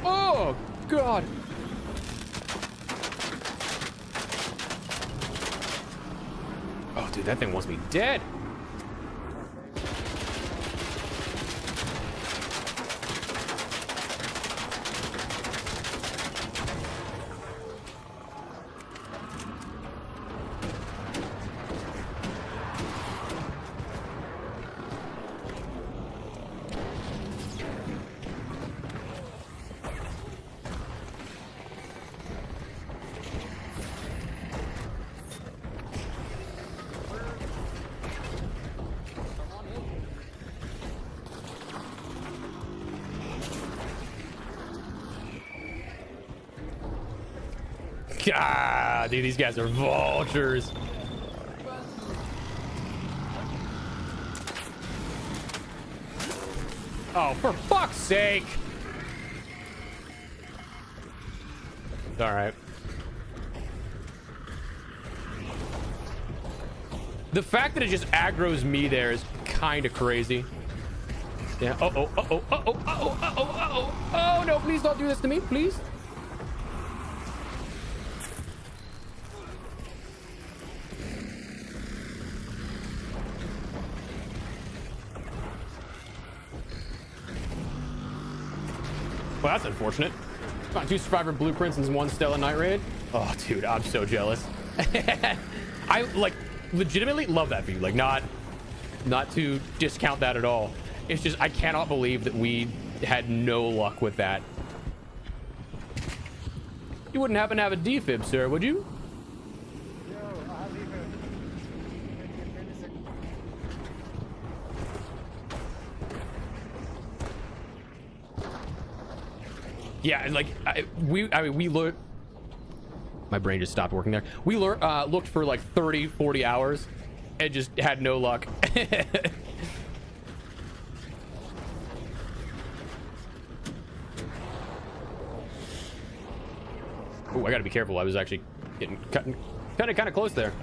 Oh god. Oh, dude, that thing wants me dead. God, dude, these guys are vultures. Oh, for fuck's sake. All right. The fact that it just aggroes me there is kind of crazy. Yeah. Uh-oh, uh-oh, uh-oh, uh-oh, uh-oh, uh-oh. Oh, no, please don't do this to me, please. Well, that's unfortunate. Got 2 survivor blueprints and 1 Stella night raid. Oh, dude, I'm so jealous. I like legitimately love that view. Like, not to discount that at all. It's just I cannot believe that we had no luck with that. You wouldn't happen to have a defib, sir, would you? Yeah, and like we looked. My brain just stopped working there. We looked for like 30-40 hours and just had no luck. Oh, I gotta be careful. I was actually getting kind of close there.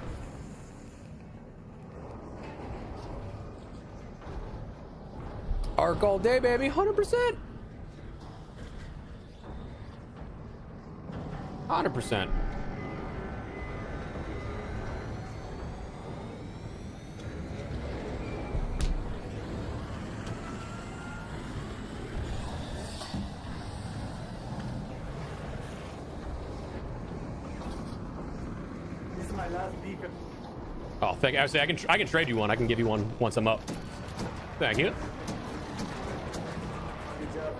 Arc all day, baby, 100%. 100%. Oh, thank you. I say I can trade you one. I can give you one once I'm up. Thank you. Good job.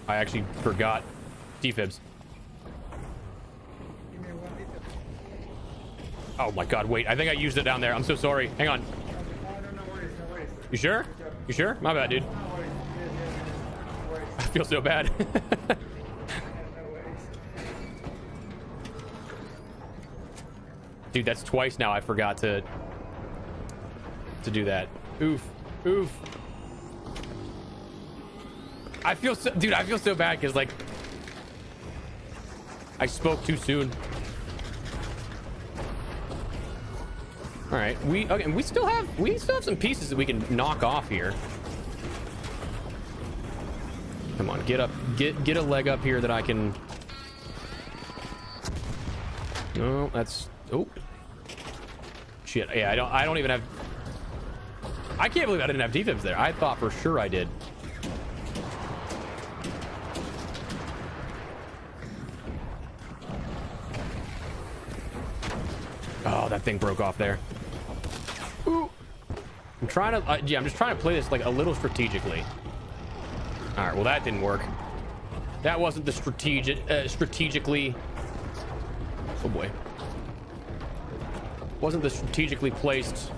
I actually forgot defibs. Oh my god, wait. I think I used it down there. I'm so sorry. Hang on. You sure? You sure? My bad, dude. I feel so bad. Dude, that's twice now I forgot to do that. Oof. Oof. I feel so, dude, I feel so bad because like I spoke too soon. All right, we still have some pieces that we can knock off here. Come on, get up, get a leg up here that I can. No, that's oh shit. Yeah, I don't even have. I can't believe I didn't have defibs there. I thought for sure I did. Oh, that thing broke off there. Ooh. I'm trying to, yeah, I'm just trying to play this like a little strategically. All right, well that didn't work. That wasn't the strategically. Oh boy. Wasn't the strategically placed.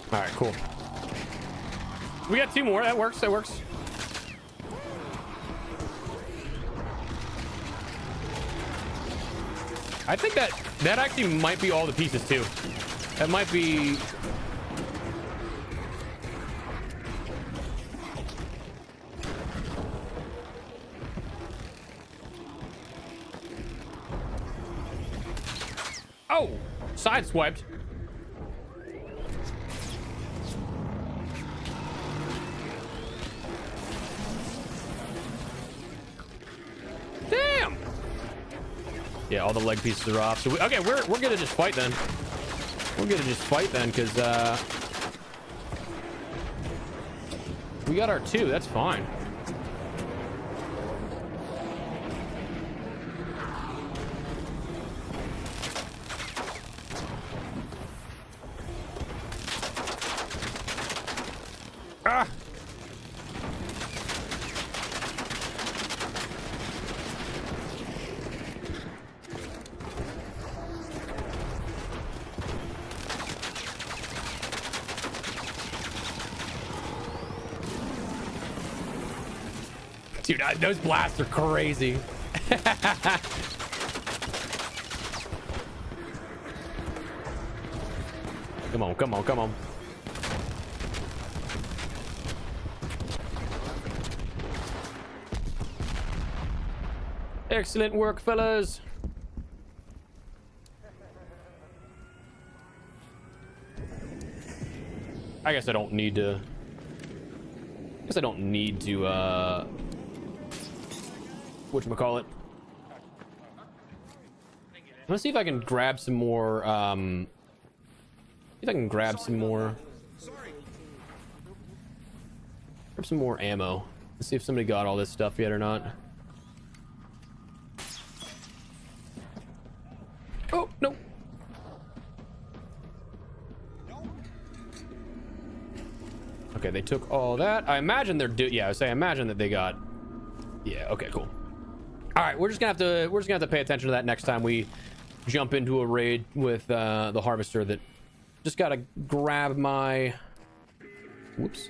All right, cool. We got two more. That works. That works. I think that actually might be all the pieces too. That might be. Oh, sideswiped. Damn. Yeah, all the leg pieces are off. So okay, we're gonna just fight then. We're gonna just fight then, because we got our two. That's fine. Ah. Dude, those blasts are crazy. Come on, come on, come on. Excellent work, fellas. I guess I don't need to. Whatchamacallit. Let's see if I can grab some more. See if I can grab some more. Grab some more ammo. Let's see if somebody got all this stuff yet or not. Oh no. Okay, they took all that. I imagine they're yeah, I imagine that they got. Yeah. Okay. Cool. All right, we're just gonna have to pay attention to that next time we jump into a raid with the harvester. That just gotta grab my. Whoops.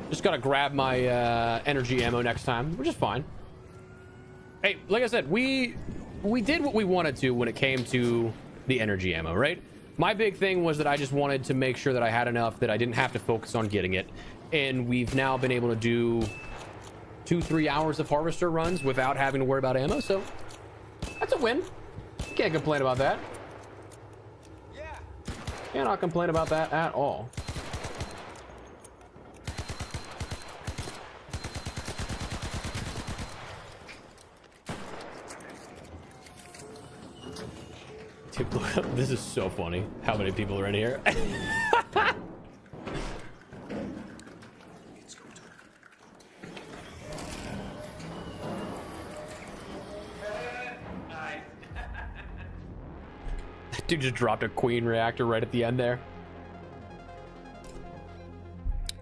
Just gotta grab my energy ammo next time, which is fine. Hey, like I said, we did what we wanted to when it came to the energy ammo, right? My big thing was that I just wanted to make sure that I had enough that I didn't have to focus on getting it, and we've now been able to do 2-3 hours of harvester runs without having to worry about ammo, so that's a win. Can't complain about that. Cannot complain about that at all. Dude, this is so funny. How many people are in here? Dude just dropped a queen reactor right at the end there.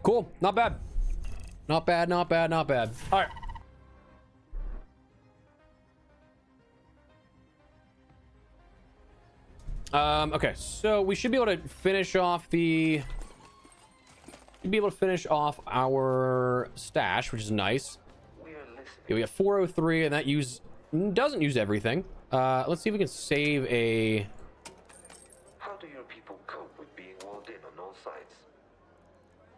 Cool. Not bad. Not bad, not bad, not bad. All right. Okay, so we should be able to finish off our stash, which is nice. Yeah, we got 403, and that doesn't use everything. Let's see if we can save a... How do your people cope with being walled in on all sides?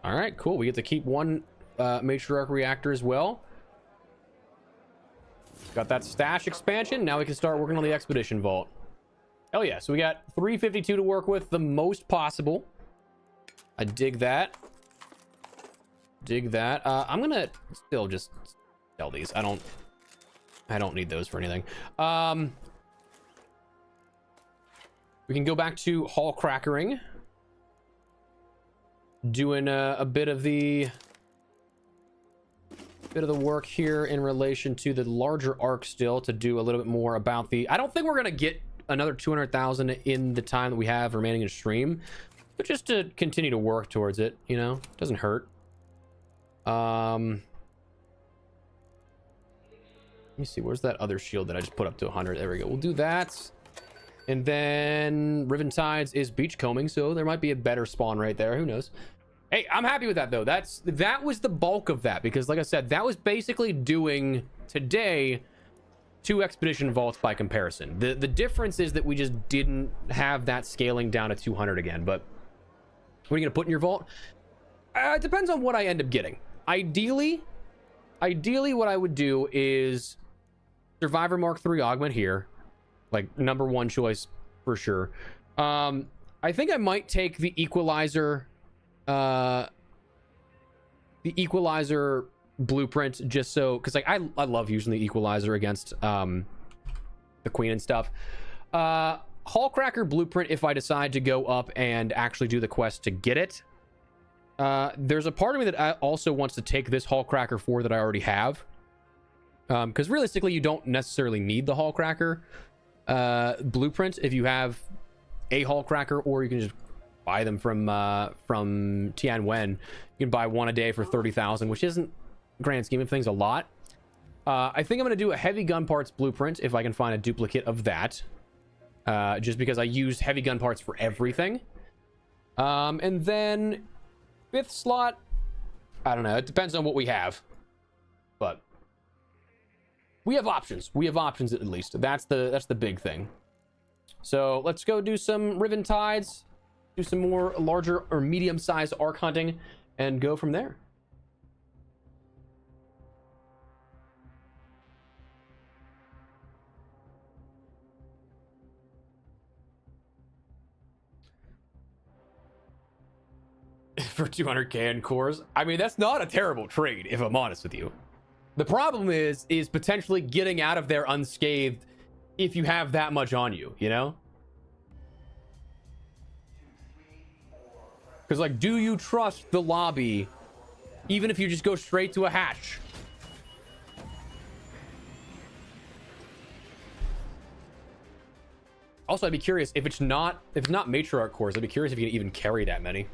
All right, cool. We get to keep one matriarch reactor as well. Got that stash expansion. Now we can start working on the expedition vault. Hell yeah. So we got 352 to work with, the most possible. I dig that. Dig that. I'm gonna still just sell these. I don't need those for anything. We can go back to hall crackering, doing a bit of the work here in relation to the larger arc still, to do a little bit more about the... I don't think we're gonna get another 200,000 in the time that we have remaining in stream, but just to continue to work towards it, you know, doesn't hurt. Let me see, where's that other shield that I just put up to 100? There we go. We'll do that. And then Riven Tides is beachcombing, so there might be a better spawn right there. Who knows? Hey, I'm happy with that though. That was the bulk of that, because like I said, that was basically doing today 2 expedition vaults by comparison. The difference is that we just didn't have that scaling down to 200 again. But what are you gonna put in your vault? It depends on what I end up getting. Ideally what I would do is Survivor Mark III augment here, like #1 choice for sure. I think I might take the equalizer blueprint, just so, because like I love using the equalizer against the queen and stuff. Hall cracker blueprint if I decide to go up and actually do the quest to get it. There's a part of me that also wants to take this hall cracker 4 that I already have, because realistically you don't necessarily need the hall cracker blueprint if you have a hall cracker, or you can just buy them from Tianwen. You can buy 1 a day for 30,000, which isn't, grand scheme of things, a lot. I think I'm going to do a heavy gun parts blueprint if I can find a duplicate of that, just because I use heavy gun parts for everything. And then 5th slot, I don't know, it depends on what we have, but we have options. We have options at least. That's the big thing. So let's go do some Riven Tides, do some more larger or medium-sized arc hunting, and go from there. For 200k in cores, I mean, that's not a terrible trade if I'm honest with you. The problem is potentially getting out of there unscathed if you have that much on you, you know? Because like, do you trust the lobby even if you just go straight to a hatch? Also, I'd be curious if it's not matriarch cores, I'd be curious if you can even carry that many.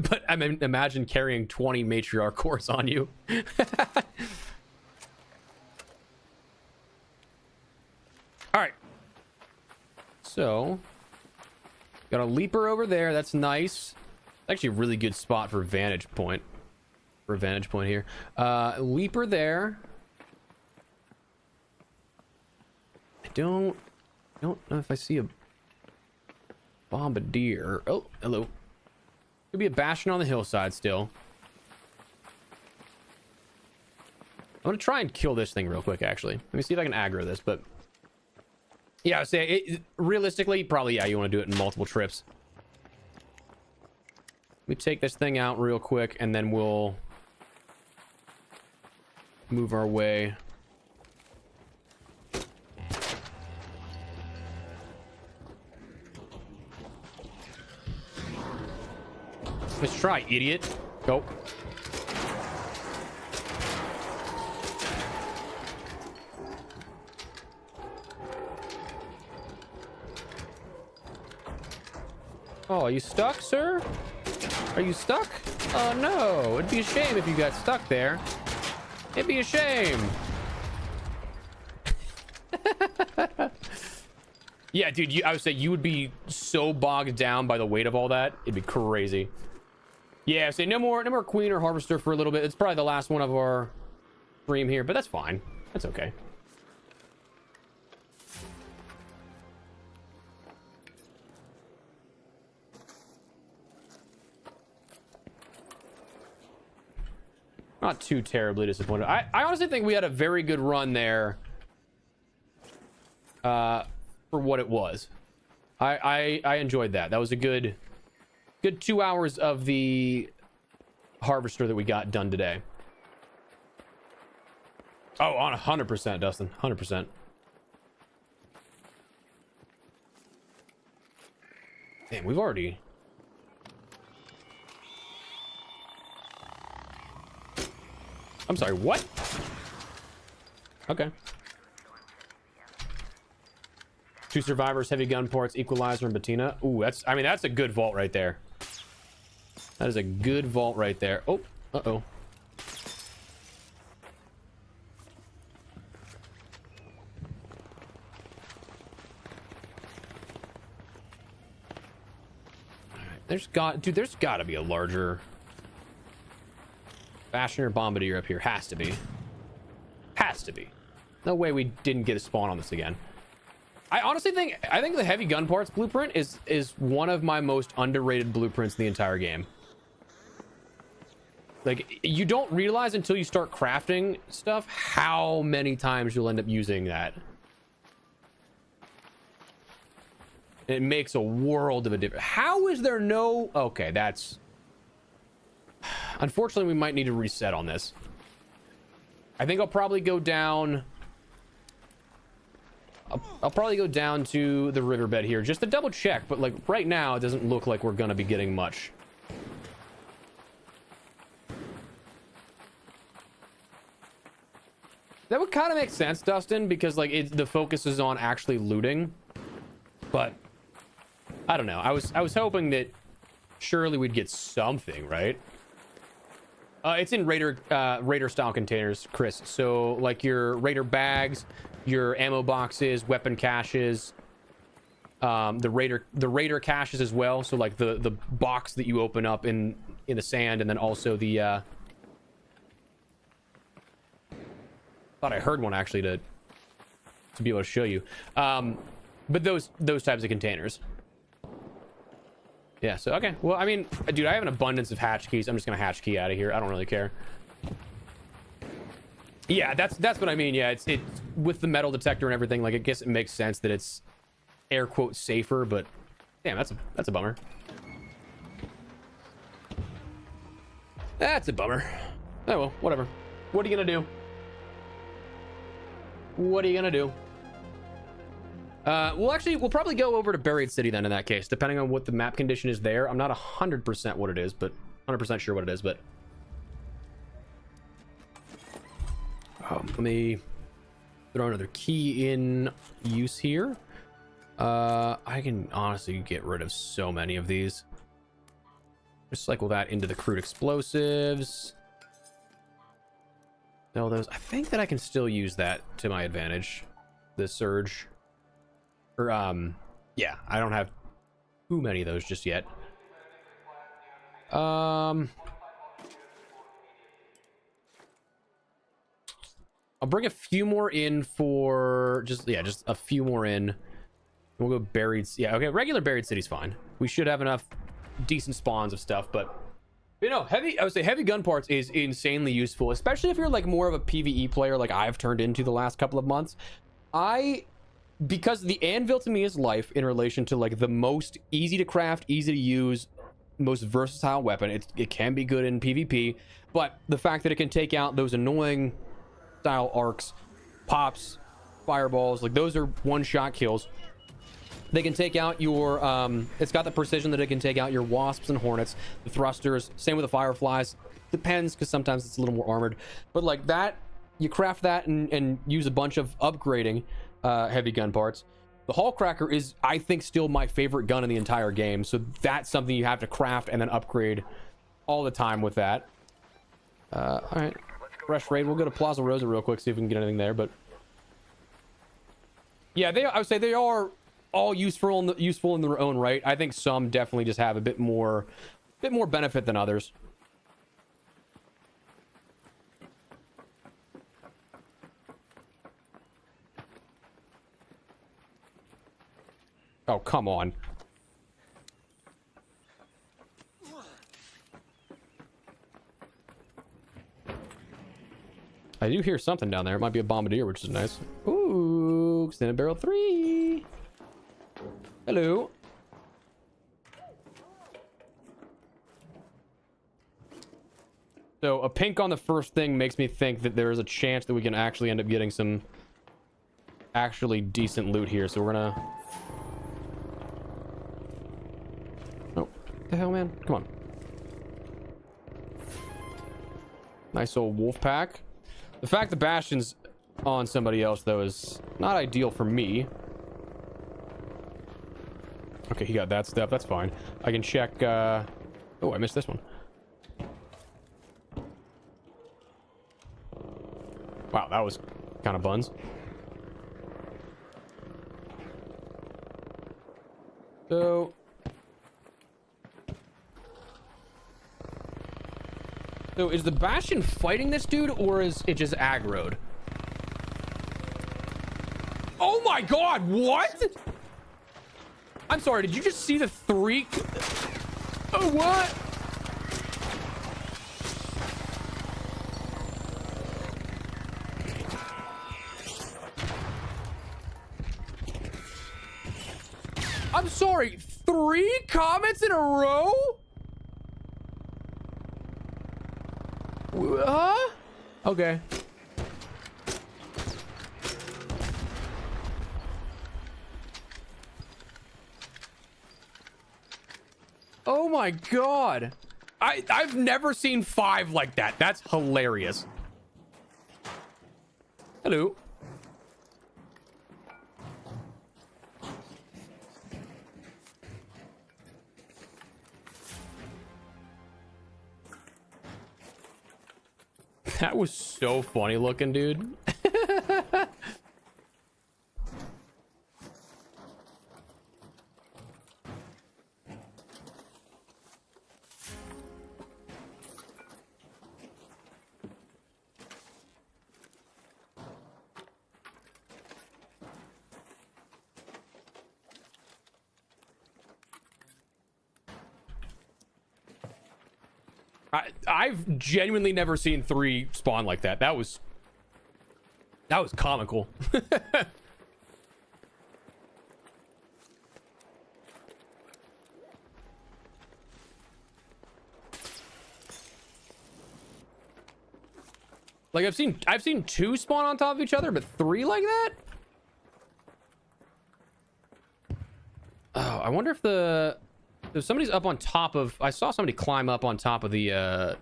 But I mean, imagine carrying 20 matriarch cores on you. All right. So, got a leaper over there. That's nice. Actually, a really good spot for vantage point. For a vantage point here. Leaper there. I don't know if I see a bombardier. Oh, hello. Could be a bastion on the hillside still. I'm gonna try and kill this thing real quick, actually. Let me see if I can aggro this, but yeah, I would say realistically, probably, yeah, you want to do it in multiple trips. Let me take this thing out real quick, and then we'll move our way. Let's try, idiot. Go. Oh, are you stuck, sir? Are you stuck? Oh no, it'd be a shame if you got stuck there. It'd be a shame. Yeah, dude, I would say you would be so bogged down by the weight of all that. It'd be crazy. Yeah, say no more queen or harvester for a little bit. It's probably the last one of our stream here, but that's fine. That's okay. Not too terribly disappointed. I honestly think we had a very good run there for what it was. I enjoyed that. That was a good 2 hours of the harvester that we got done today. Oh, on 100%, Dustin. 100%. Damn, we've already... I'm sorry, what? Okay. 2 survivors, heavy gun parts, equalizer, and patina. Ooh, that's a good vault right there. That is a good vault right there. Oh, uh-oh. There's got to be a larger Bastion or Bombardier up here. Has to be. Has to be. No way we didn't get a spawn on this again. I honestly think the heavy gun parts blueprint is one of my most underrated blueprints in the entire game. Like, you don't realize until you start crafting stuff how many times you'll end up using that. It makes a world of a difference. How is there no... Okay, that's... Unfortunately, we might need to reset on this. I think I'll probably go down... I'll probably go down to the riverbed here just to double check, but like right now it doesn't look like we're gonna be getting much. That would kind of make sense, Dustin, because like the focus is on actually looting. But I don't know. I was hoping that surely we'd get something, right? It's in Raider style containers, Chris. So like your Raider bags, your ammo boxes, weapon caches, the Raider caches as well. So like the box that you open up in the sand, and then also the thought I heard one actually to be able to show you. But those types of containers. Yeah, so okay. Well, I mean, dude, I have an abundance of hatch keys. I'm just gonna hatch key out of here. I don't really care. Yeah, that's what I mean. Yeah, it's with the metal detector and everything. Like, I guess it makes sense that it's air quote safer, but damn, that's a bummer. That's a bummer. Oh well, whatever. What are you gonna do? What are you gonna do? We'll probably go over to Buried City then in that case, depending on what the map condition is there. I'm not 100% what it is, but 100% sure what it is, but let me throw another key in use here. I can honestly get rid of so many of these. Recycle that into the crude explosives. All those. I think that I can still use that to my advantage. The surge. Or yeah, I don't have too many of those just yet. I'll bring a few more in for just a few more in. We'll go buried. Yeah, okay, regular Buried City's fine. We should have enough decent spawns of stuff, but you know, I would say heavy gun parts is insanely useful, especially if you're like more of a PvE player like I've turned into the last couple of months. Because the anvil to me is life in relation to like the most easy to craft, easy to use, most versatile weapon. It can be good in PvP, but the fact that it can take out those annoying style arcs, pops, fireballs, like those are one-shot kills. They can take out your it's got the precision that it can take out your wasps and hornets, the thrusters, same with the fireflies. Depends, because sometimes it's a little more armored, but like that, you craft that and use a bunch of upgrading heavy gun parts. The Hall Cracker is, I think, still my favorite gun in the entire game, so that's something you have to craft and then upgrade all the time with that. All right, fresh raid. We'll go to Plaza Rosa real quick, see if we can get anything there. But yeah, I would say they are all useful in their own right. I think some definitely just have a bit more benefit than others. Oh, come on. I do hear something down there. It might be a bombardier, which is nice. Ooh, extended barrel 3. Hello. So a pink on the first thing makes me think that there is a chance that we can actually end up getting some actually decent loot here. So we're gonna... Oh, what the hell, man? Come on. Nice old wolf pack. The fact the Bastion's on somebody else, though, is not ideal for me. Okay, he got that stuff. That's fine. I can check... Oh, I missed this one. Wow, that was kind of buns. So is the Bastion fighting this dude, or is it just aggroed? Oh my god, what? I'm sorry, did you just see the 3? Oh, what? I'm sorry, 3 comments in a row? Huh? Okay. Oh my god. I've never seen 5 like that. That's hilarious. Hello. That was so funny looking, dude. I've genuinely never seen 3 spawn like that. That was comical. Like I've seen 2 spawn on top of each other, but 3 like that? Oh, I wonder if somebody's up on top of... I saw somebody climb up on top of the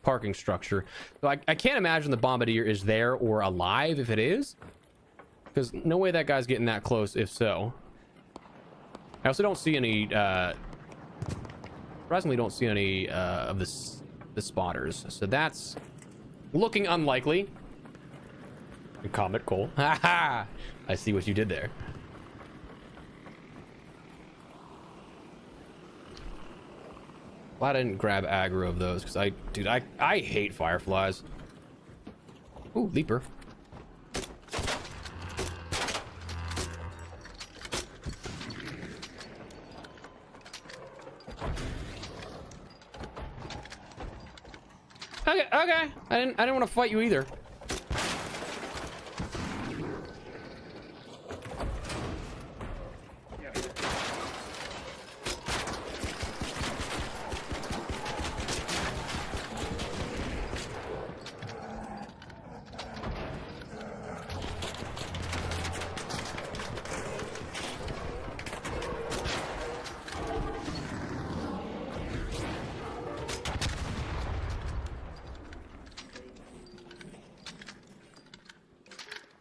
parking structure. So I can't imagine the bombardier is there or alive if it is. Because no way that guy's getting that close if so. I also don't see any... surprisingly don't see any of the spotters. So that's looking unlikely. Comment Cole. Haha! I see what you did there. Glad I didn't grab aggro of those, because I hate fireflies. Ooh, leaper. Okay. I didn't want to fight you either.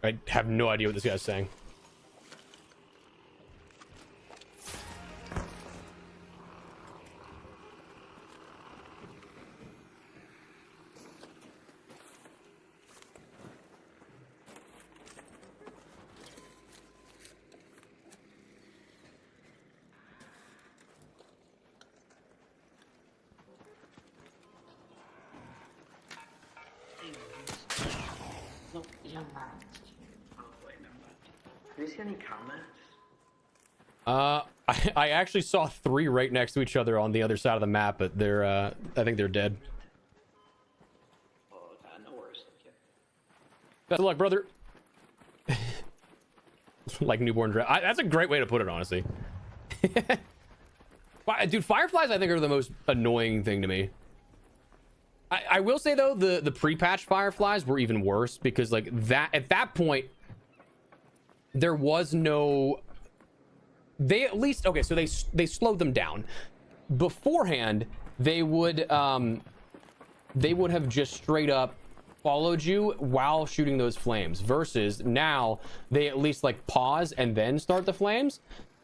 I have no idea what this guy's saying. No, young man. Oh, wait, never mind. Do you see any comments? I actually saw 3 right next to each other on the other side of the map, but they're I think they're dead. Oh, no worries. Okay. Best of luck, brother. Like newborn that's a great way to put it, honestly. Dude, fireflies I think are the most annoying thing to me. I will say though, the pre-patch fireflies were even worse because like that at that point there was no, they at least, okay, so they slowed them down. Beforehand they would have just straight up followed you while shooting those flames, versus now they at least like pause and then start the flames.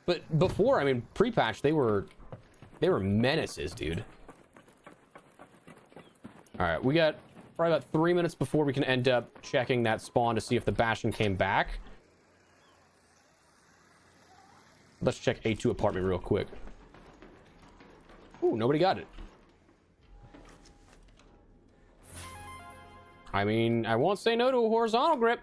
But before, I mean, pre-patch, they were menaces, dude. All right, we got probably about 3 minutes before we can end up checking that spawn to see if the Bastion came back. Let's check A2 apartment real quick. Ooh, nobody got it. I mean, I won't say no to a horizontal grip.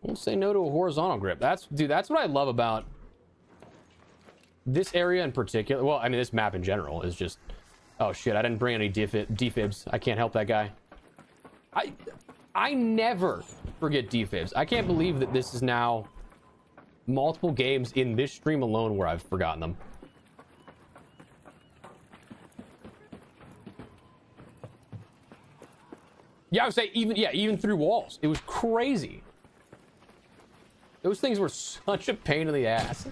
Won't say no to a horizontal grip. Dude, that's what I love about this area in particular. Well, I mean, this map in general is just... Oh, shit, I didn't bring any defibs. I can't help that guy. I never forget defibs. I can't believe that this is now multiple games in this stream alone where I've forgotten them. Yeah, I would say even through walls. It was crazy. Those things were such a pain in the ass.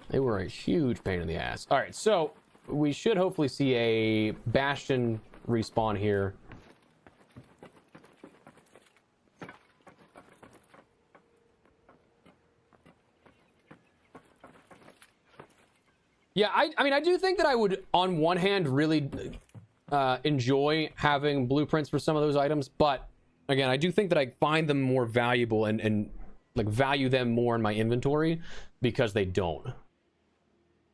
They were a huge pain in the ass. All right, so we should hopefully see a Bastion respawn here. Yeah, I mean, I do think that I would, on one hand, really enjoy having blueprints for some of those items, but again, I do think that I find them more valuable and like value them more in my inventory because they don't.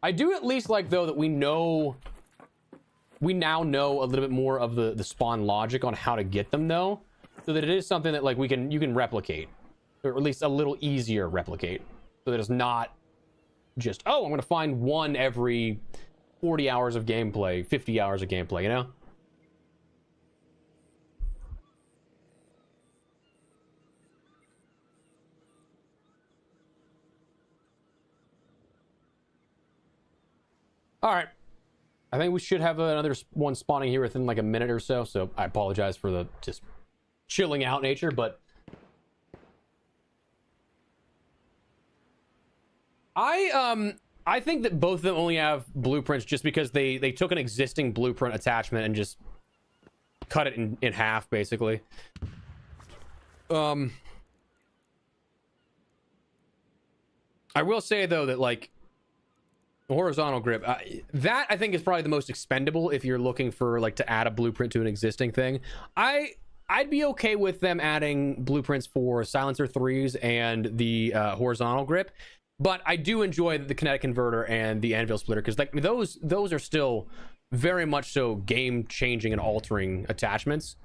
I do at least like, though, that we now know a little bit more of the spawn logic on how to get them, though, so that it is something that like you can replicate, or at least a little easier replicate, so that it's not just, oh, I'm gonna find one every 40 hours of gameplay, 50 hours of gameplay, you know? All right, I think we should have another one spawning here within like a minute or so, so I apologize for the just chilling out nature, but I think that both of them only have blueprints just because they took an existing blueprint attachment and just cut it in half, basically. I will say though that like the horizontal grip, that I think is probably the most expendable if you're looking for like to add a blueprint to an existing thing. I'd be okay with them adding blueprints for silencer 3s and the horizontal grip, but I do enjoy the kinetic converter and the anvil splitter because like those are still very much so game changing and altering attachments.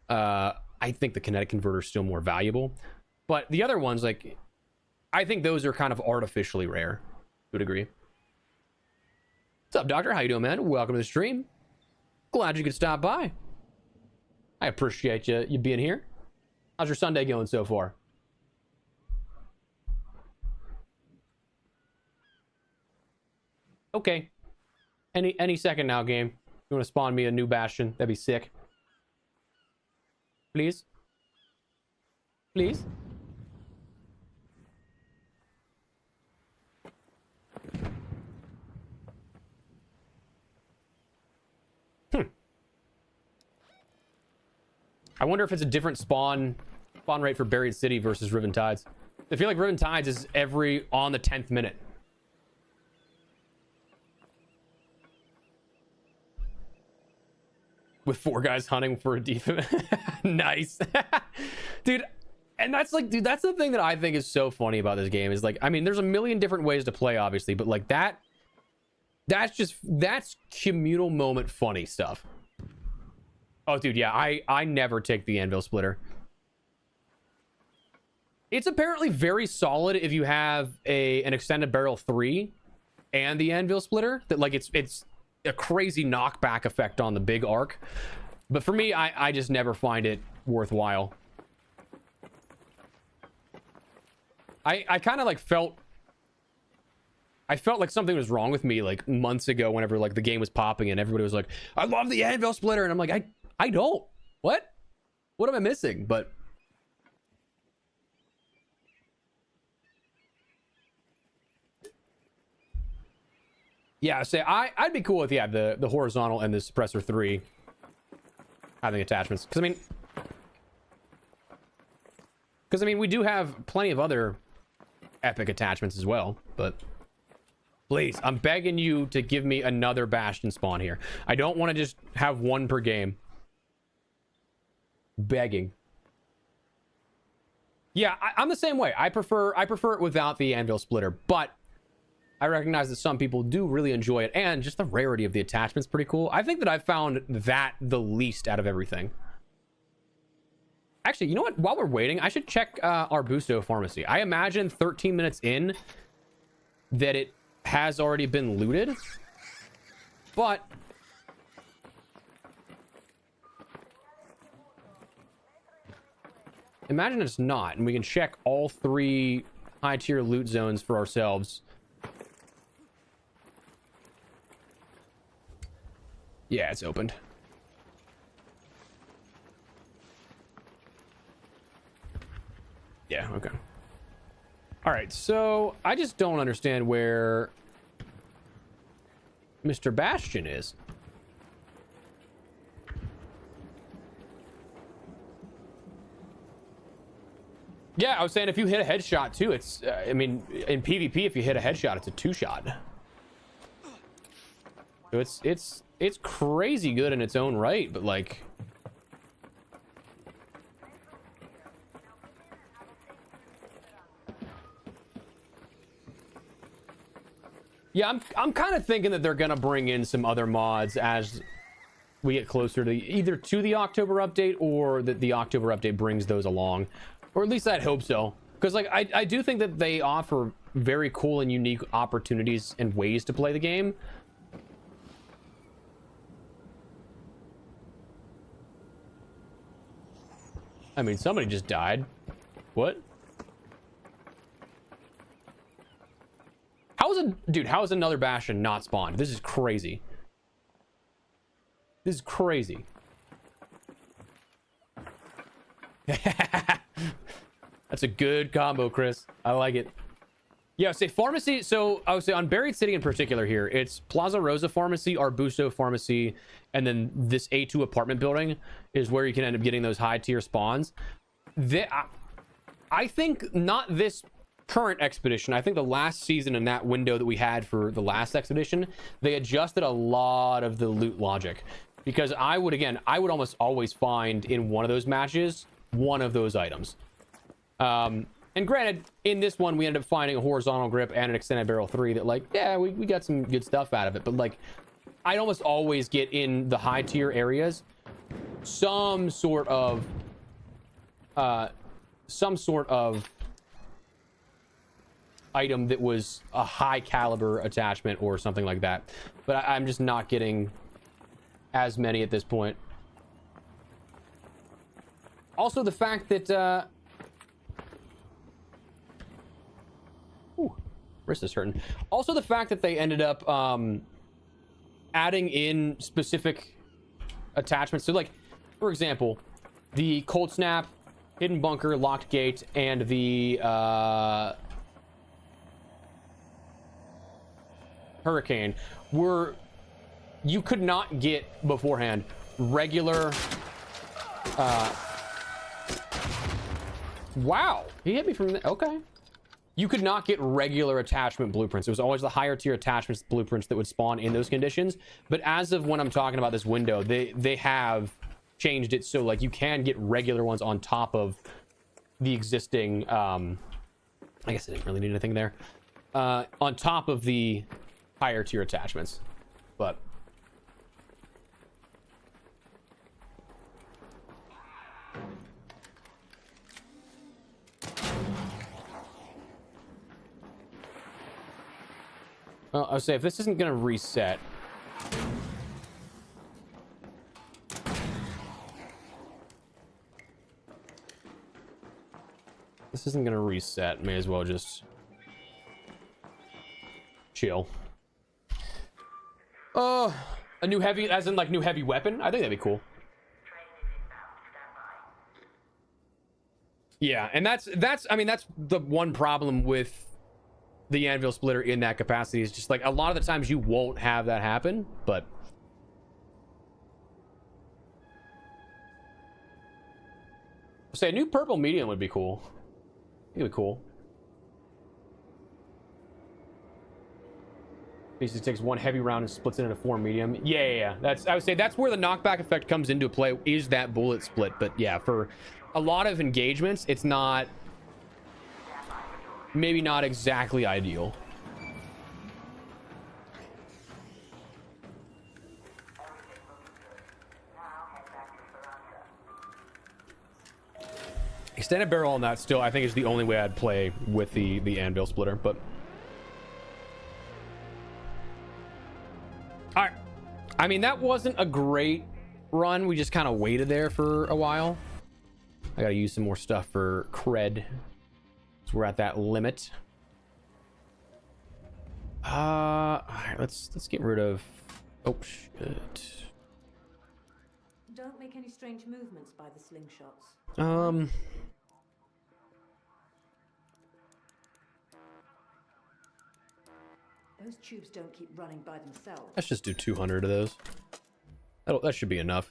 I think the kinetic converter is still more valuable, but the other ones, like, I think those are kind of artificially rare. Would agree. What's up, Doctor? How you doing, man? Welcome to the stream. Glad you could stop by. I appreciate you being here. How's your Sunday going so far? Okay. Any second now, game. You want to spawn me a new Bastion? That'd be sick. Please. Please. I wonder if it's a different spawn rate for Buried City versus Riven Tides. I feel like Riven Tides is every on the 10th minute. With 4 guys hunting for a defense. Nice. Dude, and that's like, dude, that's the thing that I think is so funny about this game is like, I mean, there's a million different ways to play, obviously, but like that's communal moment funny stuff. Oh, dude, yeah, I never take the Anvil Splitter. It's apparently very solid if you have an extended barrel 3 and the Anvil Splitter. That like it's a crazy knockback effect on the big arc. But for me, I just never find it worthwhile. I kind of like I felt like something was wrong with me like months ago whenever like the game was popping and everybody was like, I love the Anvil Splitter, and I'm like, I don't. What am I missing? But yeah, say I'd be cool with the horizontal and the suppressor 3 having attachments, because I mean we do have plenty of other epic attachments as well. But please, I'm begging you to give me another Bastion spawn here. I don't want to just have one per game. Begging. Yeah, I'm the same way. I prefer it without the Anvil Splitter, but I recognize that some people do really enjoy it, and just the rarity of the attachment's pretty cool. I think that I've found that the least out of everything. Actually, you know what? While we're waiting, I should check our Busto pharmacy. I imagine 13 minutes in that it has already been looted, but imagine it's not, and we can check all 3 high-tier loot zones for ourselves. Yeah, it's opened. Yeah, okay. All right, so I just don't understand where Mr. Bastion is. Yeah, I was saying if you hit a headshot too, it's I mean in PvP if you hit a headshot it's a 2-shot. So it's crazy good in its own right, but like yeah, I'm kind of thinking that they're gonna bring in some other mods as we get closer to either to the October update, or that the October update brings those along, or at least I'd hope so, because like I do think that they offer very cool and unique opportunities and ways to play the game. I mean, somebody just died. What? How is another Bastion not spawned? This is crazy. This is crazy. That's a good combo, Chris. I like it. Yeah, say pharmacy. So I would say on Buried City in particular here, it's Plaza Rosa Pharmacy, Arbusto Pharmacy, and then this A2 apartment building is where you can end up getting those high tier spawns. I think not this current expedition. I think the last season in that window that we had for the last expedition, they adjusted a lot of the loot logic, because I would almost always find in one of those matches one of those items. And granted, in this one we ended up finding a horizontal grip and an extended barrel 3 that like, yeah, we got some good stuff out of it, but like I'd almost always get in the high tier areas some sort of item that was a high caliber attachment or something like that, but I'm just not getting as many at this point. Also the fact that ooh, wrist is hurting. Also the fact that they ended up adding in specific attachments. So like, for example, the cold snap, hidden bunker, locked gate, and the hurricane were, you could not get beforehand regular wow, he hit me from the, okay, you could not get regular attachment blueprints. It was always the higher tier attachments blueprints that would spawn in those conditions. But as of when I'm talking about this window, they have changed it so like you can get regular ones on top of the existing I guess I didn't really need anything there on top of the higher tier attachments. But I'll say if this isn't gonna reset, may as well just chill. A new heavy, as in like new heavy weapon? I think that'd be cool. Yeah, and that's I mean that's the one problem with the anvil splitter in that capacity, is just like a lot of the times you won't have that happen, but say a new purple medium would be cool. It would be cool. Basically takes one heavy round and splits it into 4 medium. Yeah. That's, I would say that's where the knockback effect comes into play, is that bullet split. But yeah, for a lot of engagements, it's not, maybe not exactly ideal. Extended barrel on that still, I think, is the only way I'd play with the anvil splitter, but all right. I mean, that wasn't a great run. We just kind of waited there for a while. I gotta use some more stuff for cred, so we're at that limit. All right, let's get rid of, oh shit. Don't make any strange movements by the slingshots. Those tubes don't keep running by themselves. Let's just do 200 of those. That should be enough.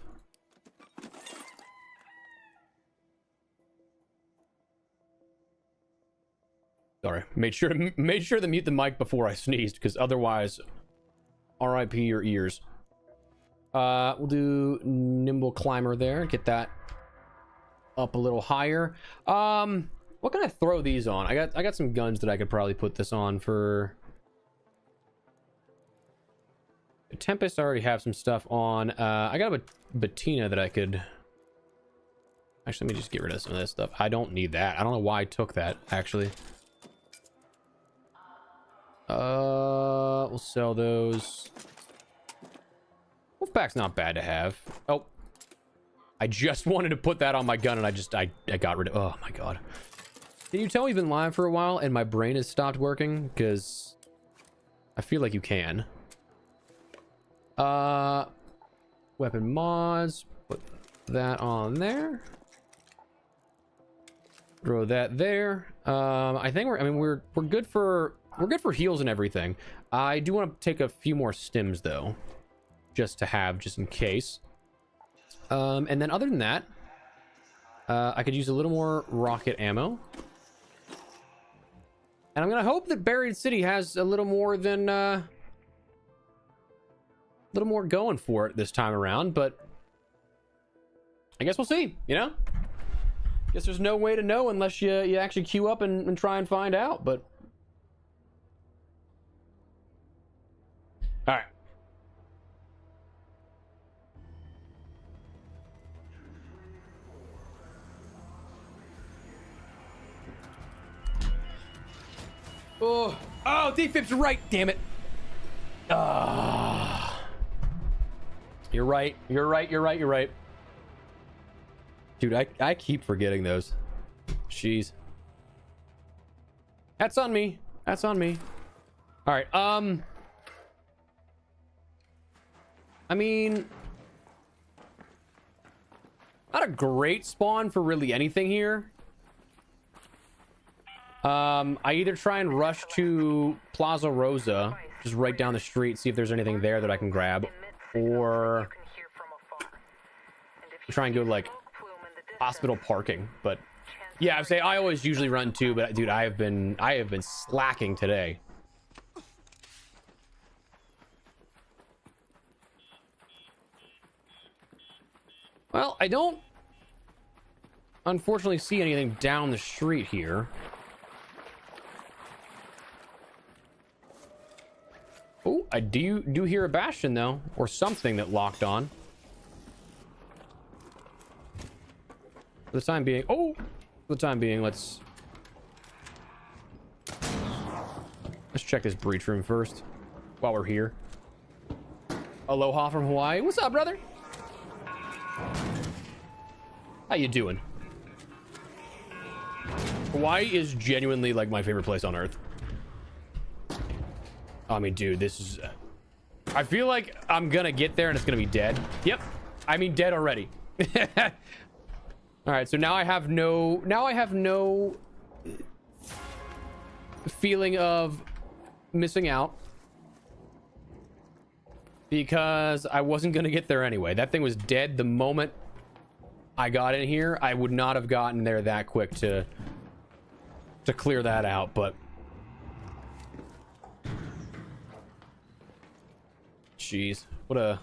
Sorry, made sure to mute the mic before I sneezed, because otherwise, RIP your ears. We'll do nimble climber there. Get that up a little higher. What can I throw these on? I got some guns that I could probably put this on for. Tempest, I already have some stuff on. I got a Bettina that I could. Actually, let me just get rid of some of this stuff. I don't need that. I don't know why I took that, actually. We'll sell those. Wolfpack's not bad to have. Oh, I just wanted to put that on my gun, and I got rid of. Oh my god! Can you tell we've been live for a while and my brain has stopped working? Because I feel like you can. Weapon mods. Put that on there. Throw that there. I think we're good for heals and everything. I do want to take a few more stims though, just to have, just in case. And then other than that, I could use a little more rocket ammo. And I'm gonna hope that Buried City has a little more than a little more going for it this time around, but I guess we'll see, you know? Guess there's no way to know unless you actually queue up and try and find out, but all right. Oh, defib's right, damn it. You're right. Dude, I keep forgetting those. Jeez. That's on me. All right, I mean, Not a great spawn for really anything here. I either try and rush to Plaza Rosa, just right down the street, see if there's anything there that I can grab, or try and go like hospital parking. But yeah, I always usually run too, but dude, I have been slacking today. Well, I don't unfortunately see anything down the street here. Oh, I do hear a bastion though, or something that locked on. For the time being, let's check this breach room first while we're here. Aloha from Hawaii. What's up, brother? How you doing? Hawaii is genuinely like my favorite place on earth. I mean, dude, this is... I feel like I'm gonna get there and it's gonna be dead. Yep. I mean, dead already. All right, so now I have no feeling of missing out because I wasn't gonna get there anyway. That thing was dead the moment I got in here. I would not have gotten there that quick to clear that out, but jeez, what a...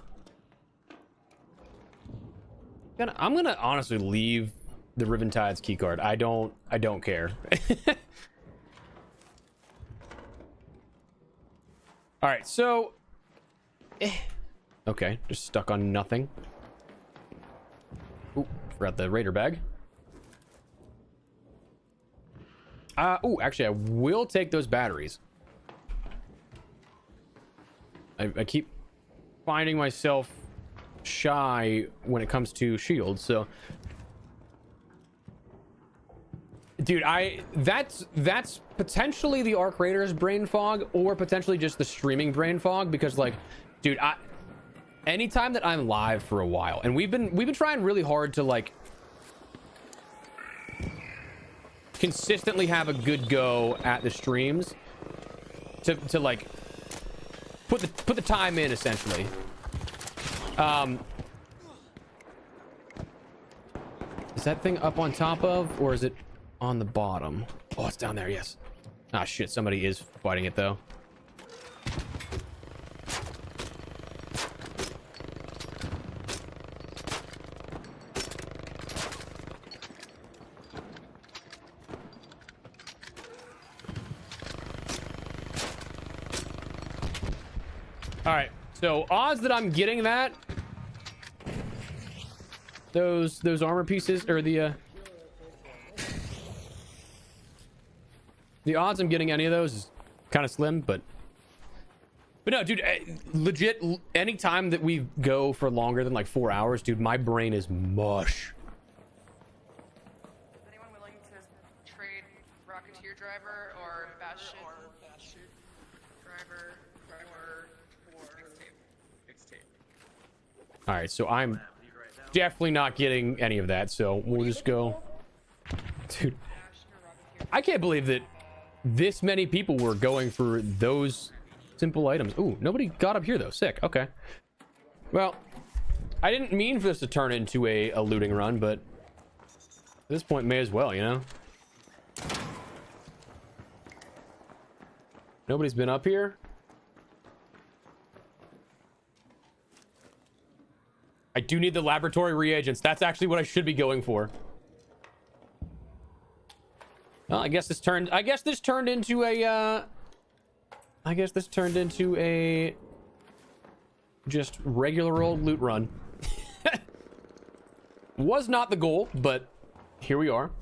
I'm gonna honestly leave the Riventide's keycard. I don't care. All right, so okay, just stuck on nothing. Ooh, forgot the raider bag. Oh, actually, I will take those batteries. I keep finding myself shy when it comes to shields, so dude, that's potentially the Arc Raiders brain fog, or potentially just the streaming brain fog, because like, dude, anytime that I'm live for a while, and we've been trying really hard to like consistently have a good go at the streams to like put the time in, essentially. Is that thing up on top of, or is it on the bottom? Oh, it's down there. Yes. Ah, shit. Somebody is fighting it though. All right, so odds that I'm getting that, those armor pieces, or the odds I'm getting any of those is kind of slim, but no, dude, legit, any time that we go for longer than like 4 hours, dude, my brain is mush. Is anyone willing to trade Rocketeer driver or Bastion driver or X-tape? All right, so I'm definitely not getting any of that, so we'll just go. Dude, I can't believe that this many people were going for those simple items. Ooh, nobody got up here though. Sick. Okay. Well, I didn't mean for this to turn into a looting run, but at this point may as well, you know? Nobody's been up here. I do need the laboratory reagents. That's actually what I should be going for. Well, I guess this turned into a just regular old loot run. Was not the goal, but here we are.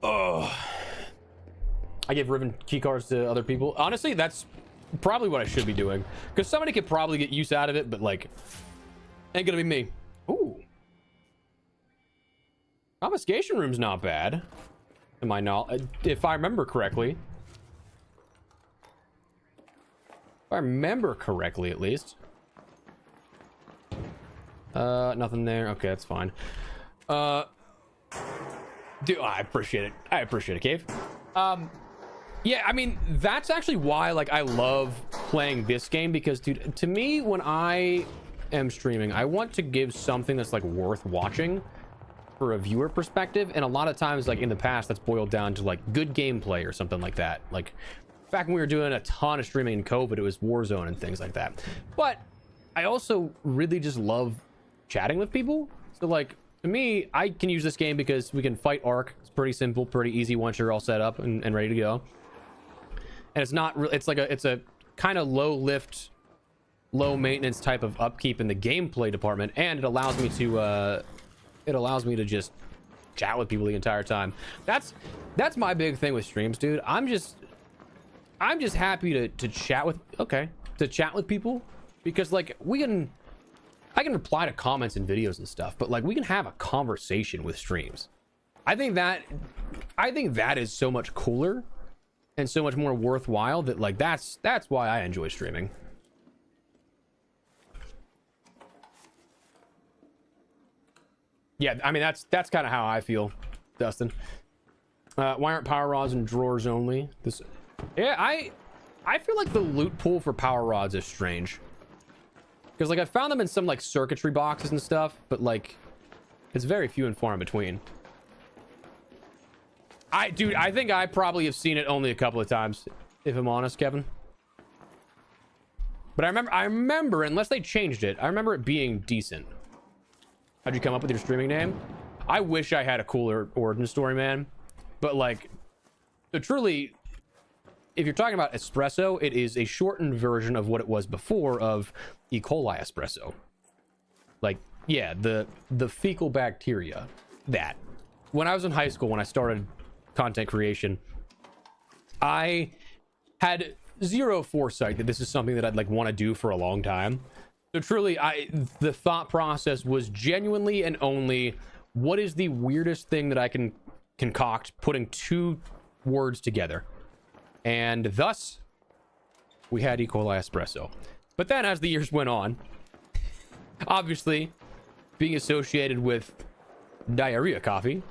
Oh, I give Riven keycards to other people. Honestly, that's probably what I should be doing, because somebody could probably get use out of it, but like, ain't gonna be me. Ooh, confiscation room's not bad. to my knowledge, if I remember correctly. If I remember correctly, at least. Nothing there. Okay, that's fine. Dude, I appreciate it. I appreciate it, Cave. Yeah, I mean, that's actually why, like, I love playing this game, because, dude, to me, when I am streaming, I want to give something that's, like, worth watching for a viewer perspective, and a lot of times, like, in the past, that's boiled down to, like, good gameplay or something like that. Like, back when we were doing a ton of streaming in COVID, it was Warzone and things like that. But I also really just love chatting with people. So, like, to me, I can use this game because we can fight Ark. It's pretty simple, pretty easy once you're all set up and ready to go. And it's not really, it's a kind of low lift, low maintenance type of upkeep in the gameplay department, and it allows me to just chat with people the entire time. That's my big thing with streams, dude. I'm just happy to chat with people, because, like, I can reply to comments and videos and stuff, but, like, we can have a conversation with streams. I think that is so much cooler and so much more worthwhile, that, like, that's why I enjoy streaming. Yeah, I mean, that's kind of how I feel, Dustin. Why aren't power rods in drawers only? Yeah, I feel like the loot pool for power rods is strange, because, like, I found them in some, like, circuitry boxes and stuff, but, like, it's very few and far in between. Dude, I think I probably have seen it only a couple of times, if I'm honest, Kevin. But I remember, unless they changed it, I remember it being decent. How'd you come up with your streaming name? I wish I had a cooler origin story, man. But, like, so truly, if you're talking about espresso, it is a shortened version of what it was before of E. coli espresso. Like, yeah, the fecal bacteria. That. When I was in high school, when I started content creation, I had zero foresight that this is something that I'd, like, want to do for a long time. So truly, the thought process was genuinely and only, what is the weirdest thing that I can concoct putting two words together? And thus, we had E. coli espresso. But then, as the years went on, obviously, being associated with diarrhea coffee,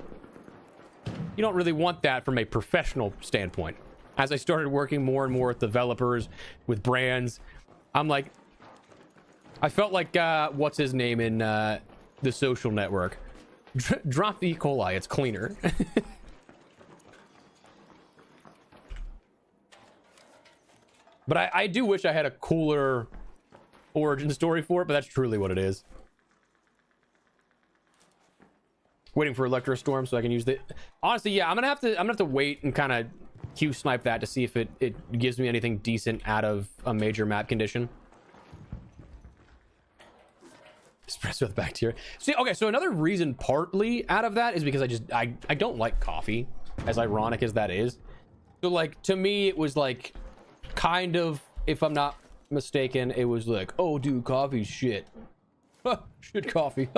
you don't really want that from a professional standpoint. As I started working more and more with developers, with brands, I'm like, I felt like, what's his name in The Social Network? Drop the E. coli, it's cleaner. But I do wish I had a cooler origin story for it, but that's truly what it is. Waiting for Electrostorm so I can use the... Honestly, yeah, I'm gonna have to wait and kind of Q snipe that to see if it gives me anything decent out of a major map condition. Espresso with bacteria. See, okay, so another reason partly out of that is because I don't like coffee, as ironic as that is. So, like, to me, it was like, kind of, if I'm not mistaken, it was like, oh, dude, coffee's shit. Shit coffee.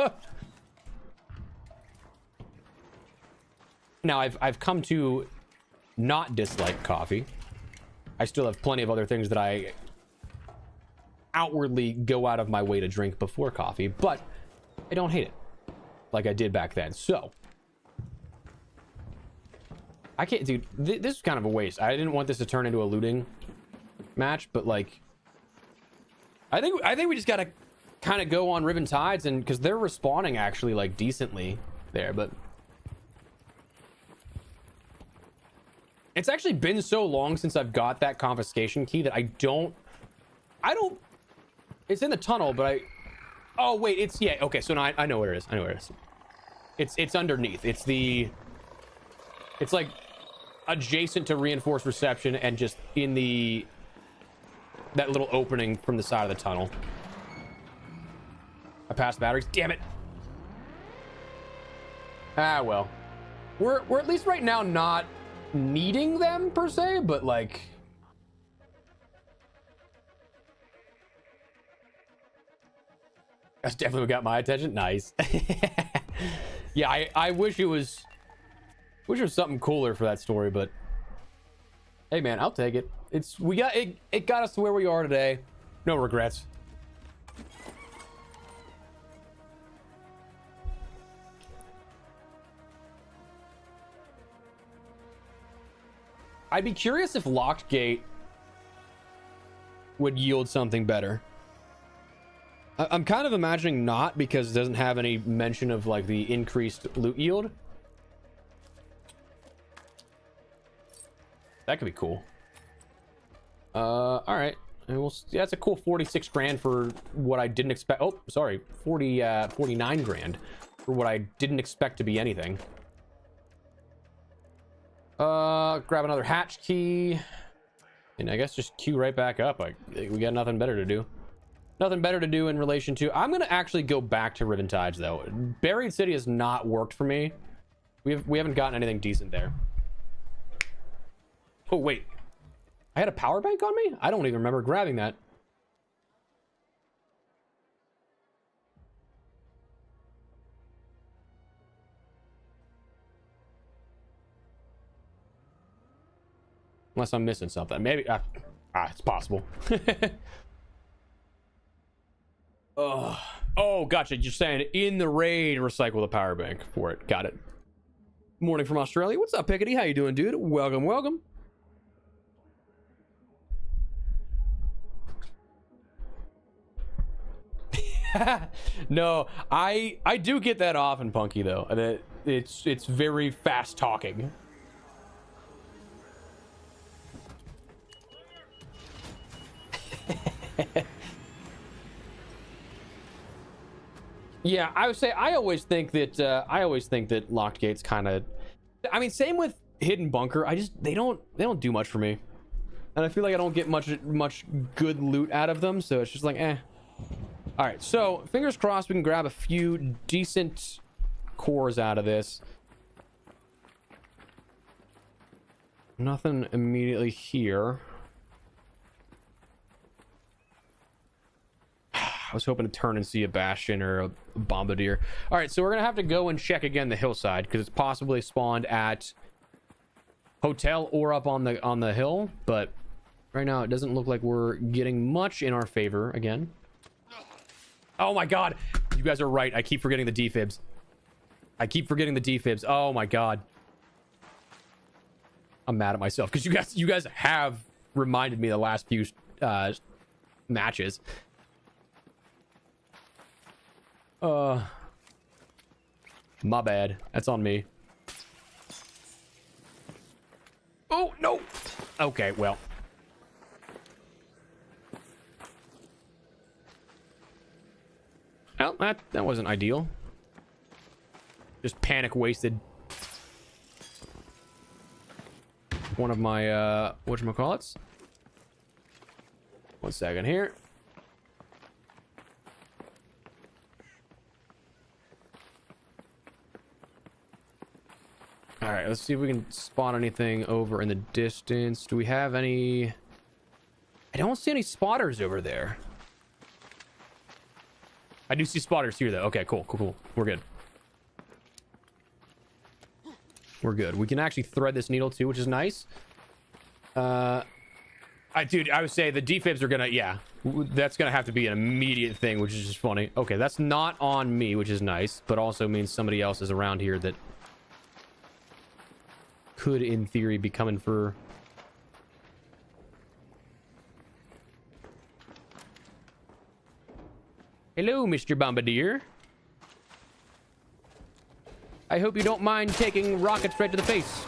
Now, I've come to not dislike coffee. I still have plenty of other things that I outwardly go out of my way to drink before coffee, but I don't hate it like I did back then. So I can't, dude, this is kind of a waste. I didn't want this to turn into a looting match, but, like, I think we just gotta kind of go on Riven Tides, and because they're respawning actually, like, decently there. But it's actually been so long since I've got that confiscation key that I don't it's in the tunnel, but oh wait, it's, yeah, okay, so now I know where it is. I know where it is. It's underneath. It's like adjacent to reinforced reception and just in that little opening from the side of the tunnel. I passed batteries. Damn it. Ah, well. We're at least right now not needing them per se, but, like, that's definitely what got my attention. Nice. Yeah, I wish it was Wish there was something cooler for that story, but hey man, I'll take it. It got us to where we are today. No regrets. I'd be curious if locked gate would yield something better. I'm kind of imagining not, because it doesn't have any mention of like the increased loot yield. That could be cool. All right. Yeah, that's a cool 46 grand for what I didn't expect. Oh, sorry, 49 grand for what I didn't expect to be anything. Grab another hatch key, and I guess just queue right back up. We got nothing better to do. Nothing better to do in relation to. I'm gonna actually go back to Riventides though. Buried City has not worked for me. We haven't gotten anything decent there. Oh wait, I had a power bank on me? I don't even remember grabbing that. Unless I'm missing something. Maybe it's possible. Oh, gotcha. You're saying in the raid, recycle the power bank for it. Got it. Morning from Australia. What's up, Pickety? How you doing, dude? Welcome, welcome. No, I do get that often, Punky, though. That it's very fast talking. Yeah, I would say I always think that locked gates kind of. I mean, same with hidden bunker. They don't do much for me, and I feel like I don't get much good loot out of them. So it's just like eh. All right, so fingers crossed we can grab a few decent cores out of this. Nothing immediately here. I was hoping to turn and see a Bastion or a Bombardier. All right, so we're gonna have to go and check again the hillside because it's possibly spawned at hotel or up on the hill. But right now it doesn't look like we're getting much in our favor again. Oh my god, you guys are right. I keep forgetting the defibs. Oh my god, I'm mad at myself because you guys have reminded me the last few matches. My bad. That's on me. Oh, no. Okay, well. Well, that wasn't ideal. Just panic wasted one of my, whatchamacallits. 1 second here. All right, let's see if we can spot anything over in the distance. Do we have any? I don't see any spotters over there. I do see spotters here though. Okay, cool. We're good. We can actually thread this needle too, which is nice. I would say the defibs are gonna, yeah, that's gonna have to be an immediate thing, which is just funny. Okay, that's not on me, which is nice, but also means somebody else is around here that could, in theory, be coming for. Hello, Mr. Bombardier. I hope you don't mind taking rockets right to the face.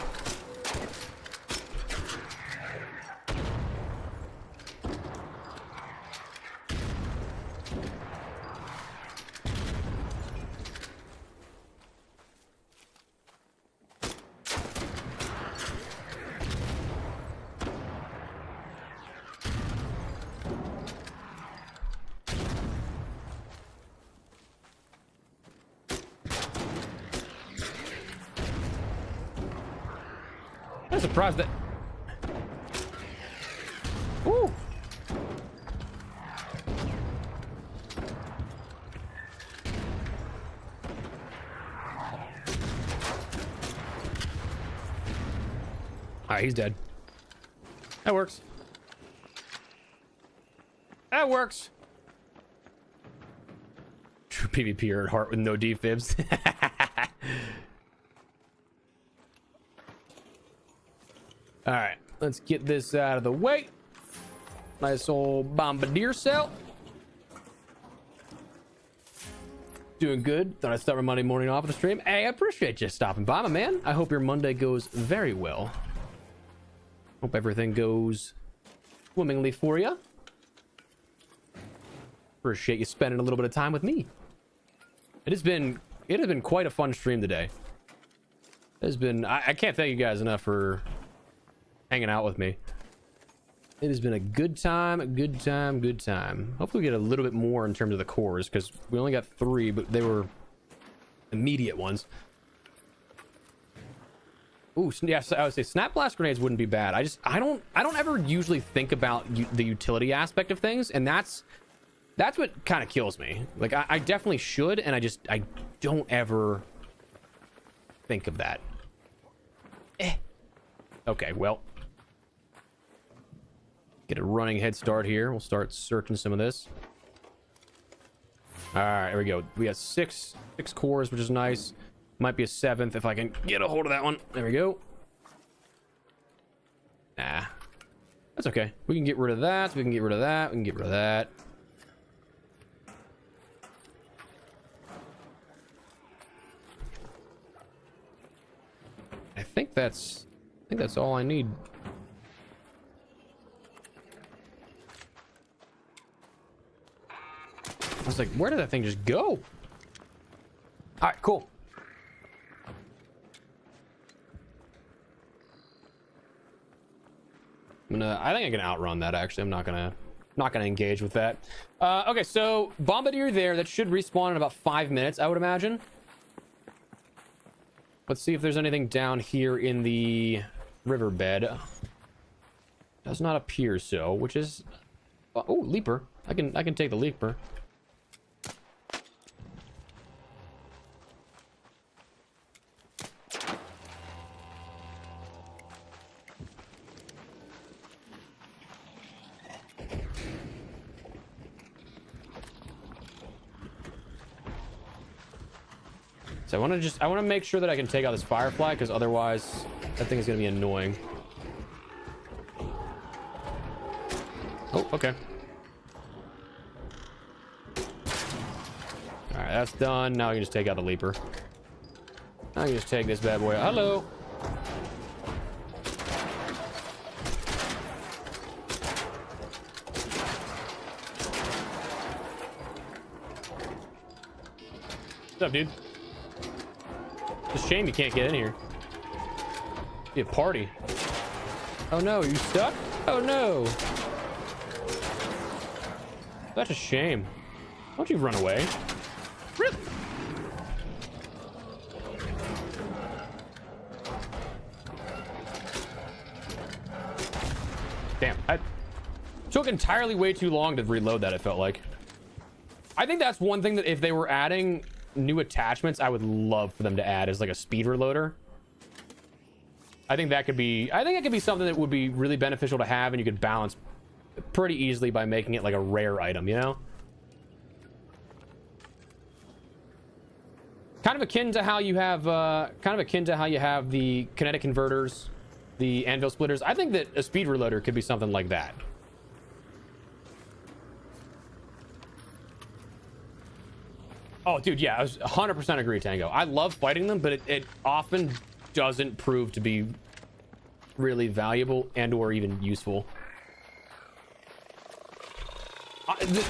I'm surprised that. Ooh. All right, he's dead. That works. That works. True PvPer at heart with no defibs. All right, let's get this out of the way. Nice old bombardier cell. Doing good. Thought I'd start my Monday morning off with the stream. Hey, I appreciate you stopping by, my man. I hope your Monday goes very well. Hope everything goes swimmingly for you. Appreciate you spending a little bit of time with me. It has been quite a fun stream today. It has been, I can't thank you guys enough for hanging out with me. It has been a good time, good time, good time. Hopefully we get a little bit more in terms of the cores, because we only got 3, but they were immediate ones. Ooh, yeah, so I would say snap blast grenades wouldn't be bad. I don't ever usually think about the utility aspect of things, and that's what kind of kills me. Like I definitely should, and I don't ever think of that. Okay, well, get a running head start here. We'll start searching some of this. All right, here we go. We got six cores, which is nice. Might be a 7th if I can get a hold of that one. There we go. Nah, that's okay. We can get rid of that. We can get rid of that. We can get rid of that. I think that's all I need. I was like, where did that thing just go? All right, cool. I think I can outrun that. Actually, I'm not gonna engage with that. Okay, so bombardier there. That should respawn in about 5 minutes, I would imagine. Let's see if there's anything down here in the riverbed. Does not appear so, which is... oh, leaper. I can take the leaper. So I want to make sure that I can take out this firefly, because otherwise that thing is going to be annoying. Oh, okay. All right, that's done. Now I can just take out the leaper. Now I can just take this bad boy out. Hello. What's up, dude? It's a shame you can't get in here. Be a party. Oh no, are you stuck? Oh no. That's a shame. Why don't you run away? Really? Damn, I took entirely way too long to reload that, it felt like. I think that's one thing that if they were adding new attachments, I would love for them to add is like a speed reloader. I think that could be something that would be really beneficial to have, and you could balance pretty easily by making it like a rare item, you know? Kind of akin to how you have the kinetic converters, the anvil splitters. I think that a speed reloader could be something like that. Oh, dude, yeah, I was 100% agree, Tango. I love fighting them, but it often doesn't prove to be really valuable and or even useful.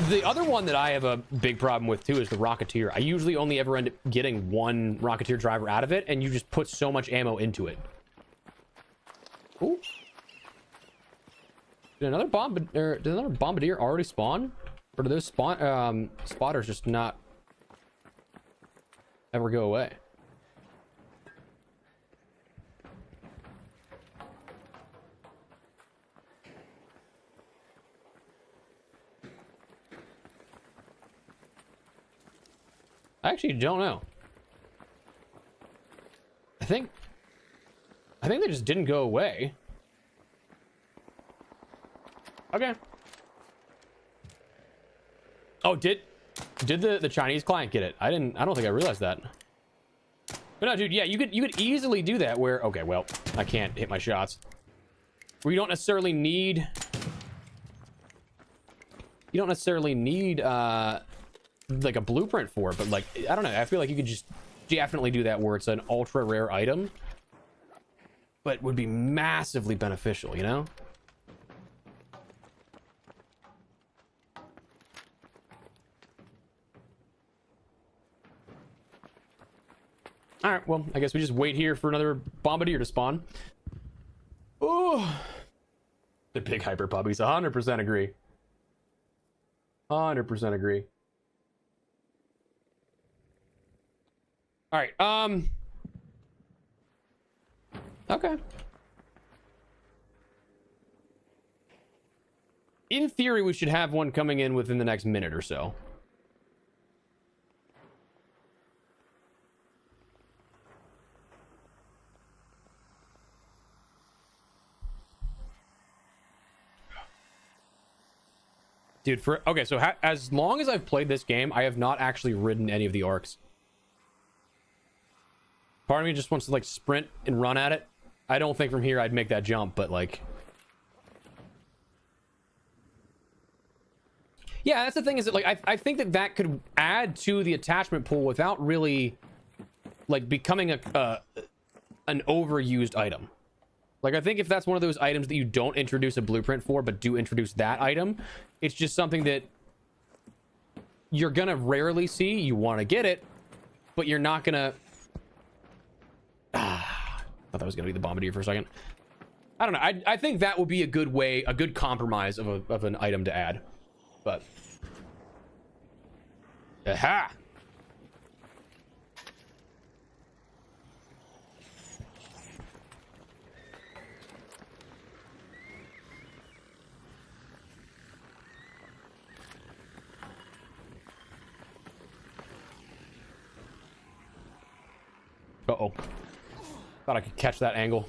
The other one that I have a big problem with, too, is the Rocketeer. I usually only ever end up getting one Rocketeer driver out of it, and you just put so much ammo into it. Ooh. Did another bombardier already spawn? Or do those spotters just not ever go away? I actually don't know. I think they just didn't go away. Okay. Oh, did the Chinese client get it? I don't think I realized that. But no, dude, yeah, you could easily do that where, okay, well, I can't hit my shots. Where you don't necessarily need like a blueprint for it, but like, I don't know, I feel like you could just definitely do that where it's an ultra rare item, but would be massively beneficial, you know? All right, well, I guess we just wait here for another bombardier to spawn. Oh, the big hyper puppies. 100% agree. 100% agree. All right. Okay. In theory, we should have one coming in within the next minute or so. Dude, okay, so as long as I've played this game, I have not actually ridden any of the arcs. Part of me just wants to like sprint and run at it. I don't think from here I'd make that jump, but like, yeah, that's the thing, is that like I think that could add to the attachment pool without really like becoming an overused item. Like, I think if that's one of those items that you don't introduce a blueprint for, but do introduce that item, it's just something that you're gonna rarely see. You want to get it, but you're not gonna... I thought that was gonna be the bombardier for a second. I don't know. I think that would be a good way, a good compromise of an item to add. But... Aha! Uh-oh. Thought I could catch that angle.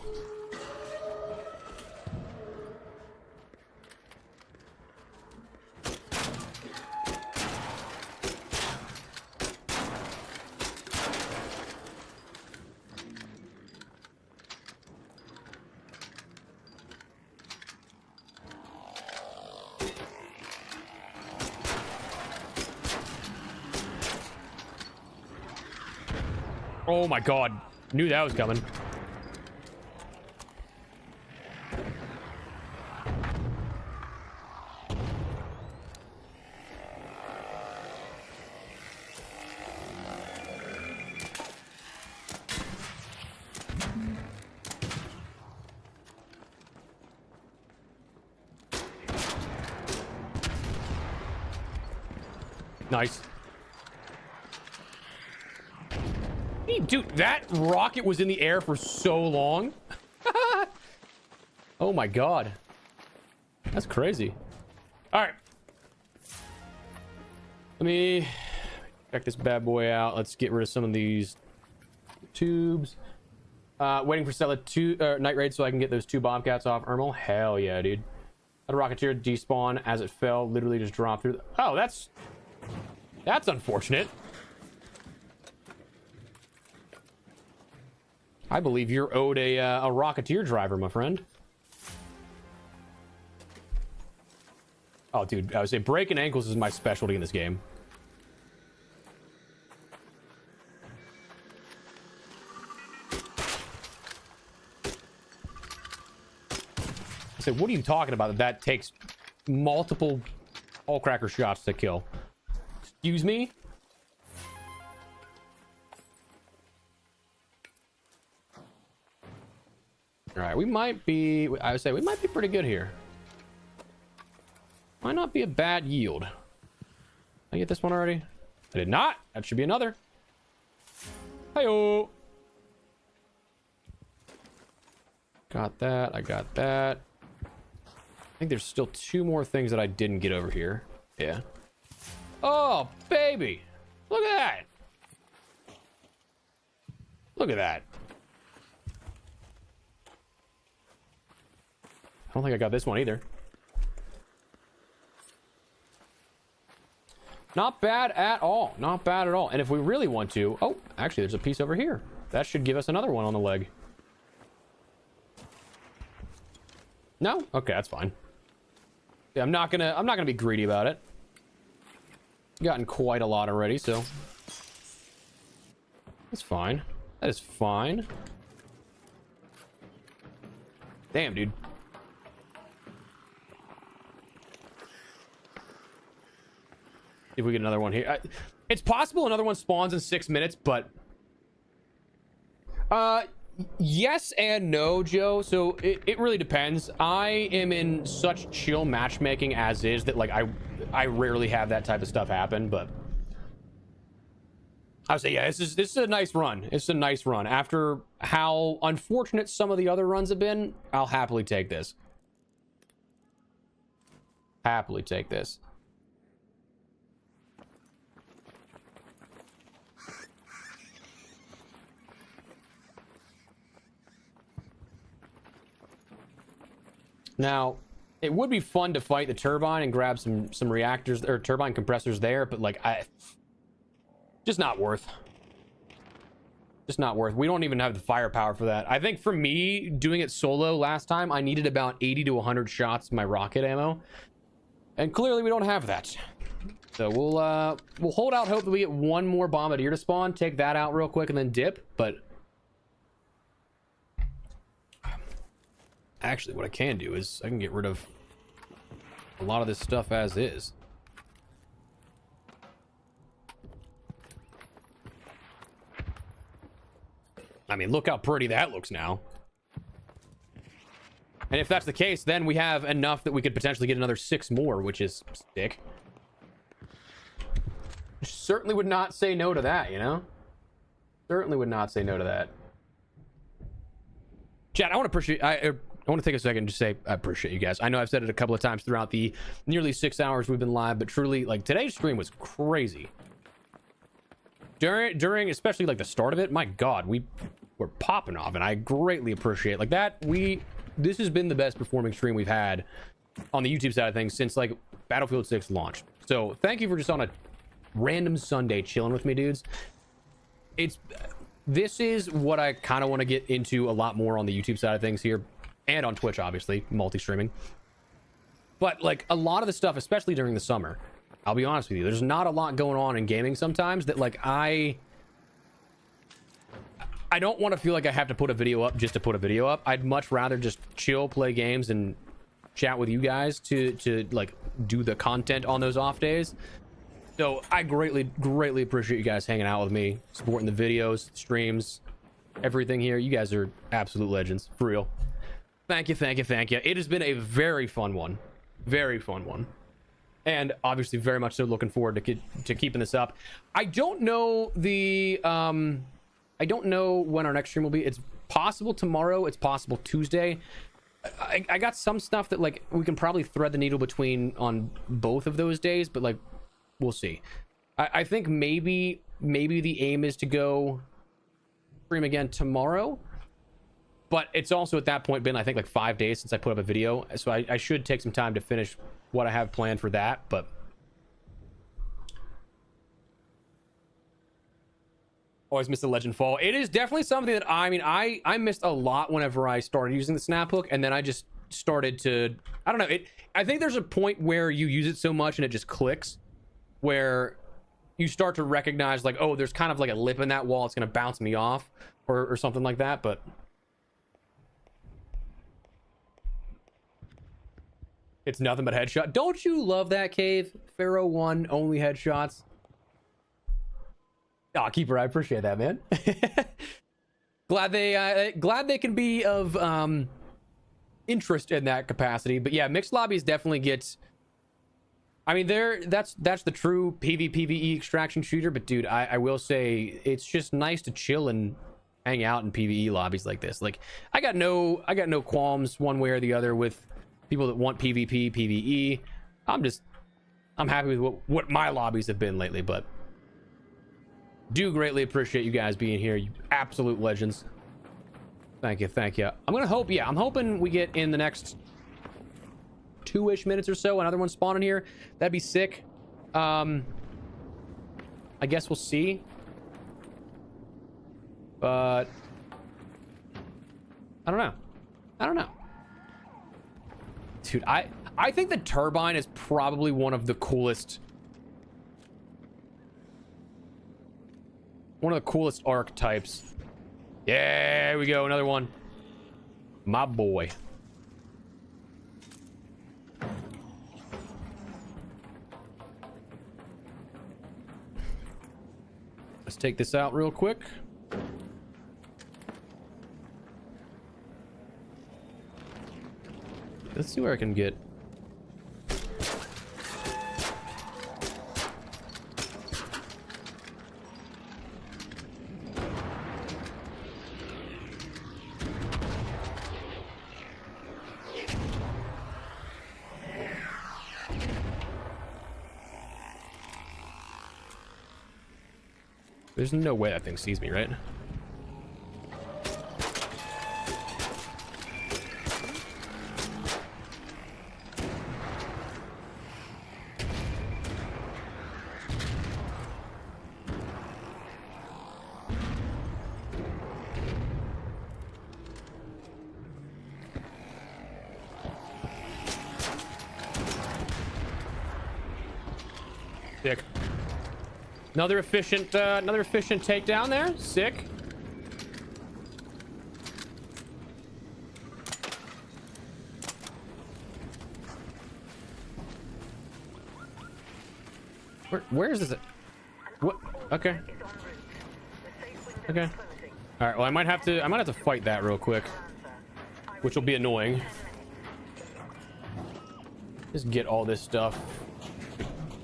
Oh my god. Knew that was coming. Nice. Dude, that rocket was in the air for so long. Oh my god. That's crazy. All right. Let me check this bad boy out. Let's get rid of some of these tubes. Waiting for Stella 2 night raid so I can get those 2 bombcats off Ermal. Hell yeah, dude. That rocketeer despawn as it fell. Literally just dropped through. Oh, that's unfortunate. I believe you're owed a rocketeer driver, my friend. Oh, dude, I would say breaking ankles is my specialty in this game. I said, what are you talking about? That takes multiple all cracker shots to kill. Excuse me? All right, we might be, I would say we might be pretty good here. Might not be a bad yield. Did I get this one already? I did not. That should be another. Hi-yo. Got that. I got that. I think there's still 2 more things that I didn't get over here. Yeah. Oh, baby. Look at that. Look at that. I don't think I got this one either. Not bad at all. Not bad at all. And if we really want to... Oh, actually, there's a piece over here. That should give us another one on the leg. No? Okay, that's fine. Yeah, I'm not gonna be greedy about it. Gotten quite a lot already, so... That's fine. That is fine. Damn, dude. If we get another one here. It's possible another one spawns in 6 minutes, but... Yes and no, Joe. So it really depends. I am in such chill matchmaking as is that, like, I rarely have that type of stuff happen, but... I would say, yeah, this is a nice run. It's a nice run. After how unfortunate some of the other runs have been, I'll happily take this. Happily take this. Now, it would be fun to fight the turbine and grab some reactors or turbine compressors there, but like just not worth. Just not worth. We don't even have the firepower for that. I think for me, doing it solo last time, I needed about 80 to 100 shots of my rocket ammo. And clearly we don't have that. So we'll hold out hope that we get one more bombardier to spawn, take that out real quick and then dip, but actually what I can do is I can get rid of a lot of this stuff as is. I mean, look how pretty that looks now. And if that's the case, then we have enough that we could potentially get another 6 more, which is sick. Certainly would not say no to that, you know? Certainly would not say no to that. Chat, I want to take a second and just say I appreciate you guys. I know I've said it a couple of times throughout the nearly 6 hours we've been live, but truly, like, today's stream was crazy. During especially like the start of it, my god, we were popping off, and I greatly appreciate like that. This has been the best performing stream we've had on the YouTube side of things since like Battlefield 6 launched. So thank you for just on a random Sunday chilling with me, dudes. This is what I kind of want to get into a lot more on the YouTube side of things here, and on Twitch, obviously, multi-streaming. But like a lot of the stuff, especially during the summer, I'll be honest with you, there's not a lot going on in gaming sometimes that like I don't want to feel like I have to put a video up just to put a video up. I'd much rather just chill, play games, and chat with you guys to like do the content on those off days. So I greatly appreciate you guys hanging out with me, supporting the videos, streams, everything here. You guys are absolute legends, for real. Thank you. It has been a very fun one. Very fun one. And obviously very much so looking forward to keeping this up. I don't know I don't know when our next stream will be. It's possible tomorrow. It's possible Tuesday. I got some stuff that like we can probably thread the needle between on both of those days, but like we'll see. I think maybe the aim is to go stream again tomorrow. But it's also at that point been, I think, like 5 days since I put up a video. So I should take some time to finish what I have planned for that. But always miss the legend fall. It is definitely something that I missed a lot whenever I started using the snap hook. And then I just started to, I don't know. I think there's a point where you use it so much and it just clicks. Where you start to recognize like, oh, there's kind of like a lip in that wall. It's going to bounce me off or something like that. But it's nothing but headshot. Don't you love that, Cave? Pharaoh 1, only headshots. Oh, Keeper, I appreciate that, man. glad they can be of interest in that capacity. But yeah, mixed lobbies definitely gets. I mean, that's the true PvE extraction shooter. But dude, I will say it's just nice to chill and hang out in PvE lobbies like this. Like I got no qualms one way or the other with people that want PvP, PvE. I'm happy with what my lobbies have been lately, but do greatly appreciate you guys being here. You absolute legends. Thank you. I'm hoping we get in the next 2-ish minutes or so another one spawning here. That'd be sick. I guess we'll see. But I don't know. I don't know. Dude, I think the turbine is probably one of the coolest archetypes. Yeah, here we go, another one. My boy. Let's take this out real quick. Let's see where I can get. There's no way that thing sees me, right? Sick. Another efficient takedown there. Sick. Where is this? What? Okay. Okay. All right. Well, I might have to fight that real quick, which will be annoying. Just get all this stuff.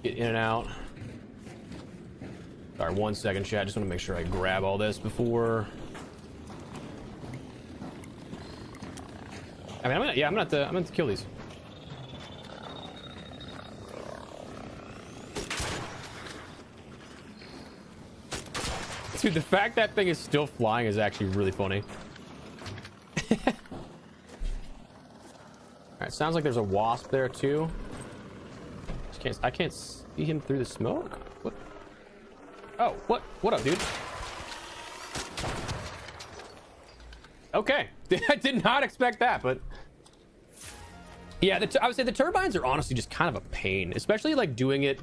Get in and out. Sorry, 1 second, chat. Just want to make sure I grab all this before. I mean, I'm gonna have to kill these. Dude, the fact that thing is still flying is actually really funny. Alright, sounds like there's a wasp there too. I can't see him through the smoke? What? Oh, what up, dude? Okay. I did not expect that, but yeah, I would say the turbines are honestly just kind of a pain, especially like doing it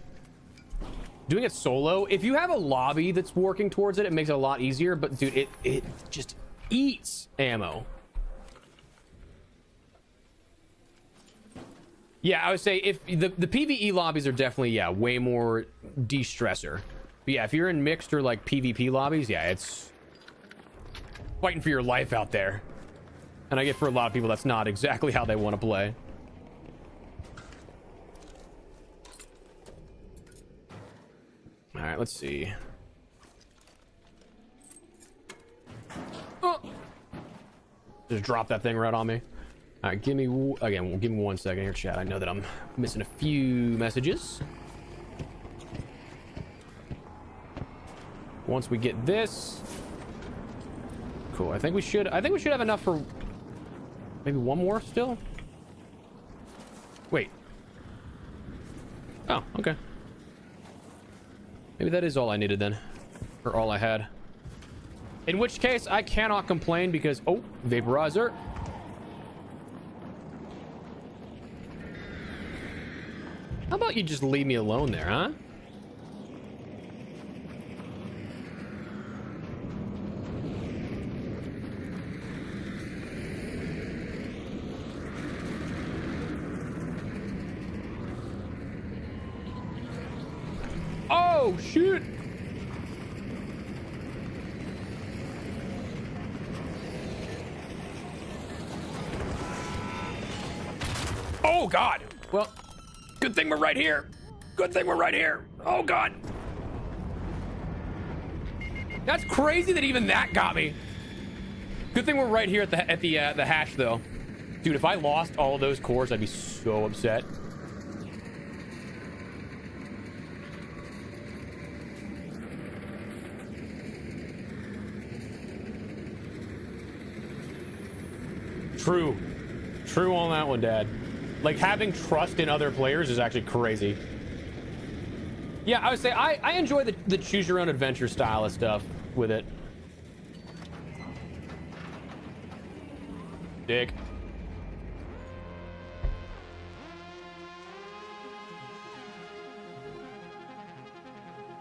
solo. If you have a lobby that's working towards it, it makes it a lot easier, but dude, it just eats ammo. Yeah, I would say if the PvE lobbies are definitely, yeah, way more de-stressor. But yeah, if you're in mixed or like PvP lobbies, yeah, it's fighting for your life out there. And I get for a lot of people, that's not exactly how they want to play. All right, let's see. Oh! Just drop that thing right on me. All right, give me 1 second here, chat. I know that I'm missing a few messages. Once we get this, cool. I think we should have enough for maybe one more still. Wait. Oh, okay. Maybe that is all I needed then, or all I had. In which case, I cannot complain because vaporizer. How about you just leave me alone there, huh? Oh, shoot! Oh, God! Well, good thing we're right here. Good thing we're right here. Oh, God. That's crazy that even that got me. Good thing we're right here at the hash, though. Dude, if I lost all of those cores, I'd be so upset. True on that one, Dad. Like, having trust in other players is actually crazy. Yeah, I would say I enjoy the choose your own adventure style of stuff with it. Dig.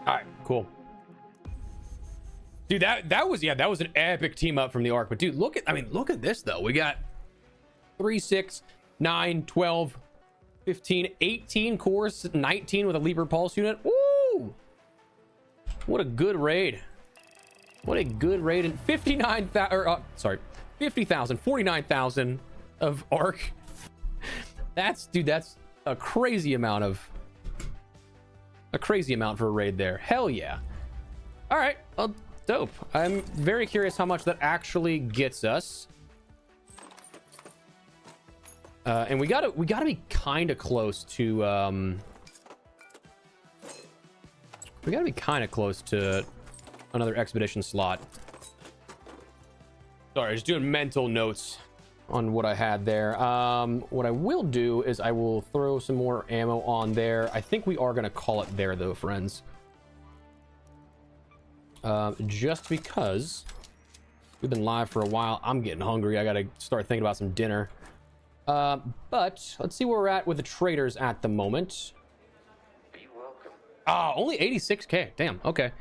All right, cool. Dude, that was an epic team up from the Ark. But dude, look at this though. We got 3, 6, 9, 12, 15, 18 cores, 19 with a Leaper Pulse unit. Woo! What a good raid. What a good raid. And 50,000, 49,000 of Ark. That's a crazy amount for a raid there. Hell yeah. All right. Well, dope. I'm very curious how much that actually gets us. And we gotta be kind of close to another expedition slot. Sorry, just doing mental notes on what I had there. What I will do is I will throw some more ammo on there. I think we are gonna call it there though, friends. Just because we've been live for a while. I'm getting hungry. I gotta start thinking about some dinner. But let's see where we're at with the traders at the moment. Be welcome. Ah, only 86k. Damn. Okay.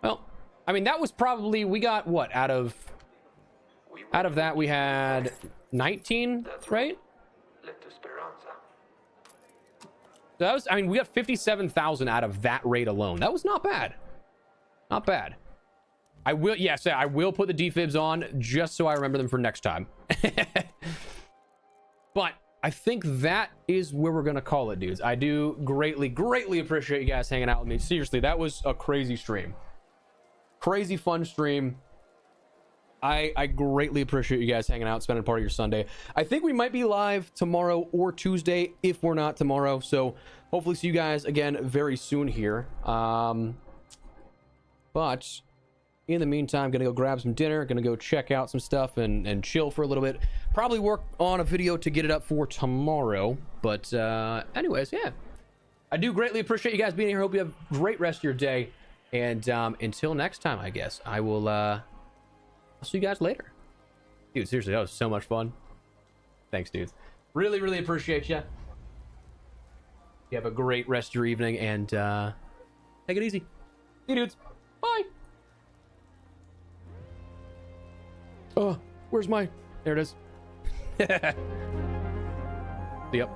Well, I mean, that was probably, we got what out of that we had 19, right? So that was, I mean, we got 57,000 out of that raid alone. That was not bad. Not bad. I will, yes, I will put the defibs on just so I remember them for next time. But I think that is where we're going to call it, dudes. I do greatly appreciate you guys hanging out with me. Seriously, that was a crazy stream. Crazy fun stream. I greatly appreciate you guys hanging out, spending part of your Sunday. I think we might be live tomorrow or Tuesday if we're not tomorrow. So hopefully see you guys again very soon here. But in the meantime, gonna go grab some dinner, gonna go check out some stuff and chill for a little bit. Probably work on a video to get it up for tomorrow. But anyways, yeah. I do greatly appreciate you guys being here. Hope you have a great rest of your day. And until next time, I guess, I will I'll see you guys later. Dude, seriously, that was so much fun. Thanks, dudes. Really appreciate you. You have a great rest of your evening and take it easy. See you, dudes. Bye. Oh, where's my... There it is. Yep.